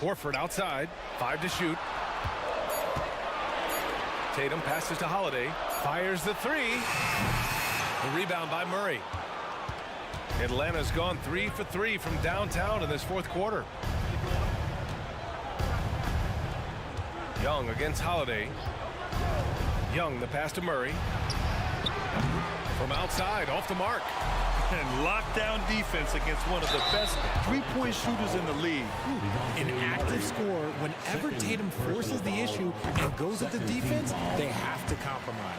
Horford outside, 5 to shoot. Tatum passes to Holiday, fires the 3. The rebound by Murray. Atlanta's gone 3 for 3 from downtown in this fourth quarter. Young against Holiday. Young, the pass to Murray. From outside, off the mark. And lockdown defense against one of the best three-point shooters in the league. An active scorer, whenever Tatum forces the issue and goes at the defense, they have to compromise.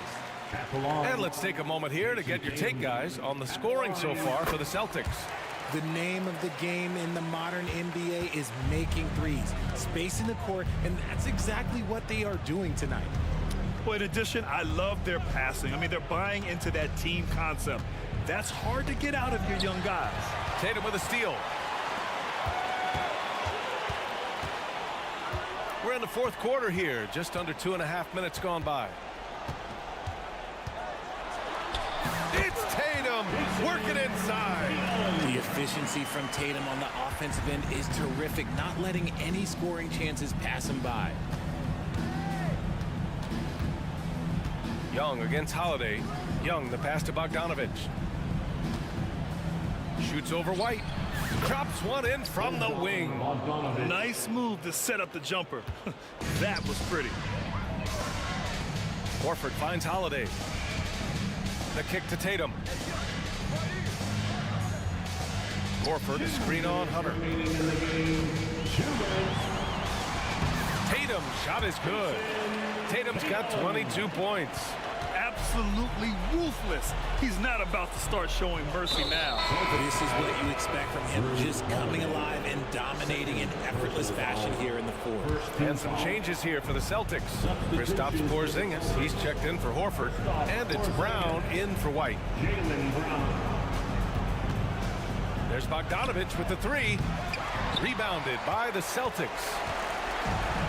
And let's take a moment here to get your take, guys, on the scoring so far for the Celtics. The name of the game in the modern NBA is making threes, spacing the court, and that's exactly what they are doing tonight. Well, in addition, I love their passing. I mean, they're buying into that team concept. That's hard to get out of your young guys. Tatum with a steal. We're in the fourth quarter here, just under 2.5 minutes gone by. It's Tatum working inside. The efficiency from Tatum on the offensive end is terrific, not letting any scoring chances pass him by. Young against Holiday. Young, the pass to Bogdanovich. Shoots over White. Drops one in from the wing. Nice move to set up the jumper. That was pretty. Horford finds Holiday. The kick to Tatum. Horford, screen on Hunter. Tatum's shot is good. Tatum's got 22 points. Absolutely ruthless. He's not about to start showing mercy now. This is what you expect from him, just coming alive and dominating in effortless fashion here in the fourth. And some changes here for the Celtics. Kristaps Porzingis, he's checked in for Horford, and it's Brown in for White. There's Bogdanovich with the 3. Rebounded by the Celtics.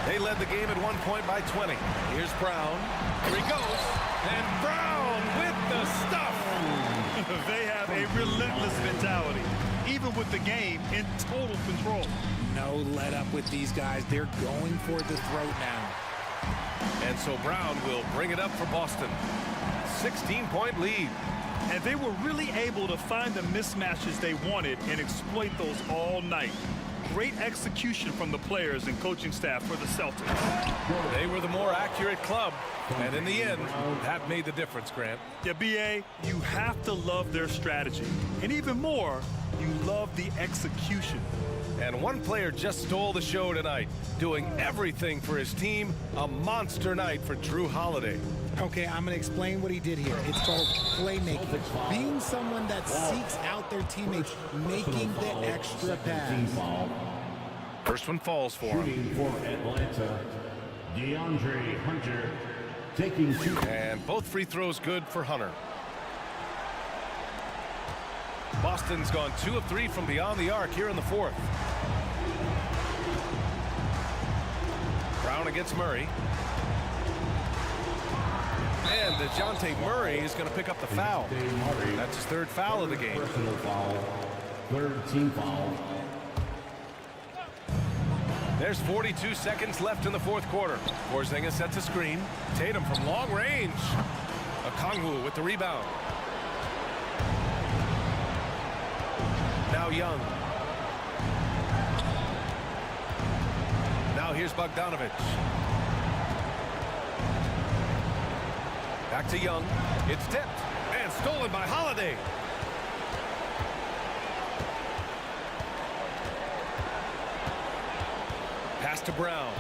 They led the game at one point by 20. Here's Brown. Here he goes. And Brown with the stuff. They have a relentless mentality, even with the game in total control. No let up with these guys. They're going for the throat now. And so Brown will bring it up for Boston. 16-point lead. And they were really able to find the mismatches they wanted and exploit those all night. Great execution from the players and coaching staff for the Celtics. They were the more accurate club, and in the end, that made the difference, Grant. Yeah, B.A., you have to love their strategy. And even more, you love the execution. And one player just stole the show tonight, doing everything for his team. A monster night for Drew Holiday. Okay, I'm going to explain what he did here. It's called playmaking. Being someone that seeks out their teammates, making the extra pass. First one falls for him. Shooting for Atlanta, DeAndre Hunter, taking 2. And both free throws good for Hunter. Boston's gone 2 of 3 from beyond the arc here in the fourth. Brown against Murray. And DeJounte Murray is going to pick up the foul. That's his 3rd foul of the game. Personal foul, 3rd team foul. There's 42 seconds left in the fourth quarter. Porzingis sets a screen. Tatum from long range. Okongwu with the rebound. Now Young. Now here's Bogdanovich. Back to Young. It's tipped and stolen by Holiday. Pass to Brown.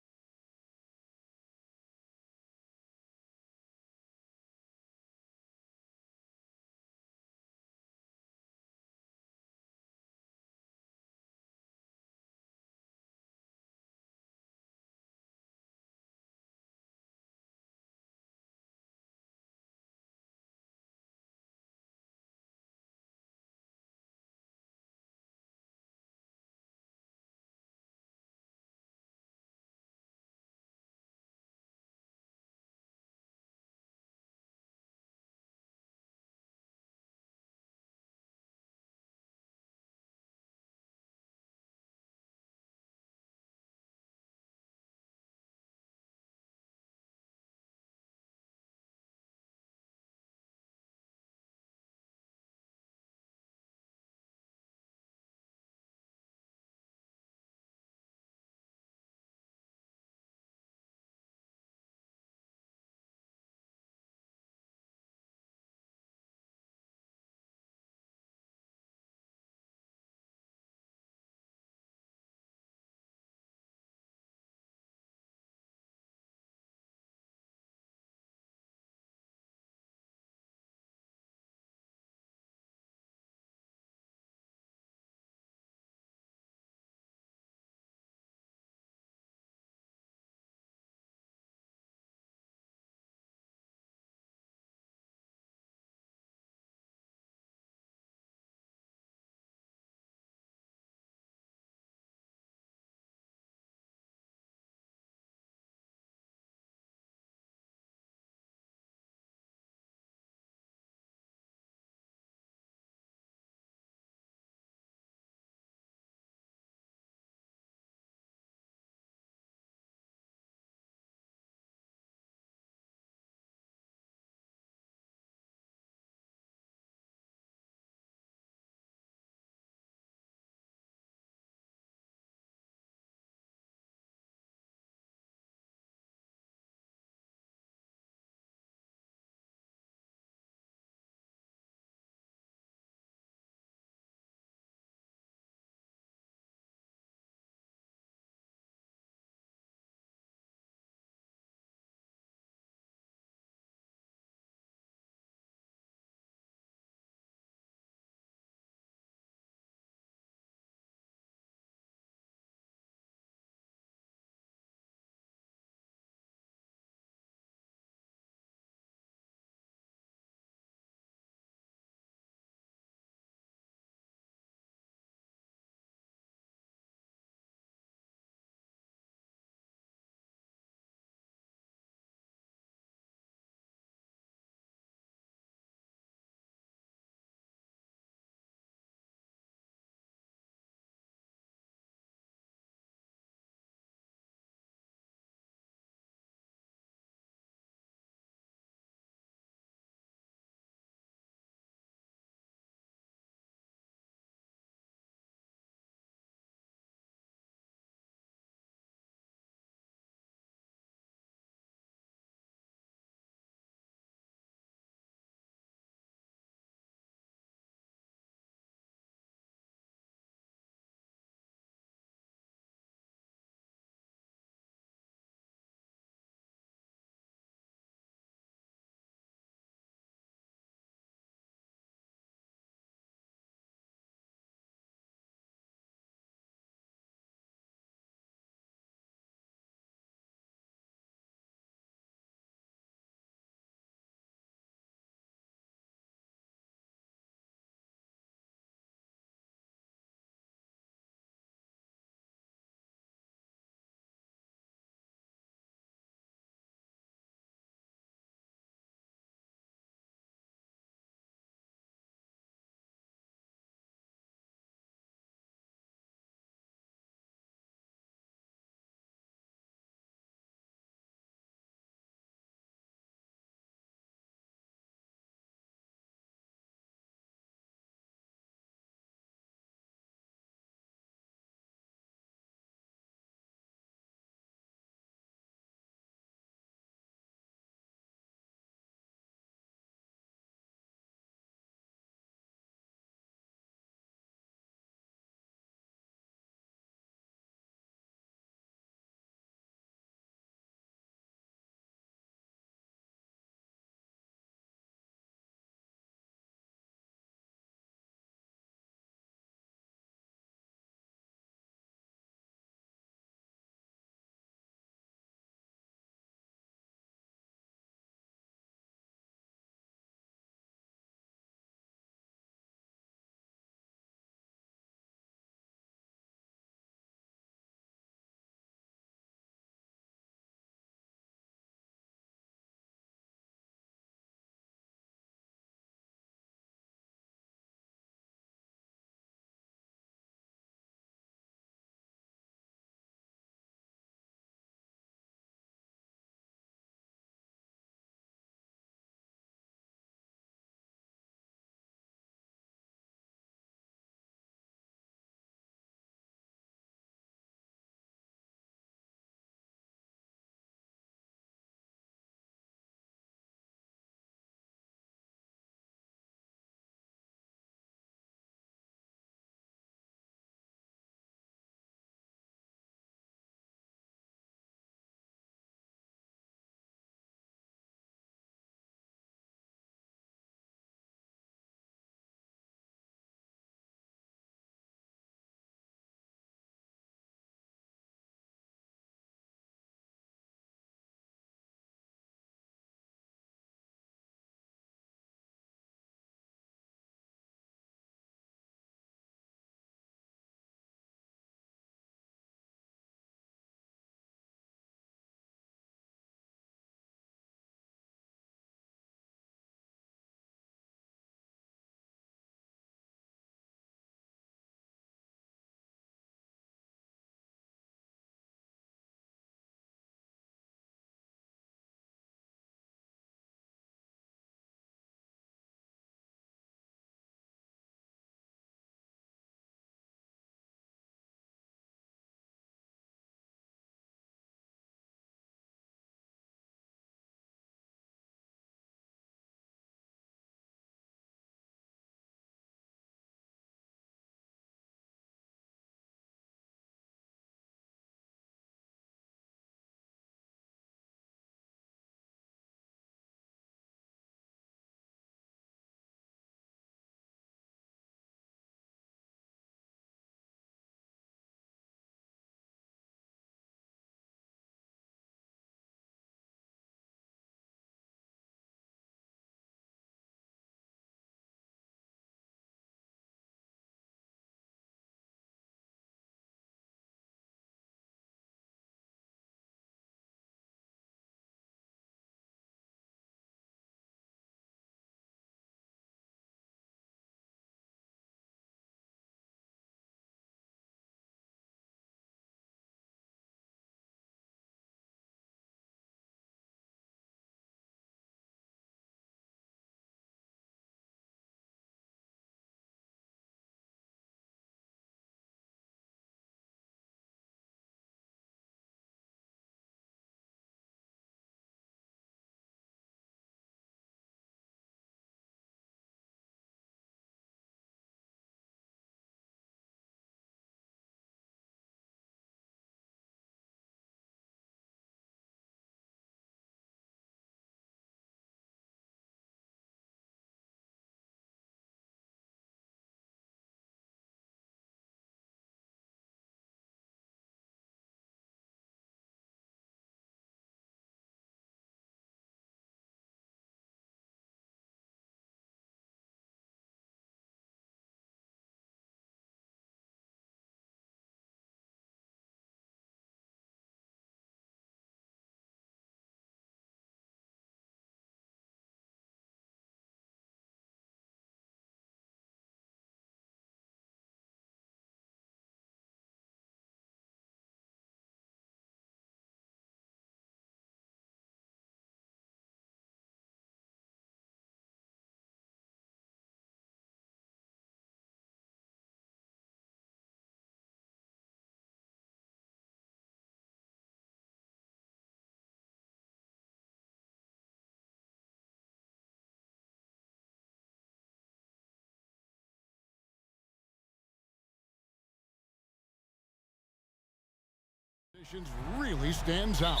Really stands out.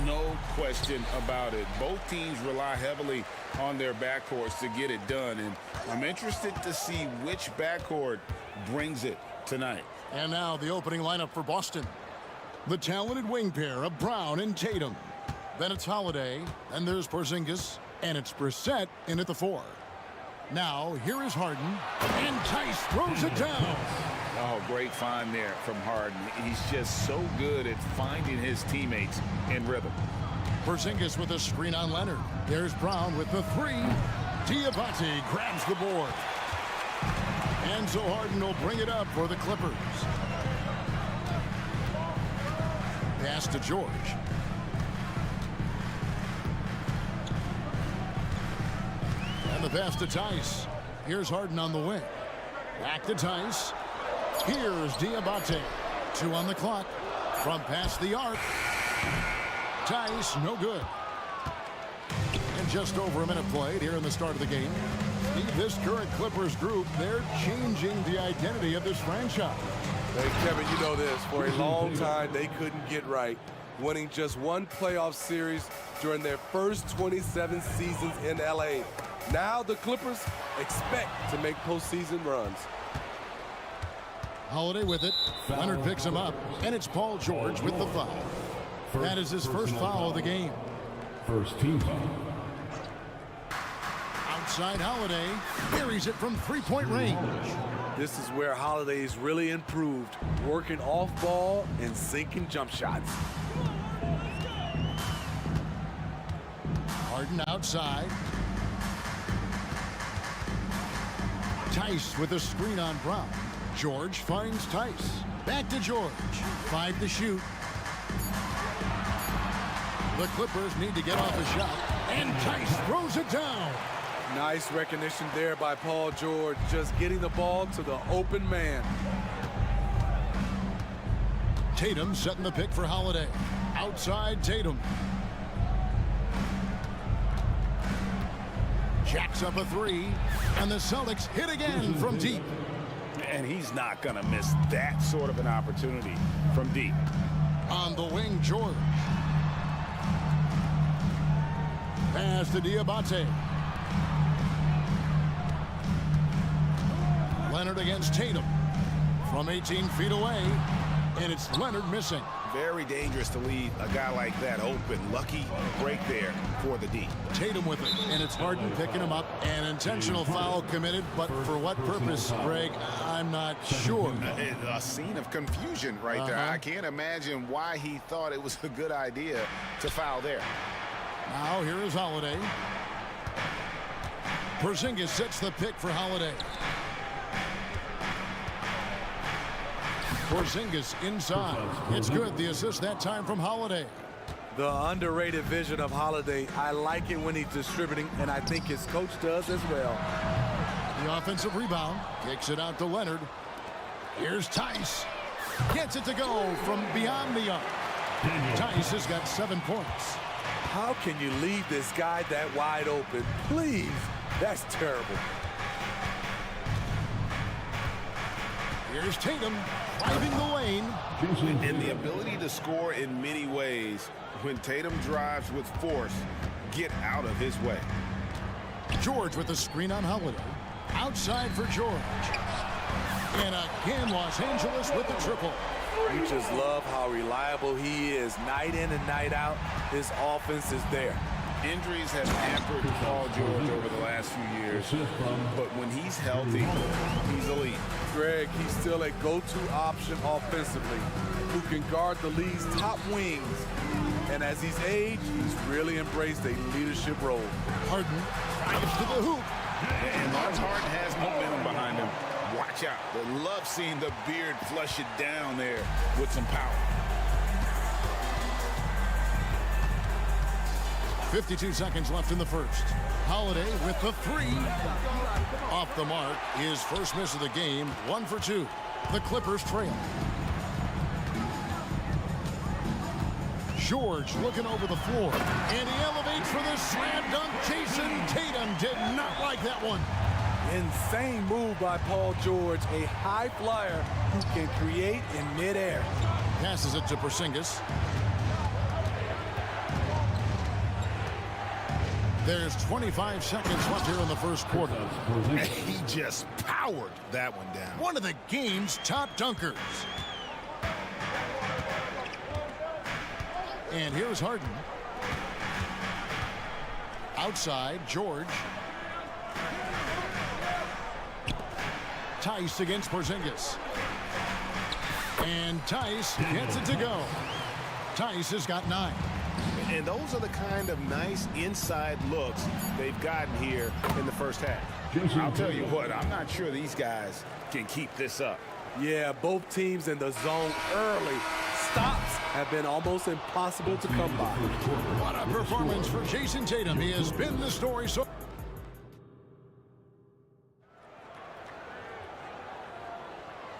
No question about it. Both teams rely heavily on their backcourts to get it done, and I'm interested to see which backcourt brings it tonight. And now the opening lineup for Boston. The talented wing pair of Brown and Tatum. Then it's Holiday, and there's Porzingis, and it's Brissett in at the 4. Now, here is Harden, and Tice throws it down. Oh, great find there from Harden. He's just so good at finding his teammates in rhythm. Porzingis with a screen on Leonard. There's Brown with the 3. Diabate grabs the board. And so Harden will bring it up for the Clippers. Pass to George. And the pass to Tice. Here's Harden on the wing. Back to Tice. Here's Diabate. 2 on the clock. From past the arc. Tice, no good. And just over a minute played here in the start of the game. This current Clippers group, they're changing the identity of this franchise. Hey, Kevin, you know this. For a long time, they couldn't get right, winning just one playoff series during their first 27 seasons in L.A. Now the Clippers expect to make postseason runs. Holiday with it. Leonard picks him up, and it's Paul George with the foul. That is his first foul of the game. First team foul. Outside Holiday, buries it from three-point range. This is where Holiday's really improved, working off ball and sinking jump shots. Harden outside. Tice with a screen on Brown. George finds Tice. Back to George. 5 to shoot. The Clippers need to get off a shot, and Tice throws it down. Nice recognition there by Paul George, just getting the ball to the open man. Tatum setting the pick for Holiday. Outside Tatum. Jacks up a 3, and the Celtics hit again from deep. And he's not going to miss that sort of an opportunity from deep. On the wing, George. Pass to Diabate. Leonard against Tatum. From 18 feet away, and it's Leonard missing. Very dangerous to leave a guy like that open. Lucky break there for the D. Tatum with it, and it's Harden picking him up. An intentional foul committed, but for what purpose, Greg, I'm not sure. A scene of confusion right there. I can't imagine why he thought it was a good idea to foul there. Now here is Holiday. Porzingis sets the pick for Holiday. Porzingis inside. It's good. The assist that time from Holiday. The underrated vision of Holiday. I like it when he's distributing, and I think his coach does as well. The offensive rebound. Kicks it out to Leonard. Here's Tice. Gets it to go from beyond the arc. Tice has got 7 points. How can you leave this guy that wide open? Please. That's terrible. Here's Tatum driving the lane. And the ability to score in many ways. When Tatum drives with force, get out of his way. George with the screen on Holiday. Outside for George. And again, Los Angeles with the triple. You just love how reliable he is. Night in and night out, his offense is there. Injuries have hampered Paul George over the last few years, but when he's healthy, he's elite. Greg, he's still a go-to option offensively, who can guard the league's top wings. And as he's aged, he's really embraced a leadership role. Harden drives to the hoop. And Lars Harden has momentum behind him. Watch out. They love seeing the beard flush it down there with some power. 52 seconds left in the first. Holiday with the 3. Off the mark. His first miss of the game. 1 for 2. The Clippers trail. George looking over the floor. And he elevates for the slam dunk. Jason Tatum did not like that one. Insane move by Paul George, a high flyer who can create in midair. Passes it to Porzingis. There's 25 seconds left here in the first quarter. He just powered that one down. One of the game's top dunkers. And here's Harden. Outside, George. Tice against Porzingis. And Tice gets it to go. Tice has got 9. And those are the kind of nice inside looks they've gotten here in the first half. I'll tell you what, I'm not sure these guys can keep this up. Yeah, both teams in the zone early. Stops have been almost impossible to come by. What a performance for Jason Tatum. He has been the story so.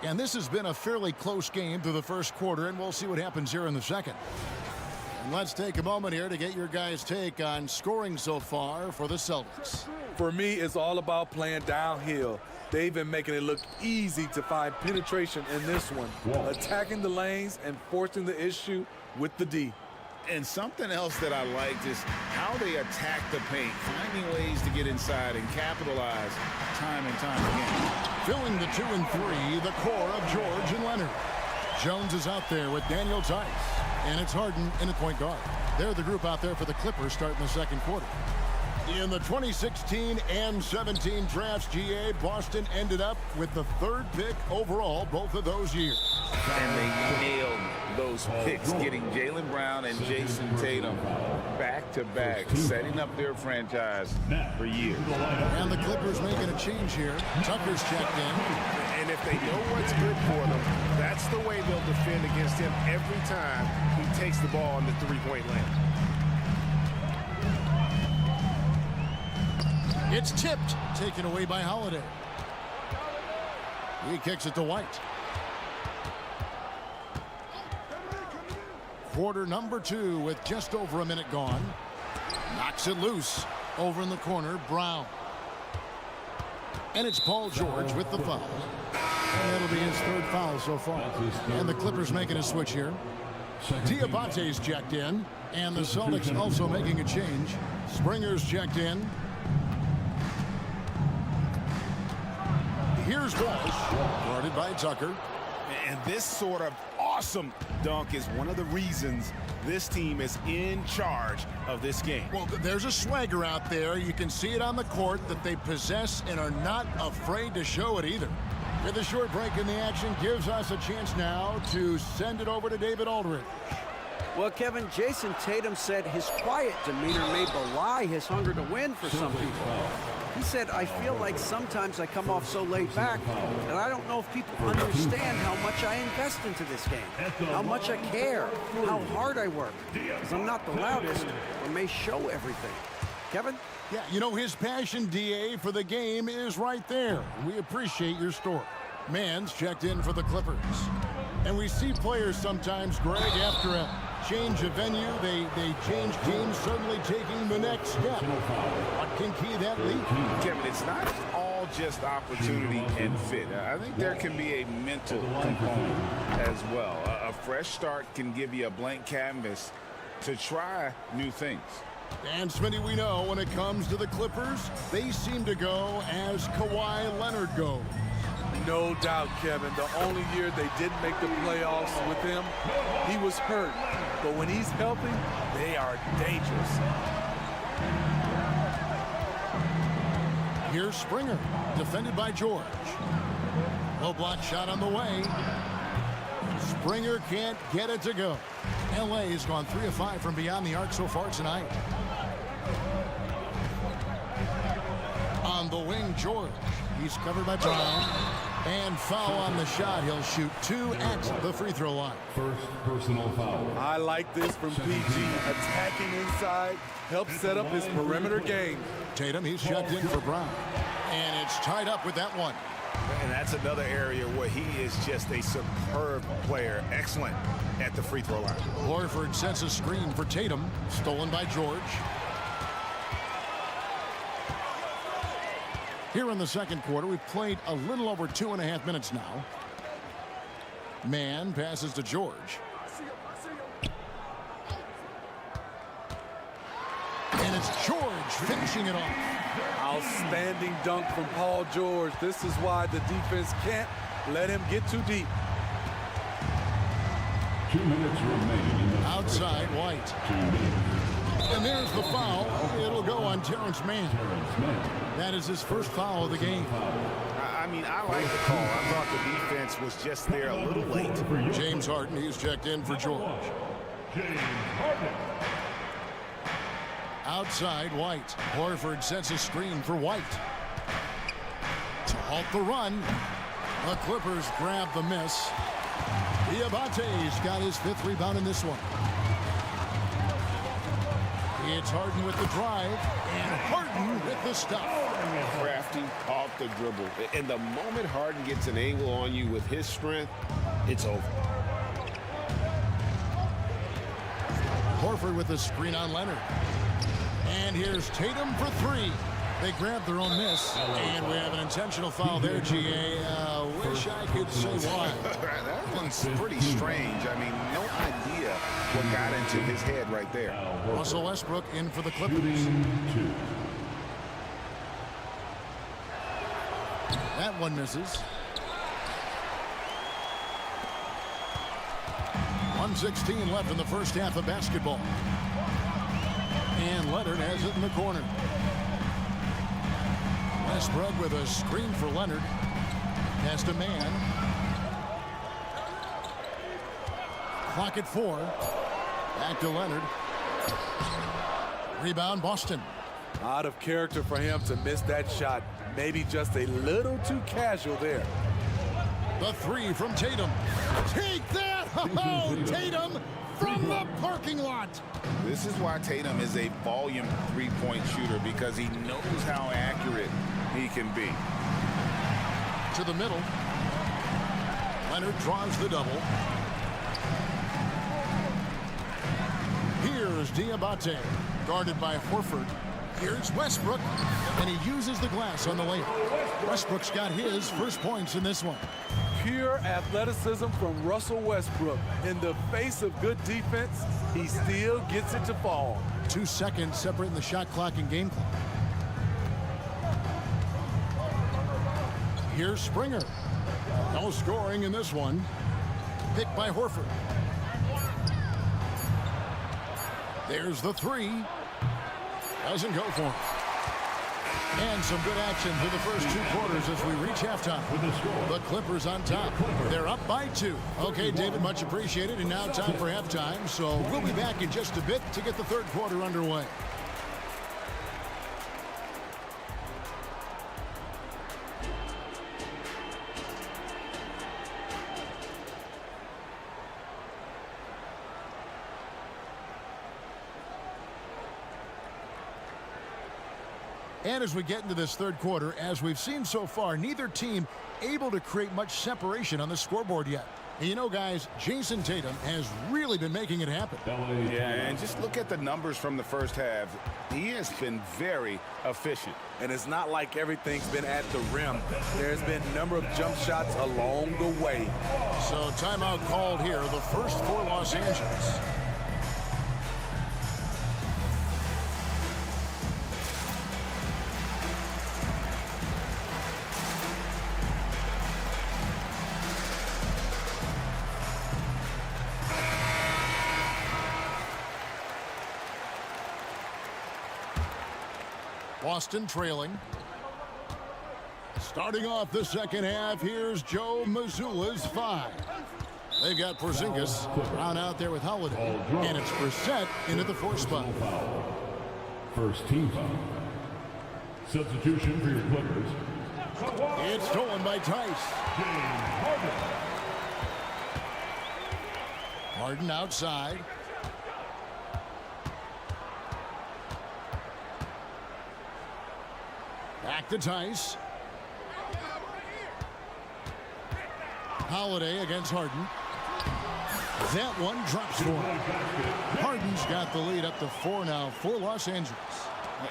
And this has been a fairly close game through the first quarter, and we'll see what happens here in the second. And let's take a moment here to get your guys' take on scoring so far for the Celtics. For me, it's all about playing downhill. They've been making it look easy to find penetration in this one, attacking the lanes and forcing the issue with the D. And something else that I liked is how they attack the paint, finding ways to get inside and capitalize time and time again. Filling the 2 and 3, the core of George and Leonard. Jones is out there with Daniel Tice. And it's Harden in at point guard. They're the group out there for the Clippers starting the second quarter. In the 2016 and 17 drafts, GA, Boston ended up with the 3rd pick overall both of those years. And they nailed those picks, getting Jaylen Brown and Jason Tatum back-to-back, setting up their franchise for years. And the Clippers making a change here. Tucker's checked in. And if they know what's good for them, that's the way they'll defend against him every time he takes the ball in the three-point lane. It's tipped, taken away by Holiday. He kicks it to White. Quarter number 2 with just over a minute gone. Knocks it loose. Over in the corner, Brown. And it's Paul George with the foul. And that'll be his 3rd foul so far. And the Clippers making a switch here. Diabate's checked in. And the Celtics also making a change. Springer's checked in. Here's Walsh, guarded by Tucker. And this sort of awesome dunk is one of the reasons this team is in charge of this game. Well, there's a swagger out there. You can see it on the court that they possess and are not afraid to show it either. With a short break in the action gives us a chance now to send it over to David Aldridge. Well, Kevin, Jason Tatum said his quiet demeanor may belie his hunger to win for some people. He said, I feel like sometimes I come off so laid back that I don't know if people understand how much I invest into this game, how much I care, how hard I work, because I'm not the loudest or may show everything. Kevin? Yeah, you know, his passion, DA, for the game is right there. We appreciate your story. Mann's checked in for the Clippers. And we see players sometimes, Greg, after a change of venue, they change teams, suddenly taking the next step. What can key that lead? Kevin, it's not all just opportunity and fit. I think there can be a mental component as well. A fresh start can give you a blank canvas to try new things. And Smitty, we know when it comes to the Clippers, they seem to go as Kawhi Leonard goes. No doubt, Kevin. The only year they didn't make the playoffs with him, he was hurt. But when he's healthy, they are dangerous. Here's Springer, defended by George. Low block shot on the way. Springer can't get it to go. LA has gone 3 of 5 from beyond the arc so far tonight. On the wing, George. He's covered by Brown. And foul on the shot. He'll shoot 2 at the free throw line. First personal foul. I like this from PG. Attacking inside helps set up his perimeter game. Tatum, he's checked in for Brown. And it's tied up with that one. And that's another area where he is just a superb player. Excellent at the free throw line. Horford sets a screen for Tatum. Stolen by George. Here in the second quarter, we've played a little over 2.5 minutes now. Mann passes to George. It's George finishing it off. Outstanding dunk from Paul George. This is why the defense can't let him get too deep. 2 minutes remaining. Outside White. And there's the foul. It'll go on Terrence Mann. That is his first foul of the game. I mean, I like the call. I thought the defense was just there a little late. James Harden, he's checked in for George. Outside White. Horford sets a screen for White. To halt the run. The Clippers grab the miss. Diabate's got his 5th rebound in this one. It's Harden with the drive, and Harden with the stop. Crafty off the dribble. And the moment Harden gets an angle on you with his strength, it's over. Horford with the screen on Leonard. And here's Tatum for 3. They grabbed their own miss, and we have an intentional foul there, GA. Wish I could say why. That one's pretty strange. I mean, no idea what got into his head right there. Russell Westbrook in for the Clippers. That one misses. 1:16 left in the first half of basketball. And Leonard has it in the corner. Westbrook with a screen for Leonard. Pass to Mann. Clock at 4. Back to Leonard. Rebound Boston. Out of character for him to miss that shot. Maybe just a little too casual there. The 3 from Tatum. Take that! Oh, Tatum from the parking lot. This is why Tatum is a volume three-point shooter, because he knows how accurate he can be. To the middle. Leonard draws the double. Here's Diabate, guarded by Horford. Here's Westbrook, and he uses the glass on the layup. Westbrook's got his first points in this one. Pure athleticism from Russell Westbrook. In the face of good defense, he still gets it to fall. 2 seconds separating the shot clock and game clock. Here's Springer. No scoring in this one. Picked by Horford. There's the 3. Doesn't go for him. And some good action through the first 2 quarters as we reach halftime. The Clippers on top. They're up by 2. Okay, David, much appreciated. And now time for halftime. So we'll be back in just a bit to get the third quarter underway. And as we get into this third quarter, as we've seen so far, neither team able to create much separation on the scoreboard yet. And you know, guys, Jason Tatum has really been making it happen. Yeah, and just look at the numbers from the first half. He has been very efficient. And it's not like everything's been at the rim. There's been a number of jump shots along the way. So timeout called here, the first for Los Angeles. Boston trailing. Starting off the second half, here's Joe Mazzulla's 5. They've got Porzingis round out there with Holiday. And it's Brissett into the 4 spot. First team foul. Substitution for your Clippers. It's stolen by Tice. Harden outside. Back to Tice. Holiday against Harden. That one drops for him. Harden's got the lead up to 4 now for Los Angeles.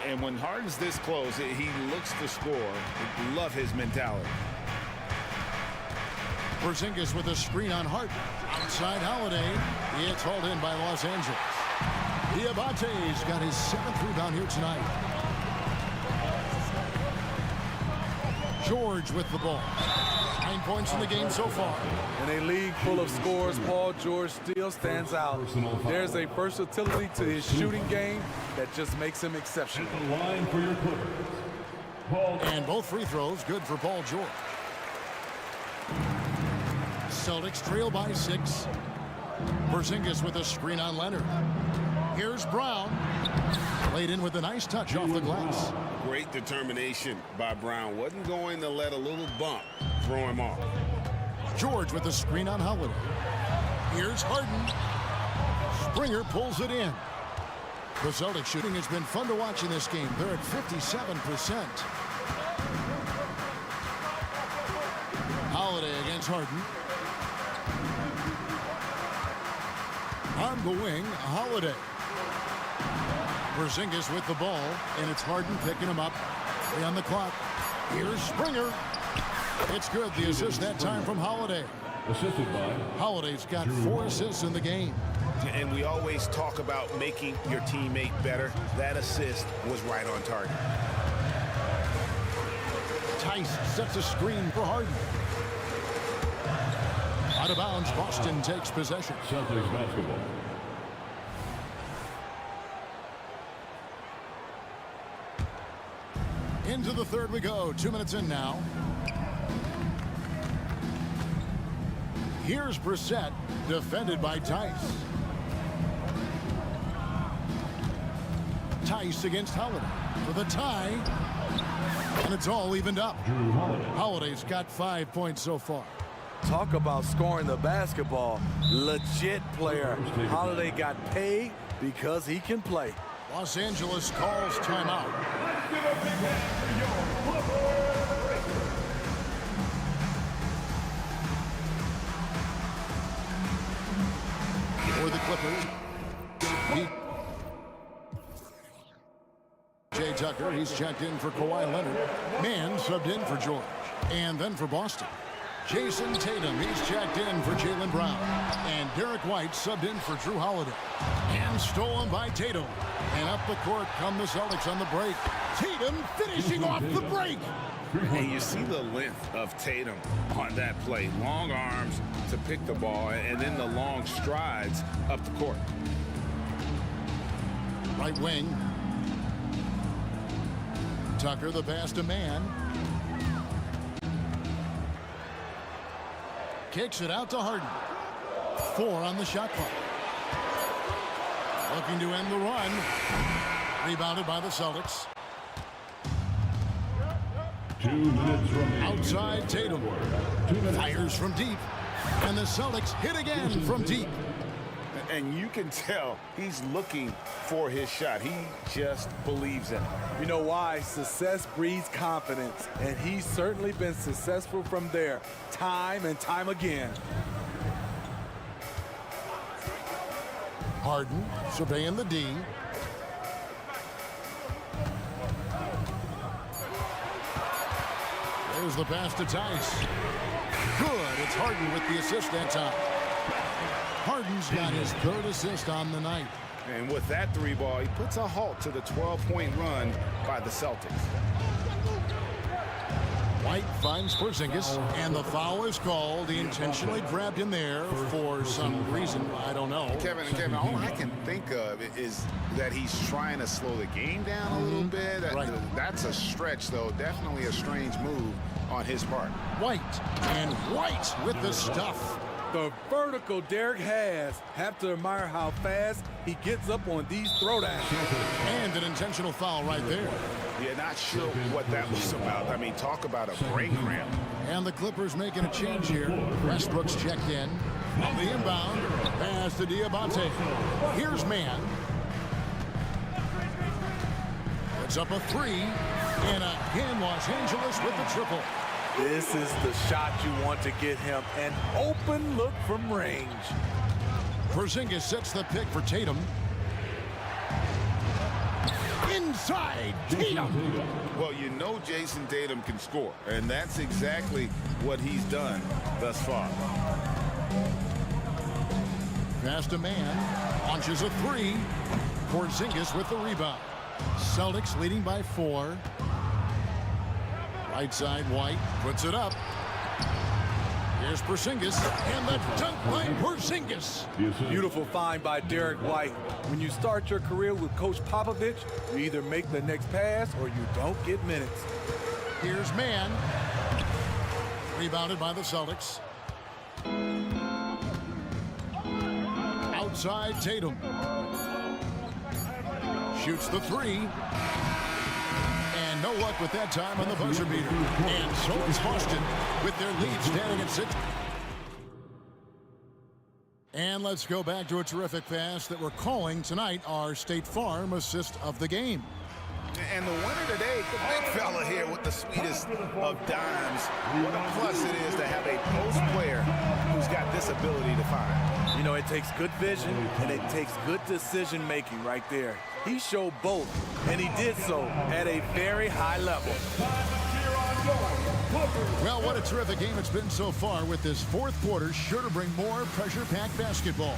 And when Harden's this close, he looks to score. I love his mentality. Porzingis with a screen on Harden. Outside Holiday. It's hauled in by Los Angeles. Diabate's got his 7th rebound here tonight. George with the ball. 9 points in the game so far. In a league full of scores, Paul George still stands out. There's a versatility to his shooting game that just makes him exceptional. Line for your Clippers. And both free throws good for Paul George. Celtics trail by 6. Porzingis with a screen on Leonard. Here's Brown. Laid in with a nice touch off the glass. Great determination by Brown. Wasn't going to let a little bump throw him off. George with the screen on Holiday. Here's Harden. Springer pulls it in. The Celtics shooting has been fun to watch in this game. They're at 57%. Holiday against Harden. On the wing, Holiday. Porzingis with the ball, and it's Harden picking him up. 3 on the clock. Here's Springer. It's good. The assist that time from Holiday. Assisted by. Holiday's got 4 assists in the game. And we always talk about making your teammate better. That assist was right on target. Tice sets a screen for Harden. Out of bounds, Boston takes possession. Celtics basketball. Into the third we go. 2 minutes in now. Here's Brissett, defended by Tice. Tice against Holiday for the tie. And it's all evened up. Holiday's got 5 points so far. Talk about scoring the basketball. Legit player. Holiday got paid because he can play. Los Angeles calls timeout. For the Clippers, Jay Tucker, he's checked in for Kawhi Leonard. Mann subbed in for George. And then for Boston, Jason Tatum, he's checked in for Jaylen Brown. And Derek White subbed in for Drew Holiday. And stolen by Tatum. And up the court come the Celtics on the break. Tatum finishing off the break. And you see the length of Tatum on that play. Long arms to pick the ball, and then the long strides up the court. Right wing. Tucker, the pass to Mann. Kicks it out to Harden. 4 on the shot clock. Looking to end the run. Rebounded by the Celtics. 2 minutes remaining. Outside Tatum. Fires from deep. And the Celtics hit again from deep. And you can tell he's looking for his shot. He just believes in it. You know why? Success breeds confidence. And he's certainly been successful from there, time and time again. Harden surveying the D. There's the pass to Tice. Good. It's Harden with the assist that time. Harden's got his 3rd assist on the night. And with that 3 ball, he puts a halt to the 12-point run by the Celtics. White finds Porzingis, and the foul is called. He intentionally grabbed him there for some reason. I don't know. Kevin, all I can think of is that he's trying to slow the game down a little bit. That's a stretch, though. Definitely a strange move on his part. White, and White with the stuff. The vertical Derek has. Have to admire how fast he gets up on these throwdowns. And an intentional foul right there. Yeah, not sure what that was about. I mean, talk about a brain cramp. And the Clippers making a change here. Westbrook's checked in. On the inbound, pass to Diabate. Here's Mann. Puts up a 3. And again, Los Angeles with the triple. This is the shot you want to get him. An open look from range. Porzingis sets the pick for Tatum. Inside Tatum. Well, you know Jason Tatum can score, and that's exactly what he's done thus far. Pass to Mann. Launches a 3. Porzingis with the rebound. Celtics leading by 4. Right side, White puts it up. Here's Porzingis, and the dunk by Porzingis. Beautiful find by Derek White. When you start your career with Coach Popovich, you either make the next pass or you don't get minutes. Here's Mann. Rebounded by the Celtics. Outside, Tatum. Shoots the 3. And no luck with that time on the buzzer beater. And so it's Boston with their lead standing at 6. And let's go back to a terrific pass that we're calling tonight our State Farm assist of the game. And the winner today, the big fella here with the sweetest of dimes. What a plus it is to have a post player who's got this ability to find. You know, it takes good vision and it takes good decision making right there. He showed both, and he did so at a very high level. Well, what a terrific game it's been so far, with this fourth quarter sure to bring more pressure-packed basketball.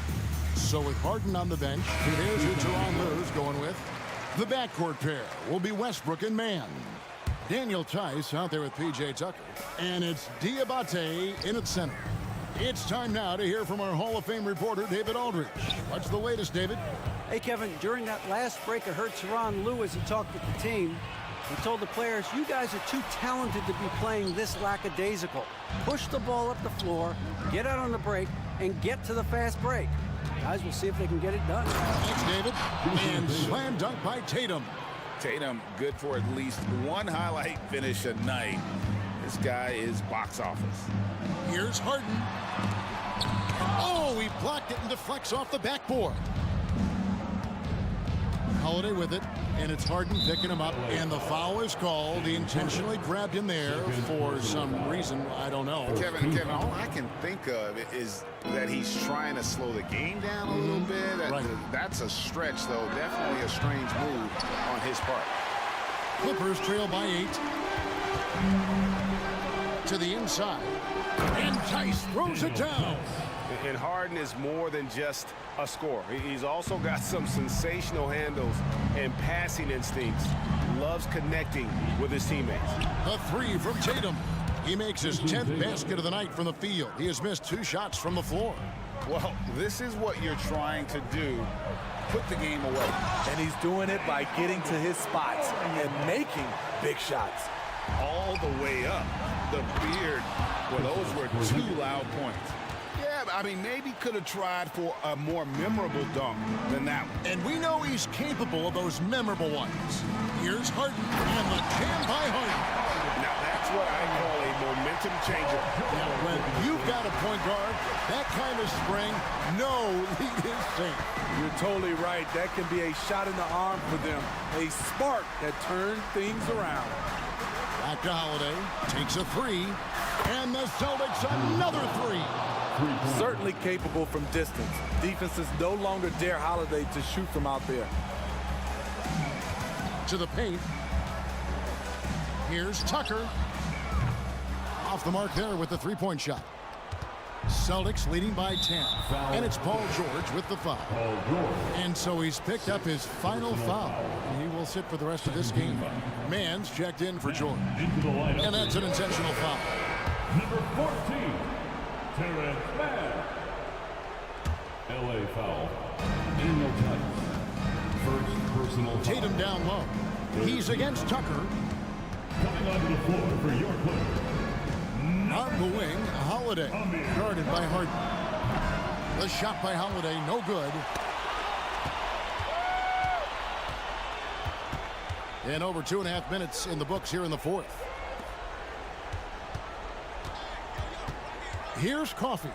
So with Harden on the bench, here's who Tyronn Lue's going with. The backcourt pair will be Westbrook and Mann. Daniel Tice out there with P.J. Tucker. And it's Diabate in at center. It's time now to hear from our Hall of Fame reporter, David Aldridge. What's the latest, David? Hey, Kevin, during that last break, I heard Tyronn Lue as he talked with the team. He told the players, you guys are too talented to be playing this lackadaisical. Push the ball up the floor, get out on the break, and get to the fast break. Guys, we'll see if they can get it done. Thanks, David. And slam dunk by Tatum. Tatum good for at least one highlight finish a night. This guy is box office. Here's Harden. Oh, he blocked it and deflects off the backboard. Holiday with it, and it's Harden picking him up, and the foul is called. He intentionally grabbed him there for some reason, I don't know. Kevin, all I can think of is that he's trying to slow the game down a little bit. That's a stretch, though. Definitely a strange move on his part. Clippers trail by 8. To the inside, and Tice throws it down. And Harden is more than just a scorer. He's also got some sensational handles and passing instincts. Loves connecting with his teammates. A 3 from Tatum. He makes his 10th basket of the night from the field. He has missed 2 shots from the floor. Well, this is what you're trying to do. Put the game away. And he's doing it by getting to his spots and making big shots. All the way up. The beard. Well, those were 2 loud points. Yeah, I mean, maybe could have tried for a more memorable dunk than that one. And we know he's capable of those memorable ones. Here's Harden, and the jam by Harden. Now, that's what I call a momentum changer. Now, when you've got a point guard, that kind of spring, no lead is safe. You're totally right. That can be a shot in the arm for them. A spark that turns things around. Back to Holiday, takes a 3, and the Celtics another 3. Certainly capable from distance. Defenses no longer dare Holiday to shoot from out there. To the paint. Here's Tucker. Off the mark there with the 3-point shot. Celtics leading by 10. And it's Paul George with the foul. And so he's picked up his final foul. And he will sit for the rest of this game. Mann's checked in for George. And that's an intentional foul. Number 14, Terrence Mann. LA foul. Daniel Tice. First personal foul. Tatum down low. He's against Tucker. Coming onto the floor for your player. On the wing, Holiday. Guarded by Harden. The shot by Holiday, no good. And over 2.5 minutes in the books here in the fourth. Here's Coffee.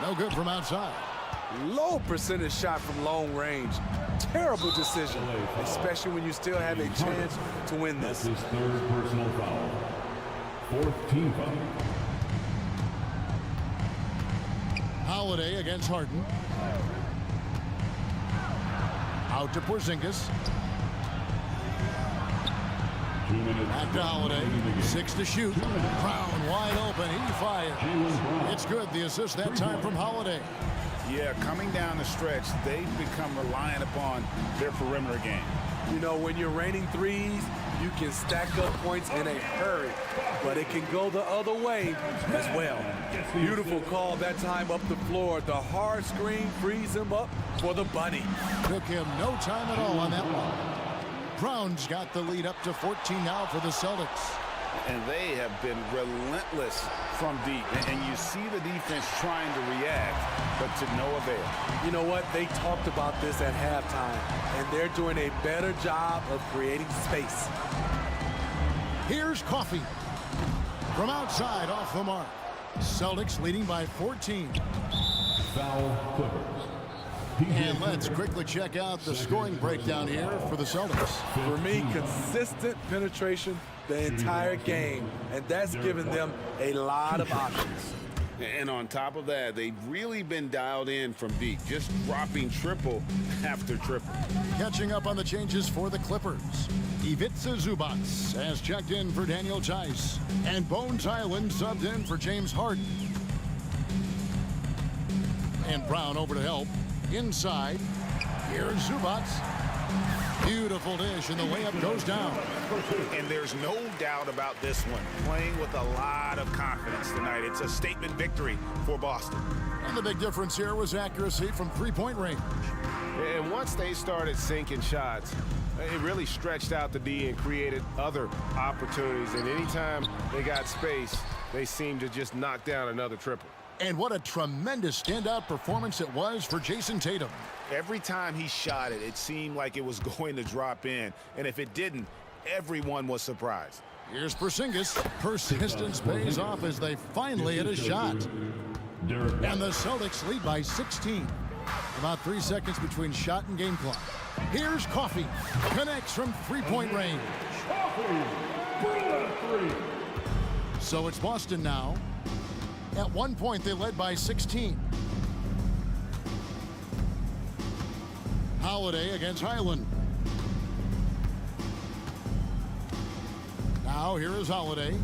No good from outside. Low percentage shot from long range. Terrible decision, especially when you still have a chance to win this. That's his third personal foul. Fourth team foul. Holiday against Harden. Out to Porzingis. Back to Holiday. 6 to shoot. Brown wide open. He fires. It's good. The assist that time from Holiday. Yeah, coming down the stretch, they've become reliant upon their perimeter game. You know, when you're raining threes, you can stack up points in a hurry, but it can go the other way as well. Beautiful call that time up the floor. The hard screen frees him up for the bunny. Took him no time at all on that one. Brown's got the lead up to 14 now for the Celtics. And they have been relentless from deep. And you see the defense trying to react, but to no avail. You know what? They talked about this at halftime, and they're doing a better job of creating space. Here's Coffee. From outside off the mark. Celtics leading by 14. Foul Clippers. And let's quickly check out the scoring breakdown here for the Celtics. For me, consistent penetration the entire game, and that's given them a lot of options. And on top of that, they've really been dialed in from deep, just dropping triple after triple. Catching up on the changes for the Clippers. Ivica Zubac has checked in for Daniel Tice. And Bones Island subbed in for James Harden. And Brown over to help. Inside. Here's Zubac. Beautiful dish, and the layup goes down. And there's no doubt about this one. Playing with a lot of confidence tonight. It's a statement victory for Boston. And the big difference here was accuracy from three-point range. And once they started sinking shots, it really stretched out the D and created other opportunities. And anytime they got space, they seemed to just knock down another triple. And what a tremendous standout performance it was for Jason Tatum. Every time he shot it, it seemed like it was going to drop in. And if it didn't, everyone was surprised. Here's Porzingis. Persistence pays off as they finally hit a shot. And the Celtics lead by 16. About 3 seconds between shot and game clock. Here's Coffee. Connects from three-point range. So it's Boston now. At one point, they led by 16. Holiday against Highland. Now here is Holiday.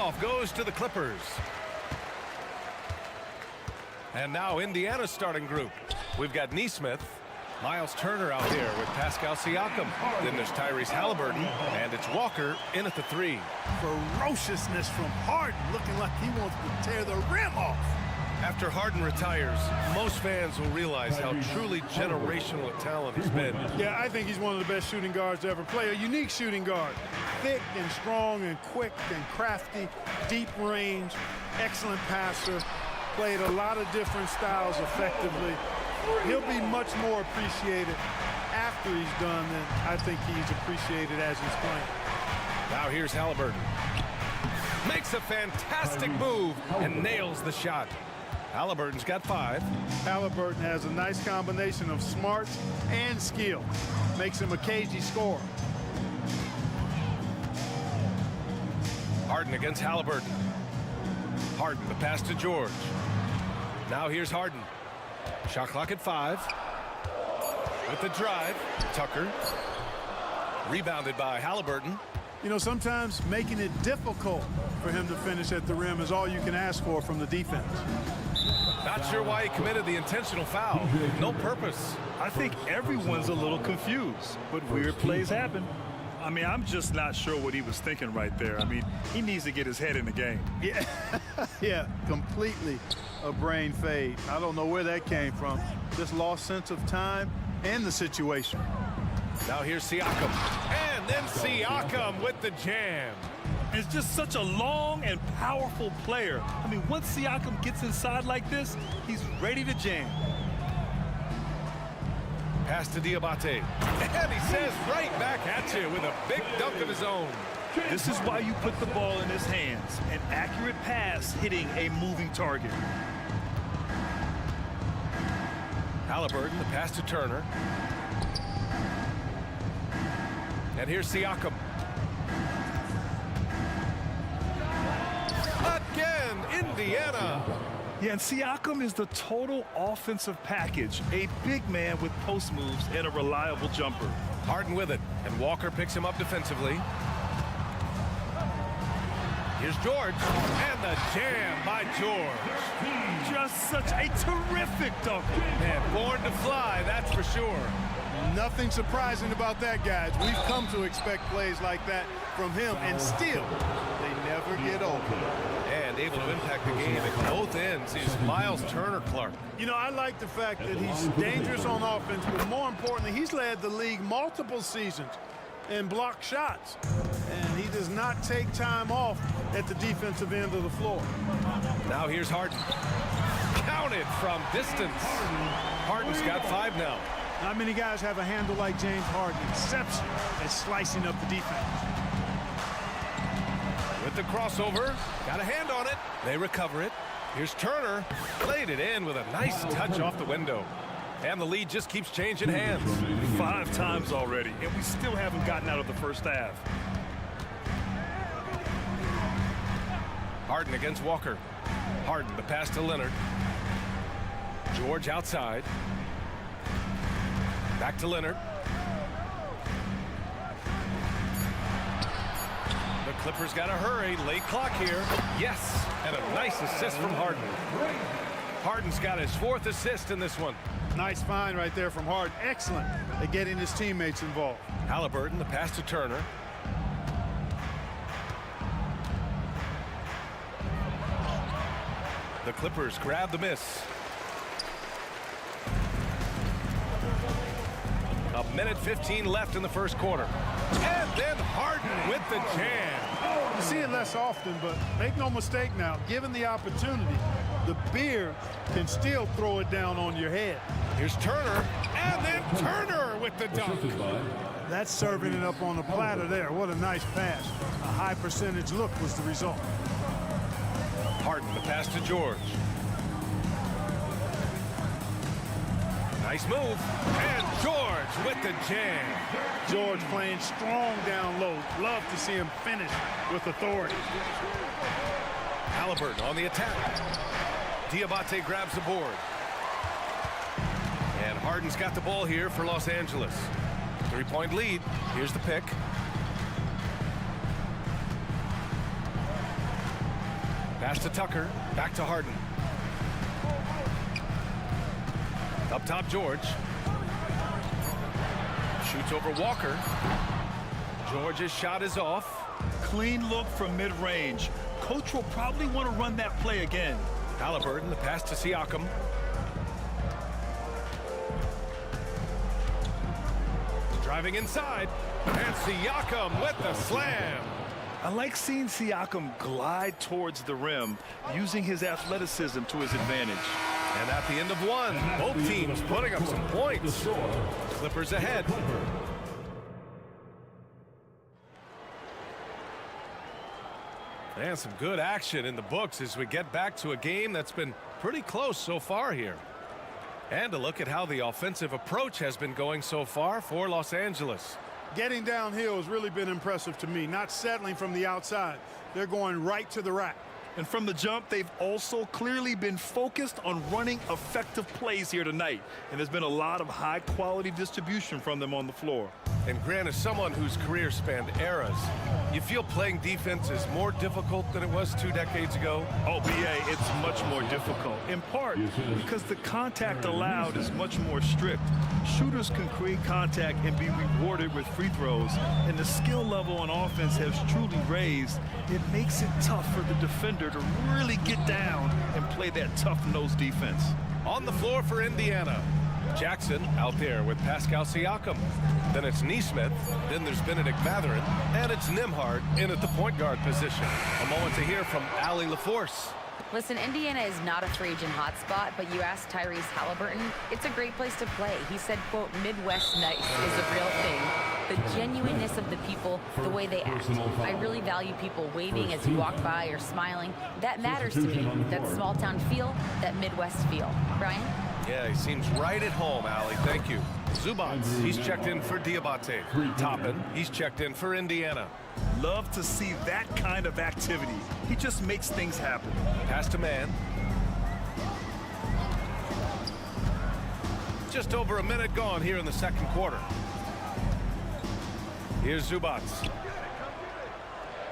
tip-off goes to the Clippers. And now Indiana's starting group. We've got Neesmith, Miles Turner out there with Pascal Siakam. Then there's Tyrese Halliburton, and it's Walker in at the 3. Ferociousness from Harden, looking like he wants to tear the rim off. After Harden retires, most fans will realize how truly generational a talent he's been. Yeah, I think he's one of the best shooting guards to ever play. A unique shooting guard. Thick and strong and quick and crafty, deep range, excellent passer. Played a lot of different styles effectively. He'll be much more appreciated after he's done than I think he's appreciated as he's playing. Now here's Halliburton. Makes a fantastic move and nails the shot. Halliburton's got 5. Halliburton has a nice combination of smarts and skill. Makes him a cagey scorer. Harden against Halliburton. Harden, the pass to George. Now here's Harden. Shot clock at 5. With the drive, Tucker. Rebounded by Halliburton. You know, sometimes making it difficult for him to finish at the rim is all you can ask for from the defense. Not sure why he committed the intentional foul. No purpose. I think everyone's a little confused, but weird plays happen. I mean, I'm just not sure what he was thinking right there. I mean, he needs to get his head in the game. Yeah, yeah, completely a brain fade. I don't know where that came from. Just lost sense of time and the situation. Now here's Siakam. And then Siakam with the jam. It's just such a long and powerful player. I mean, once Siakam gets inside like this, he's ready to jam. Pass to Diabate. And he says right back at you with a big dunk of his own. This is why you put the ball in his hands. An accurate pass hitting a moving target. Halliburton, the pass to Turner. And here's Siakam. Again, Indiana. Yeah, and Siakam is the total offensive package. A big man with post moves and a reliable jumper. Harden with it, and Walker picks him up defensively. Here's George, and the jam by George. Just such a terrific dunk. Man, born to fly, that's for sure. Nothing surprising about that, guys. We've come to expect plays like that from him, and still, they never get old. And able to impact the game at both ends is Miles Turner Clark. You know, I like the fact that he's dangerous on offense, but more importantly, he's led the league multiple seasons and blocked shots. And he does not take time off at the defensive end of the floor. Now here's Harden. Counted from distance. Harden's got 5 now. Not many guys have a handle like James Harden, exception at slicing up the defense. With the crossover, got a hand on it. They recover it. Here's Turner, laid it in with a nice touch off the window. And the lead just keeps changing hands. 5 times already, and we still haven't gotten out of the first half. Harden against Walker. Harden, the pass to Leonard. George outside. Back to Leonard. The Clippers got to hurry. Late clock here. Yes, and a nice assist from Harden. Harden's got his 4th assist in this one. Nice find right there from Harden. Excellent at getting his teammates involved. Halliburton, the pass to Turner. The Clippers grab the miss. A minute 15 left in the first quarter. And then Harden with the jam. You see it less often, but make no mistake now, given the opportunity, the beard can still throw it down on your head. Here's Turner, and then Turner with the dunk. That's serving it up on a platter there. What a nice pass. A high percentage look was the result. Harden, the pass to George. Nice move. And George with the jam. George playing strong down low. Love to see him finish with authority. Halliburton on the attack. Diabate grabs the board. And Harden's got the ball here for Los Angeles. 3-point lead. Here's the pick. Pass to Tucker. Back to Harden. Up top, George. Shoots over Walker. George's shot is off. Clean look from mid-range. Coach will probably want to run that play again. Halliburton, the pass to Siakam. Driving inside. And Siakam with the slam. I like seeing Siakam glide towards the rim, using his athleticism to his advantage. And at the end of one, both teams putting up some points. Clippers ahead. And some good action in the books as we get back to a game that's been pretty close so far here. And a look at how the offensive approach has been going so far for Los Angeles. Getting downhill has really been impressive to me, not settling from the outside. They're going right to the rack. And from the jump, they've also clearly been focused on running effective plays here tonight. And there's been a lot of high-quality distribution from them on the floor. And Grant, as someone whose career spanned eras, you feel playing defense is more difficult than it was 2 decades ago? Oh, BA, it's much more difficult, in part because the contact allowed is much more strict. Shooters can create contact and be rewarded with free throws, and the skill level on offense has truly raised. It makes it tough for the defender to really get down and play that tough-nosed defense. On the floor for Indiana, Jackson out there with Pascal Siakam. Then it's Neesmith, then there's Benedict Mathurin, and it's Nembhard in at the point guard position. A moment to hear from Allie LaForce. Listen, Indiana is not a free agent hotspot, but you asked Tyrese Halliburton, it's a great place to play. He said, quote, Midwest nice is a real thing. The genuineness of the people, the way they act. I really value people waving as you walk by or smiling. That matters to me. That small town feel, that Midwest feel. Brian? Yeah, he seems right at home, Allie. Thank you. Zubats, he's checked in for Diabate. Toppin, he's checked in for Indiana. Love to see that kind of activity. He just makes things happen. Pass to man. Just over a minute gone here in the second quarter. Here's Zubats.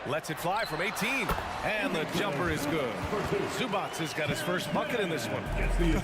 Lets it fly from 18. And the jumper is good. Zubats has got his first bucket in this one.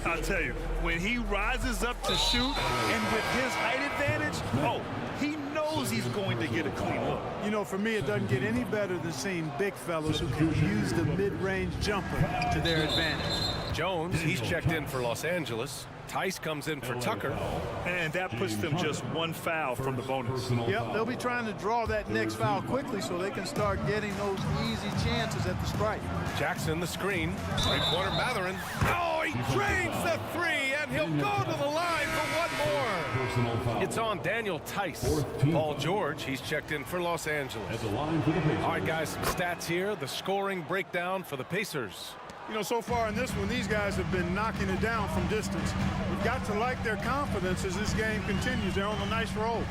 I'll tell you, when he rises up to shoot, and with his height advantage, oh, he knows he's going to get a clean look. You know, for me, it doesn't get any better than seeing big fellas who can use the mid-range jumper to their advantage. Jones, he's checked in for Los Angeles. Tice comes in for Tucker. And that puts them just one foul from the bonus. Yep, they'll be trying to draw that next foul quickly so they can start getting those easy chances at the stripe. Jackson, the screen. Three-pointer Mathurin. Oh, he drains the three, and he'll go to the line for one more. It's on Daniel Tice. Paul George, he's checked in for Los Angeles. All right, guys, some stats here. The scoring breakdown for the Pacers. You know, so far in this one, these guys have been knocking it down from distance. We've got to like their confidence as this game continues. They're on a nice roll.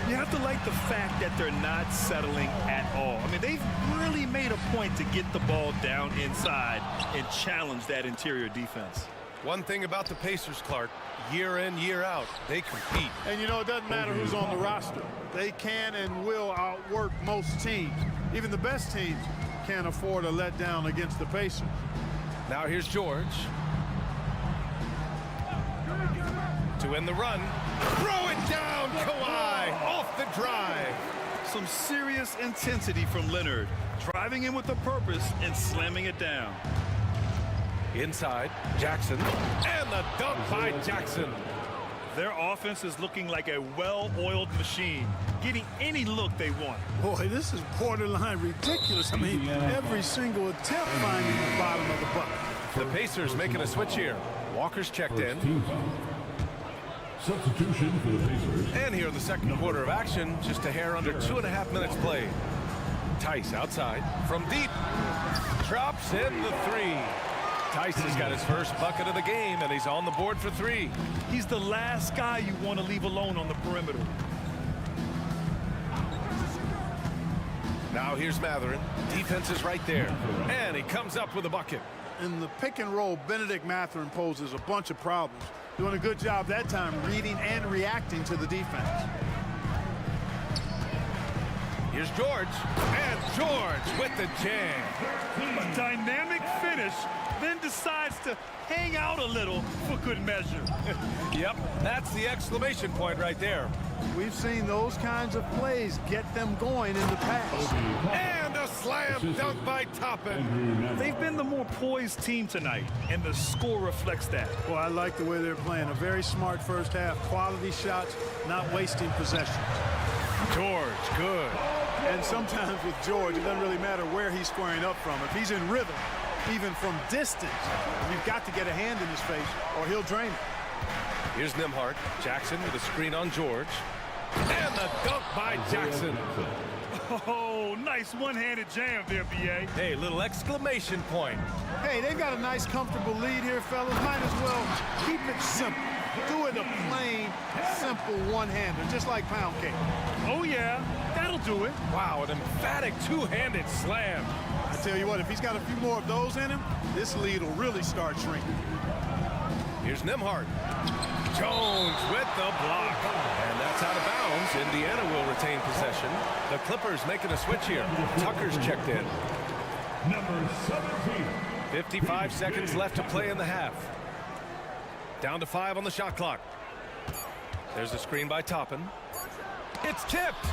You have to like the fact that they're not settling at all. I mean, they've really made a point to get the ball down inside and challenge that interior defense. One thing about the Pacers, Clark, year in, year out, they compete. And, you know, it doesn't matter who's on the roster. They can and will outwork most teams. Even the best teams can't afford a letdown against the Pacers. Now here's George. To end the run. Throw it down, Kawhi, off the drive. Some serious intensity from Leonard, driving in with a purpose and slamming it down. Inside, Jackson, and the dunk by Jackson. Their offense is looking like a well-oiled machine, getting any look they want. Boy, this is borderline ridiculous. I mean, every single attempt finding the bottom of the bucket. The Pacers making a switch here. Walker's checked in. Substitution for the Pacers. And here in the second quarter of action, just a hair under 2.5 minutes played. Tice outside from deep. Drops in the three. Tice has got his first bucket of the game, and he's on the board for three. He's the last guy you want to leave alone on the perimeter. Now here's Mathurin. Defense is right there. And he comes up with a bucket. In the pick and roll, Benedict Mathurin poses a bunch of problems. Doing a good job that time reading and reacting to the defense. Here's George. And George with the jam. A dynamic finish finish, then decides to hang out a little for good measure. Yep, that's the exclamation point right there. We've seen those kinds of plays get them going in the past. And a slam dunk by Toppin. They've been the more poised team tonight, and the score reflects that. Well, I like the way they're playing. A very smart first half. Quality shots, not wasting possession. George, good. And sometimes with George, it doesn't really matter where he's squaring up from. If he's in rhythm, even from distance, you've got to get a hand in his face or he'll drain it. Here's Nimhart. Jackson with a screen on George. And the dunk by Jackson. Oh, nice one-handed jam there, B.A. Hey, little exclamation point. Hey, they've got a nice, comfortable lead here, fellas. Might as well keep it simple. Do it a plain, simple one-hander, just like pound cake. Oh, yeah, that'll do it. Wow, an emphatic two-handed slam. I tell you what, if he's got a few more of those in him, this lead will really start shrinking. Here's Nimhart. Jones with the block. And that's out of bounds. Indiana will retain possession. The Clippers making a switch here. Tucker's checked in. Number 17. 55 seconds left to play in the half. Down to 5 on the shot clock. There's a screen by Toppin. It's tipped.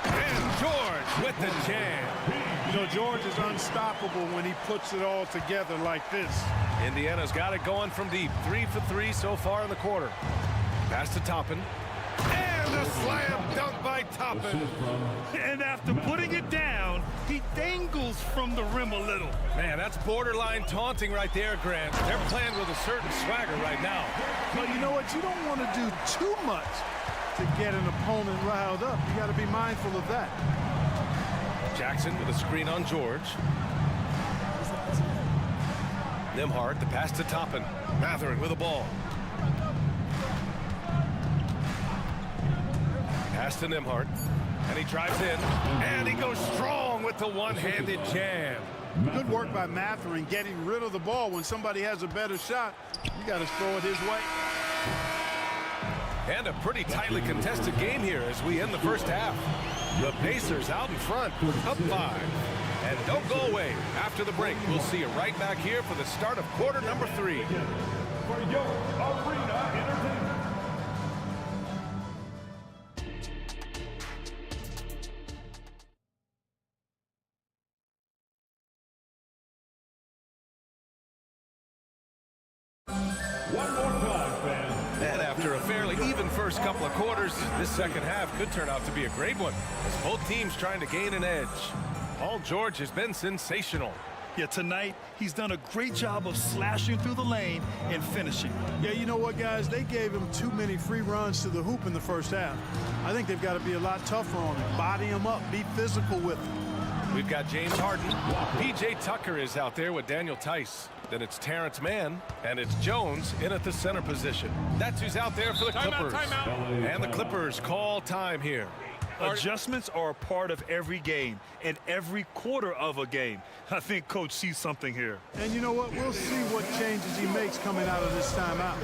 And George with the jam. You know, George is unstoppable when he puts it all together like this. Indiana's got it going from deep. 3 for 3 so far in the quarter. Pass to Toppin. And a slam dunk by Toppin. And after putting it down, he dangles from the rim a little. Man, that's borderline taunting right there, Grant. They're playing with a certain swagger right now. But you know what? You don't want to do too much to get an opponent riled up. You got to be mindful of that. Jackson with a screen on George. Nimhart, the pass to Toppin. Matherin with the ball. Pass to Nimhart. And he drives in. And he goes strong with the one-handed jam. Good work by Matherin getting rid of the ball when somebody has a better shot. You got to throw it his way. And a pretty tightly contested game here as we end the first half. The Pacers out in front, up 5. And don't go away. After the break, we'll see you right back here for the start of quarter number 3. For your arena entertainment. One more time, fans. And after a fairly even first couple of quarters, this second half could turn out to be a great one as both teams trying to gain an edge. Paul George has been sensational. Yeah, tonight, he's done a great job of slashing through the lane and finishing. Yeah, you know what, guys? They gave him too many free runs to the hoop in the first half. I think they've got to be a lot tougher on him. Body him up. Be physical with him. We've got James Harden. P.J. Tucker is out there with Daniel Tice. Then it's Terrence Mann, and it's Jones in at the center position. That's who's out there for the Clippers. Timeout. And the Clippers call time here. Adjustments are a part of every game and every quarter of a game. I think Coach sees something here. And you know what? We'll see what changes he makes coming out of this timeout.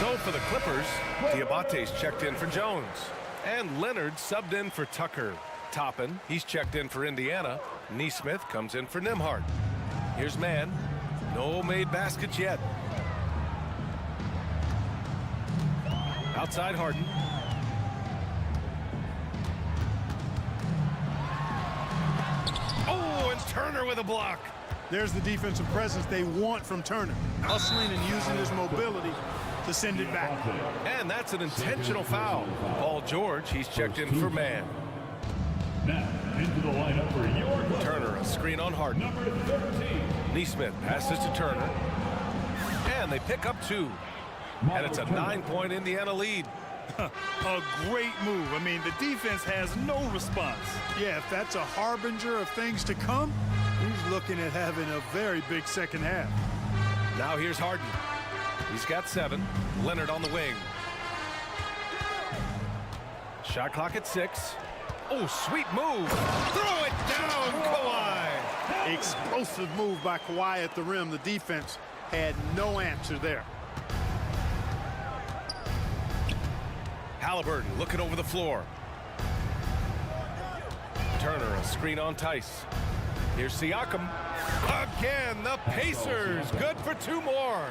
So for the Clippers, Diabate's checked in for Jones. And Leonard subbed in for Tucker. Toppin, he's checked in for Indiana. Neesmith comes in for Nimhart. Here's Mann. No made baskets yet. Outside Harden. Oh, and Turner with a block. There's the defensive presence they want from Turner. Hustling and using his mobility to send it back. And that's an intentional foul. Paul George, he's checked in for Mann. Now, into the lineup for your Clippers. Turner, a screen on Harden. Number 13. Neesmith passes to Turner. And they pick up 2. And it's a 9-point Indiana lead. A great move. I mean, the defense has no response. Yeah, if that's a harbinger of things to come, he's looking at having a very big second half. Now here's Harden. He's got 7. Leonard on the wing. Shot clock at 6. Oh, sweet move. Throw it down, Kawhi. Explosive move by Kawhi at the rim. The defense had no answer there. Halliburton looking over the floor. Turner, a screen on Tice. Here's Siakam. Again, the Pacers, good for 2 more.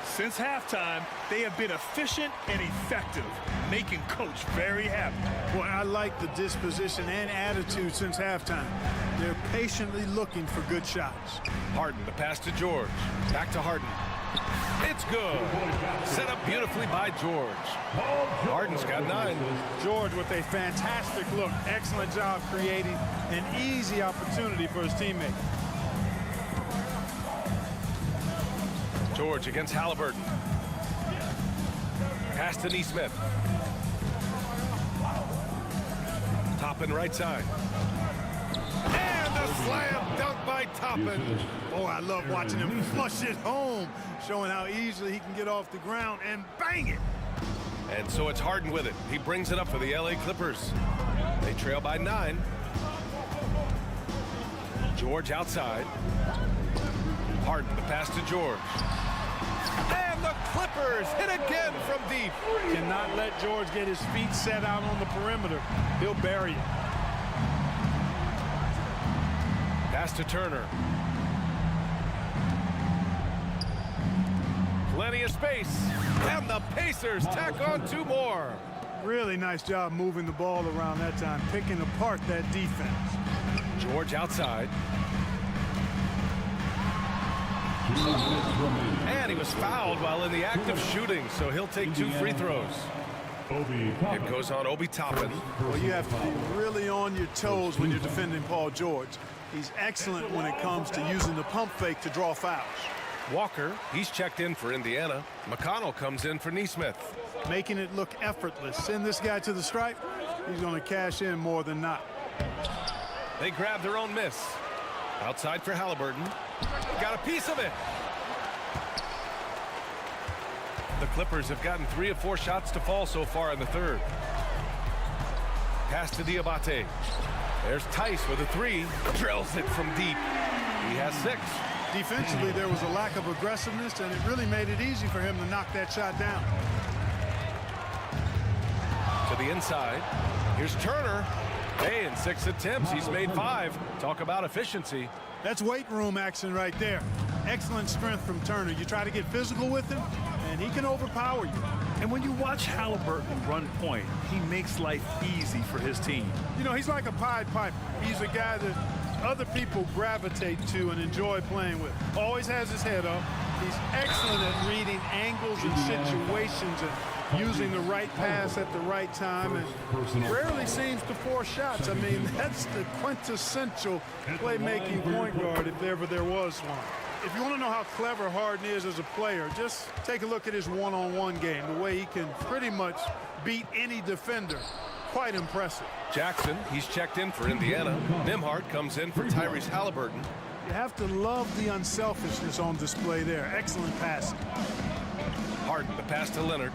Since halftime, they have been efficient and effective, making Coach very happy. Boy, I like the disposition and attitude since halftime. They're patiently looking for good shots. Harden, the pass to George. Back to Harden. It's good. Set up beautifully by George. Harden's got 9. George with a fantastic look. Excellent job creating an easy opportunity for his teammate. George against Halliburton. Pass to Neesmith. Toppin right side. And the slam dunk by Toppin. Oh, I love watching him flush it home, showing how easily he can get off the ground and bang it. And so it's Harden with it. He brings it up for the LA Clippers. They trail by 9. George outside. Harden, the pass to George. And the Clippers hit again from deep. Cannot let George get his feet set out on the perimeter. He'll bury it. Pass to Turner. Plenty of space. And the Pacers tack on 2 more. Really nice job moving the ball around that time, picking apart that defense. George outside. And he was fouled while in the act of shooting, so he'll take 2 free throws. It goes on Obi Toppin. Well, you have to be really on your toes when you're defending Paul George. He's excellent when it comes to using the pump fake to draw fouls. Walker, he's checked in for Indiana. McConnell comes in for Neesmith. Making it look effortless. Send this guy to the stripe, he's going to cash in more than not. They grab their own miss. Outside for Halliburton. Got a piece of it. The Clippers have gotten 3 of 4 shots to fall so far in the third. Pass to Diabate. There's Tice with a 3. Drills it from deep. He has 6. Defensively, there was a lack of aggressiveness, and it really made it easy for him to knock that shot down. To the inside. Here's Turner. Hey, in 6 attempts, he's made 5. Talk about efficiency. That's weight room action right there. Excellent strength from Turner. You try to get physical with him, and he can overpower you. And when you watch Halliburton run point, he makes life easy for his team. You know, he's like a Pied Piper. He's a guy that other people gravitate to and enjoy playing with. Always has his head up. He's excellent at reading angles and situations and using the right pass at the right time, and rarely seems to force shots. I mean, that's the quintessential playmaking point guard if ever there was one. If you want to know how clever Harden is as a player, just take a look at his one-on-one game, the way he can pretty much beat any defender. Quite impressive. Jackson, he's checked in for Indiana. Nembhard comes in for Tyrese Halliburton. You have to love the unselfishness on display there. Excellent passing. Harden, the pass to Leonard.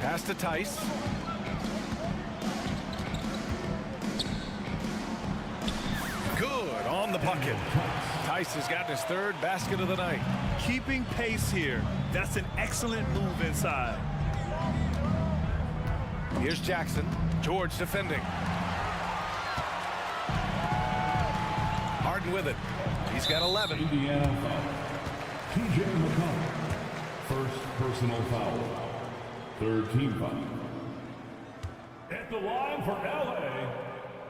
Pass to Tice. Good on the bucket. Tice has gotten his 3rd basket of the night. Keeping pace here. That's an excellent move inside. Here's Jackson. George defending. Harden with it. He's got 11. Indiana foul. TJ McConnell. First personal foul. 3rd team foul. At the line for LA,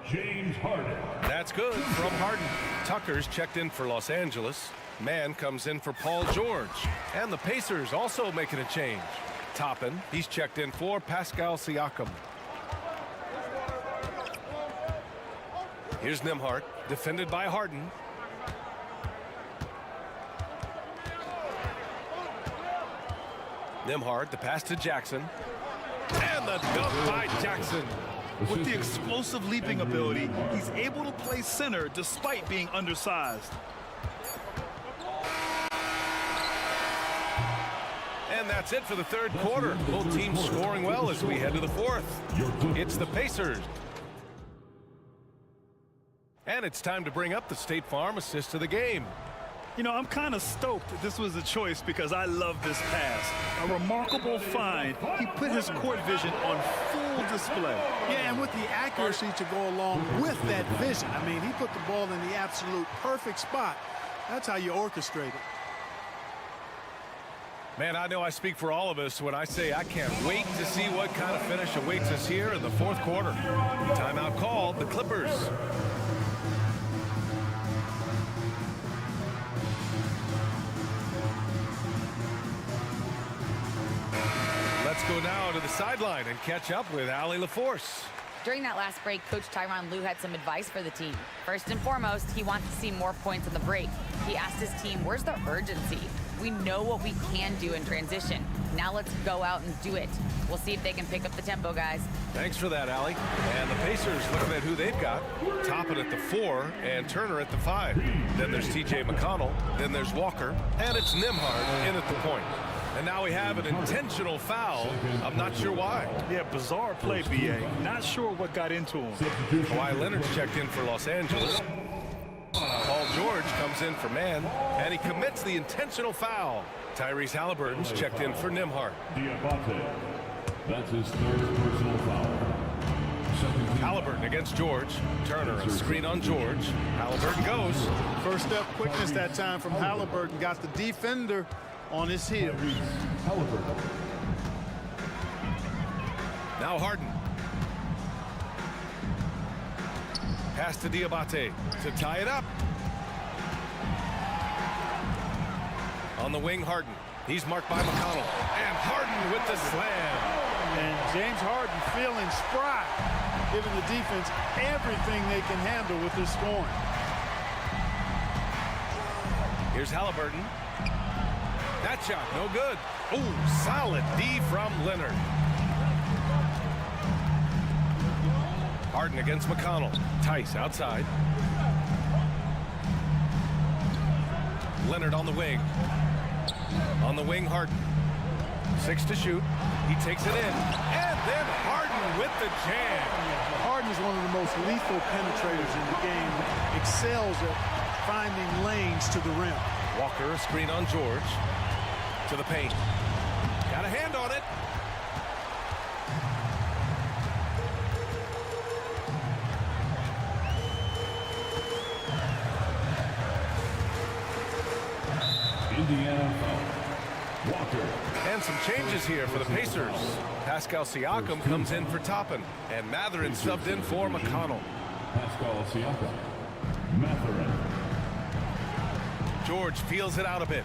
James Harden. That's good from Harden. Tucker's checked in for Los Angeles. Mann comes in for Paul George. And the Pacers also making a change. Toppin, he's checked in for Pascal Siakam. Here's Nembhard, defended by Harden. Nembhard, the pass to Jackson. And the dunk by Jackson. With the explosive leaping ability, he's able to play center despite being undersized. And that's it for the 3rd quarter. Both teams scoring well as we head to the 4th. It's the Pacers. And it's time to bring up the State Farm assist of the game. You know, I'm kind of stoked that this was a choice because I love this pass. A remarkable find. He put his court vision on full display. Yeah, and with the accuracy to go along with that vision. I mean, he put the ball in the absolute perfect spot. That's how you orchestrate it. Man, I know I speak for all of us when I say I can't wait to see what kind of finish awaits us here in the fourth quarter. Timeout called, the Clippers. Let's go now to the sideline and catch up with Allie LaForce. During that last break, Coach Tyronn Lue had some advice for the team. First and foremost, he wants to see more points on the break. He asked his team, where's the urgency? We know what we can do in transition. Now let's go out and do it. We'll see if they can pick up the tempo, guys. Thanks for that, Allie. And the Pacers looking at who they've got. Toppin at the 4 and Turner at the 5. Then there's TJ McConnell. Then there's Walker. And it's Nembhard in at the point. And now we have an intentional foul. I'm not sure why. Yeah, bizarre play, B.A. Not sure what got into him. Kawhi Leonard's checked in for Los Angeles. Paul George comes in for man, and he commits the intentional foul. Tyrese Halliburton's checked in for Nembhard. That's his third personal foul. Halliburton against George. Turner, a screen on George. Halliburton goes. First step quickness that time from Halliburton. Got the defender on his heels. Now Harden. Pass to Diabate to tie it up. On the wing, Harden. He's marked by McConnell. And Harden with the slam. And James Harden feeling spry, giving the defense everything they can handle with this scoring. Here's Halliburton. That shot, no good. Ooh, solid D from Leonard. Harden against McConnell. Tice outside. Leonard on the wing. On the wing, Harden. 6 to shoot. He takes it in. And then Harden with the jam. Harden is one of the most lethal penetrators in the game. Excels at finding lanes to the rim. Walker, a screen on George. To the paint. Got a hand on it. Indiana Walker. And some changes here for the Pacers. Pascal Siakam comes in for Toppin. And Mathurin subbed in for McConnell. Pascal Siakam. Mathurin. George feels it out a bit.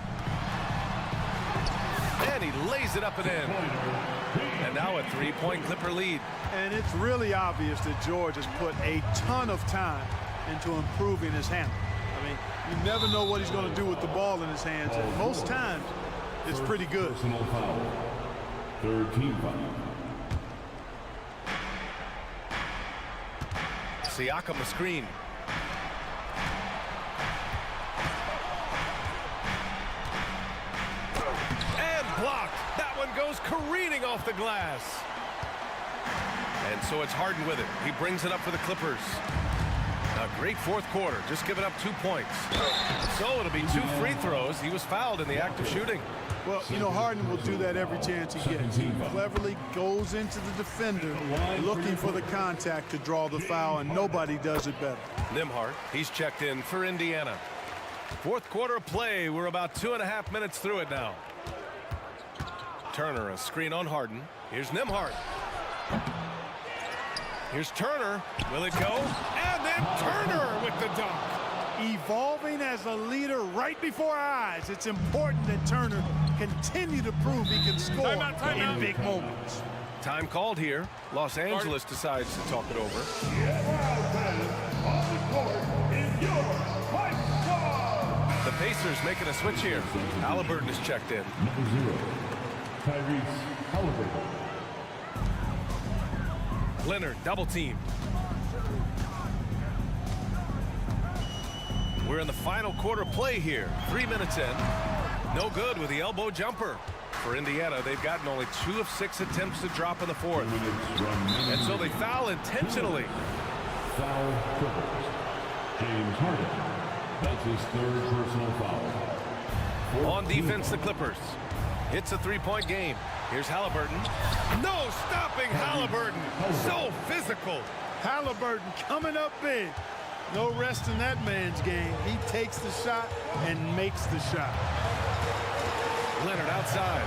And he lays it up and in. And now a three-point Clipper lead. And it's really obvious that George has put a ton of time into improving his handle. I mean, you never know what he's going to do with the ball in his hands. And most times, it's pretty good. Personal foul. Third team foul. Siakam a screen. Blocked. That one goes careening off the glass. And so it's Harden with it. He brings it up for the Clippers. A great fourth quarter. Just giving up 2 points. So it'll be 2 free throws. He was fouled in the act of shooting. Well, you know, Harden will do that every chance he gets. He cleverly goes into the defender looking for the contact to draw the foul, and nobody does it better. Nembhard, he's checked in for Indiana. Fourth quarter of play. We're about 2.5 minutes through it now. Turner, a screen on Harden. Here's Nembhard. Here's Turner. Will it go? And then Turner with the dunk. Evolving as a leader right before our eyes. It's important that Turner continue to prove he can score in big moments. Time called here. Los Angeles decides to talk it over. The Pacers making a switch here. Halliburton is checked in. Number 0. Tyrese Halliburton. Leonard, double team. We're in the final quarter play here. 3 minutes in. No good with the elbow jumper. For Indiana, they've gotten only 2 of 6 attempts to drop in the fourth. And so they foul intentionally. Foul Clippers. James Harden. That's his third personal foul. On defense, the Clippers. It's a three-point game. Here's Halliburton. No stopping Halliburton. So physical. Halliburton coming up big. No rest in that man's game. He takes the shot and makes the shot. Leonard outside.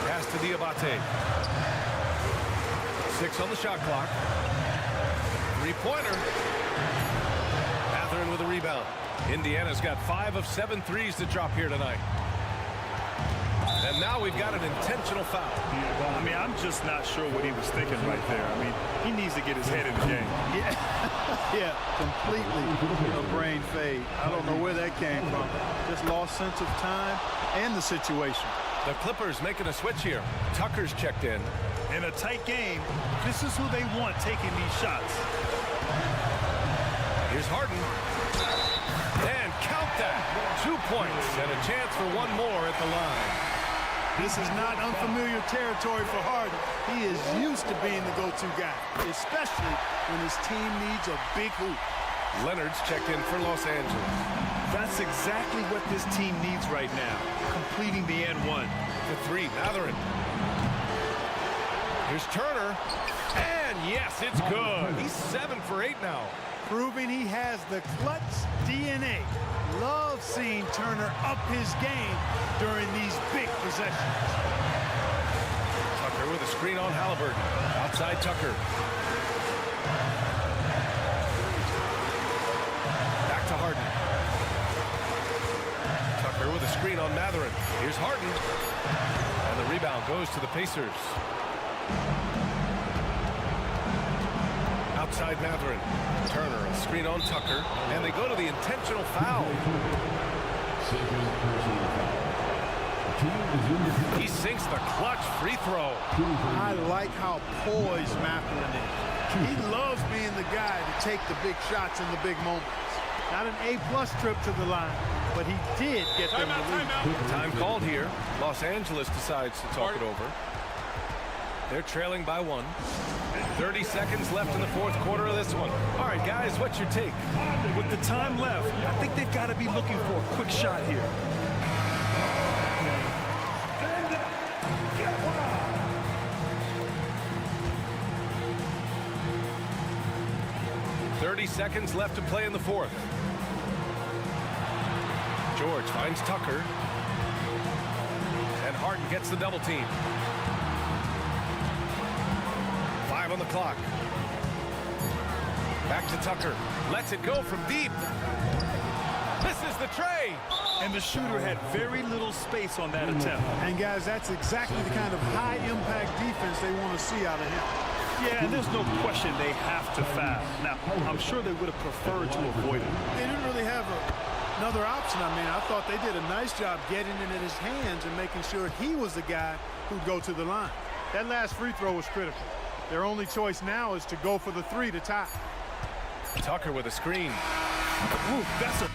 Pass to Diabate. 6 on the shot clock. Three-pointer. Mathurin with a rebound. Indiana's got 5 of 7 threes to drop here tonight. And now we've got an intentional foul. I mean, I'm just not sure what he was thinking right there. I mean, he needs to get his head in the game. Yeah, yeah, completely a brain fade. I don't know where that came from. Just lost sense of time and the situation. The Clippers making a switch here. Tucker's checked in. In a tight game, this is who they want taking these shots. Here's Harden. And count that. 2 points and a chance for one more at the line. This is not unfamiliar territory for Harden. He is used to being the go-to guy, especially when his team needs a big hoop. Leonard's checked in for Los Angeles. That's exactly what this team needs right now, completing the N1. The three, Mathurin. Here's Turner. And yes, it's good. He's 7 for 8 now. Proving he has the clutch DNA. Love seeing Turner up his game during these big possessions. Tucker with a screen on Halliburton. Outside Tucker. Back to Harden. Tucker with a screen on Mathurin. Here's Harden. And the rebound goes to the Pacers. Outside Mathurin. Turner, a screen on Tucker. And they go to the intentional foul. He sinks the clutch free throw. I like how poised Mathurin is. He loves being the guy to take the big shots in the big moments. Not an A-plus trip to the line, but he did get them to lead. Time called here. Los Angeles decides to talk it over. They're trailing by 1. 30 seconds left in the fourth quarter of this one. All right, guys, what's your take? With the time left, I think they've got to be looking for a quick shot here. Seconds left to play in the fourth. George finds Tucker. And Harden gets the double team. 5 on the clock. Back to Tucker. Lets it go from deep. Misses the tray. And the shooter had very little space on that attempt. And guys, that's exactly the kind of high-impact defense they want to see out of him. Yeah, and there's no question they have to foul. Now, I'm sure they would have preferred to avoid it. They didn't really have another option. I mean, I thought they did a nice job getting it in his hands and making sure he was the guy who'd go to the line. That last free throw was critical. Their only choice now is to go for the 3 to tie. Tucker with a screen. Ooh, that's a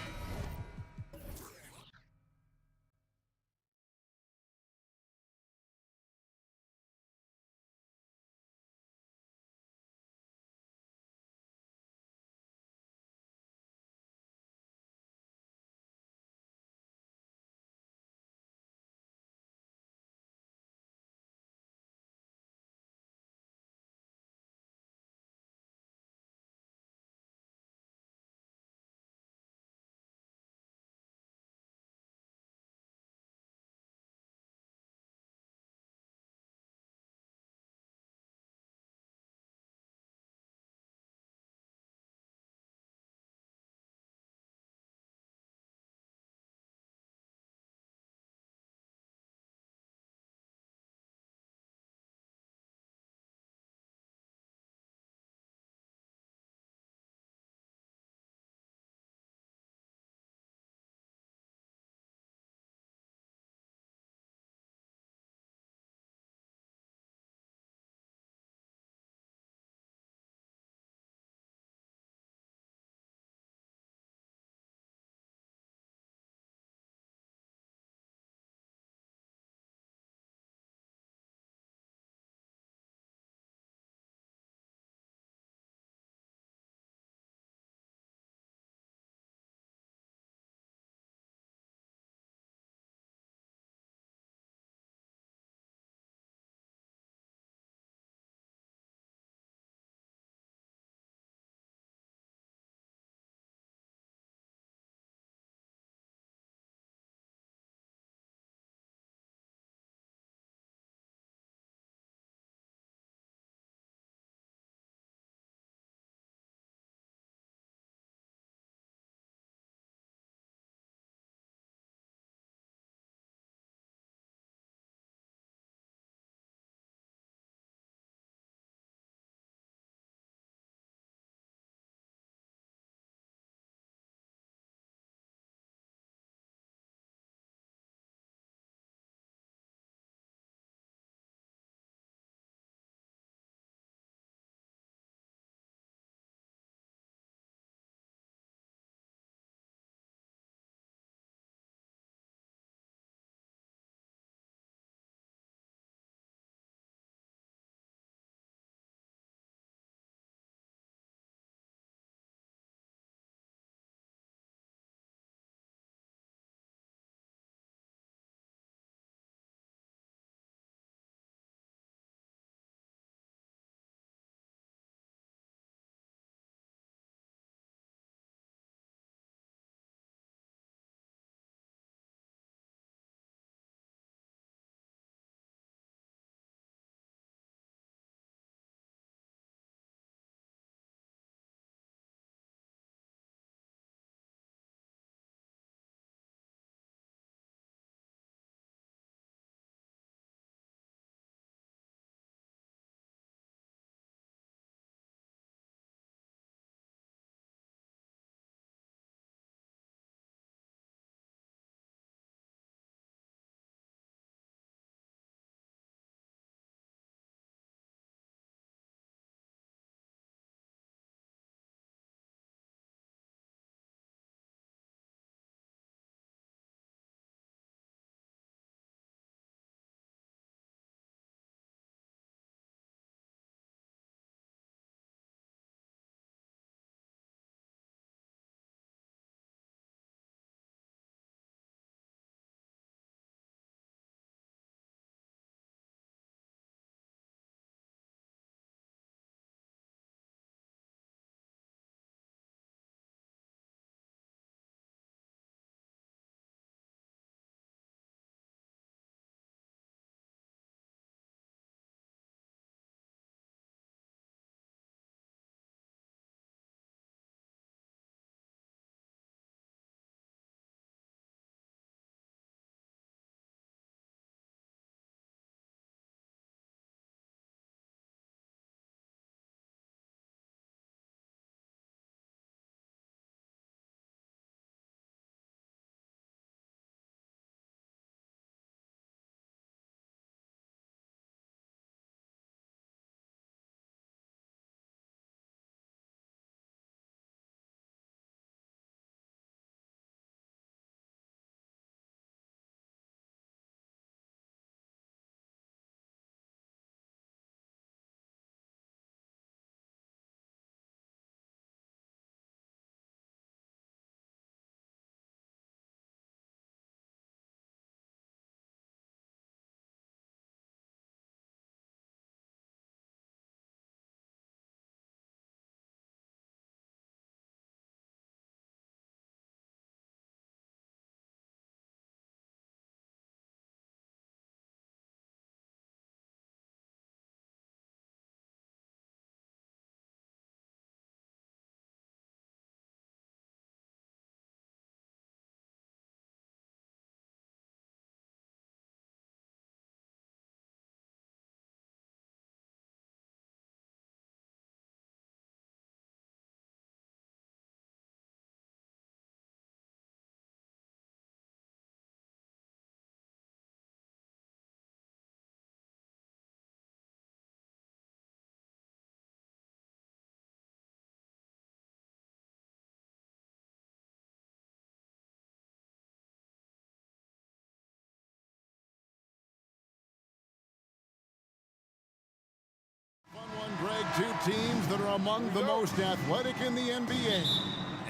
two teams that are among the most athletic in the NBA.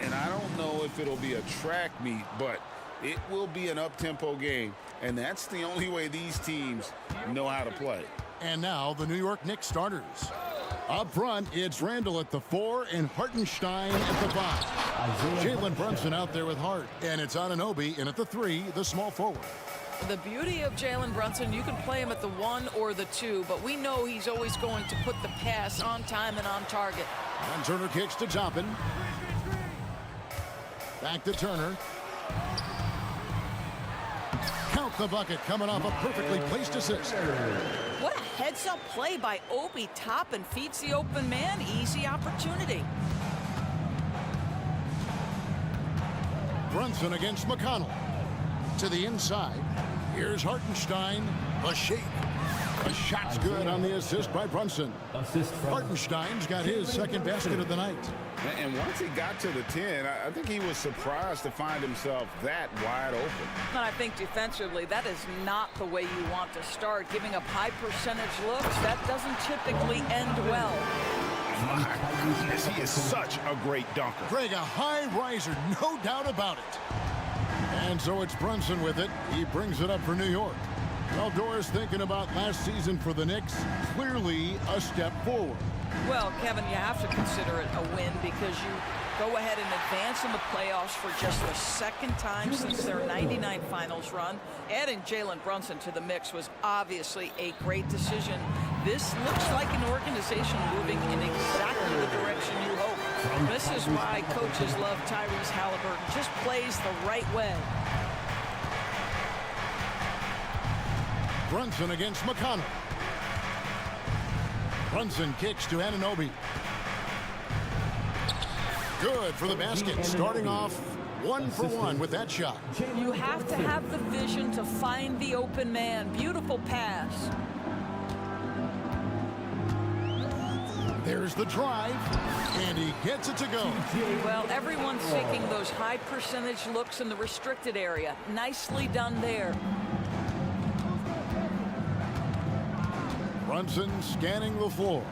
And I don't know if it'll be a track meet, but it will be an up-tempo game. And that's the only way these teams know how to play. And now the New York Knicks starters. Up front, it's Randall at the 4 and Hartenstein at the 5. Jalen Brunson out there with Hart. And it's Anunoby in at the 3, the small forward. The beauty of Jalen Brunson, you can play him at the 1 or the 2, but we know he's always going to put the pass on time and on target. And Turner kicks to Toppin. Back to Turner. Count the bucket coming off a perfectly placed assist. What a heads-up play by Obi. Toppin feeds the open man. Easy opportunity. Brunson against McConnell. To the inside. Here's Hartenstein. A shake. A shot's good on the assist by Brunson. Hartenstein's got his second basket of the night. And once he got to the 10, I think he was surprised to find himself that wide open. And I think defensively, that is not the way you want to start. Giving up high percentage looks, that doesn't typically end well. My goodness, he is such a great dunker. Greg, a high riser, no doubt about it. And so it's Brunson with it. He brings it up for New York. Well, Doris, thinking about last season for the Knicks, clearly a step forward. Well, Kevin, you have to consider it a win because you go ahead and advance in the playoffs for just the second time since their '99 finals run. Adding Jalen Brunson to the mix was obviously a great decision. This looks like an organization moving in exactly the direction you hope. This is why coaches love Tyrese Halliburton. Just plays the right way. Brunson against McConnell. Brunson kicks to Anunoby. Good for the basket. Starting off 1 for 1 with that shot. You have to have the vision to find the open man. Beautiful pass. There's the drive, and he gets it to go. Well, everyone's taking those high percentage looks in the restricted area. Nicely done there. Brunson scanning the floor.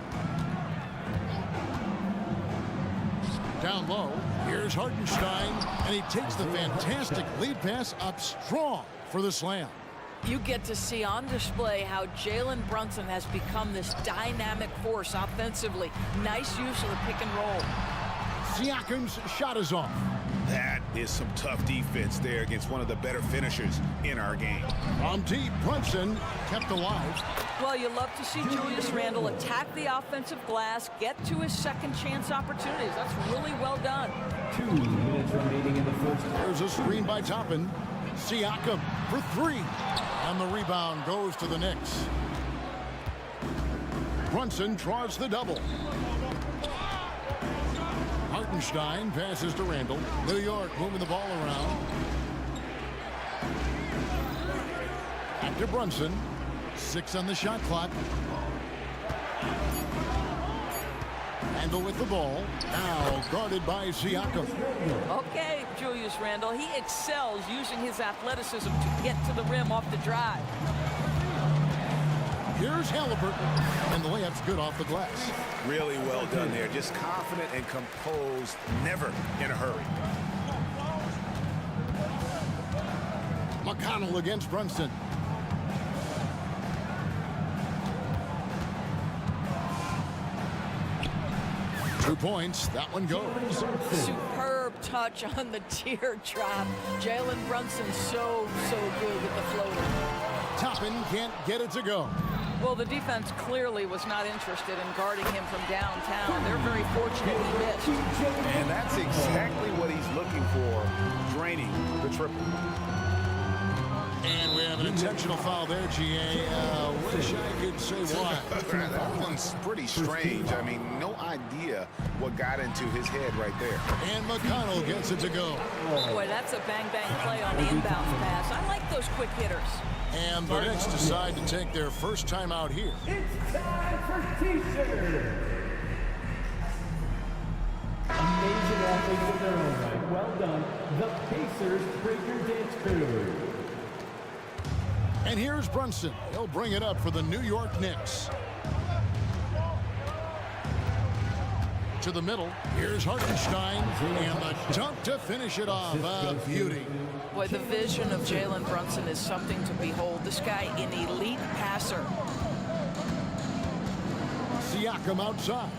Down low, here's Hartenstein, and he takes the fantastic lead pass up strong for the slam. You get to see on display how Jalen Brunson has become this dynamic force offensively. Nice use of the pick and roll. Siakam's shot is off. That is some tough defense there against one of the better finishers in our game. From deep, Brunson kept alive. Well, you love to see Julius Randle attack the offensive glass, get to his second chance opportunities. That's really well done. 2 minutes remaining in the first. There's a screen by Toppin. Siakam for 3. And the rebound goes to the Knicks. Brunson draws the double. Hartenstein passes to Randall. New York moving the ball around. Back to Brunson. 6 on the shot clock. Randall with the ball. Now guarded by Siakam. Okay, Julius Randle. He excels using his athleticism to get to the rim off the drive. Here's Halliburton. And the layup's good off the glass. Really well done there. Just confident and composed. Never in a hurry. McConnell against Brunson. Two points. That one goes. Superb touch on the teardrop. Jalen Brunson so good with the floater. Toppin can't get it to go. Well, the defense clearly was not interested in guarding him from downtown. They're very fortunate he missed. And that's exactly what he's looking for, draining the triple. And we have an intentional foul there, GA. Wish I could say why. That one's pretty strange. I mean, no idea what got into his head right there. And McConnell gets it to go. Boy, that's a bang-bang play on the inbound pass. I like those quick hitters. And the Knicks decide to take their first time out here. It's time for T-shirt. Amazing athletes in their own right. Well done. The Pacers Breaker Dance Crew. And here's Brunson. He'll bring it up for the New York Knicks. To the middle. Here's Hartenstein. And the dunk to finish it off. A beauty. Boy, the vision of Jalen Brunson is something to behold. This guy, an elite passer. Siakam outside.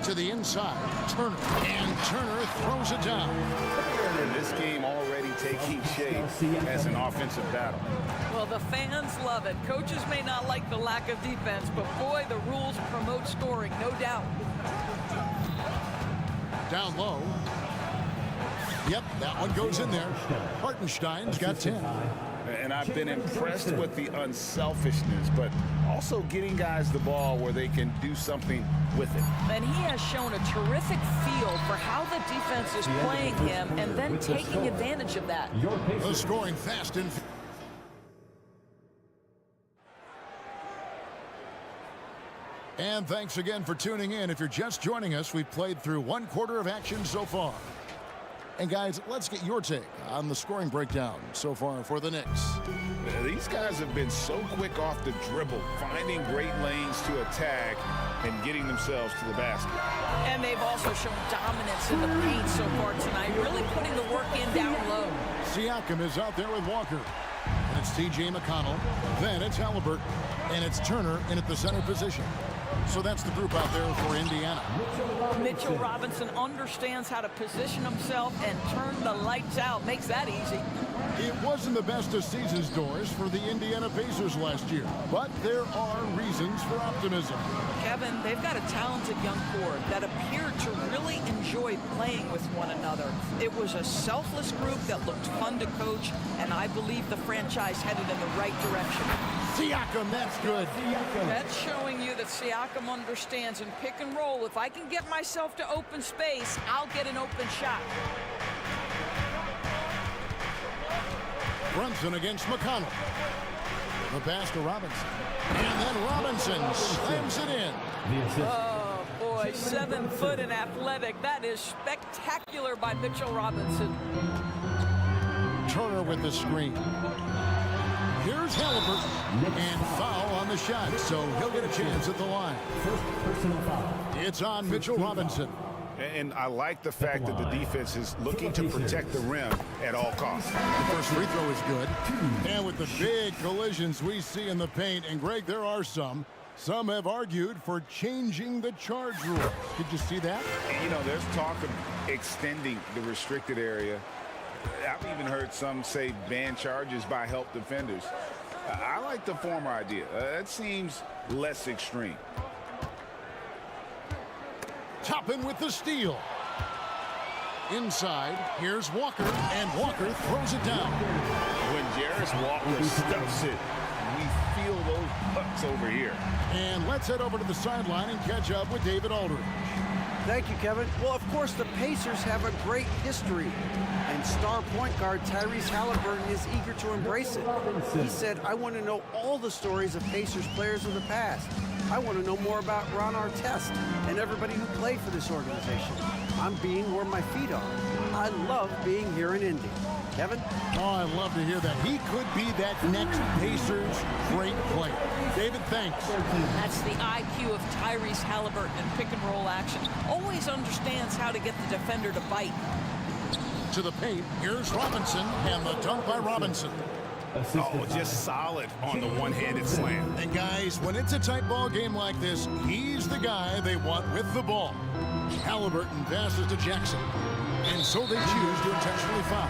To the inside. Turner. And Turner throws it down. And this game already taking shape as an offensive battle. Well, the fans love it. Coaches may not like the lack of defense, but boy, the rules promote scoring, no doubt. Down low. Yep, that one goes in there. Hartenstein's got 10. And I've been impressed with the unselfishness, but also getting guys the ball where they can do something with it. And he has shown a terrific feel for how the defense is playing him and then taking advantage of that. The scoring fast and... And thanks again for tuning in. If you're just joining us, we've played through 1 quarter of action so far. And guys, let's get your take on the scoring breakdown so far for the Knicks. These guys have been so quick off the dribble, finding great lanes to attack and getting themselves to the basket. And they've also shown dominance in the paint so far tonight, really putting the work in down low. Siakam is out there with Walker. And it's T.J. McConnell. Then it's Halliburton. And it's Turner in at the center position. So that's the group out there for Indiana. Mitchell Robinson understands how to position himself and turn the lights out. Makes that easy. It wasn't the best of seasons, Doris, for the Indiana Pacers last year, but there are reasons for optimism. Kevin, they've got a talented young core that appeared to really enjoy playing with one another. It was a selfless group that looked fun to coach, and I believe the franchise headed in the right direction. Siakam, that's good. That's showing you that Siakam understands in pick and roll, if I can get myself to open space, I'll get an open shot. Brunson against McConnell. The pass to Robinson. And then Robinson slams it in. Oh, boy, 7 foot and athletic. That is spectacular by Mitchell Robinson. Turner with the screen. Here's Halliburton. And foul on the shot, so he'll get a chance at the line. First personal foul. It's on Mitchell Robinson. And I like the fact that the defense is looking to protect the rim at all costs. The first free throw is good. And with the big collisions we see in the paint, and Greg, there are some have argued for changing the charge rule. Did you see that? And, you know, there's talk of extending the restricted area. I've even heard some say ban charges by help defenders. I like the former idea. That seems less extreme. Toppin with the steal. Inside, here's Walker, and Walker throws it down. When Jarris Walker stuffs it, we feel those pucks over here. And let's head over to the sideline and catch up with David Aldridge. Thank you, Kevin. Well, of course, the Pacers have a great history, and star point guard Tyrese Halliburton is eager to embrace it. He said, I want to know all the stories of Pacers players of the past. I want to know more about Ron Artest and everybody who played for this organization. I'm being where my feet are. I love being here in Indy. Kevin? Oh, I love to hear that. He could be that next Pacers great player. David, thanks. That's the IQ of Tyrese Halliburton in pick and roll action. Always understands how to get the defender to bite. To the paint, here's Robinson, and the dunk by Robinson. Oh, just solid on the one-handed slam. And guys, when it's a tight ball game like this, he's the guy they want with the ball. Halliburton passes to Jackson. And so they choose to intentionally foul.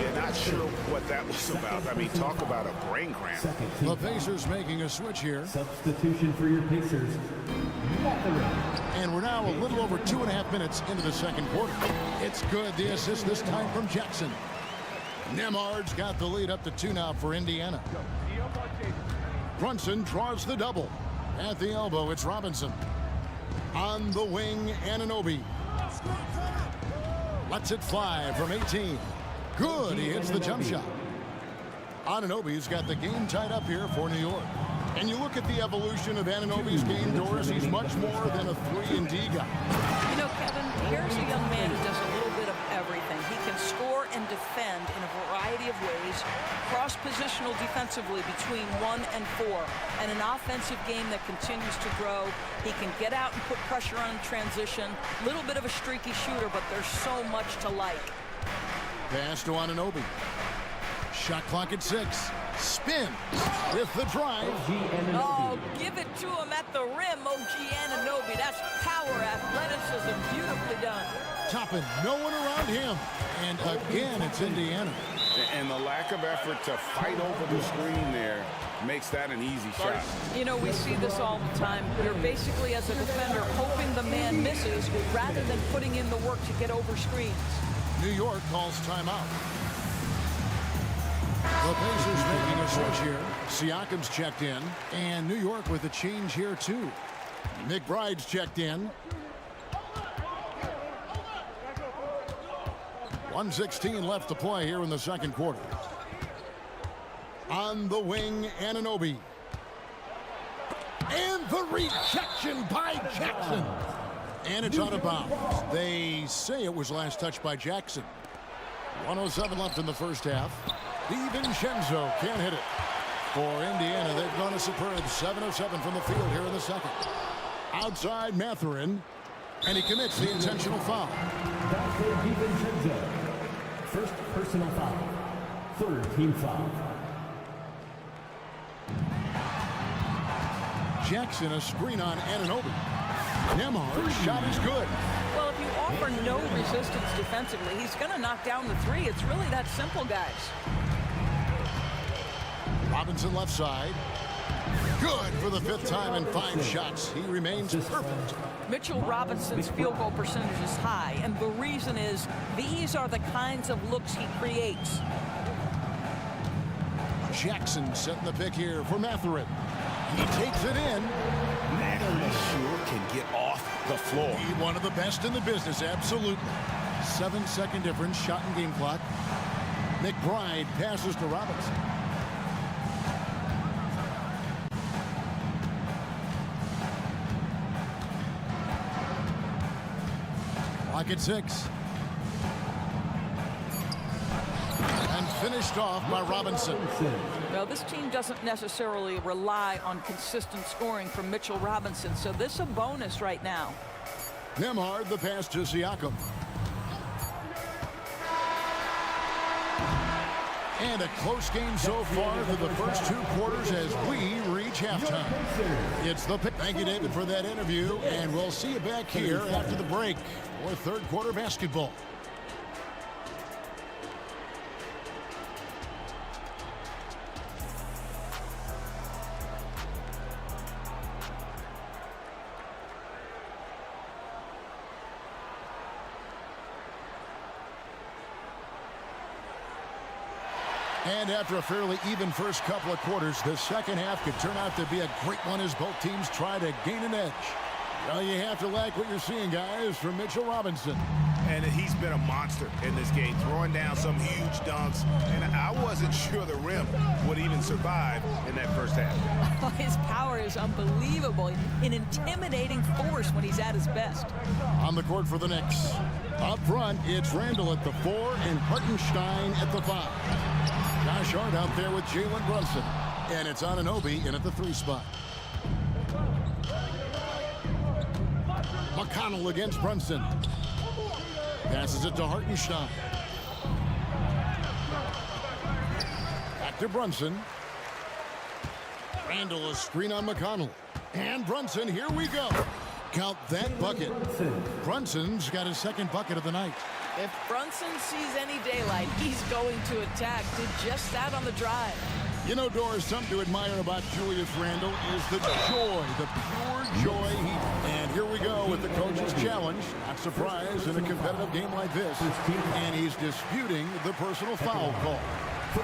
Yeah, not sure what that was about. I mean, talk about a brain cramp. The Pacers making a switch here. Substitution for your Pacers. And we're now a little over 2.5 minutes into the second quarter. It's good. The assist this time from Jackson. Nemard's got the lead up to 2 now for Indiana. Brunson draws the double. At the elbow, it's Robinson. On the wing, Anunoby. Lets it fly from 18. Good, he hits the jump shot. Anunoby's got the game tied up here for New York. And you look at the evolution of Anunoby's game, Doris, he's much more than a 3-and-D guy. You know, Kevin, here's a young man who does a little bit of everything. He can score and defend in a variety of ways, cross-positional defensively between 1 and 4, and an offensive game that continues to grow. He can get out and put pressure on transition, little bit of a streaky shooter, but there's so much to like. Pass to Anunoby. Shot clock at 6. Spins with the drive. Oh, give it to him at the rim, OG Anunoby. That's power, athleticism, beautifully done. Toppin, no one around him. And again, it's Indiana. And the lack of effort to fight over the screen there makes that an easy shot. You know, we see this all the time. You're basically, as a defender, hoping the man misses rather than putting in the work to get over screens. New York calls timeout. The Pacers making a switch here. Siakam's checked in. And New York with a change here, too. McBride's checked in. 1:16 left to play here in the second quarter. On the wing, Anunoby. And the rejection by Jackson. And it's out of bounds. They say it was last touched by Jackson. 1:07 left in the first half. DiVincenzo can't hit it. For Indiana, they've gone a superb 7 of 7 from the field here in the second. Outside Mathurin, and he commits the intentional foul. That's for DiVincenzo. First personal foul. Third team foul. Jackson, a screen on Anunoby. Nembhard's shot is good. Well, if you offer no resistance defensively, he's going to knock down the three. It's really that simple, guys. Robinson left side. Good for the 5th time in 5 shots. He remains perfect. Mitchell Robinson's field goal percentage is high, and the reason is these are the kinds of looks he creates. Jackson setting the pick here for Mathurin. He takes it in. Mathurin sure can get off the floor. He one of the best in the business, absolutely. 7-second difference, shot and game clock. McBride passes to Robinson. Clock at 6. And finished off by Robinson. Now, this team doesn't necessarily rely on consistent scoring from Mitchell Robinson, so this is a bonus right now. Nembhard, the pass to Siakam. And a close game so far for the first 2 quarters as we reach halftime. It's the pick. Thank you, David, for that interview, and we'll see you back here after the break for third quarter basketball. And after a fairly even first couple of quarters, the second half could turn out to be a great one as both teams try to gain an edge. Well, you have to like what you're seeing, guys, from Mitchell Robinson. And he's been a monster in this game, throwing down some huge dunks. And I wasn't sure the rim would even survive in that first half. His power is unbelievable, an intimidating force when he's at his best. On the court for the Knicks. Up front, it's Randall at the 4 and Hartenstein at the 5. Josh Hart out there with Jalen Brunson. And it's Anunoby in at the 3 spot. McConnell against Brunson. Passes it to Hartenstein. Back to Brunson. Randall, a screen on McConnell. And Brunson, here we go. Count that bucket. Brunson's got his second bucket of the night. If Brunson sees any daylight, he's going to attack. Did just that on the drive. You know, Doris, something to admire about Julius Randle is the joy, the pure joy. And here we go with the coach's challenge. Not surprised in a competitive game like this. And he's disputing the personal foul call.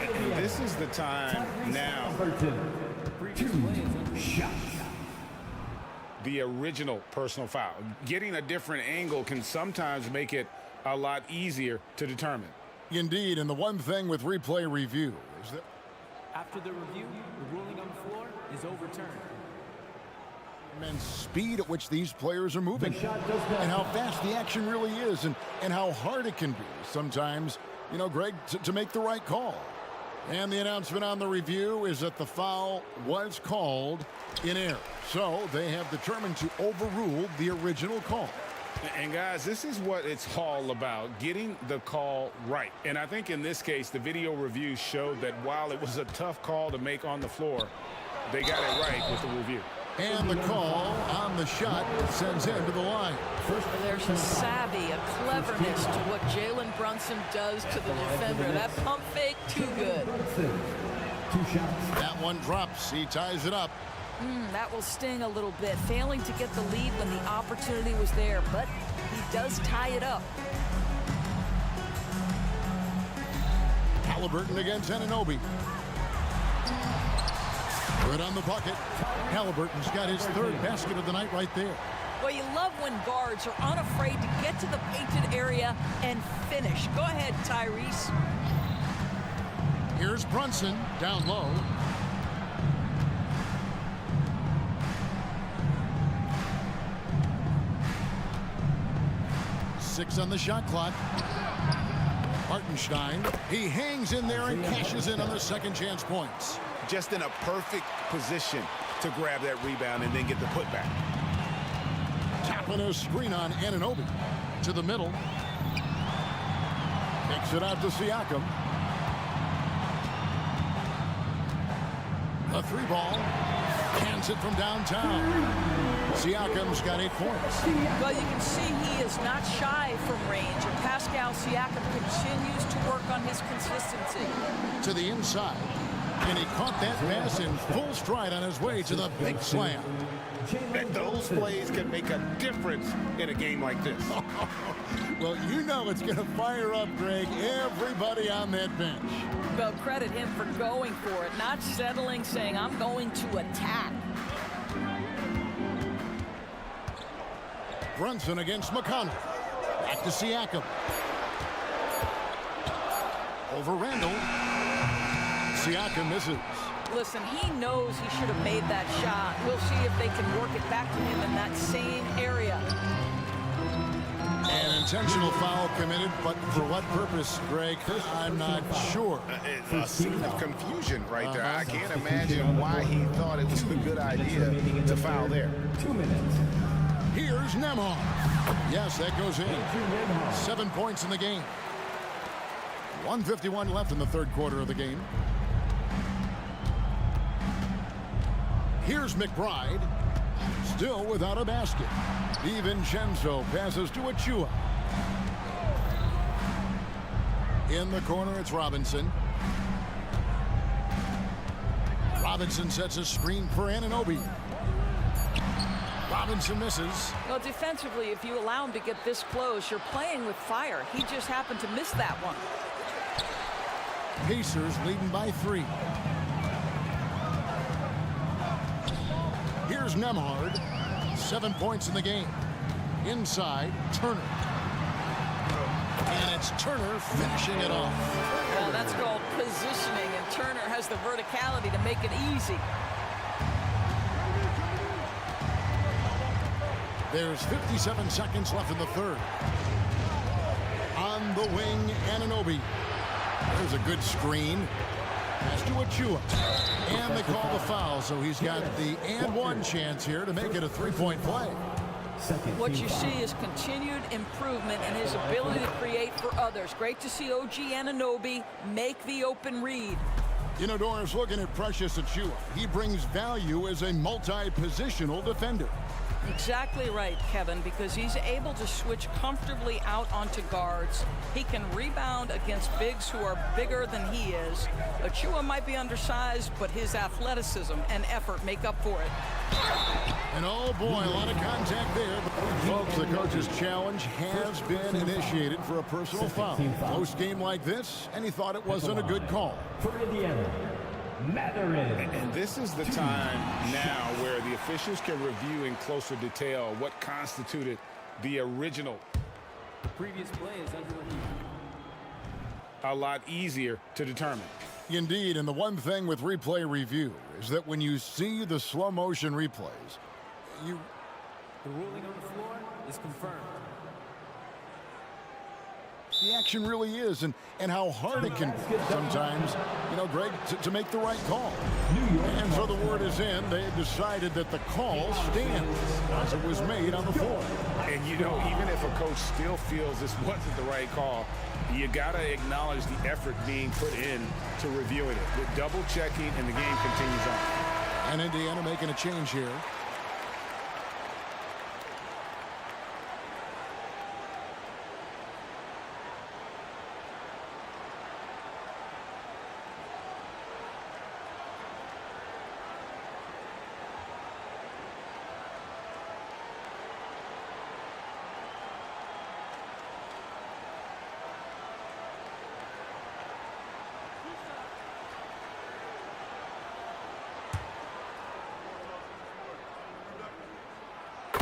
And this is the time now. The original personal foul. Getting a different angle can sometimes make it a lot easier to determine. Indeed, and the one thing with replay review is that after the review, the ruling on the floor is overturned. And speed at which these players are moving, and how fast the action really is, and how hard it can be sometimes, you know, Greg, to make the right call. And the announcement on the review is that the foul was called in error. So they have determined to overrule the original call. And guys, this is what it's all about, getting the call right. And I think in this case, the video review showed that while it was a tough call to make on the floor, they got it right with the review. And the call on the shot sends him to the line. There's a savvy, a cleverness to what Jalen Brunson does to the defender. That pump fake, too good. That one drops. He ties it up. That will sting a little bit. Failing to get the lead when the opportunity was there, but he does tie it up. Halliburton against Anunoby. Good on the bucket. Halliburton's got his third basket of the night right there. Well, you love when guards are unafraid to get to the painted area and finish. Go ahead, Tyrese. Here's Brunson down low. Six on the shot clock. Hartenstein, he hangs in there and cashes in on the second chance points. Just in a perfect position to grab that rebound and then get the putback. Tapping a screen on Anunoby. To the middle. Kicks it out to Siakam. A three ball. Hands it from downtown. Siakam's got 8 points. Well, you can see he is not shy from range, and Pascal Siakam continues to work on his consistency. To the inside, and he caught that pass in full stride on his way to the big slam. And those plays can make a difference in a game like this. Well, you know it's going to fire up, Greg, everybody on that bench. Well, credit him for going for it, not settling, saying, I'm going to attack. Brunson against McConnell. Back to Siakam. Over Randall. Siakam misses. Listen, he knows he should have made that shot. We'll see if they can work it back to him in that same area. An intentional foul committed, but for what purpose, Greg? I'm not sure. A scene of confusion right there. I can't imagine why he thought it was a good idea to foul there. 2 minutes. Here's Nembhard. Yes, that goes in. 7 points in the game. 1:51 left in the third quarter of the game. Here's McBride. Still without a basket. DiVincenzo passes to Achua. In the corner, it's Robinson. Robinson sets a screen for Anunoby. Robinson misses. Well, defensively, if you allow him to get this close, you're playing with fire. He just happened to miss that one. Pacers leading by 3. Here's Nembhard. 7 points in the game. Inside, Turner. And it's Turner finishing it off. Well, that's called positioning, and Turner has the verticality to make it easy. There's 57 seconds left in the third. On the wing, Anunoby. There's a good screen. Pass to Achua. And they call the foul, so he's got the and one chance here to make it a three-point play. What you see is continued improvement in his ability to create for others. Great to see OG Anunoby make the open read. You know, Doris, looking at Precious Achua, he brings value as a multi-positional defender. Exactly right, Kevin, because he's able to switch comfortably out onto guards. He can rebound against bigs who are bigger than he is. Achua might be undersized, but his athleticism and effort make up for it. And oh boy, a lot of contact there. Folks, the coach's challenge has been initiated for a personal foul. Post game like this, and he thought it wasn't a good call. For Indiana, And this is the time now where the officials can review in closer detail what constituted the original. The previous play is under review. A lot easier to determine. Indeed, and the one thing with replay review is that when you see the slow motion replays, you... The ruling on the floor is confirmed. the action really is and how hard it can be sometimes, you know, Greg, to make the right call. And so the word is in. They have decided that the call stands as it was made on the floor. And, you know, even if a coach still feels this wasn't the right call, you got to acknowledge the effort being put in to reviewing it. With double checking, and the game continues on. And Indiana making a change here.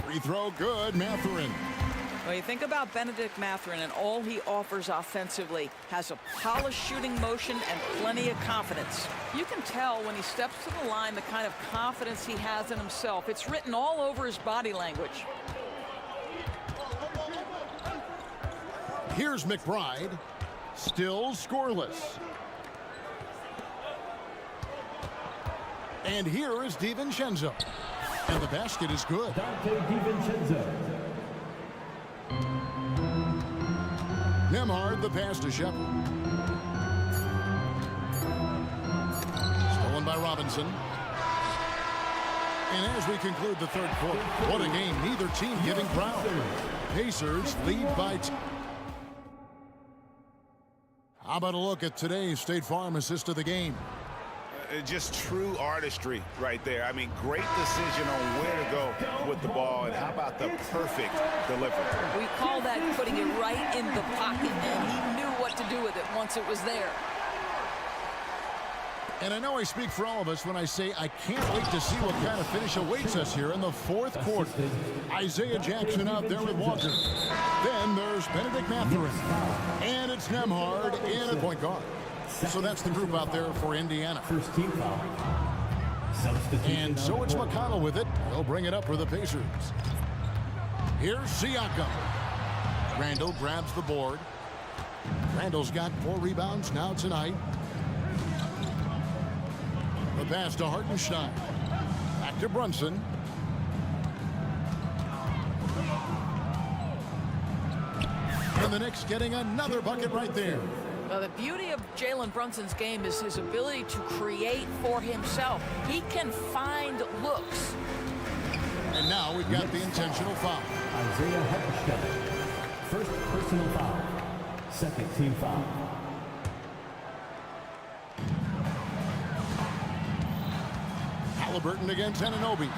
Free throw good, Mathurin. Well, you think about Benedict Mathurin and all he offers offensively. Has a polished shooting motion and plenty of confidence. You can tell when he steps to the line the kind of confidence he has in himself. It's written all over his body language. Here's McBride. Still scoreless. And here is DiVincenzo. And the basket is good. Nembhard, the pass to Shepard. Stolen by Robinson. And as we conclude the third quarter, what a game. Neither team giving ground. Pacers lead by 2. How about a look at today's State Farm assist of the game? Just true artistry right there. I mean, great decision on where to go with the ball, and how about the perfect delivery? We call that putting it right in the pocket, and he knew what to do with it once it was there. And I know I speak for all of us when I say I can't wait to see what kind of finish awaits us here in the fourth quarter. Isaiah Jackson out there with Walker. Then there's Benedict Mathurin. And it's Nembhard in at point guard. So that's the group out there for Indiana. First team foul. And so it's McConnell with it. He'll bring it up for the Pacers. Here's Siakam. Randall grabs the board. Randall's got 4 rebounds now tonight. The pass to Hartenstein. Back to Brunson. And the Knicks getting another bucket right there. Well, the beauty of Jalen Brunson's game is his ability to create for himself. He can find looks. And now we've got the intentional foul. Isaiah Hartenstein. First personal foul. Second team foul. Halliburton against Anunoby.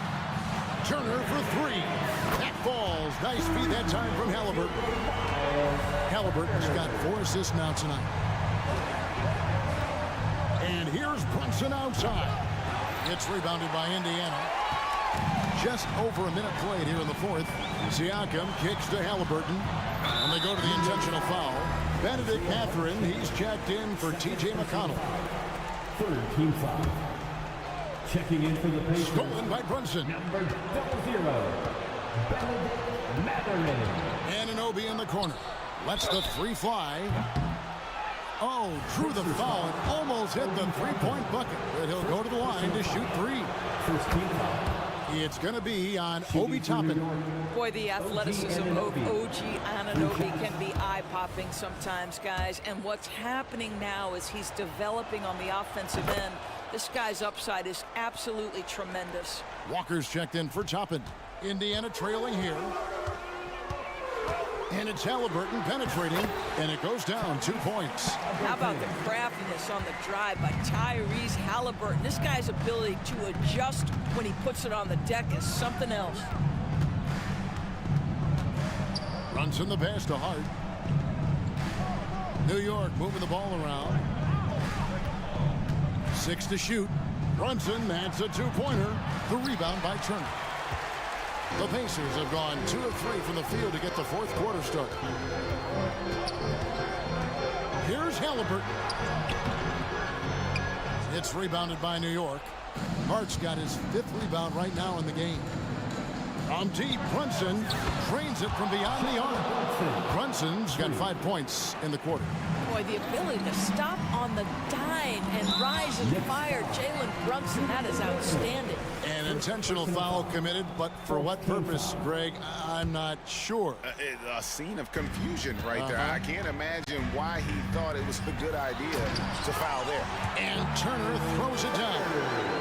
Turner for 3. That falls. Nice feed that time from Halliburton. Halliburton's got 4 assists now tonight. And here's Brunson outside. It's rebounded by Indiana. Just over a minute played here in the fourth. Siakam kicks to Halliburton. And they go to the intentional foul. Benedict Mathurin, he's checked in for T.J. McConnell. Third team foul. Checking in for the Pacers. Stolen by Brunson. Number 00. Benedict Mathurin. Anunoby in the corner. Lets the 3 fly. Oh, drew the foul and almost hit the 3-point bucket. But he'll go to the line to shoot 3. First team foul. It's going to be on Obi Toppin. Boy, the athleticism of OG Anunoby can be eye-popping sometimes, guys. And what's happening now is he's developing on the offensive end. This guy's upside is absolutely tremendous. Walker's checked in for Toppin. Indiana trailing here. And it's Halliburton penetrating, and it goes down 2 points. How about the craftiness on the drive by Tyrese Halliburton? This guy's ability to adjust when he puts it on the deck is something else. Brunson the pass to Hart. New York moving the ball around. 6 to shoot. Brunson, that's a 2-pointer. The rebound by Turner. The Pacers have gone 2 of 3 from the field to get the fourth quarter started. Here's Halliburton. It's rebounded by New York. Hart's got his 5th rebound right now in the game. From deep, Brunson drains it from beyond the arc. Brunson's got 5 points in the quarter. Boy, the ability to stop on the dime and rise and fire Jalen Brunson, that is outstanding. An intentional foul committed, but for what purpose, Greg? I'm not sure. A scene of confusion right there. I can't imagine why he thought it was a good idea to foul there. And Turner throws it down.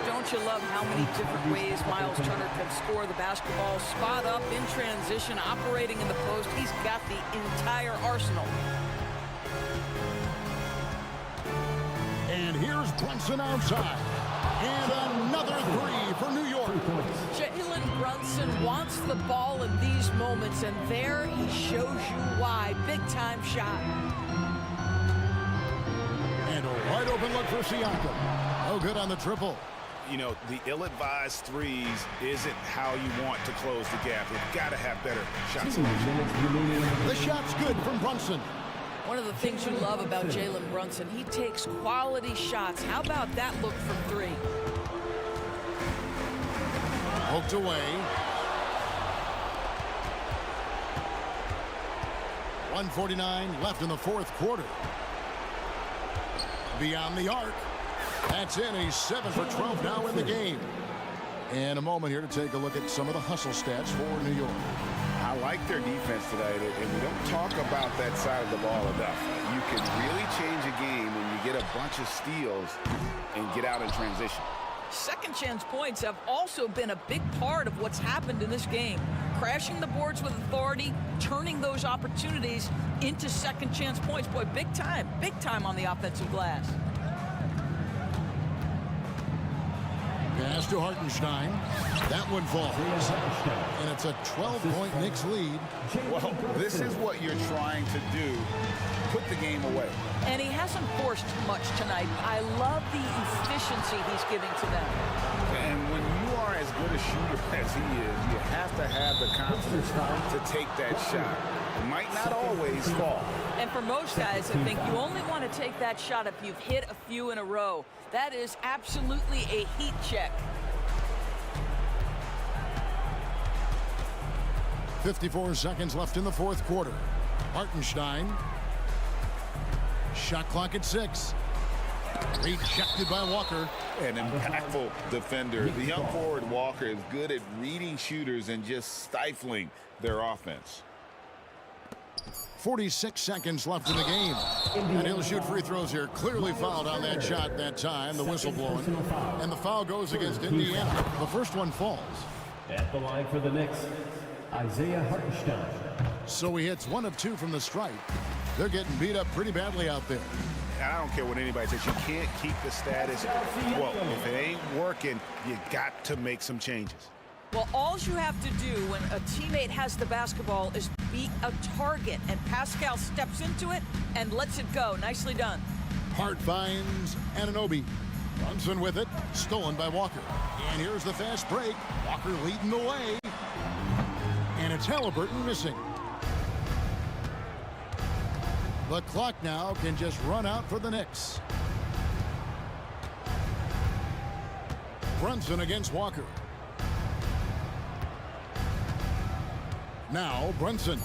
Don't you love how many different ways Miles Turner can score the basketball? Spot up, in transition, operating in the post. He's got the entire arsenal. And here's Brunson outside. And another three for New York. Jalen Brunson wants the ball in these moments, and there he shows you why. Big-time shot. And a wide open look for Siakam. No good on the triple. You know, the ill-advised threes isn't how you want to close the gap. You've got to have better shot selection. The shot's good from Brunson. One of the things you love about Jalen Brunson, he takes quality shots. How about that look from three? Poked away. 1:49 left in the fourth quarter. Beyond the arc. That's in. He's 7 for 12 now in the game. And a moment here to take a look at some of the hustle stats for New York. I like their defense today, and we don't talk about that side of the ball enough. You can really change a game when you get a bunch of steals and get out in transition. Second chance points have also been a big part of what's happened in this game. Crashing the boards with authority, turning those opportunities into second chance points. Boy, big time on the offensive glass. Pass to Hartenstein. That one falls. And it's a 12-point Knicks lead. Well, this is what you're trying to do. Put the game away. And he hasn't forced much tonight. I love the efficiency he's giving to them. And when you are as good a shooter as he is, you have to have the confidence to take that shot. It might not always fall. And for most guys, I think you only want to take that shot if you've hit a few in a row. That is absolutely a heat check. 54 seconds left in the fourth quarter. Hartenstein. Shot clock at 6. Rejected by Walker. An impactful defender. The young forward Walker is good at reading shooters and just stifling their offense. 46 seconds left in the game. And he'll shoot free throws here. Clearly fouled on that shot that time. The whistle blowing. And the foul goes against Indiana. The first one falls. At the line for the Knicks, Isaiah Hartenstein. So he hits 1 of 2 from the stripe. They're getting beat up pretty badly out there. And I don't care what anybody says. You can't keep the status quo. If it ain't working, you got to make some changes. Well, all you have to do when a teammate has the basketball is beat a target, and Pascal steps into it and lets it go. Nicely done. Hart finds Anunoby. Brunson with it, stolen by Walker. And here's the fast break. Walker leading the way. And it's Halliburton missing. The clock now can just run out for the Knicks. Brunson against Walker. Now Brunson.